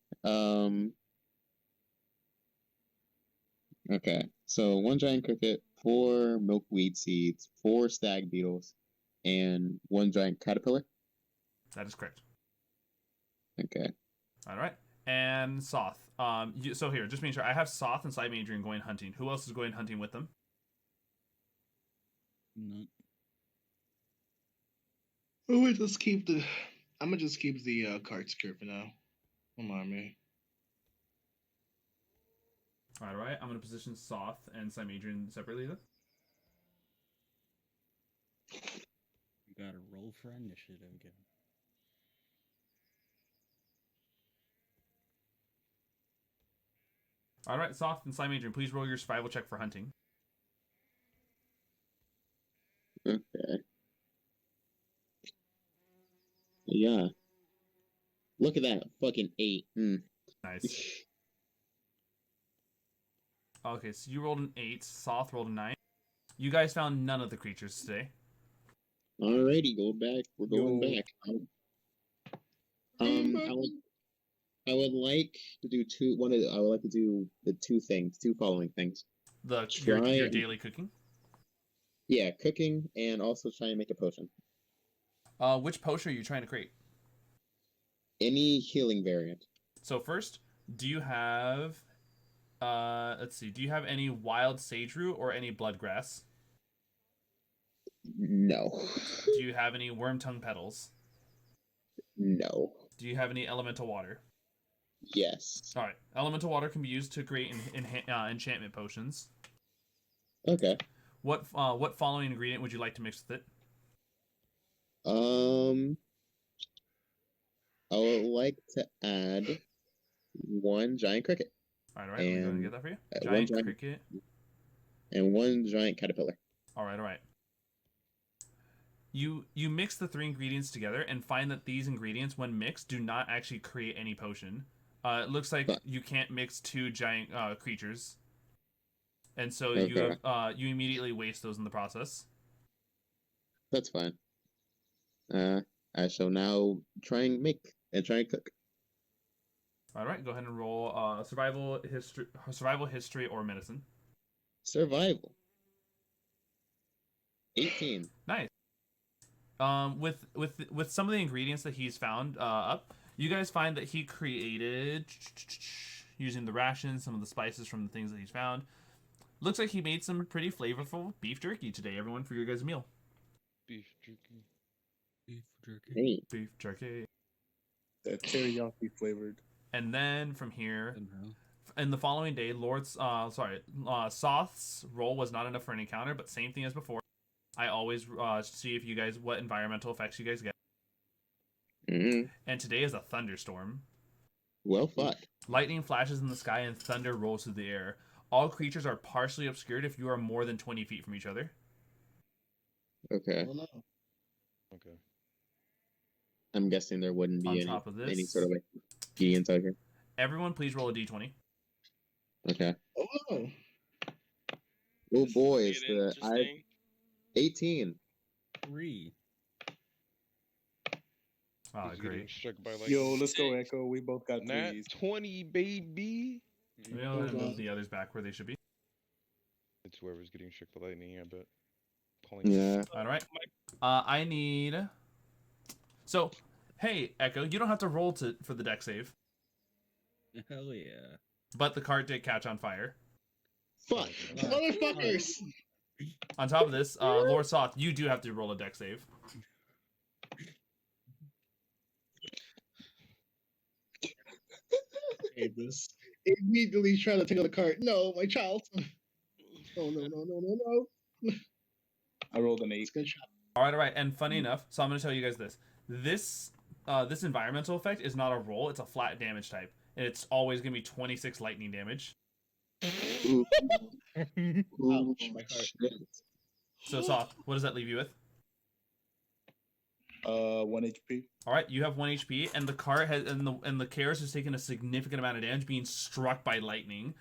D: Okay. So 1 giant cricket, 4 milkweed seeds, 4 stag beetles, and 1 giant caterpillar?
F: That is correct.
D: Okay.
F: All right. And Soth. So here, just making sure. I have Soth and Slimeadrian going hunting. Who else is going hunting with them?
B: None.
A: I'm gonna just keep the cart secure for now. Don't mind me.
F: All right. I'm going to position Soth and Slimeadrian separately then.
B: You gotta roll for initiative again.
F: All right, Soth and Slimeadrian, please roll your survival check for hunting.
D: Okay. Yeah. Look at that. Fucking 8.
F: Nice. Okay, so you rolled an 8. Soth rolled a 9. You guys found none of the creatures today.
D: Alrighty, go back. We're going
C: Yo.
D: back. I would like to do I would like to do the two following things.
F: Your
D: Try-
F: daily cooking.
D: Yeah, cooking and also try and make a potion.
F: Which potion are you trying to create?
D: Any healing variant.
F: So first, do you have let's see, do you have any wild sage root or any bloodgrass?
D: No.
F: Do you have any worm tongue petals?
D: No.
F: Do you have any elemental water?
D: Yes.
F: All right, elemental water can be used to create enchantment potions.
D: Okay.
F: What following ingredient would you like to mix with it?
D: I would like to add one giant cricket.
F: All right, I'm going to get that for you.
D: one
F: Giant cricket.
D: And one giant caterpillar.
F: All right. You mix the 3 ingredients together and find that these ingredients, when mixed, do not actually create any potion. It looks like you can't mix 2 giant creatures, and so you immediately waste those in the process.
D: That's fine. I shall now try and cook.
F: All right, go ahead and roll survival history, or medicine.
D: Survival. 18.
F: Nice. With some of the ingredients that he's found up, you guys find that he created, using the rations, some of the spices from the things that he's found. Looks like he made some pretty flavorful beef jerky today, everyone, for your guys' meal.
G: Beef jerky.
B: Beef jerky.
D: Hey.
F: Beef jerky.
C: That teriyaki flavored.
F: And then from here,
B: Somehow.
F: in the following day, Soth's roll was not enough for an encounter, but same thing as before. I always see if you guys, what environmental effects you guys get.
D: Mm-hmm.
F: And today is a thunderstorm.
D: Well, fuck.
F: Lightning flashes in the sky and thunder rolls through the air. All creatures are partially obscured if you are more than 20 feet from each other.
D: Okay.
A: Oh, no.
G: Okay.
D: I'm guessing there wouldn't be any sort of like ingredients out here.
F: Everyone, please roll a d20.
D: Okay.
A: Oh.
D: Oh
E: This
D: boy,
E: is
D: it's
E: getting
D: the
E: interesting.
D: 18.
B: 3.
F: Oh,
G: He's getting
F: great.
G: struck by lightning.
C: Yo, let's go, Echo. We both got
G: Nat
C: threes.
G: 20, baby.
F: Maybe I'll move the others back where they should be.
G: It's whoever's getting struck by lightning, I bet. Calling
D: Yeah.
F: All right. I need. So, hey, Echo, you don't have to roll for the deck save,
B: Hell yeah.
F: but the cart did catch on fire.
D: Fuck.
A: Motherfuckers!
F: On top of this, Lord Soth, you do have to roll a deck save.
A: Hate this. Immediately try to take out the cart. No, my child. No.
C: I rolled an 8.
A: It's good shot.
F: All right. And funny enough, so I'm going to tell you guys this. This environmental effect is not a roll; it's a flat damage type, and it's always going to be 26 lightning damage.
D: Ooh.
A: Ouch, my heart.
D: Shit.
F: So, Soth, what does that leave you with?
C: 1 HP.
F: All right, you have 1 HP, and the cart and the Chaos has taken a significant amount of damage, being struck by lightning.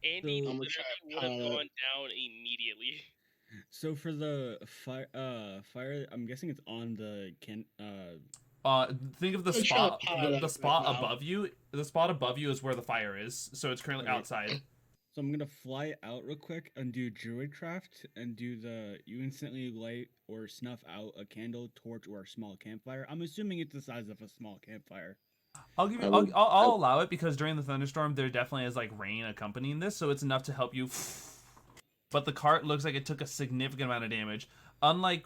E: Andy
B: So-
A: I'm gonna
E: literally
A: try
E: would have
A: to-
E: gone down immediately.
B: So for the fire, I'm guessing it's on the
F: Think of the
A: I'm trying to
F: spot.
A: pile it
F: The
A: up
F: spot
A: right now.
F: above you. The spot above you is where the fire is. So it's currently
B: Okay.
F: outside.
B: So I'm gonna fly out real quick and do Druidcraft and do you instantly light or snuff out a candle, torch, or a small campfire. I'm assuming it's the size of a small campfire.
F: I'll give you. I'll allow it because during the thunderstorm there definitely is like rain accompanying this, so it's enough to help you. But the cart looks like it took a significant amount of damage. Unlike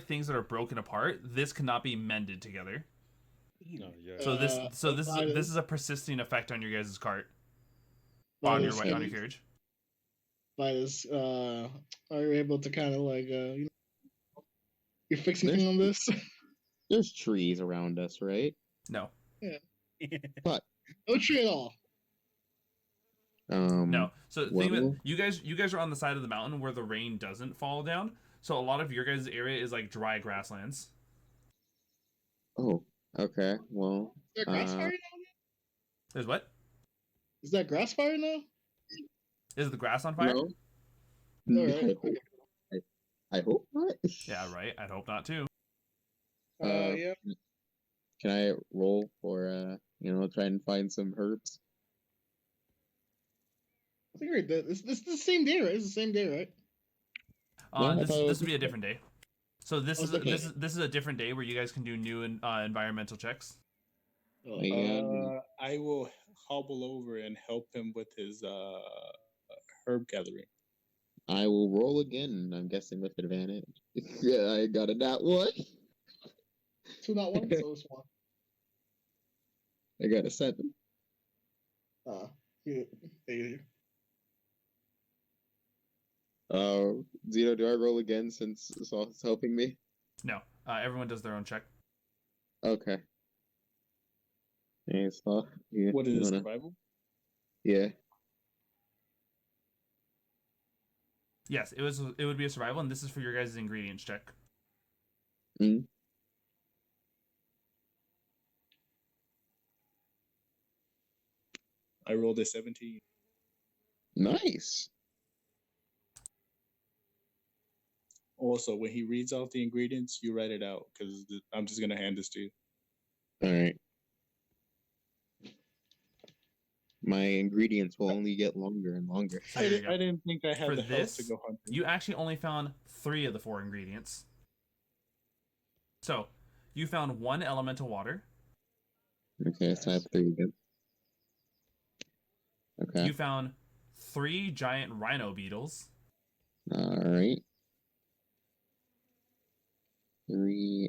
F: things that are broken apart, this cannot be mended together.
G: No, yeah.
F: So this
A: that
F: this
A: is-
F: is a persisting effect on your guys' cart.
A: That
F: On your
A: is
F: on your
A: heavy.
F: carriage.
A: By this, are you able to kind of like, you're fixing anything on this?
D: There's trees around us, right?
F: No.
A: No tree at all.
F: No. So think of it,
D: well-
F: you guys are on the side of the mountain where the rain doesn't fall down. So a lot of your guys' area is like dry grasslands.
D: Oh, Okay, well,
A: Is that grass fire now?
F: There's what?
A: Is that grass fire now?
F: Is the grass on fire?
D: no.
A: Alright,
D: I hope, I hope not.
F: Yeah, right. I'd hope not too.
A: Yeah.
D: Can I roll for try and find some herbs?
A: I think right. This is the same day, right? It's the same day, right?
D: No, I
F: This
D: thought it was
F: would be a different day. So this
A: Oh,
F: is
A: it's okay.
F: this is a different day where you guys can do new environmental checks.
D: Yeah.
C: I will hobble over and help him with his herb gathering.
D: I will roll again. I'm guessing with advantage. Yeah, I got a nat one.
A: 2 not 1, so it's 1.
D: I got a 7.
A: Here. There.
D: Zeno, do I roll again since Soth is helping me?
F: No, everyone does their own check.
D: Okay. Hey, Soth. Yeah,
C: What is
D: you
C: it,
D: wanna-
C: survival?
D: Yeah.
F: Yes, it would be a survival, and this is for your guys' ingredients check.
D: Mm.
C: I rolled a 17.
D: Nice.
C: Also, when he reads out the ingredients, you write it out because I'm just gonna hand this to you.
D: All right. My ingredients will only get longer and longer.
F: So there you go.
C: I didn't think I had
F: For
C: the health to
F: this,
C: go hunting.
F: you actually only found 3 of the 4 ingredients. So, you found 1 elemental water.
D: Okay, so I have 3 again. Okay.
F: You found 3 giant rhino beetles.
D: All right. 3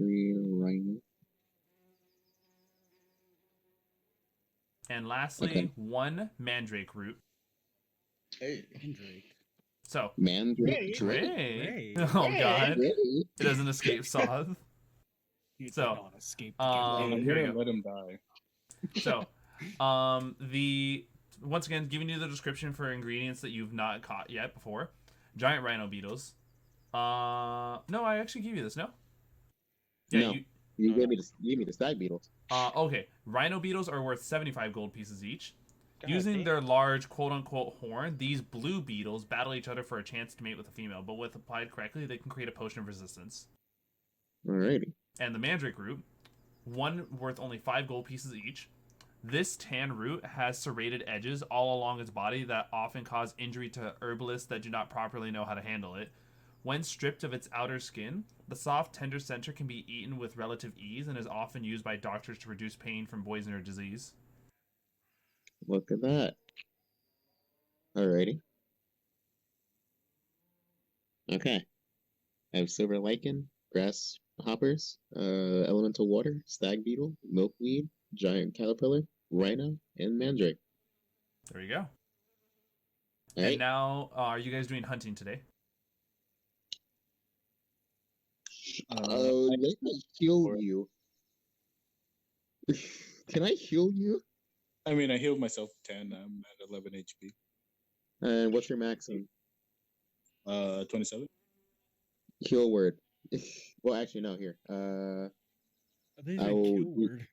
D: rhino.
F: And lastly,
D: Okay.
F: 1 mandrake root.
A: Hey.
B: Mandrake.
F: So,
D: Mandrake.
F: Ray.
B: Ray.
F: Oh
A: Ray.
F: god.
D: Ray.
F: It doesn't escape Soth.
B: You
F: So,
B: did not escape the
F: um,
B: game.
F: here you
C: You're
F: go.
C: gonna let him die.
F: So, once again, giving you the description for ingredients that you've not caught yet before. Giant rhino beetles. No, I actually gave you this, no? Yeah,
D: No. You gave me the stag beetles.
F: okay. Rhino beetles are worth 75 gold pieces each.
G: God
F: Using
G: damn.
F: their large quote-unquote horn, these blue beetles battle each other for a chance to mate with a female, but with applied correctly, they can create a potion of resistance.
D: Alrighty.
F: And the mandrake root, 1 worth only 5 gold pieces each. This tan root has serrated edges all along its body that often cause injury to herbalists that do not properly know how to handle it. When stripped of its outer skin, the soft, tender center can be eaten with relative ease and is often used by doctors to reduce pain from poison or disease.
D: Look at that. Alrighty. Okay. I have silver lichen, grasshoppers, elemental water, stag beetle, milkweed, giant caterpillar, rhino, and mandrake.
F: There you go.
D: All
F: And
D: right.
F: now, are you guys doing hunting today?
D: Let me heal you. Can I heal you?
C: I mean, I healed myself 10. I'm at 11 HP.
D: And what's your maximum?
C: 27.
D: Heal word. Well, actually, no. Here.
B: I think
D: I
B: it's a
D: will
B: kill
D: do-
B: word.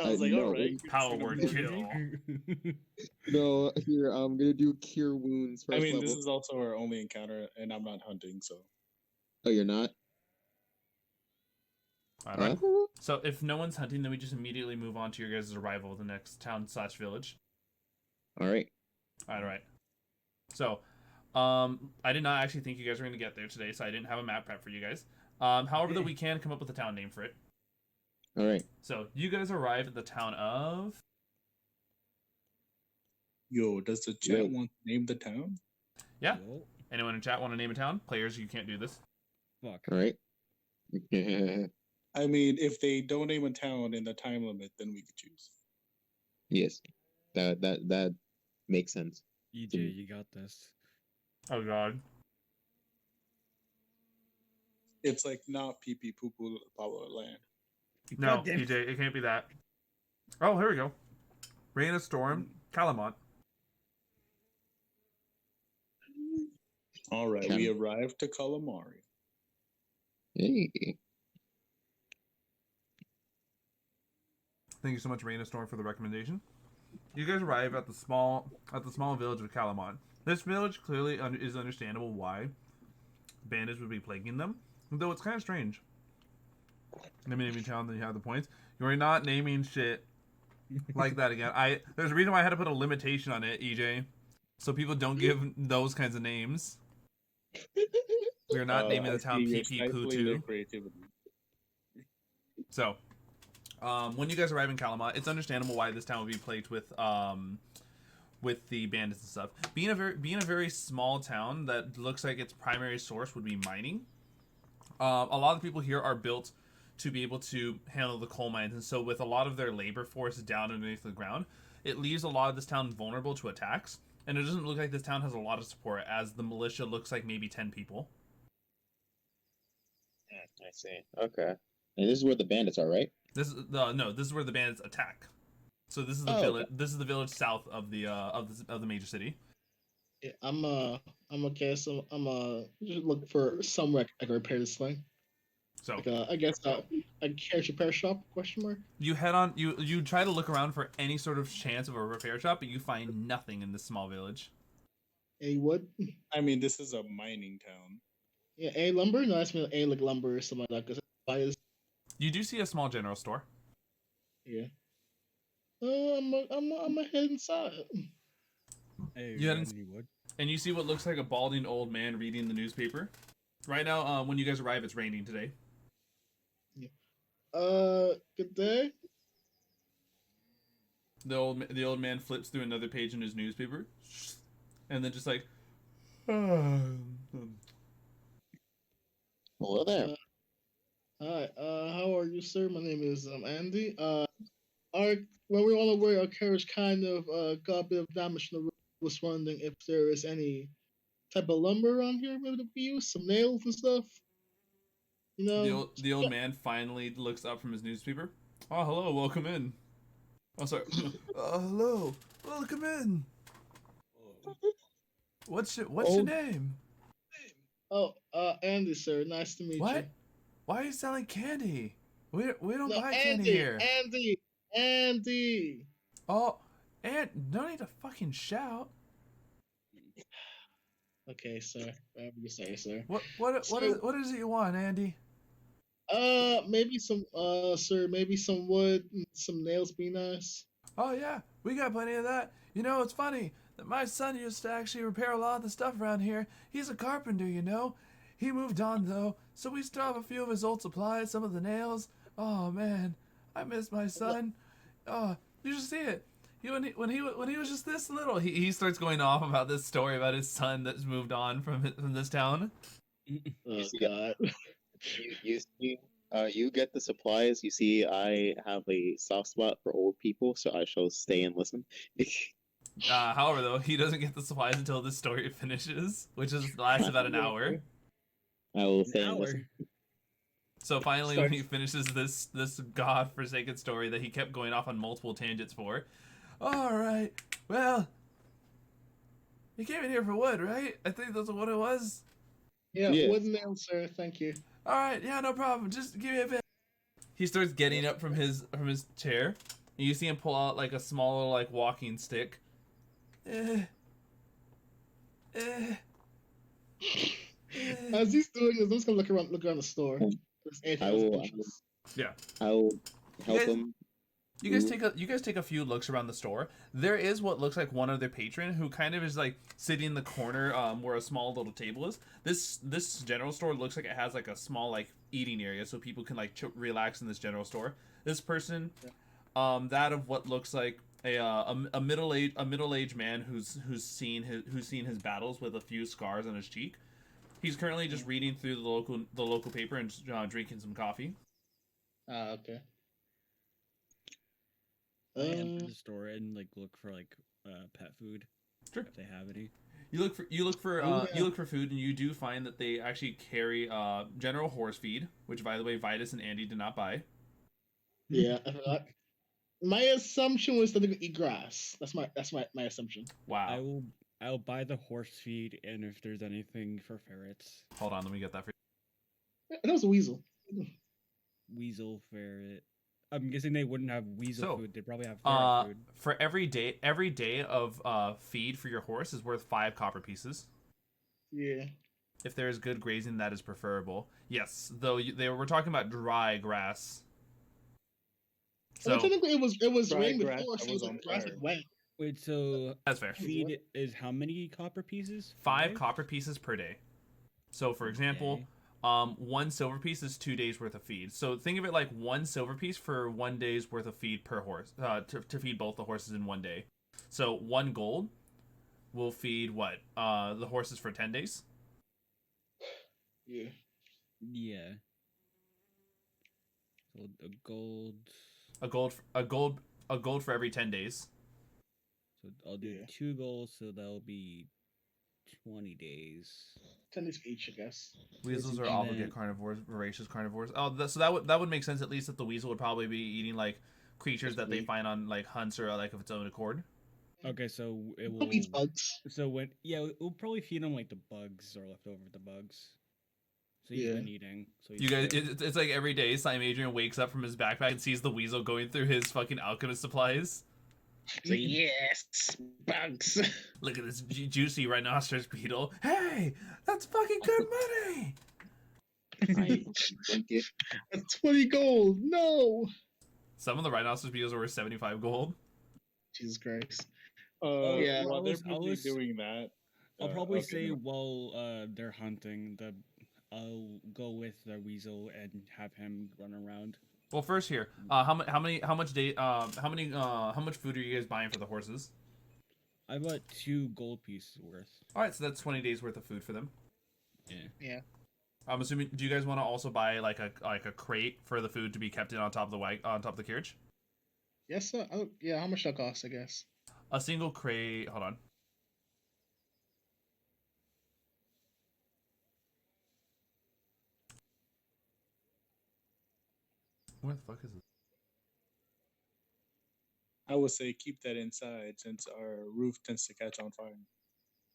C: I was like,
D: no.
C: all right.
F: Power word kill.
D: No, here. I'm gonna do cure wounds first
C: I mean,
D: level.
C: this is also our only encounter, and I'm not hunting, so.
D: Oh, you're not.
F: Alright. So if no one's hunting, then we just immediately move on to your guys' arrival at the next town/village.
D: All right.
F: Alright. So, I did not actually think you guys were going to get there today, so I didn't have a map prep for you guys. However, that we can come up with a town name for it.
D: All right.
F: So, you guys arrive at the town of...
C: Yo, does the chat
D: Wait.
C: want to name the town?
F: Yeah.
B: Well,
F: Anyone in chat want to name a town? Players, you can't do this.
B: fuck.
D: All right.
C: I mean, if they don't name a town in the time limit, then we could choose.
D: Yes. That makes sense.
B: EJ, you got this.
F: Oh, God.
C: It's like not pee pee poo poo power land.
F: No,
B: Goddamn.
F: EJ, it can't be that. Oh, here we go. Rain of Storm, Calamont.
C: All right, we arrived to Calamari.
D: Hey.
F: Thank you so much, Raina Storm, for the recommendation. You guys arrive at the small village of Calamont. This village clearly is understandable why bandits would be plaguing them, though it's kind of strange. Naming town, then you have the points. You're not naming shit like that again. There's a reason why I had to put a limitation on it, EJ, so people don't give those kinds of names. We're not naming the town PP Kutu. So, when you guys arrive in Calamont, it's understandable why this town would be plagued with the bandits and stuff. Being a very small town that looks like its primary source would be mining. A lot of the people here are built to be able to handle the coal mines, and so with a lot of their labor force down underneath the ground, it leaves a lot of this town vulnerable to attacks. And it doesn't look like this town has a lot of support, as the militia looks like maybe 10 people.
D: I see. Okay. And this is where the bandits are, right?
F: This is where the bandits attack. So this is the village. Okay. This is the village south of the major city.
A: Yeah, I'm okay. So I'm just look for somewhere I can repair this thing.
F: So
A: like, I guess a carriage repair shop? Question mark.
F: You head on. You try to look around for any sort of chance of a repair shop, but you find nothing in this small village.
A: A wood.
C: I mean, this is a mining town.
A: Yeah, a lumber. No, that's me. A like lumber or something like that. Because
F: you do see a small general store.
A: Yeah. I'm gonna head inside.
B: Hey,
F: and you see what looks like a balding old man reading the newspaper. Right now, when you guys arrive, it's raining today.
A: Yeah. Good day.
F: The old man flips through another page in his newspaper, and then just like,
D: hello there.
A: Hi. How are you, sir? My name is Andy. When we all aware, our carriage kind of got a bit of damage in the road. Was wondering if there is any type of lumber around here maybe that we use, some nails and stuff. You know,
F: the old man finally looks up from his newspaper. Oh, hello, welcome in. Oh, sorry. Hello, welcome in. What's your name?
A: Oh, Andy, sir. Nice to meet you.
F: What? Why are you selling candy? We don't buy candy here.
A: Andy.
F: Oh, and no need to fucking shout.
A: Okay, sir. Whatever you say, sir.
F: What is it you want, Andy?
A: Maybe some sir, maybe some wood, and some nails be nice.
F: Oh yeah, we got plenty of that. You know, it's funny that my son used to actually repair a lot of the stuff around here. He's a carpenter, you know. He moved on though, so we still have a few of his old supplies, some of the nails. Oh man, I miss my son. Oh, you should see it. When he was just this little, he starts going off about this story about his son that's moved on from this town.
A: Oh God.
D: You get the supplies. You see, I have a soft spot for old people, so I shall stay and listen.
F: However, though, he doesn't get the supplies until this story finishes, which lasts about an hour.
D: I will stay and listen.
F: So finally, when he finishes this godforsaken story that he kept going off on multiple tangents for, all right, well, you came in here for wood, right? I think that's what it was.
A: Yeah, wood and nails, sir. Thank you.
F: All right, yeah, no problem. Just give me a bit. He starts getting up from his chair, and you see him pull out like a small like walking stick.
A: As he's doing this, I'm just gonna look around the store.
D: I will help him.
F: You guys take a few looks around the store. There is what looks like one other patron who kind of is like sitting in the corner where a small little table is. This general store looks like it has like a small like eating area so people can like relax in this general store. This person, that of what looks like a middle-aged man who's seen his battles with a few scars on his cheek. He's currently just reading through the local paper and drinking some coffee.
A: Okay.
B: I enter the store and like look for like pet food.
F: Sure.
B: If they have any.
F: You look for food, and you do find that they actually carry general horse feed, which by the way Vitus and Andy did not buy.
A: Yeah, I forgot. My assumption was that they could eat grass. That's my assumption.
F: Wow.
B: I'll buy the horse feed, and if there's anything for ferrets.
F: Hold on, let me get that for you.
A: That was a weasel.
B: Weasel, ferret. I'm guessing they wouldn't have weasel
F: So,
B: food. They'd probably have ferret food.
F: for every day of feed for your horse is worth 5 copper pieces.
A: Yeah.
F: If there is good grazing, that is preferable. Yes, though they were talking about dry grass.
A: So
F: So
A: technically, it was
C: Dry
A: rain
C: grass
A: before,
C: that
A: so
C: was
A: the
C: on
A: grass
C: fire.
A: was wet.
B: Wait, so
F: that's fair.
B: feed is how many copper pieces?
F: 5 copper pieces per day. So, for example,
B: Okay.
F: 1 silver piece is 2 days worth of feed. So think of it like 1 silver piece for 1 day's worth of feed per horse, to feed both the horses in 1 day. So 1 gold will feed what? The horses for 10 days.
A: Yeah.
B: Yeah. So a gold.
F: A gold for every 10 days.
B: So I'll do
A: Yeah.
B: 2 golds, so that'll be 20 days.
A: 10 days for each, I guess.
F: Weasels are
B: And
F: obligate
B: then-
F: carnivores, voracious carnivores. Oh, so that would make sense, at least that the weasel would probably be eating like creatures that they find on like hunts or like of its own accord.
B: Okay, so it
A: Who
B: will.
A: eats bugs?
B: So when we'll probably feed them like the bugs or left over the bugs. So he's
A: Yeah.
B: been eating. So he's
F: You guys,
B: good.
F: it's like every day, Slimeadrian wakes up from his backpack and sees the weasel going through his fucking alchemist supplies.
A: So yes, bugs.
F: Look at this juicy rhinoceros beetle. Hey, that's fucking good money.
D: I drink it.
A: That's 20 gold. No.
F: Some of the rhinoceros beetles were 75 gold.
A: Jesus Christ.
C: Yeah, while
B: I
C: they're
B: was- I
C: busy
B: was-
C: doing that,
B: I'll probably
C: okay,
B: say
C: no.
B: while they're hunting, I'll go with the weasel and have him run around.
F: Well, first here, how much food are you guys buying for the horses?
B: I bought 2 gold pieces worth.
F: All right, so that's 20 days worth of food for them.
B: Yeah.
A: Yeah.
F: I'm assuming. Do you guys want to also buy like a crate for the food to be kept in on top of the carriage?
A: Yes, sir. Oh, yeah, how much that cost, I guess?
F: A single crate. Hold on. Where the fuck is it?
C: I would say keep that inside since our roof tends to catch on fire.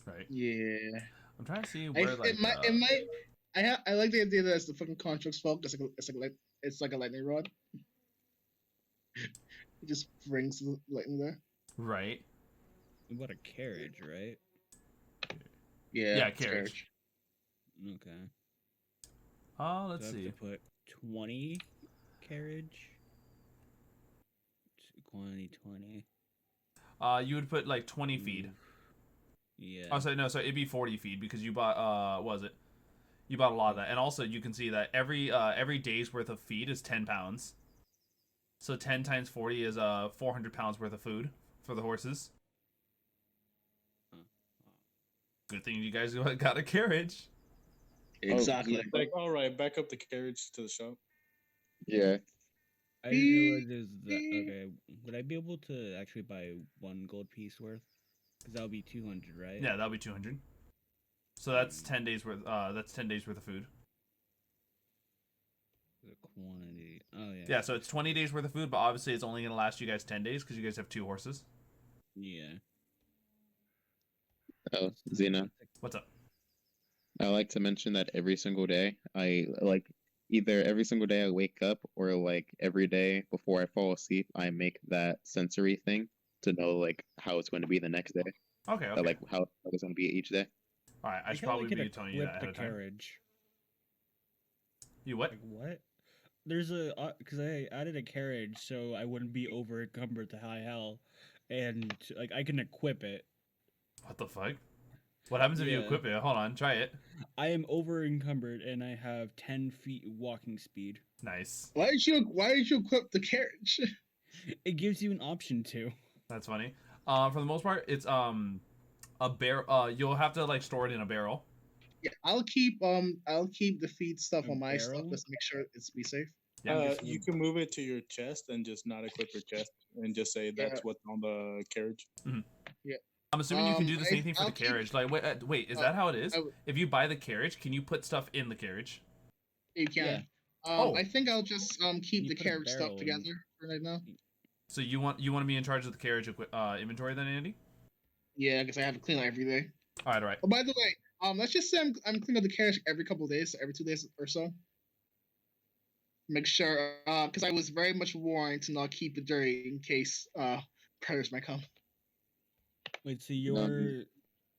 F: Right.
A: Yeah.
F: I'm trying to see where
A: It might. I like the idea that it's the fucking construct's fault. It's like a lightning rod. It just brings the lightning there.
F: Right.
B: What a carriage, right?
A: Yeah.
F: Yeah,
A: it's
F: carriage.
B: Okay.
F: Let's
B: So I have
F: see.
B: to put 20 carriage. 20.
F: You would put like 20 feed.
B: Yeah.
F: Oh, sorry, no, so it'd be 40 feed because you bought what was it? You bought a lot of that, and also you can see that every day's worth of feed is 10 pounds. So 10 times 40 is 400 pounds worth of food for the horses. Good thing you guys got a carriage.
A: Exactly.
D: yeah.
C: Like, all right, back up the carriage to the shop.
D: Yeah.
B: I didn't realize there's that. Okay, would I be able to actually buy 1 gold piece worth? Because that would be 200, right?
F: Yeah, that'll be 200. So that's 10 days worth. That's 10 days worth of food.
B: The quantity. Oh yeah.
F: Yeah, so it's 20 days worth of food, but obviously it's only gonna last you guys 10 days because you guys have 2 horses.
B: Yeah.
D: Oh, Xena.
F: What's up?
D: I like to mention that every single day, I like either every single day I wake up or like every day before I fall asleep, I make that sensory thing to know like how it's going to be the next day.
F: Okay. Okay.
D: Like how it's going to be each day.
F: All right. I should
B: kinda
F: probably
B: could
F: be telling you that
B: equip
F: ahead of
B: the
F: time.
B: carriage.
F: You what?
B: Like what? There's because I added a carriage so I wouldn't be over encumbered to high hell, and like I can equip it.
F: What the fuck? What happens if you
B: Yeah.
F: equip it? Hold on, try it.
B: I am over encumbered and I have 10 feet walking speed.
F: Nice.
A: Why did you equip the carriage?
B: It gives you an option to.
F: That's funny. For the most part, it's a barrel. You'll have to like store it in a barrel.
A: Yeah, I'll keep the feed stuff
B: A
A: on my stuff
B: barrel?
A: just to make sure it's be safe.
F: Yeah.
C: You can move it to your chest and just not equip your chest and just say that's
A: Yeah.
C: what's on the carriage.
F: I'm assuming you can do the same thing for
A: I'll
F: the carriage. Like, wait, is that how it is? If you buy the carriage, can you put stuff in the carriage?
A: You can.
B: Yeah.
F: Oh.
A: I think I'll just keep
B: You
A: the
B: put a
A: carriage stuff
B: barrel in.
A: together for right now.
F: So you want to be in charge of the carriage inventory then, Andy?
A: Yeah, because I have to clean it every day.
F: All right.
A: Oh, by the way, let's just say I'm cleaning up the carriage every couple of days, so every 2 days or so. make sure, because I was very much warned to not keep it dirty in case predators might come.
B: Wait, so
D: Um,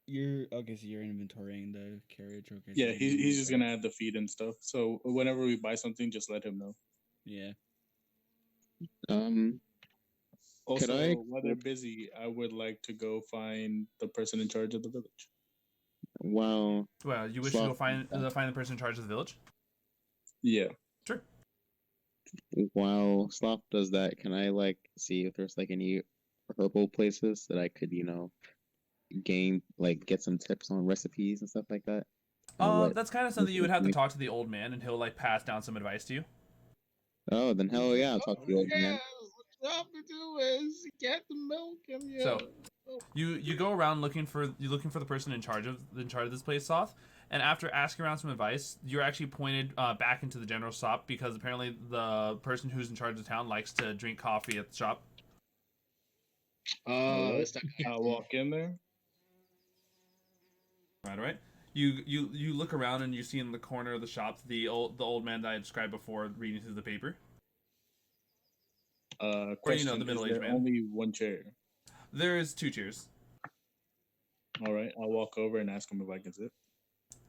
B: you're okay, so you're inventorying the carriage, okay.
C: Yeah,
B: so
C: he's just gonna add the feed and stuff. So whenever we buy something, just let him know.
B: Yeah.
D: could
C: Also,
D: I?
C: while they're busy, I would like to go find the person in charge of the village.
D: Well,
F: Well, you wish to go
D: Sloth-
F: find the person in charge of the village?
C: Yeah.
F: Sure.
D: while Sloth does that, can I like see if there's like any herbal places that I could, get some tips on recipes and stuff like that?
F: That's kind of something you would have to talk to the old man, and he'll like pass down some advice to you.
D: Oh, then hell yeah, I'll talk to the old man.
A: What you have to do is get the milk and
F: So, you go around looking for the person in charge of this place, Soth. And after asking around some advice, you're actually pointed back into the general shop because apparently the person who's in charge of the town likes to drink coffee at the shop.
A: it's that guy.
C: I'll walk in there.
F: Right. You look around and you see in the corner of the shop the old man that I described before reading through the paper.
C: Question,
F: the middle-aged
C: is there
F: man.
C: only one chair?
F: There is 2 chairs.
C: All right, I'll walk over and ask him if I can sit.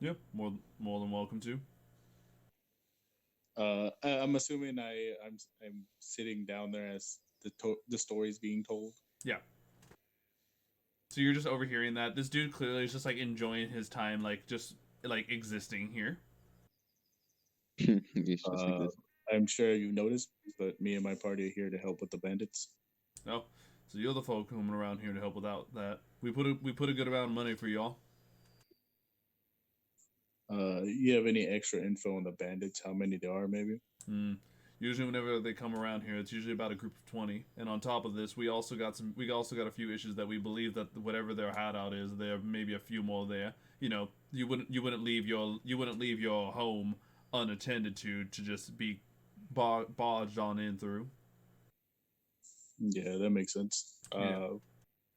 F: Yep, more than welcome to.
C: I'm assuming I'm sitting down there as the story's being told.
F: Yeah. So you're just overhearing that. This dude clearly is just like enjoying his time, like just like existing here.
D: He's just like this.
C: I'm sure you noticed, but me and my party are here to help with the bandits.
F: No, so you're the folk coming around here to help without that. We put a good amount of money for y'all.
C: You have any extra info on the bandits? How many there are, maybe?
F: Usually, whenever they come around here, it's usually about a group of 20. And on top of this, we also got a few issues that we believe that whatever their hideout is, there may be a few more there. You wouldn't leave your home unattended to just be barged on in through.
C: Yeah, that makes sense.
F: Yeah.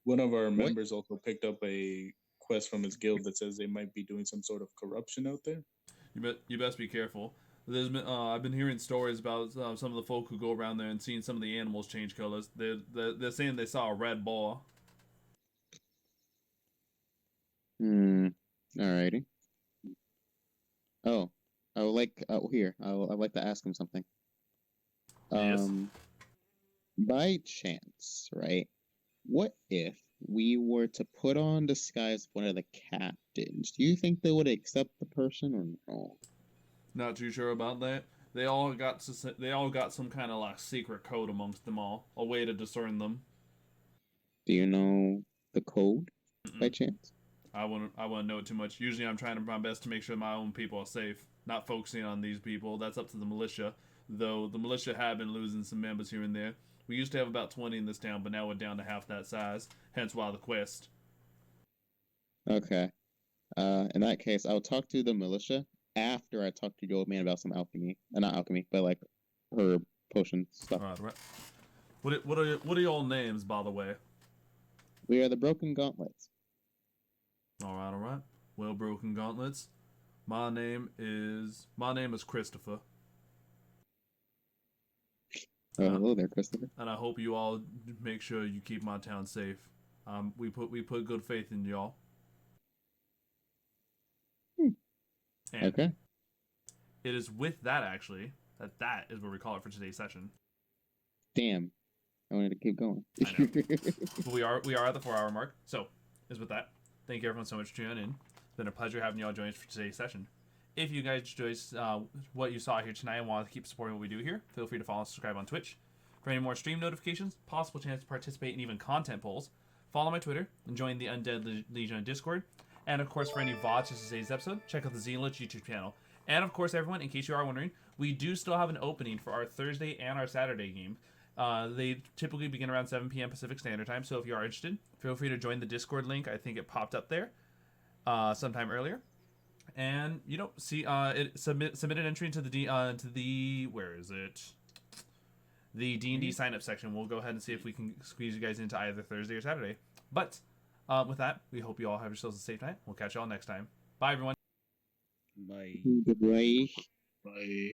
C: One of our members also picked up a quest from his guild that says they might be doing some sort of corruption out there.
F: You best be careful. I've been hearing stories about some of the folk who go around there and seeing some of the animals change colors. They're saying they saw a red boar.
D: Alrighty. Oh, I would like. I'd like to ask him something.
F: Yes.
D: By chance, right? What if we were to put on disguise one of the captains? Do you think they would accept the person or no?
F: Not too sure about that. They all got some kind of like secret code amongst them all, a way to discern them.
D: Do you know the code by chance?
F: I wouldn't know it too much. Usually, I'm trying my best to make sure my own people are safe, not focusing on these people. That's up to the militia. Though the militia have been losing some members here and there. We used to have about 20 in this town, but now we're down to half that size. Hence why the quest.
D: Okay. In that case, I'll talk to the militia after I talk to the old man about some alchemy. Not alchemy, but like herb potion stuff.
F: Right. What are y'all names, by the way?
D: We are the Broken Gauntlets.
F: All right. Well, Broken Gauntlets. My name is Christopher.
D: Hello there, Christopher.
F: And I hope you all make sure you keep my town safe. We put good faith in y'all. And
D: okay.
F: It is with that actually that is what we call it for today's session.
D: Damn, I wanted to keep going.
F: I know. But we are at the 4-hour mark. So, is with that. Thank you everyone so much for tuning in. It's been a pleasure having you all join us for today's session. If you guys enjoyed what you saw here tonight and want to keep supporting what we do here, feel free to follow and subscribe on Twitch. For any more stream notifications, possible chance to participate in even content polls, follow my Twitter and join the Undead Legion Discord. And of course, for any VODs to today's episode, check out the Xenolich YouTube channel. And of course, everyone, in case you are wondering, we do still have an opening for our Thursday and our Saturday game. They typically begin around 7 p.m. Pacific Standard Time, so if you are interested, feel free to join the Discord link. I think it popped up there sometime earlier. And submit an entry into the where is it? The D&D sign up section. We'll go ahead and see if we can squeeze you guys into either Thursday or Saturday. But with that, we hope you all have yourselves a safe night. We'll catch you all next time. Bye, everyone.
B: Bye.
D: Goodbye.
A: Bye.